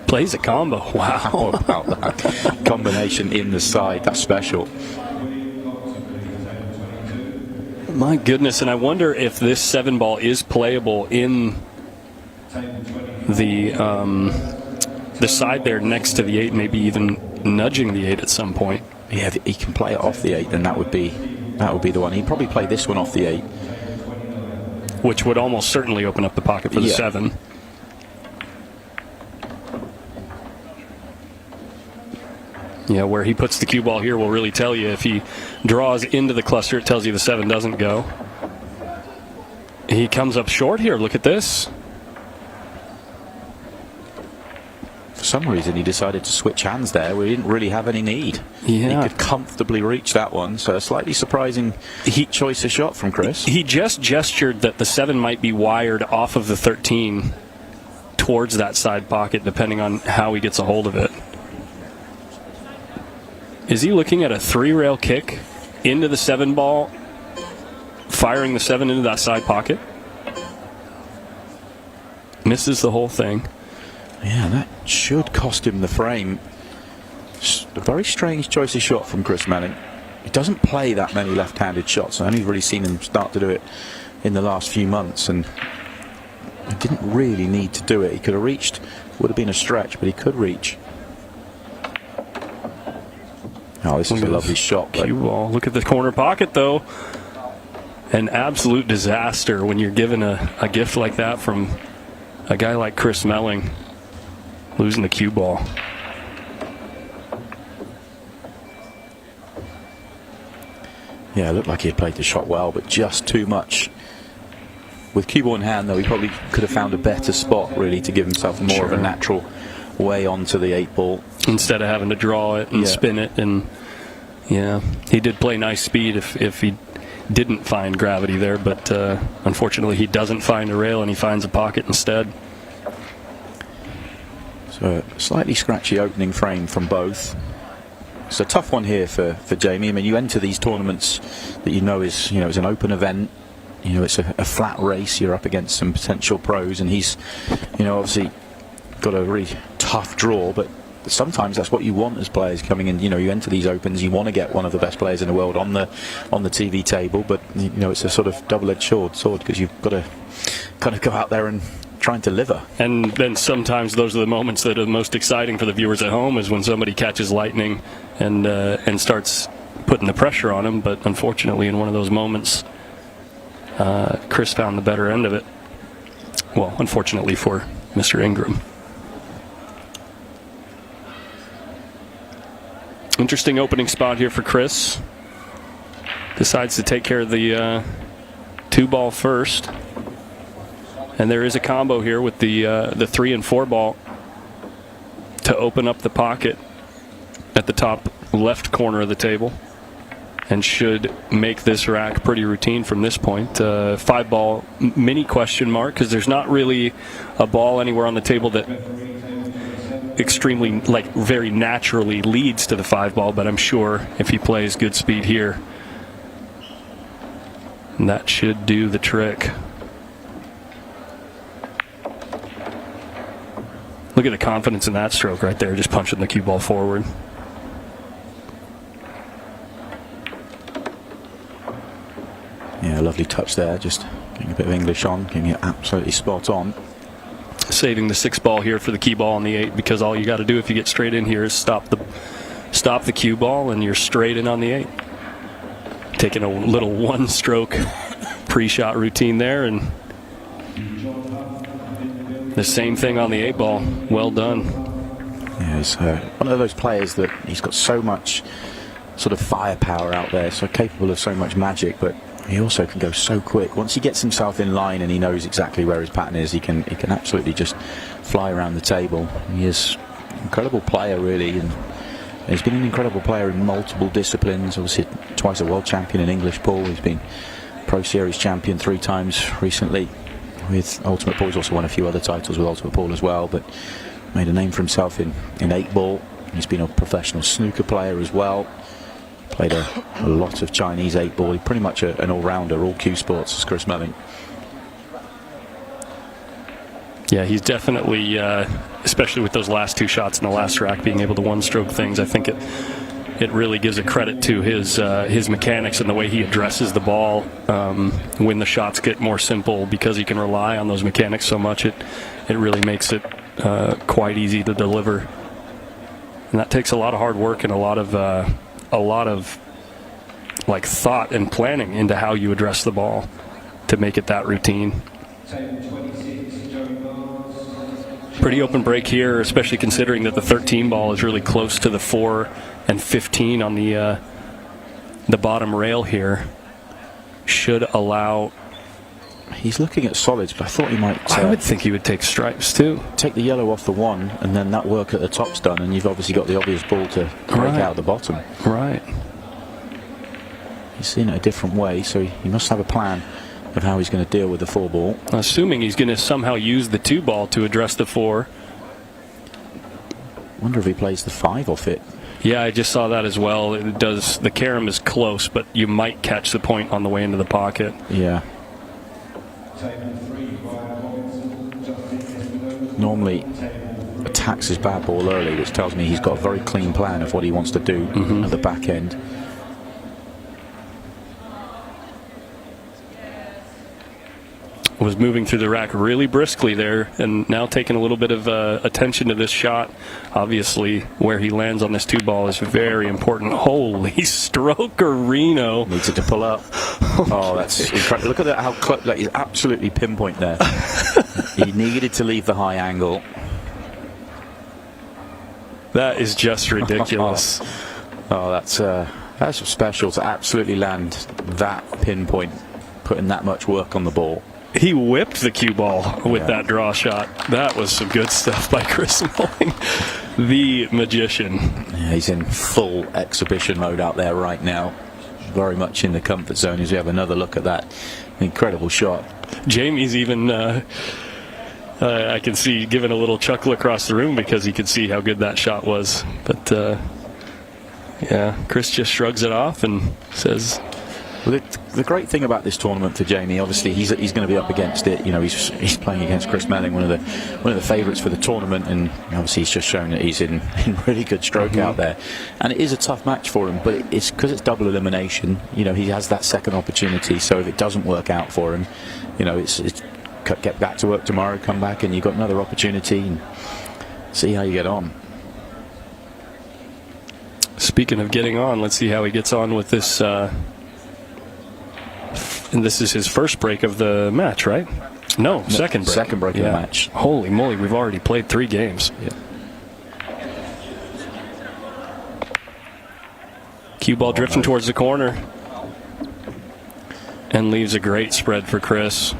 Plays a combo. Wow. How about that combination in the side? That's special. My goodness, and I wonder if this 7-ball is playable in the side there next to the 8, maybe even nudging the 8 at some point. Yeah, if he can play it off the 8, then that would be the one. He'd probably play this one off the 8, which would almost certainly open up the pocket for the 7. Yeah, where he puts the cue ball here will really tell you. If he draws into the cluster, it tells you the 7 doesn't go. He comes up short here. Look at this. some reason he decided to switch hands there. We didn't really have any need. Yeah. He could comfortably reach that one. So a slightly surprising choice of shot from Chris. He just gestured that the 7 might be wired off of the 13 towards that side pocket, depending on how he gets a hold of it. Is he looking at a 3-rail kick into the 7 ball, firing the 7 into that side pocket? Misses the whole thing. Yeah, that should cost him the frame. A very strange choice of shot from Chris Melling. He doesn't play that many left-handed shots. I've only really seen him start to do it in the last few months, and he didn't really need to do it. He could have reached, would have been a stretch, but he could reach. Oh, this is a lovely shot. Cue ball. Look at the corner pocket, though. An absolute disaster when you're given a gift like that from a guy like Chris Melling, losing the cue ball. Yeah, it looked like he had played the shot well, but just too much. With cue ball in hand, though, he probably could have found a better spot, really, to give himself more of a natural way onto the 8 ball. Instead of having to draw it and spin it. And, yeah, he did play nice speed if he didn't find gravity there, but unfortunately he doesn't find a rail and he finds a pocket instead. So a slightly scratchy opening frame from both. It's a tough one here for Jamie. I mean, you enter these tournaments that you know is it's an open event. It's a flat race. You're up against some potential pros, and he's obviously got a really tough draw, but sometimes that's what you want as players coming in. You enter these opens, you want to get one of the best players in the world on the TV table, but it's a sort of double-edged sword because you've got to kind of go out there and try and deliver. And then sometimes those are the moments that are most exciting for the viewers at home, is when somebody catches lightning and starts putting the pressure on him. But unfortunately, in one of those moments, Chris found the better end of it. Well, unfortunately for Mr. Ingram. Interesting opening spot here for Chris. Decides to take care of the 2 ball first. And there is a combo here with the 3 and 4 ball to open up the pocket at the top left corner of the table, and should make this rack pretty routine from this point. 5 ball mini question mark, because there's not really a ball anywhere on the table that extremely, very naturally leads to the 5 ball, but I'm sure if he plays good speed here, that should do the trick. Look at the confidence in that stroke right there, just punching the cue ball forward. Yeah, lovely touch there, just getting a bit of English on, getting it absolutely spot on. Saving the 6 ball here for the cue ball on the 8, because all you got to do if you get straight in here is stop the cue ball and you're straight in on the 8. Taking a little 1-stroke pre-shot routine there, and the same thing on the 8 ball. Well done. Yeah, he's one of those players that he's got so much sort of firepower out there, so capable of so much magic, but he also can go so quick. Once he gets himself in line and he knows exactly where his pattern is, he can absolutely just fly around the table. He is an incredible player, really, and he's been an incredible player in multiple disciplines. Obviously twice a world champion in English pool. He's been Pro Series champion 3 times recently with Ultimate Pool. He's also won a few other titles with Ultimate Pool as well, but made a name for himself in 8 ball. He's been a professional snooker player as well. Played a lot of Chinese 8 ball. He's pretty much an all-rounder, all cue sports, as Chris Melling. Yeah, he's definitely, especially with those last 2 shots in the last rack, being able to 1-stroke things. I think it really gives a credit to his mechanics and the way he addresses the ball when the shots get more simple, because he can rely on those mechanics so much. It really makes it quite easy to deliver, and that takes a lot of hard work and a lot of thought and planning into how you address the ball to make it that routine. Pretty open break here, especially considering that the 13 ball is really close to the 4 and 15 on the bottom rail here. Should allow He's looking at solids, but I thought he might... I would think he would take stripes too. Take the yellow off the 1, and then that work at the top's done, and you've obviously got the obvious ball to break out of the bottom. Right. He's seen it a different way, so he must have a plan of how he's going to deal with the 4 ball. Assuming he's going to somehow use the 2 ball to address the 4. Wonder if he plays the 5 off it. Yeah, I just saw that as well. It does. The carom is close, but you might catch the point on the way into the pocket. Yeah. Normally attacks his bad ball early, which tells me he's got a very clean plan of what he wants to do at the back end. Was moving through the rack really briskly there, and now taking a little bit of attention to this shot. Obviously, where he lands on this 2 ball is very important. Holy strokerino. Needs it to pull up. Oh, that's incredible. Look at that, how close, like, he's absolutely pinpoint there. He needed to leave the high angle. That is just ridiculous. Oh, that's special to absolutely land that pinpoint, putting that much work on the ball. He whipped the cue ball with that draw shot. That was some good stuff by Chris Melling, the magician. Yeah, he's in full exhibition mode out there right now. Very much in the comfort zone as we have another look at that incredible shot. Jamie's even, I can see, giving a little chuckle across the room because he could see how good that shot was. But, yeah, Chris just shrugs it off and says... Well, the great thing about this tournament for Jamie, obviously, he's going to be up against it. You know, he's playing against Chris Melling, one of the favourites for the tournament, and obviously he's just shown that he's in really good stroke out there. And it is a tough match for him, but it's because it's double elimination. You know, he has that second opportunity. So if it doesn't work out for him, you know, it's get back to work tomorrow, come back, and you've got another opportunity, and see how you get on. Speaking of getting on, let's see how he gets on with this. And this is his first break of the match, right? No, second break. Second break of the match. Holy moly, we've already played 3 games. Yeah. Cue ball drifting towards the corner. And leaves a great spread for Chris.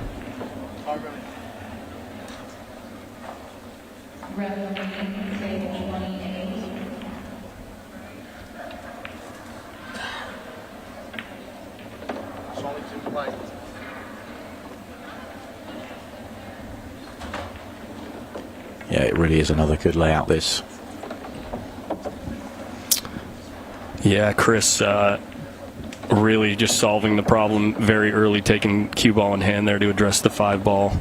Yeah, it really is another good layout, this. Yeah, Chris really just solving the problem very early, taking cue ball in hand there to address the 5 ball.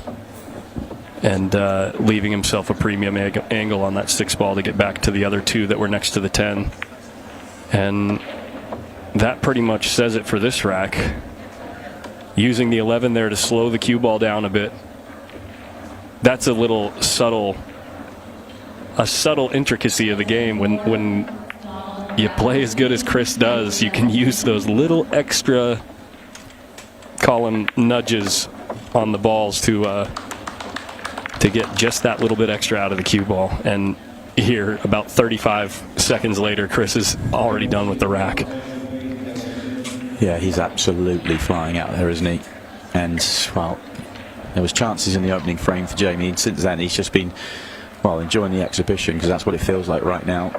And leaving himself a premium angle on that 6 ball to get back to the other 2 that were next to the 10. And that pretty much says it for this rack. Using the 11 there to slow the cue ball down a bit. That's a little subtle intricacy of the game. When you play as good as Chris does, you can use those little extra, call them nudges, on the balls to get just that little bit extra out of the cue ball. And here, about 35 seconds later, Chris is already done with the rack. Yeah, he's absolutely flying out there, isn't he? And, well, there was chances in the opening frame for Jamie, and since then he's just been, well, enjoying the exhibition, because that's what it feels like right now.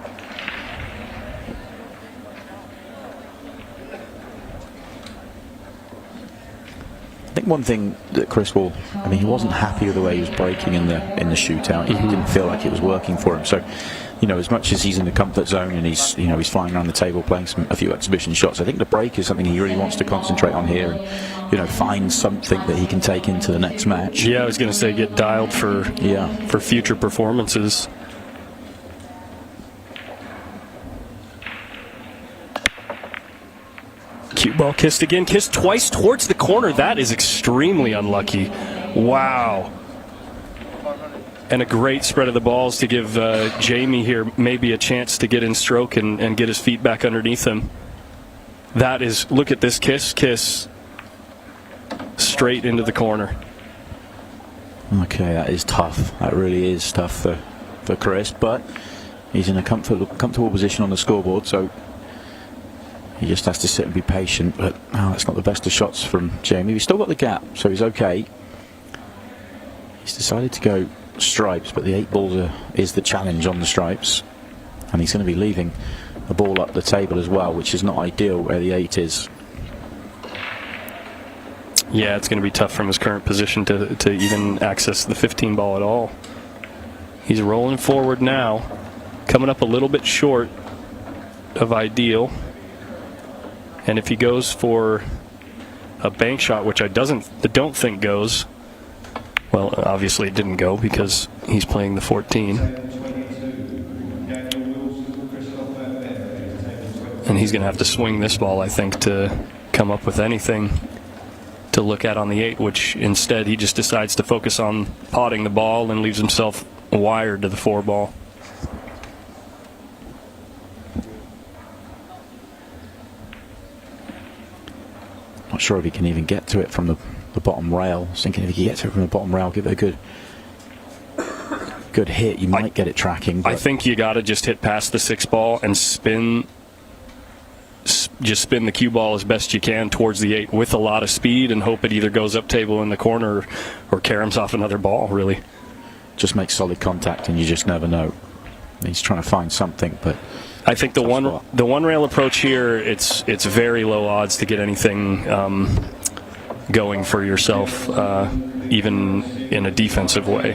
I think one thing that Chris will, I mean, he wasn't happy with the way he was breaking in the shootout. He didn't feel like it was working for him. So, you know, as much as he's in the comfort zone and he's flying around the table playing a few exhibition shots, I think the break is something he really wants to concentrate on here and, you know, find something that he can take into the next match. Yeah, I was going to say get dialed for future performances. Cue ball kissed again. Kissed twice towards the corner. That is extremely unlucky. Wow. And a great spread of the balls to give Jamie here maybe a chance to get in stroke and get his feet back underneath him. That is, look at this kiss straight into the corner. Okay, that is tough. That really is tough for Chris, but he's in a comfortable position on the scoreboard, so he just has to sit and be patient. But that's not the best of shots from Jamie. He's still got the gap, so he's okay. He's decided to go stripes, but the 8 ball is the challenge on the stripes. And he's going to be leaving the ball up the table as well, which is not ideal where the 8 is. Yeah, it's going to be tough from his current position to even access the 15 ball at all. He's rolling forward now, coming up a little bit short of ideal. And if he goes for a bank shot, which I don't think goes, well, obviously it didn't go because he's playing the 14. And he's going to have to swing this ball, I think, to come up with anything to look at on the 8, which instead he just decides to focus on potting the ball and leaves himself wired to the 4 ball. Not sure if he can even get to it from the bottom rail. I was thinking if he can get to it from the bottom rail, give it a good hit, you might get it tracking. I think you got to just hit past the 6 ball and spin the cue ball as best you can towards the 8 with a lot of speed and hope it either goes up table in the corner or caroms off another ball, really. Just make solid contact and you just never know. He's trying to find something, but I think the one rail approach here, it's very low odds to get anything going for yourself, even in a defensive way.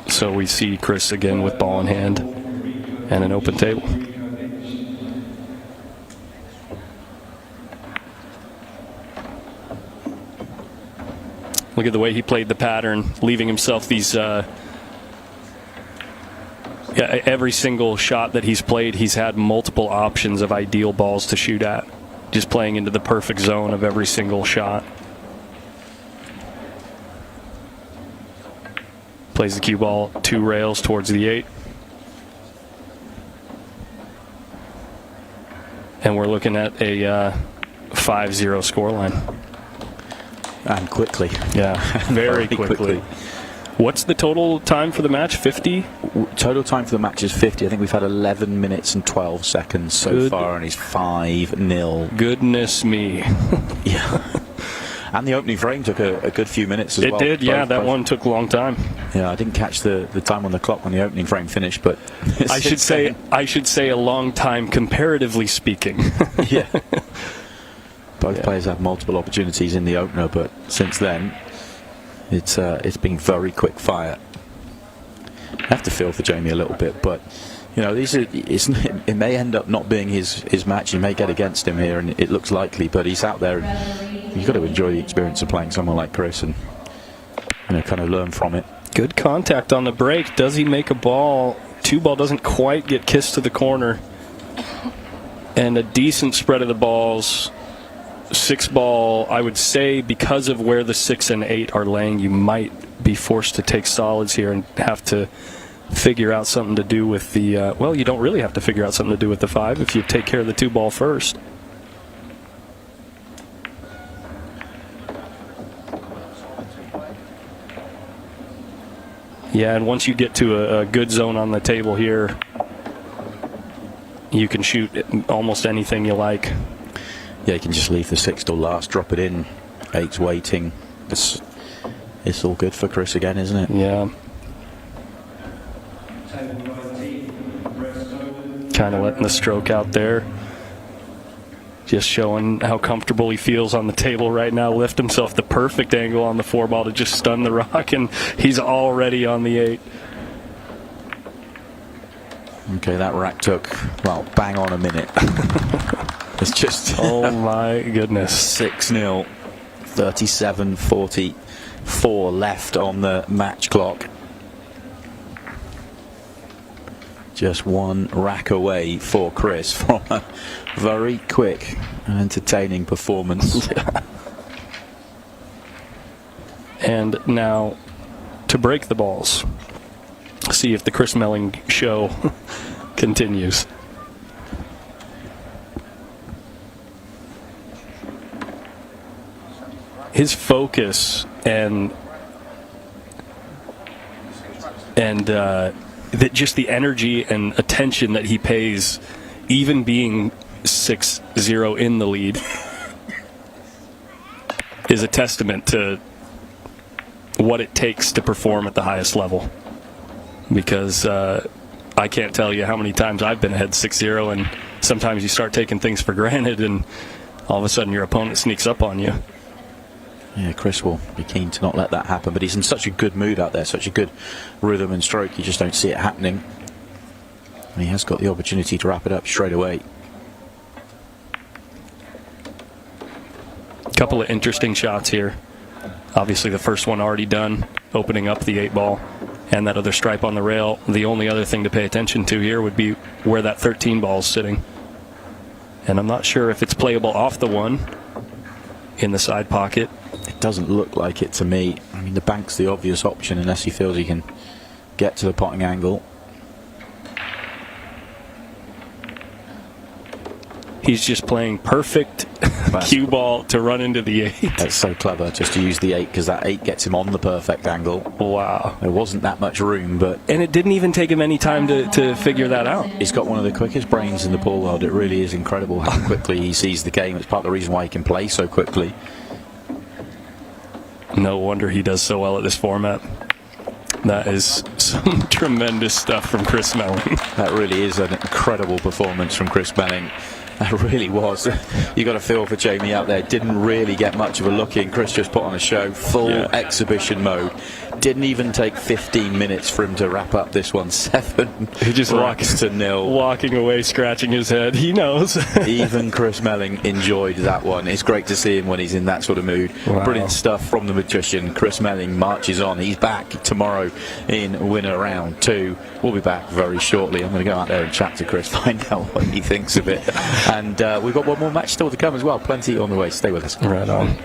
So we see Chris again with ball in hand and an open table. Look at the way he played the pattern, leaving himself these every single shot that he's played, he's had multiple options of ideal balls to shoot at, just playing into the perfect zone of every single shot. Plays the cue ball 2 rails towards the 8. And we're looking at a 5-0 scoreline. And quickly. Yeah, very quickly. What's the total time for the match? 50? Total time for the match is 50. I think we've had 11 minutes and 12 seconds so far, and it's 5-0. Goodness me. Yeah. And the opening frame took a good few minutes as well. It did, yeah. That one took a long time. Yeah, I didn't catch the time on the clock when the opening frame finished, but I should say a long time comparatively speaking. Yeah. Both players had multiple opportunities in the opener, but since then, it's been very quick fire. I have to feel for Jamie a little bit, but you know, it may end up not being his match. You may get against him here, and it looks likely, but he's out there. And you've got to enjoy the experience of playing someone like Chris, and kind of learn from it. Good contact on the break. Does he make a ball? 2 ball doesn't quite get kissed to the corner, and a decent spread of the balls. 6 ball, I would say, because of where the 6 and 8 are laying, you might be forced to take solids here and have to figure out something to do with the well, you don't really have to figure out something to do with the 5 if you take care of the 2 ball first. Yeah, and once you get to a good zone on the table here, you can shoot almost anything you like. Yeah, you can just leave the 6 till last, drop it in. 8's waiting. It's all good for Chris again, isn't it? Yeah. Kind of letting the stroke out there. Just showing how comfortable he feels on the table right now. Lift himself the perfect angle on the 4 ball to just stun the rock, and he's already on the 8. Okay, that rack took, well, bang on a minute. It's just... oh, my goodness. 6-0. 37:44 left on the match clock. Just 1 rack away for Chris from a very quick and entertaining performance. And now to break the balls. See if the Chris Melling show continues. His focus and just the energy and attention that he pays, even being 6-0 in the lead, is a testament to what it takes to perform at the highest level. Because I can't tell you how many times I've been ahead 6-0, and sometimes you start taking things for granted, and all of a sudden your opponent sneaks up on you. Yeah, Chris will be keen to not let that happen, but he's in such a good mood out there, such a good rhythm and stroke, you just don't see it happening. And he has got the opportunity to wrap it up straight away. A couple of interesting shots here. Obviously the first one already done, opening up the 8-ball. And that other stripe on the rail. The only other thing to pay attention to here would be where that 13 ball is sitting. And I'm not sure if it's playable off the 1 in the side pocket. It doesn't look like it to me. I mean, the bank's the obvious option unless he feels he can get to the potting angle. He's just playing perfect cue ball to run into the 8. That's so clever, just to use the 8, because that 8 gets him on the perfect angle. Wow. There wasn't that much room, but... And it didn't even take him any time to figure that out. He's got one of the quickest brains in the pool world. It really is incredible how quickly he sees the game. It's part of the reason why he can play so quickly. No wonder he does so well at this format. That is some tremendous stuff from Chris Melling. That really is an incredible performance from Chris Melling. That really was. You got a feel for Jamie out there. Didn't really get much of a look in. Chris just put on a show, full exhibition mode. Didn't even take 15 minutes for him to wrap up this one. 7 he just racks to 0. Walking away, scratching his head. He knows. Even Chris Melling enjoyed that one. It's great to see him when he's in that sort of mood. Wow. Brilliant stuff from the magician. Chris Melling marches on. He's back tomorrow in winner round 2. We'll be back very shortly. I'm going to go out there and chat to Chris, find out what he thinks of it. And we've got one more match still to come as well. Plenty on the way. Stay with us. Right on.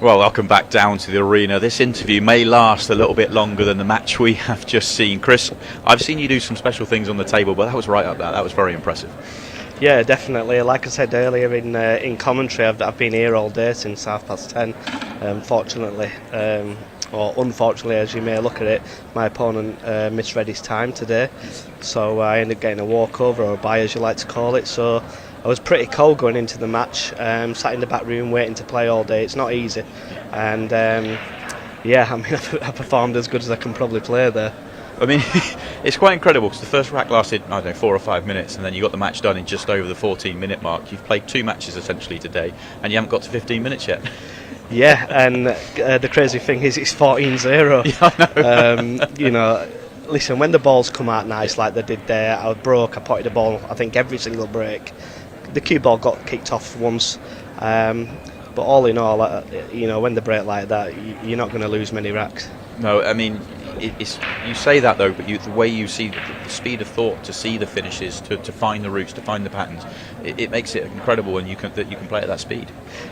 Well, welcome back down to the arena. This interview may last a little bit longer than the match we have just seen. Chris, I've seen you do some special things on the table, but that was right up there. That was very impressive. Yeah, definitely. Like I said earlier in commentary, I've been here all day since 10:30. Fortunately, or unfortunately, as you may look at it, my opponent misread his time today, so I ended up getting a walkover, or a bye as you like to call it. So I was pretty cold going into the match, sat in the back room waiting to play all day. It's not easy, and yeah, I mean, I performed as good as I can probably play there. I mean, it's quite incredible because the first rack lasted, I don't know, 4 or 5 minutes, and then you got the match done in just over the 14-minute mark. You've played 2 matches essentially today, and you haven't got to 15 minutes yet. Yeah, and the crazy thing is it's 14-0. Yeah, I know. You know, listen, when the balls come out nice like they did there, I potted the but every single break. The cue ball got kicked off once, but But all in all, when they break like that, you're not going to lose many racks. No, I mean, you say that though, but the way you see the speed of thought to see the finishes, to find the routes, to find the patterns, it makes it incredible, and you can play at that speed.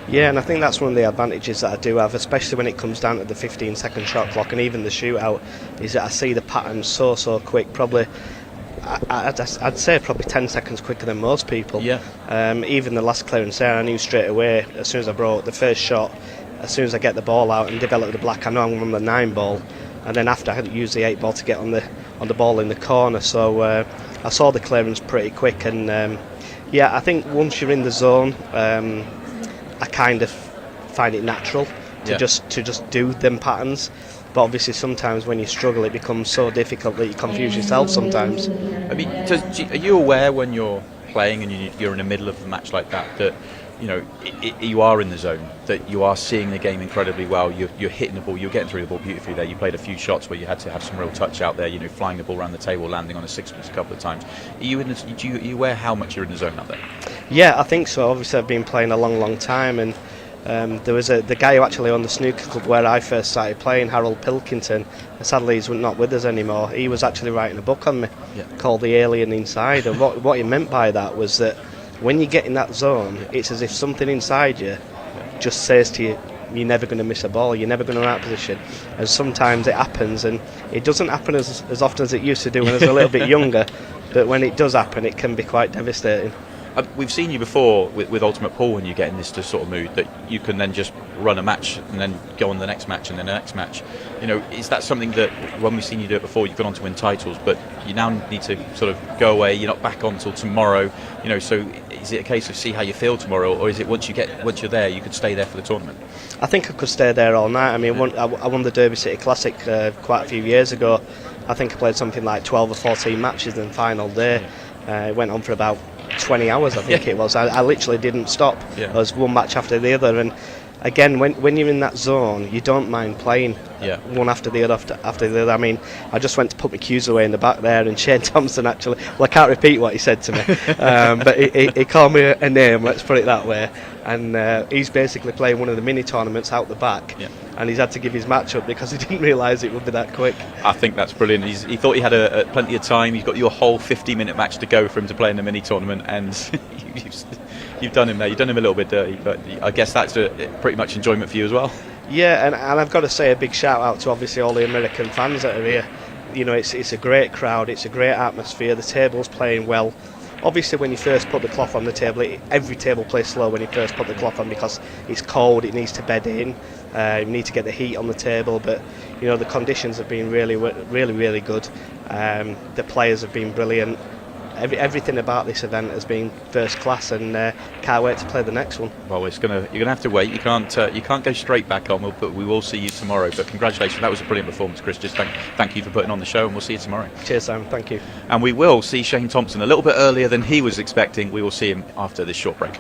Yeah, and I think that's one of the advantages that I do have, especially when it comes down to the 15-second shot clock and even the shootout, is that I see the patterns so quick. Probably, I'd say probably 10 seconds quicker than most people. Yeah. Even the last clearance there, I knew straight away as soon as I brought the first shot. As soon as I get the ball out and develop the black, I know I'm on the 9 ball, and then after I had to use the 8 ball to get on the ball in the corner. So I saw the clearance pretty quick, and I think once you're in the zone, I kind of find it natural to just do them patterns. But obviously sometimes when you struggle, it becomes so difficult that you confuse yourself sometimes. I mean, are you aware when you're playing and you're in the middle of a match like that you are in the zone, that you are seeing the game incredibly well, you're hitting the ball, you're getting through the ball beautifully there, you played a few shots where you had to have some real touch out there, flying the ball around the table, landing on a six-piece a couple of times. Are you aware how much you're in the zone out there? Yeah, I think so. Obviously I've been playing a long time, and there was the guy who actually owned the snooker club where I first started playing, Harold Pilkington. Sadly he's not with us anymore. He was actually writing a book on me called The Alien Inside, and what he meant by that was that when you get in that zone, it's as if something inside you just says to you, you're never going to miss a ball, you're never going to run out of position. And sometimes it happens, and it doesn't happen as often as it used to do when I was a little bit younger, but when it does happen, it can be quite devastating. We've seen you before with Ultimate Pool when you get in this sort of mood that you can then just run a match and then go on the next match and then the next match. Is that something that when we've seen you do it before, you've gone on to win titles, but you now need to sort of go away, you're not back on till tomorrow, so is it a case of see how you feel tomorrow, or is it once you're there, you could stay there for the tournament? I think I could stay there all night. I mean, I won the Derby City Classic quite a few years ago. I think I played something like 12 or 14 matches in the final day. It went on for about 20 hours, I think it was. I literally didn't stop. There was one match after the other, and again, when you're in that zone, you don't mind playing one after the other after the other. I mean, I just went to put my cues away in the back there, and Shane Thompson actually, I can't repeat what he said to me, but he called me a name, let's put it that way, and he's basically playing one of the mini tournaments out the back, and he's had to give his match up because he didn't realise it would be that quick. I think that's brilliant. He thought he had plenty of time. He's got your whole 50-minute match to go for him to play in the mini tournament, and you've done him there. You've done him a little bit dirty, but I guess that's pretty much enjoyment for you as well. Yeah, and I've got to say a big shout out to obviously all the American fans that are here. It's a great crowd, it's a great atmosphere, the table's playing well. Obviously when you first put the cloth on the table, every table plays slow when you first put the cloth on because it's cold, it needs to bed in, you need to get the heat on the table, but the conditions have been really good. The players have been brilliant. Everything about this event has been first class, and can't wait to play the next one. Well, you're gonna have to wait. You can't go straight back on. But we will see you tomorrow. But congratulations, that was a brilliant performance, Chris. Just thank you for putting on the show, and we'll see you tomorrow. Cheers, Simon. Thank you. And we will see Shane Thompson a little bit earlier than he was expecting. We will see him after this short break.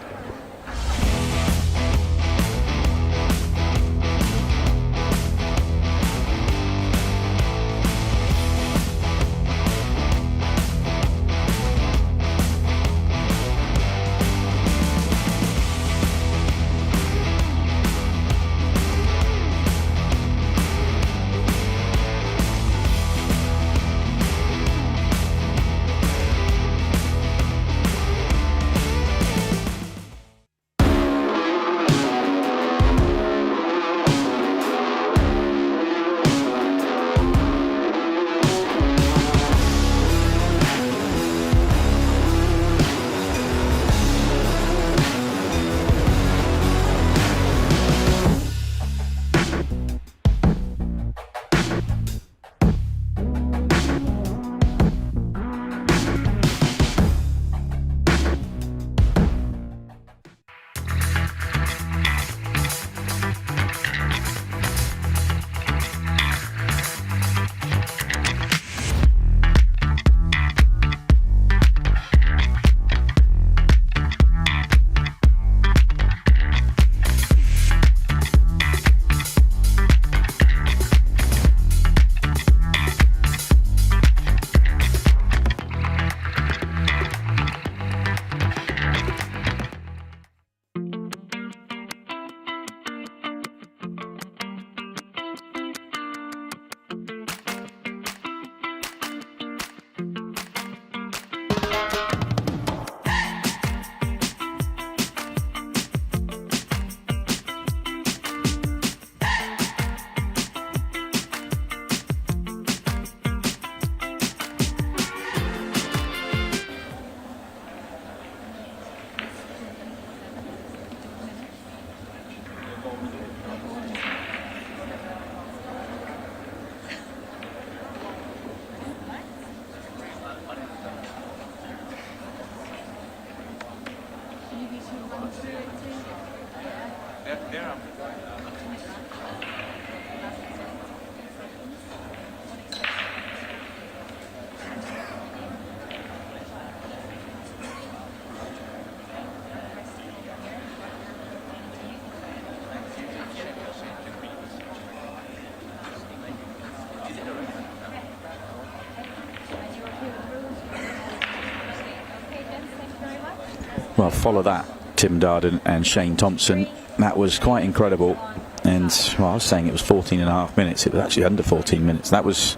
Well, follow that, Tim Darden and Shane Thompson. That was quite incredible. And well, I was saying it was 14 and a half minutes. It was actually under 14 minutes. That was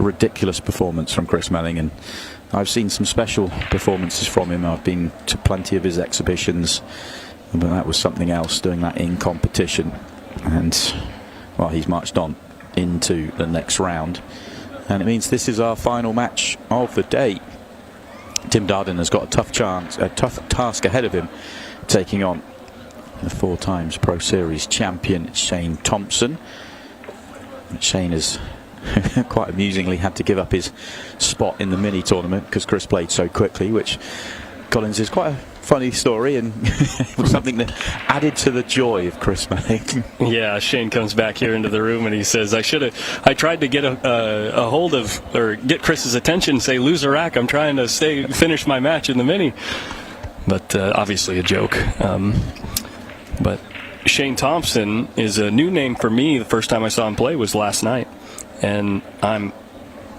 a ridiculous performance from Chris Melling. And I've seen some special performances from him. I've been to plenty of his exhibitions. But that was something else, doing that in competition. And, well, he's marched on into the next round. And it means this is our final match of the day. Tim Darden has got a tough task ahead of him, taking on the 4 times Pro Series champion Shane Thompson. Shane has quite amusingly had to give up his spot in the mini tournament because Chris played so quickly, which, Collins, is quite a funny story and something that added to the joy of Chris Melling. Yeah, Shane comes back here into the room and he says, I tried to get a hold of, or get Chris's attention, say, lose a rack, I'm trying to finish my match in the mini. But obviously a joke. But Shane Thompson is a new name for me. The first time I saw him play was last night. And I'm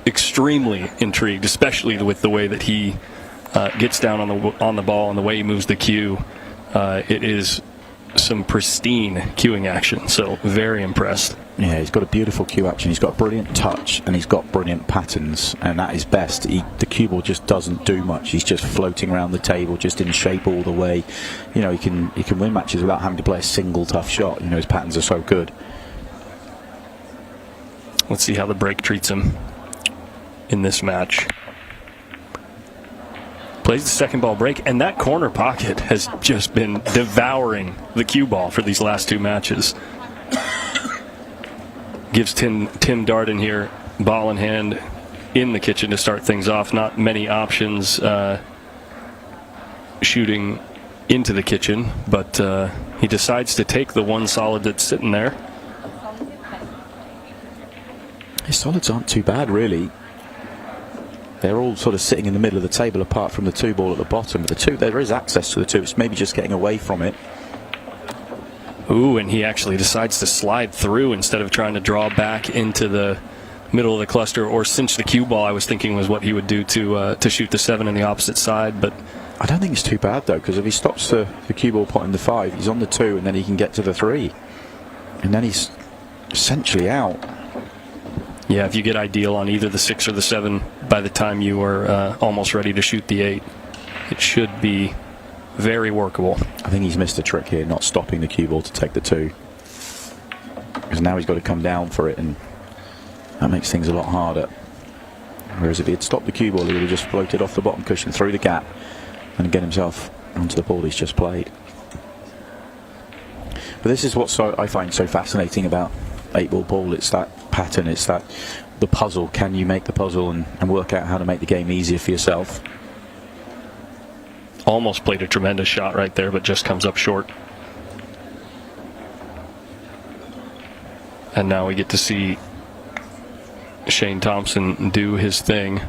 extremely intrigued, especially with the way that he gets down on the ball and the way he moves the cue. It is some pristine cueing action, so very impressed. Yeah, he's got a beautiful cue action, he's got brilliant touch, and he's got brilliant patterns, and at his best, the cue ball just doesn't do much. He's just floating around the table, just in shape all the way. You know, he can win matches without having to play a single tough shot. You know, his patterns are so good. Let's see how the break treats him in this match. Plays the second ball break, and that corner pocket has just been devouring the cue ball for these last 2 matches. Gives Tim Darden here, ball in hand, in the kitchen to start things off. Not many options shooting into the kitchen, but he decides to take the one solid that's sitting there. His solids aren't too bad, really. They're all sort of sitting in the middle of the table apart from the 2 ball at the bottom. But there is access to the 2. It's maybe just getting away from it. Ooh, and he actually decides to slide through instead of trying to draw back into the middle of the cluster or cinch the cue ball. I was thinking was what he would do to shoot the 7 in the opposite side. But I don't think it's too bad, though, because if he stops the cue ball pot in the 5, he's on the 2, and then he can get to the 3. And then he's essentially out. Yeah, if you get ideal on either the 6 or the 7 by the time you are almost ready to shoot the 8, it should be very workable. I think he's missed a trick here, not stopping the cue ball to take the 2. Because now he's got to come down for it, and that makes things a lot harder. Whereas if he had stopped the cue ball, he would have just floated off the bottom cushion through the gap and get himself onto the ball he's just played. But this is what I find so fascinating about 8-ball pool. It's that pattern, it's that the puzzle. Can you make the puzzle and work out how to make the game easier for yourself? Almost played a tremendous shot right there, but just comes up short. And now we get to see Shane Thompson do his thing.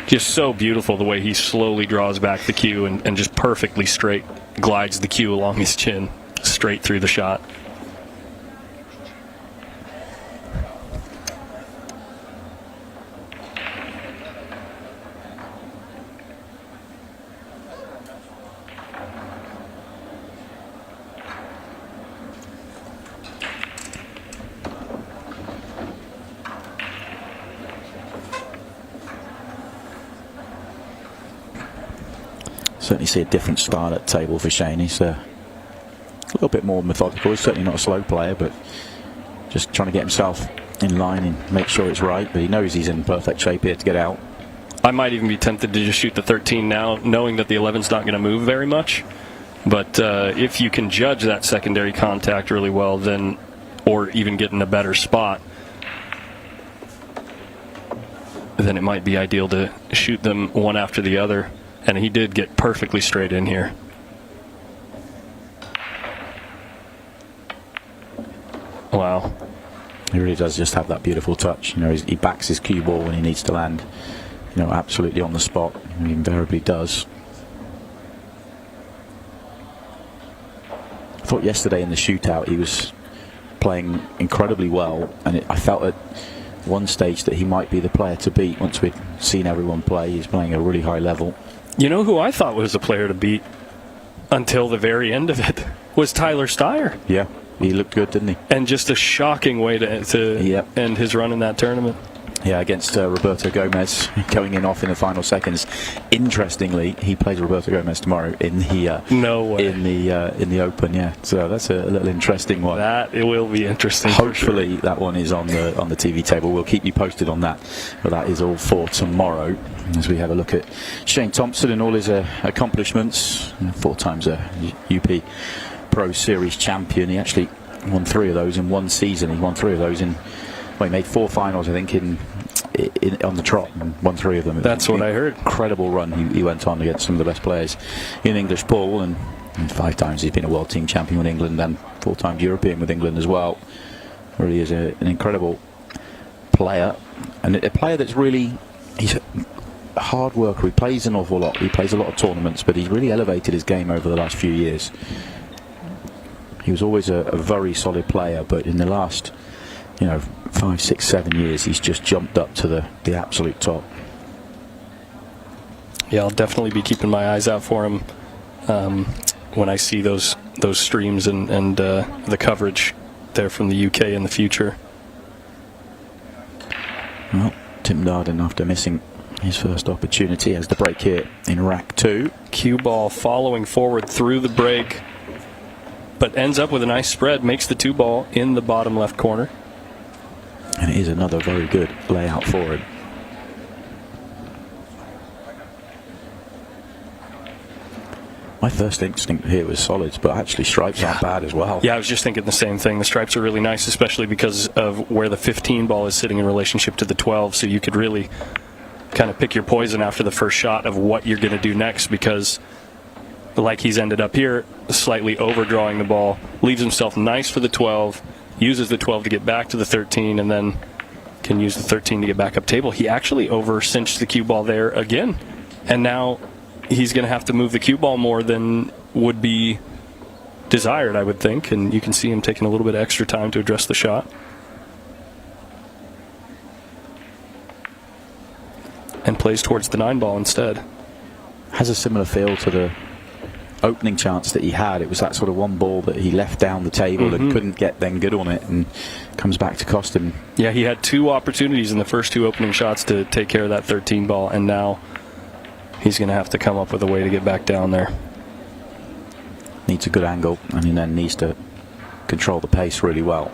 Just so beautiful the way he slowly draws back the cue and just perfectly straight glides the cue along his chin straight through the shot. Certainly see a different style at table for Shane. He's a little bit more methodical. He's certainly not a slow player, but just trying to get himself in line and make sure it's right. But he knows he's in perfect shape here to get out. I might even be tempted to just shoot the 13 now, knowing that the 11's not going to move very much. But if you can judge that secondary contact really well, then, or even get in a better spot, then it might be ideal to shoot them one after the other. And he did get perfectly straight in here. Wow. He really does just have that beautiful touch. You know, he backs his cue ball when he needs to land. You know, absolutely on the spot. He invariably does. I thought yesterday in the shootout he was playing incredibly well, and I felt at one stage that he might be the player to beat once we'd seen everyone play. He's playing at a really high level. You know who I thought was the player to beat until the very end of it was Tyler Styer. Yeah, he looked good, didn't he? And just a shocking way to end his run in that tournament. Yeah, against Roberto Gomez, going in off in the final seconds. Interestingly, he plays Roberto Gomez tomorrow in the no way. in the Open. Yeah, so that's a little interesting one. That it will be interesting. Hopefully, that one is on the TV table. We'll keep you posted on that. But that is all for tomorrow as we have a look at Shane Thompson and all his accomplishments. 4 times a UP Pro Series champion. He actually won 3 of those in one season. He won 3 of those in. Well, he made 4 finals, I think, in on the trot, and won 3 of them. That's what I heard. Incredible run he went on against some of the best players in English pool, and 5 times he's been a world team champion with England and 4 times European with England as well. Really is an incredible player, and a player that's really, he's a hard worker. He plays an awful lot. He plays a lot of tournaments, but he's really elevated his game over the last few years. He was always a very solid player, but in the last 5, 6, 7 years, he's just jumped up to the absolute top. Yeah, I'll definitely be keeping my eyes out for him when I see those streams and the coverage there from the UK in the future. Well, Tim Darden, after missing his first opportunity, has the break here in rack 2. Cue ball following forward through the break, but ends up with a nice spread, makes the 2 ball in the bottom left corner. And it is another very good layout for him. My first instinct here was solids, but actually stripes aren't bad as well. Yeah, I was just thinking the same thing. The stripes are really nice, especially because of where the 15 ball is sitting in relationship to the 12, so you could really kind of pick your poison after the first shot of what you're going to do next, because like he's ended up here, slightly overdrawing the ball, leaves himself nice for the 12, uses the 12 to get back to the 13, and then can use the 13 to get back up table. He actually over-cinched the cue ball there again, and now he's going to have to move the cue ball more than would be desired, I would think, and you can see him taking a little bit of extra time to address the shot. And plays towards the 9 ball instead. Has a similar feel to the opening chance that he had. It was that sort of one ball that he left down the table and couldn't get then good on it, and comes back to cost him. Yeah, he had 2 opportunities in the first 2 opening shots to take care of that 13 ball, and now he's going to have to come up with a way to get back down there. Needs a good angle, and he then needs to control the pace really well.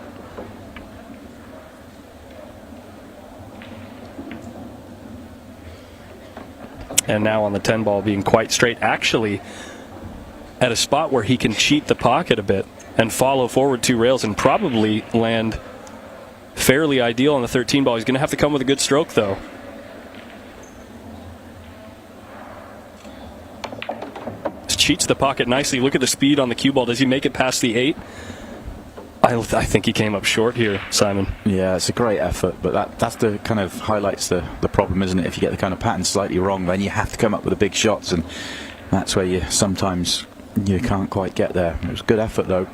And now on the 10 ball being quite straight, actually at a spot where he can cheat the pocket a bit and follow forward 2 rails and probably land fairly ideal on the 13 ball. He's going to have to come with a good stroke, though. Cheats the pocket nicely. Look at the speed on the cue ball. Does he make it past the 8? I think he came up short here, Simon. Yeah, it's a great effort, but that's the kind of highlights the problem, isn't it? If you get the kind of pattern slightly wrong, then you have to come up with the big shots, and that's where you sometimes you can't quite get there. It was a good effort, though.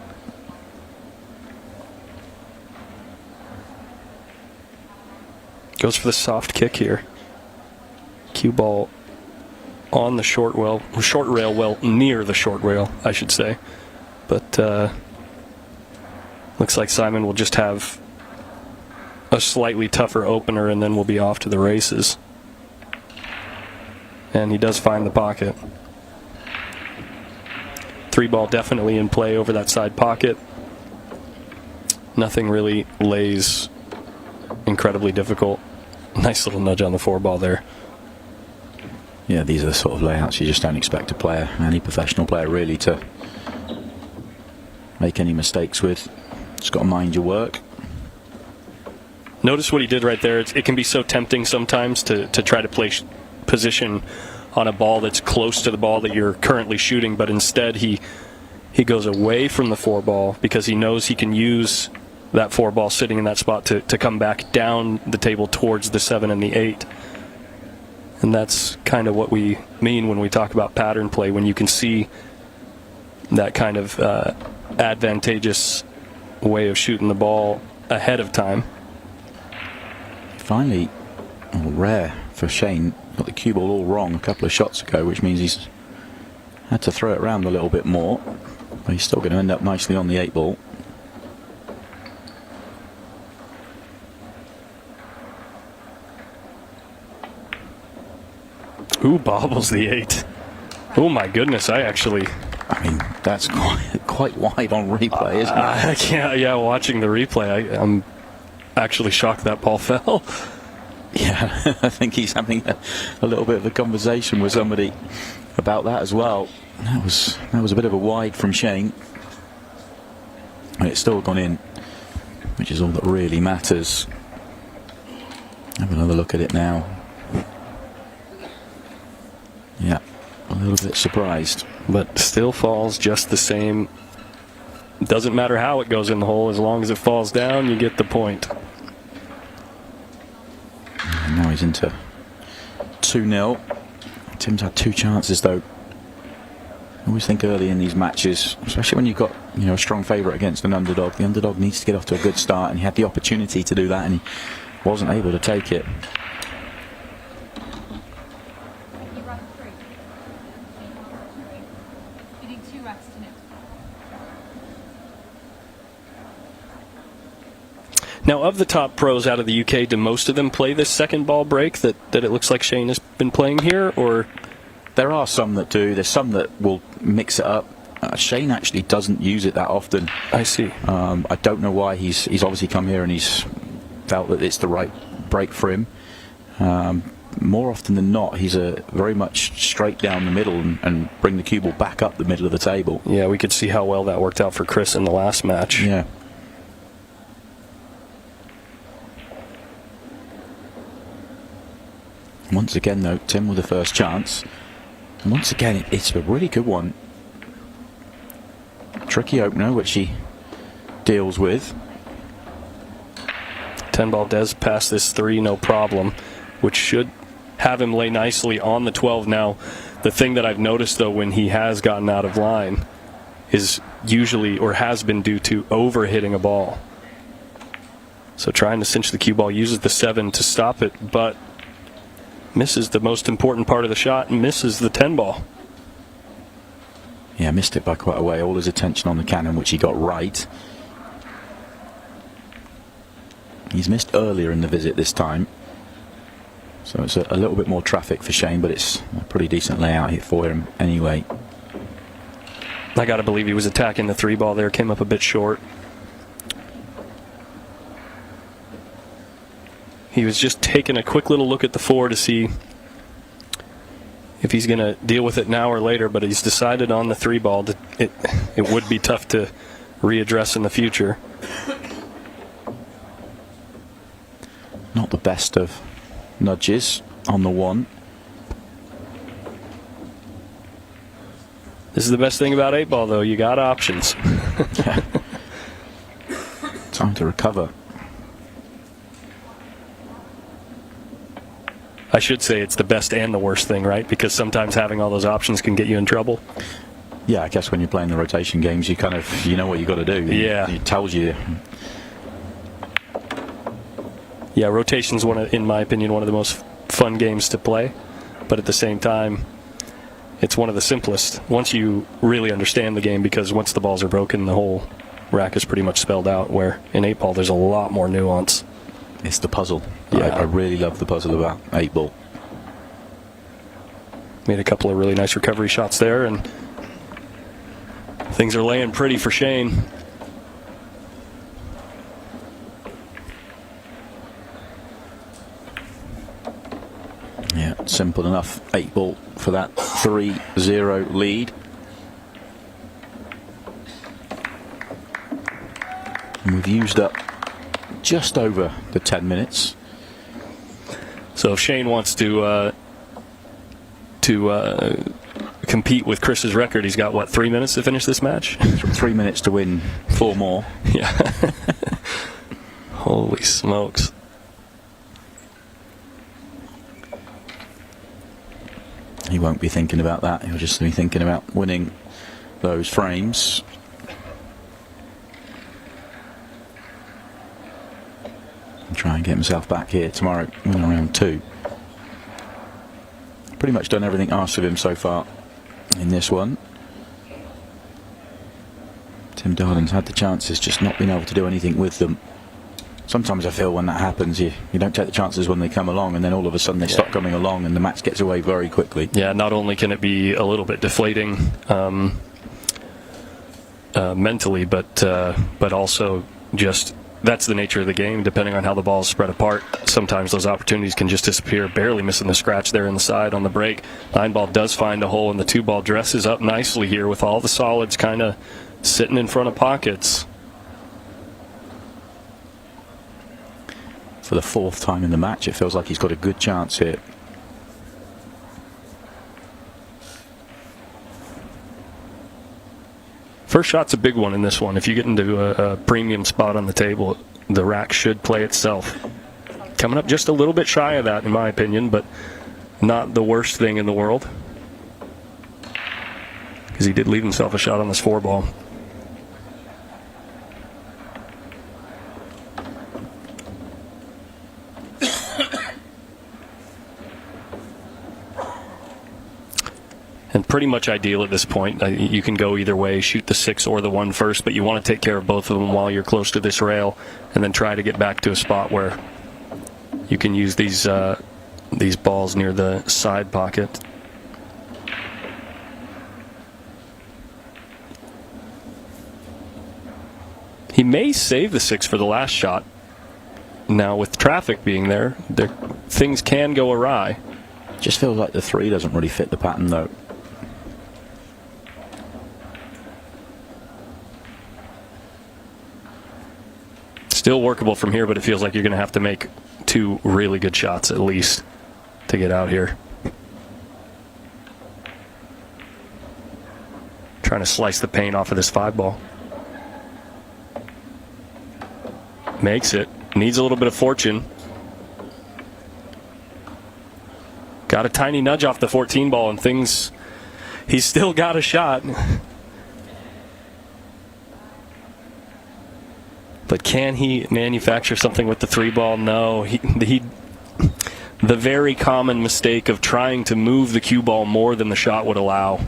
Goes for the soft kick here. Cue ball on the short rail, well, near the short rail, I should say. But looks like Simon will just have a slightly tougher opener, and then we'll be off to the races. And he does find the pocket. 3 ball definitely in play over that side pocket. Nothing really lays incredibly difficult. Nice little nudge on the 4 ball there. Yeah, these are the sort of layouts you just don't expect a player, any professional player really, to make any mistakes with. Just got to mind your work. Notice what he did right there. It can be so tempting sometimes to try to play position on a ball that's close to the ball that you're currently shooting, but instead he goes away from the 4-ball because he knows he can use that 4-ball sitting in that spot to come back down the table towards the 7 and the 8. And that's kind of what we mean when we talk about pattern play, when you can see that kind of advantageous way of shooting the ball ahead of time. Finally, rare for Shane, got the cue ball all wrong a couple of shots ago, which means he's had to throw it around a little bit more. But he's still going to end up nicely on the 8-ball. Ooh, bobbles the 8. Oh my goodness, I mean, that's quite wide on replay, isn't it? Yeah, watching the replay, I'm actually shocked that ball fell. Yeah, I think he's having a little bit of a conversation with somebody about that as well. That was a bit of a wide from Shane. And it's still gone in, which is all that really matters. Have another look at it now. Yeah, a little bit surprised. But still falls just the same. Doesn't matter how it goes in the hole, as long as it falls down, you get the point. And now he's into 2-0. Tim's had 2 chances though. I always think early in these matches, especially when you've got a strong favourite against an underdog, the underdog needs to get off to a good start, and he had the opportunity to do that and he wasn't able to take it. Now, of the top pros out of the UK, do most of them play this second ball break that it looks like Shane has been playing here, or? There are some that do. There's some that will mix it up. Shane actually doesn't use it that often. I see. I don't know why. He's obviously come here and he's felt that it's the right break for him. More often than not, he's very much straight down the middle and bring the cue ball back up the middle of the table. Yeah, we could see how well that worked out for Chris in the last match. Yeah. Once again, though, Tim with the first chance. And once again, it's a really good one. Tricky opener, which he deals with. 10-ball does pass this 3, no problem, which should have him lay nicely on the 12. Now, the thing that I've noticed, though, when he has gotten out of line is usually, or has been, due to over-hitting a ball. So trying to cinch the cue ball, uses the 7 to stop it, but misses the most important part of the shot and misses the 10-ball. Yeah, missed it by quite a way. All his attention on the cannon, which he got right. He's missed earlier in the visit this time. So it's a little bit more traffic for Shane, but it's a pretty decent layout here for him anyway. I got to believe he was attacking the 3-ball there, came up a bit short. He was just taking a quick little look at the 4 to see if he's going to deal with it now or later, but he's decided on the 3-ball. It would be tough to readdress in the future. Not the best of nudges on the 1. This is the best thing about 8-ball, though. You got options. Yeah. Time to recover. I should say it's the best and the worst thing, right? Because sometimes having all those options can get you in trouble. Yeah, I guess when you're playing the rotation games, you kind of, know what you got to do. Yeah. It tells you. Yeah, rotation's in my opinion, one of the most fun games to play. But at the same time, it's one of the simplest once you really understand the game, because once the balls are broken, the whole rack is pretty much spelled out, where in 8-ball there's a lot more nuance. It's the puzzle. Yeah. I really love the puzzle about 8-ball. Made a couple of really nice recovery shots there, and things are laying pretty for Shane. Yeah, simple enough. 8-ball for that 3-0 lead. And we've used up just over the 10 minutes. So if Shane wants to compete with Chris's record, he's got, what, 3 minutes to finish this match? 3 minutes to win 4 more. Yeah. Holy smokes. He won't be thinking about that. He'll just be thinking about winning those frames. And try and get himself back here tomorrow in round 2. Pretty much done everything asked of him so far in this one. Tim Darden's had the chances, just not been able to do anything with them. Sometimes I feel when that happens, you don't take the chances when they come along, and then all of a sudden they stop coming along and the match gets away very quickly. Yeah, not only can it be a little bit deflating mentally, but also just that's the nature of the game. Depending on how the ball is spread apart, sometimes those opportunities can just disappear. Barely missing the scratch there in the side on the break. 9-ball does find a hole, and the 2-ball dresses up nicely here with all the solids kind of sitting in front of pockets. For the 4th time in the match, it feels like he's got a good chance here. First shot's a big one in this one. If you get into a premium spot on the table, the rack should play itself. Coming up just a little bit shy of that, in my opinion, but not the worst thing in the world. Because he did leave himself a shot on this 4-ball. And pretty much ideal at this point. You can go either way, shoot the 6 or the 1 first, but you want to take care of both of them while you're close to this rail, and then try to get back to a spot where you can use these balls near the side pocket. He may save the 6 for the last shot. Now, with traffic being there, things can go awry. Just feels like the 3 doesn't really fit the pattern, though. Still workable from here, but it feels like you're going to have to make 2 really good shots at least to get out here. Trying to slice the paint off of this 5-ball. Makes it. Needs a little bit of fortune. Got a tiny nudge off the 14-ball and things... He's still got a shot. But can he manufacture something with the 3-ball? No. The very common mistake of trying to move the cue ball more than the shot would allow,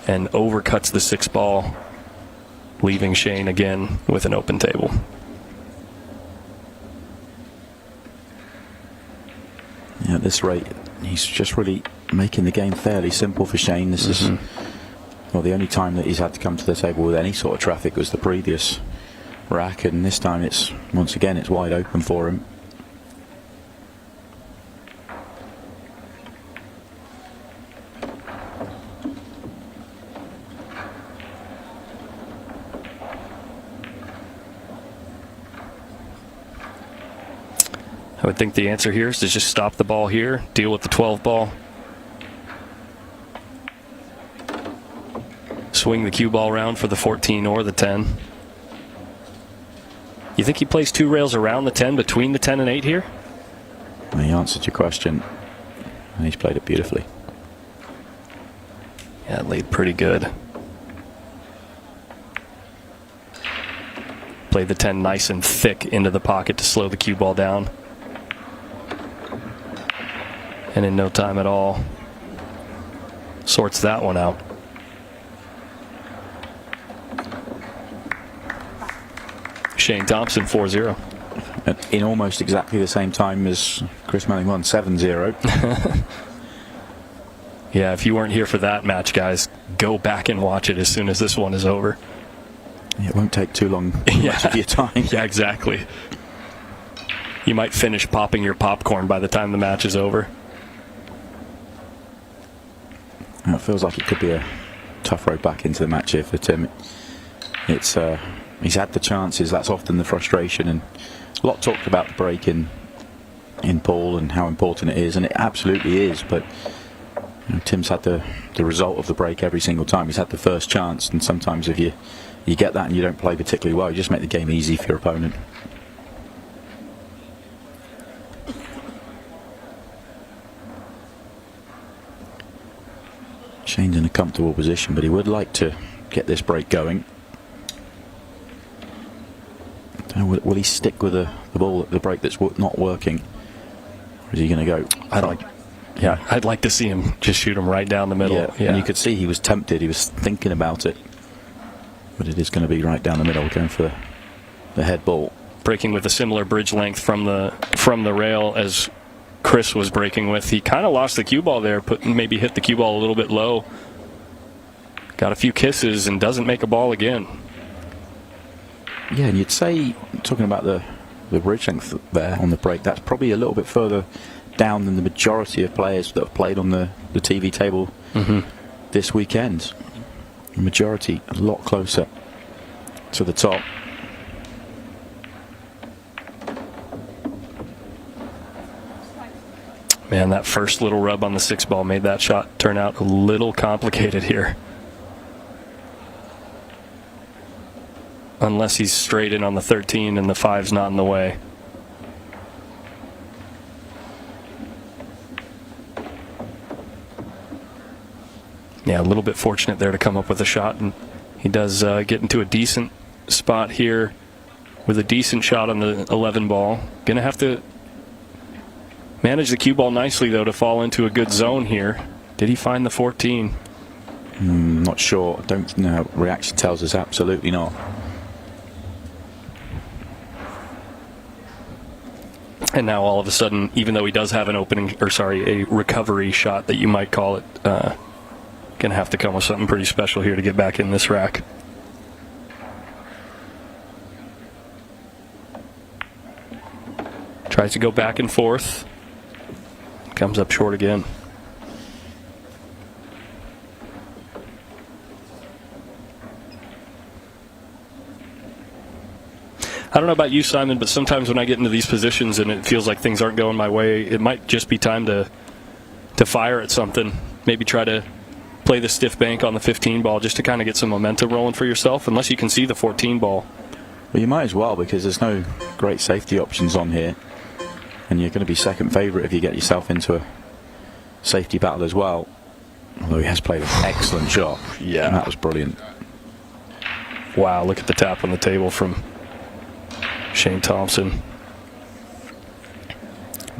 and overcuts the 6-ball, leaving Shane again with an open table. Yeah, at this rate, he's just really making the game fairly simple for Shane. This is, well, the only time that he's had to come to the table with any sort of traffic was the previous rack, and this time it's, once again, it's wide open for him. I would think the answer here is to just stop the ball here, deal with the 12-ball. Swing the cue ball around for the 14 or the 10. You think he plays 2 rails around the 10, between the 10 and 8 here? He answered your question, and he's played it beautifully. Yeah, it laid pretty good. Played the 10 nice and thick into the pocket to slow the cue ball down. And in no time at all, sorts that one out. Shane Thompson 4-0. In almost exactly the same time as Chris Melling won, 7-0. Yeah, if you weren't here for that match, guys, go back and watch it as soon as this one is over. It won't take too long, much of your time. Yeah, exactly. You might finish popping your popcorn by the time the match is over. It feels like it could be a tough road back into the match here for Tim. It's he's had the chances. That's often the frustration, and A lot talked about the break in pool and how important it is, and it absolutely is, but Tim's had the result of the break every single time. He's had the first chance, and sometimes if you get that and you don't play particularly well, you just make the game easy for your opponent. Shane's in a comfortable position, but he would like to get this break going. Will he stick with the ball at the break that's not working? Or is he going to go? I'd like to see him just shoot him right down the middle. Yeah. And you could see he was tempted. He was thinking about it. But it is going to be right down the middle, going for the head ball. Breaking with a similar bridge length from the rail as Chris was breaking with. He kind of lost the cue ball there, maybe hit the cue ball a little bit low. Got a few kisses and doesn't make a ball again. Yeah, and you'd say, talking about the bridge length there on the break, that's probably a little bit further down than the majority of players that have played on the TV table this weekend. The majority a lot closer to the top. Man, that first little rub on the 6 ball made that shot turn out a little complicated here. Unless he's straight in on the 13 and the 5's not in the way. Yeah, a little bit fortunate there to come up with a shot, and he does get into a decent spot here with a decent shot on the 11 ball. Gonna have to manage the cue ball nicely, though, to fall into a good zone here. Did he find the 14? Not sure. I don't know. Reaction tells us absolutely not. And now all of a sudden, even though he does have a recovery shot that you might call it, gonna have to come with something pretty special here to get back in this rack. Tries to go back and forth. Comes up short again. I don't know about you, Simon, but sometimes when I get into these positions and it feels like things aren't going my way, it might just be time to fire at something. Maybe try to play the stiff bank on the 15 ball just to kind of get some momentum rolling for yourself, unless you can see the 14 ball. Well, you might as well, because there's no great safety options on here. And you're going to be second favourite if you get yourself into a safety battle as well. Although he has played an excellent shot. Yeah. And that was brilliant. Wow, look at the tap on the table from Shane Thompson.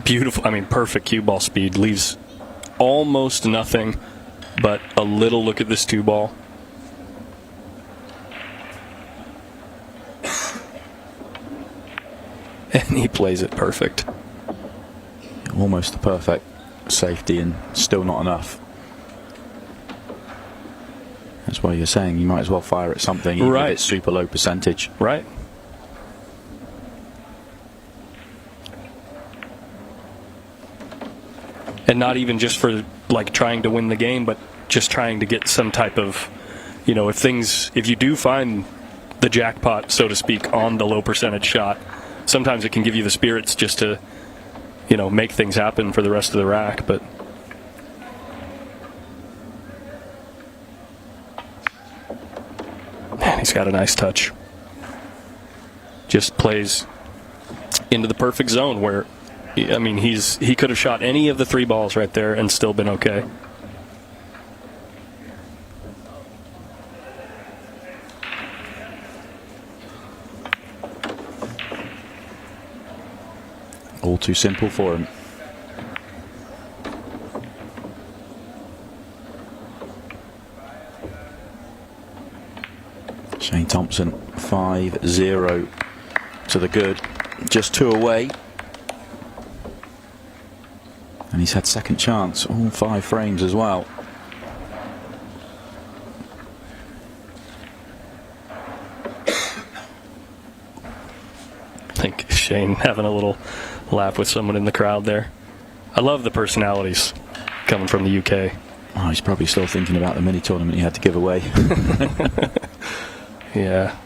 Beautiful, perfect cue ball speed. Leaves almost nothing but a little look at this 2 ball. And he plays it perfect. Almost the perfect safety and still not enough. That's why you're saying you might as well fire at something even if it's super low percentage. Right. And not even just for trying to win the game, but just trying to get some type of, if you do find the jackpot, so to speak, on the low percentage shot, sometimes it can give you the spirits just to, make things happen for the rest of the rack. But man, he's got a nice touch. Just plays into the perfect zone where, he could have shot any of the 3 balls right there and still been okay. All too simple for him. Shane Thompson 5-0 to the good. Just 2 away. And he's had second chance, all 5 frames as well. I think Shane having a little laugh with someone in the crowd there. I love the personalities coming from the UK. Oh, he's probably still thinking about the mini tournament he had to give away. Yeah.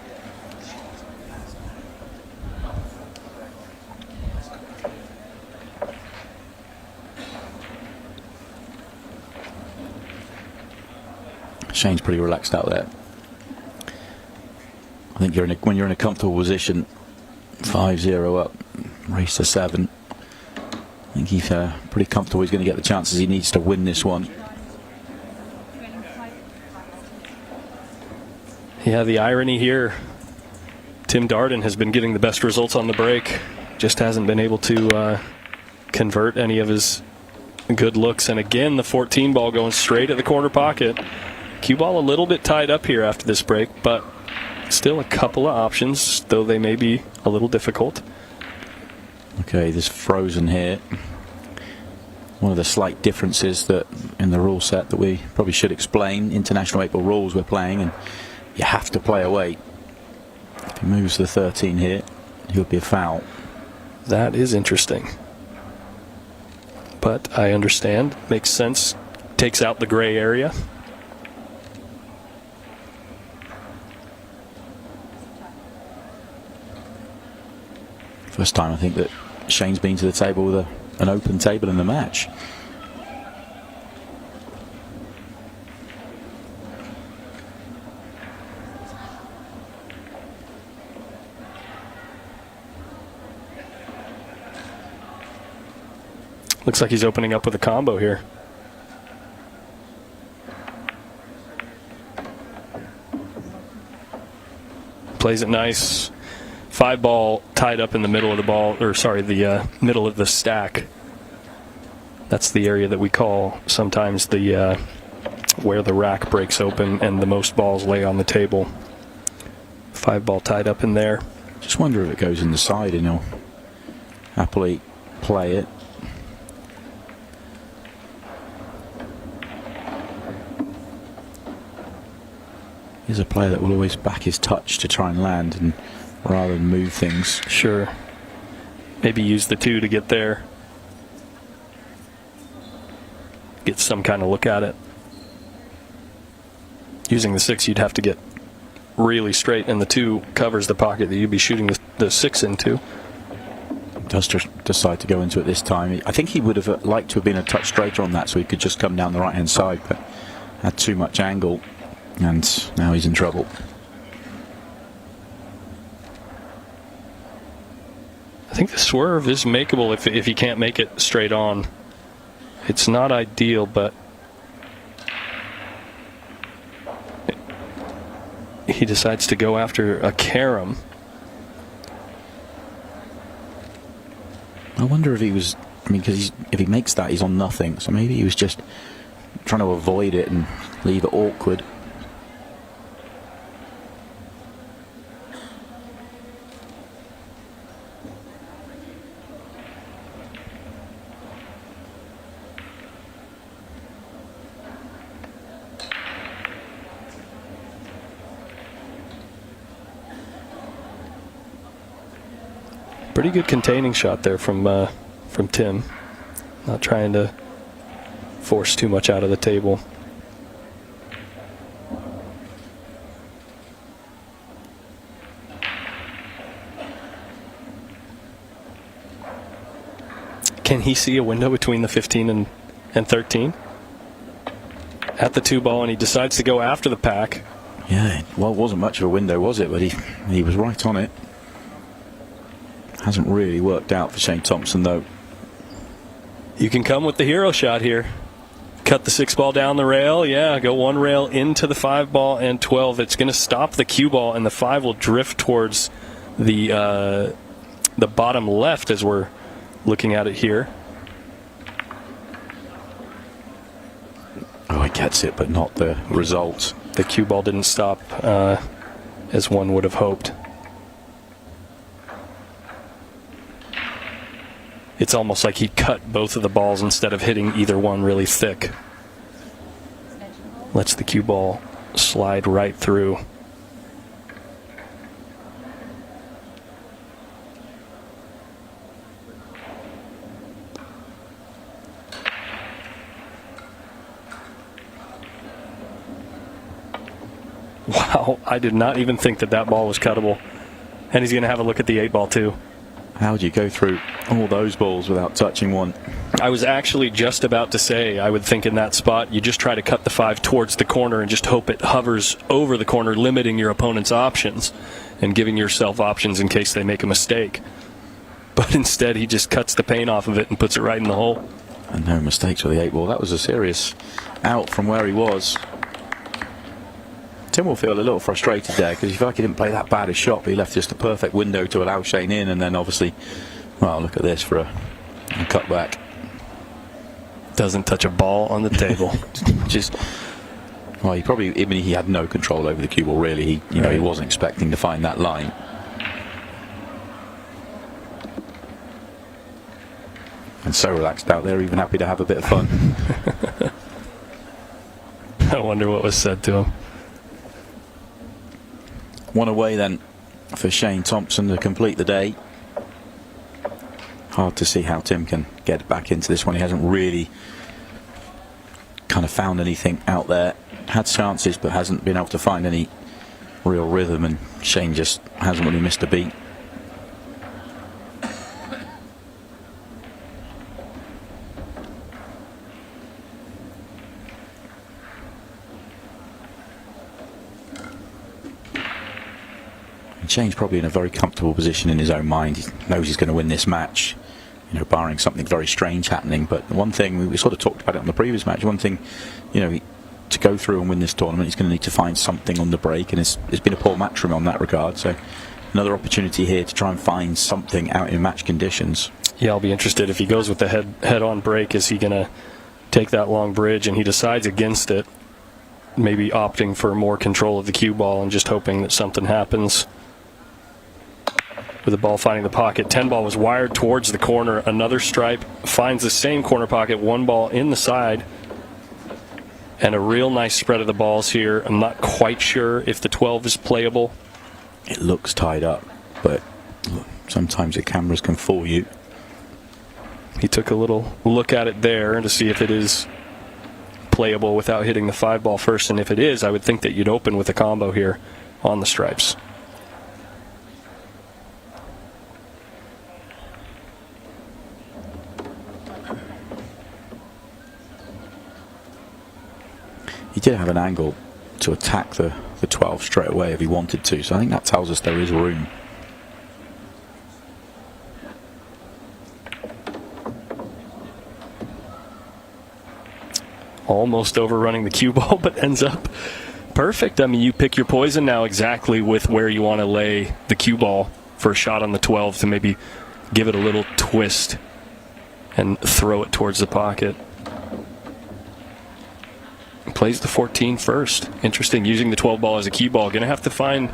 Shane's pretty relaxed out there. I think when you're in a comfortable position, 5-0 up, race to 7. I think he's pretty comfortable. He's going to get the chances he needs to win this one. Yeah, the irony here, Tim Darden has been getting the best results on the break. Just hasn't been able to convert any of his good looks. And again, the 14 ball going straight at the corner pocket. Cue ball a little bit tied up here after this break, but still a couple of options, though they may be a little difficult. Okay, this frozen here. One of the slight differences that in the rule set that we probably should explain. International 8-ball rules we're playing, and you have to play away. If he moves the 13 here, he'll be a foul. That is interesting. But I understand. Makes sense. Takes out the gray area. First time I think that Shane's been to the table with an open table in the match. Looks like he's opening up with a combo here. Plays it nice. 5 ball tied up in the middle of the ball, or sorry, the middle of the stack. That's the area that we call sometimes the where the rack breaks open and the most balls lay on the table. 5 ball tied up in there. Just wonder if it goes in the side and he'll happily play it. He's a player that will always back his touch to try and land, and rather than move things. Sure. Maybe use the 2 to get there. Get some kind of look at it. Using the 6, you'd have to get really straight, and the 2 covers the pocket that you'd be shooting the 6 into. Does decide to go into it this time. I think he would have liked to have been a touch straighter on that, so he could just come down the right-hand side, but had too much angle, and now he's in trouble. I think the swerve is makeable if you can't make it straight on. It's not ideal, but he decides to go after a carom. I wonder if he was, because if he makes that, he's on nothing. So maybe he was just trying to avoid it and leave it awkward. Pretty good containing shot there from Tim. Not trying to force too much out of the table. Can he see a window between the 15 and 13? At the 2 ball, and he decides to go after the pack. Yeah, well, it wasn't much of a window, was it? But he was right on it. Hasn't really worked out for Shane Thompson, though. You can come with the hero shot here. Cut the 6 ball down the rail. Yeah, go 1 rail into the 5 ball and 12. It's going to stop the cue ball, and the 5 will drift towards the bottom left as we're looking at it here. Oh, he gets it, but not the result. The cue ball didn't stop as one would have hoped. It's almost like he cut both of the balls instead of hitting either one really thick. Lets the cue ball slide right through. Wow, I did not even think that ball was cuttable. And he's going to have a look at the 8 ball too. How do you go through all those balls without touching one? I was actually just about to say, I would think in that spot, you just try to cut the 5 towards the corner and just hope it hovers over the corner, limiting your opponent's options and giving yourself options in case they make a mistake. But instead, he just cuts the paint off of it and puts it right in the hole. And no mistakes with the 8-ball. That was a serious out from where he was. Tim will feel a little frustrated there because he felt like he didn't play that bad a shot, but he left just a perfect window to allow Shane in, and then obviously, well, look at this for a cutback. Doesn't touch a ball on the table. Just, well, he had no control over the cue ball, really. He wasn't expecting to find that line. And so relaxed out there, even happy to have a bit of fun. I wonder what was said to him. One away then for Shane Thompson to complete the day. Hard to see how Tim can get back into this one. He hasn't really kind of found anything out there. Had chances, but hasn't been able to find any real rhythm, and Shane just hasn't really missed a beat. Shane's probably in a very comfortable position in his own mind. He knows he's going to win this match, barring something very strange happening. But one thing, we sort of talked about it on the previous match, one thing, to go through and win this tournament, he's going to need to find something on the break, and it's been a poor match for him on that regard. So another opportunity here to try and find something out in match conditions. Yeah, I'll be interested if he goes with the head-on break. Is he going to take that long bridge, and he decides against it, maybe opting for more control of the cue ball and just hoping that something happens with the ball finding the pocket. 10 ball was wired towards the corner. Another stripe finds the same corner pocket. 1 ball in the side. And a real nice spread of the balls here. I'm not quite sure if the 12 is playable. It looks tied up, but sometimes the cameras can fool you. He took a little look at it there to see if it is playable without hitting the 5 ball first. And if it is, I would think that you'd open with a combo here on the stripes. He did have an angle to attack the 12 straight away if he wanted to, so I think that tells us there is room. Almost overrunning the cue ball, but ends up perfect. I mean, you pick your poison now exactly with where you want to lay the cue ball for a shot on the 12 to maybe give it a little twist and throw it towards the pocket. Plays the 14 first. Interesting, using the 12 ball as a cue ball. Going to have to find,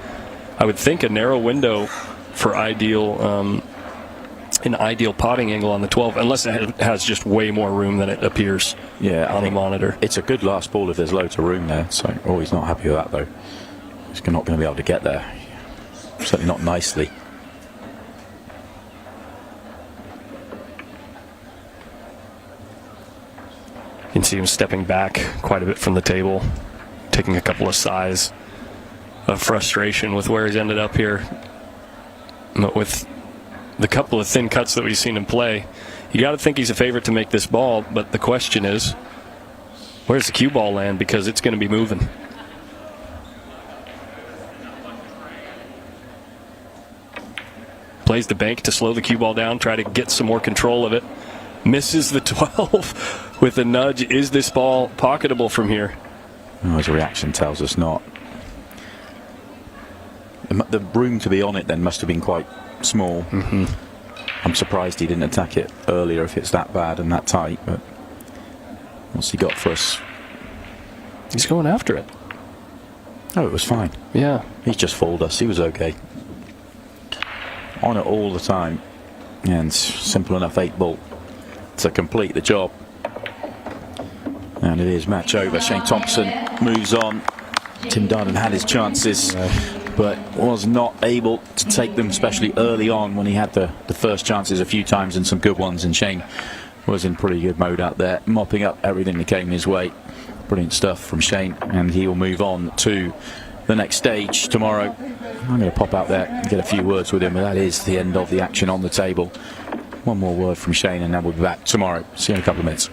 I would think, a narrow window for an ideal potting angle on the 12, unless it has just way more room than it appears on the monitor. It's a good last ball if there's loads of room there. So, he's not happy with that, though. He's not going to be able to get there. Certainly not nicely. You can see him stepping back quite a bit from the table, taking a couple of sighs of frustration with where he's ended up here. But with the couple of thin cuts that we've seen him play, you got to think he's a favorite to make this ball, but the question is, where's the cue ball land? Because it's going to be moving. Plays the bank to slow the cue ball down, try to get some more control of it. Misses the 12 with a nudge. Is this ball pocketable from here? Oh, his reaction tells us not. The room to be on it then must have been quite small. Mm-hmm. I'm surprised he didn't attack it earlier if it's that bad and that tight, but what's he got for us? He's going after it. Oh, it was fine. Yeah. He's just fooled us. He was okay. On it all the time. And simple enough 8-ball to complete the job. And it is match over. Shane Thompson moves on. Tim Darden had his chances, but was not able to take them, especially early on when he had the first chances a few times and some good ones. And Shane was in pretty good mode out there, mopping up everything that came his way. Brilliant stuff from Shane, and he will move on to the next stage tomorrow I'm going to pop out there and get a few words with him, and that is the end of the action on the table. One more word from Shane, and then we'll be back tomorrow. See you in a couple of minutes.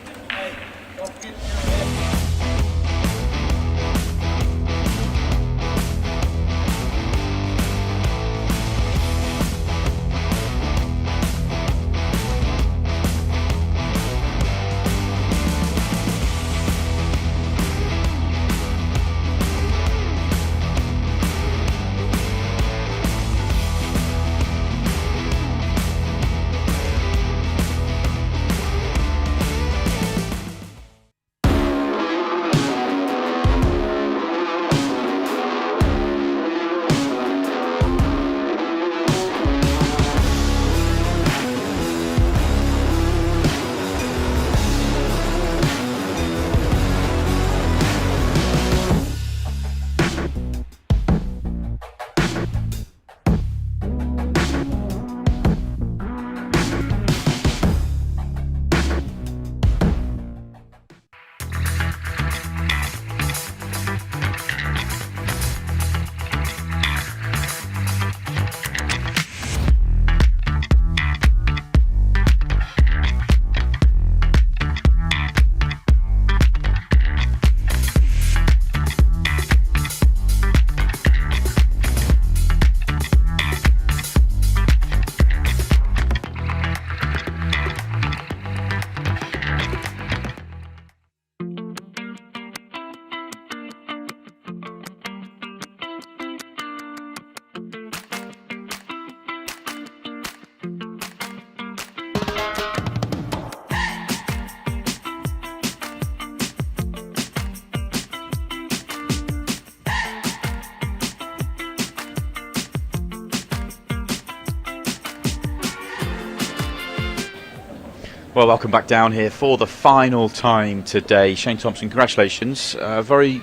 Well, welcome back down here for the final time today. Shane Thompson, congratulations. Actually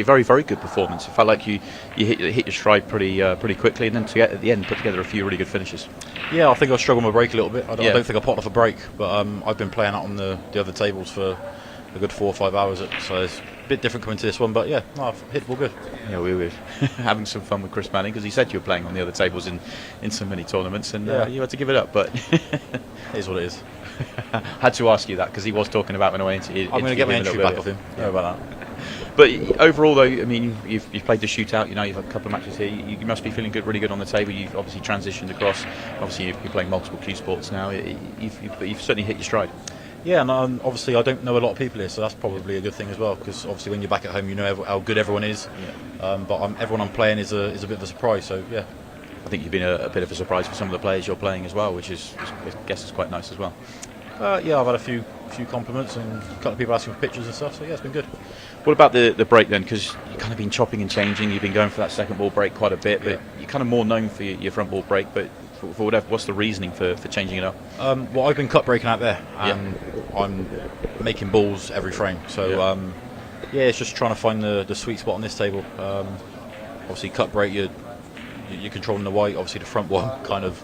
a very, very good performance. It felt like you hit your stride pretty quickly, and then to get at the end put together a few really good finishes. Yeah, I think I struggled my break a little bit. I don't think I popped off a break, but I've been playing out on the other tables for a good 4 or 5 hours, so it's a bit different coming to this one, but yeah, no, I've hit the ball good. Yeah, we were having some fun with Chris Manning, because he said you were playing on the other tables in so many tournaments, and you had to give it up, but it is what it is. Had to ask you that, because he was talking about when I went into. I'm going to get my entry back off him. Know about that. But overall, though, I mean, you've played the shootout. You know, you've had a couple of matches here. You must be feeling good, really good on the table. You've obviously transitioned across. Obviously, you're playing multiple cue sports now. You've certainly hit your stride. Yeah, and obviously I don't know a lot of people here, so that's probably a good thing as well. Because obviously when you're back at home, you know how good everyone is. Yeah. But everyone I'm playing is a bit of a surprise. So yeah. I think you've been a bit of a surprise for some of the players you're playing as well, which I guess is quite nice as well. Yeah, I've had a few compliments and a couple of people asking for pictures and stuff, so yeah, it's been good. What about the break then? Because you've kind of been chopping and changing. You've been going for that second ball break quite a bit, but you're kind of more known for your front ball break. But for whatever, what's the reasoning for changing it up? Well, I've been cut breaking out there, and I'm making balls every frame. So yeah, it's just trying to find the sweet spot on this table. Obviously, cut break, you're controlling the white. Obviously, the front one kind of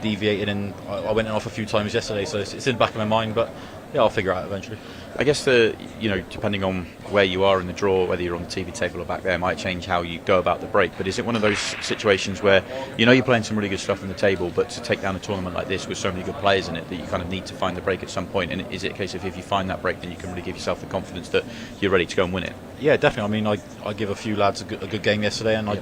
deviated, and I went off a few times yesterday, so it's in the back of my mind. But yeah, I'll figure it out eventually. I guess depending on where you are in the draw, whether you're on the TV table or back there, might change how you go about the break. But is it one of those situations where you're playing some really good stuff on the table, but to take down a tournament like this with so many good players in it, that you kind of need to find the break at some point? And is it a case of if you find that break, then you can really give yourself the confidence that you're ready to go and win it? Yeah, definitely. I mean, I give a few lads a good game yesterday, and I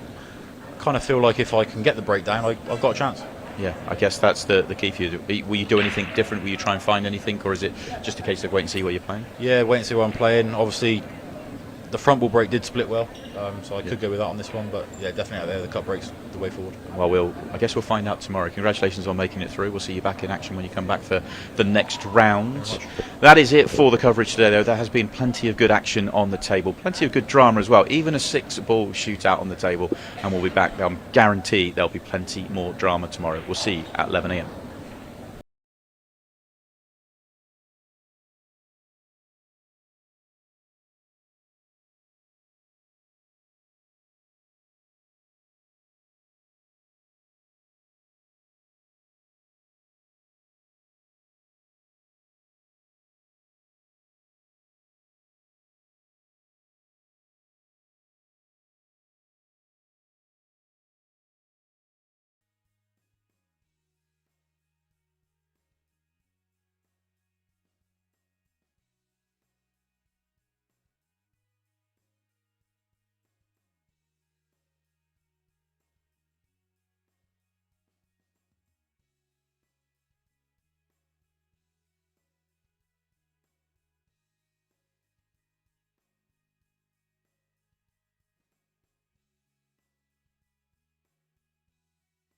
kind of feel like if I can get the break down, I've got a chance. Yeah, I guess that's the key for you. Will you do anything different? Will you try and find anything, or is it just a case of wait and see where you're playing? Yeah, wait and see where I'm playing. Obviously, the front ball break did split well, so I could go with that on this one. But yeah, definitely out there, the cut break's the way forward. Well, I guess we'll find out tomorrow. Congratulations on making it through. We'll see you back in action when you come back for the next round. That is it for the coverage today, though. There has been plenty of good action on the table, plenty of good drama as well. Even a 6-ball shootout on the table, and we'll be back. I'm guaranteed there'll be plenty more drama tomorrow. We'll see you at 11 a.m.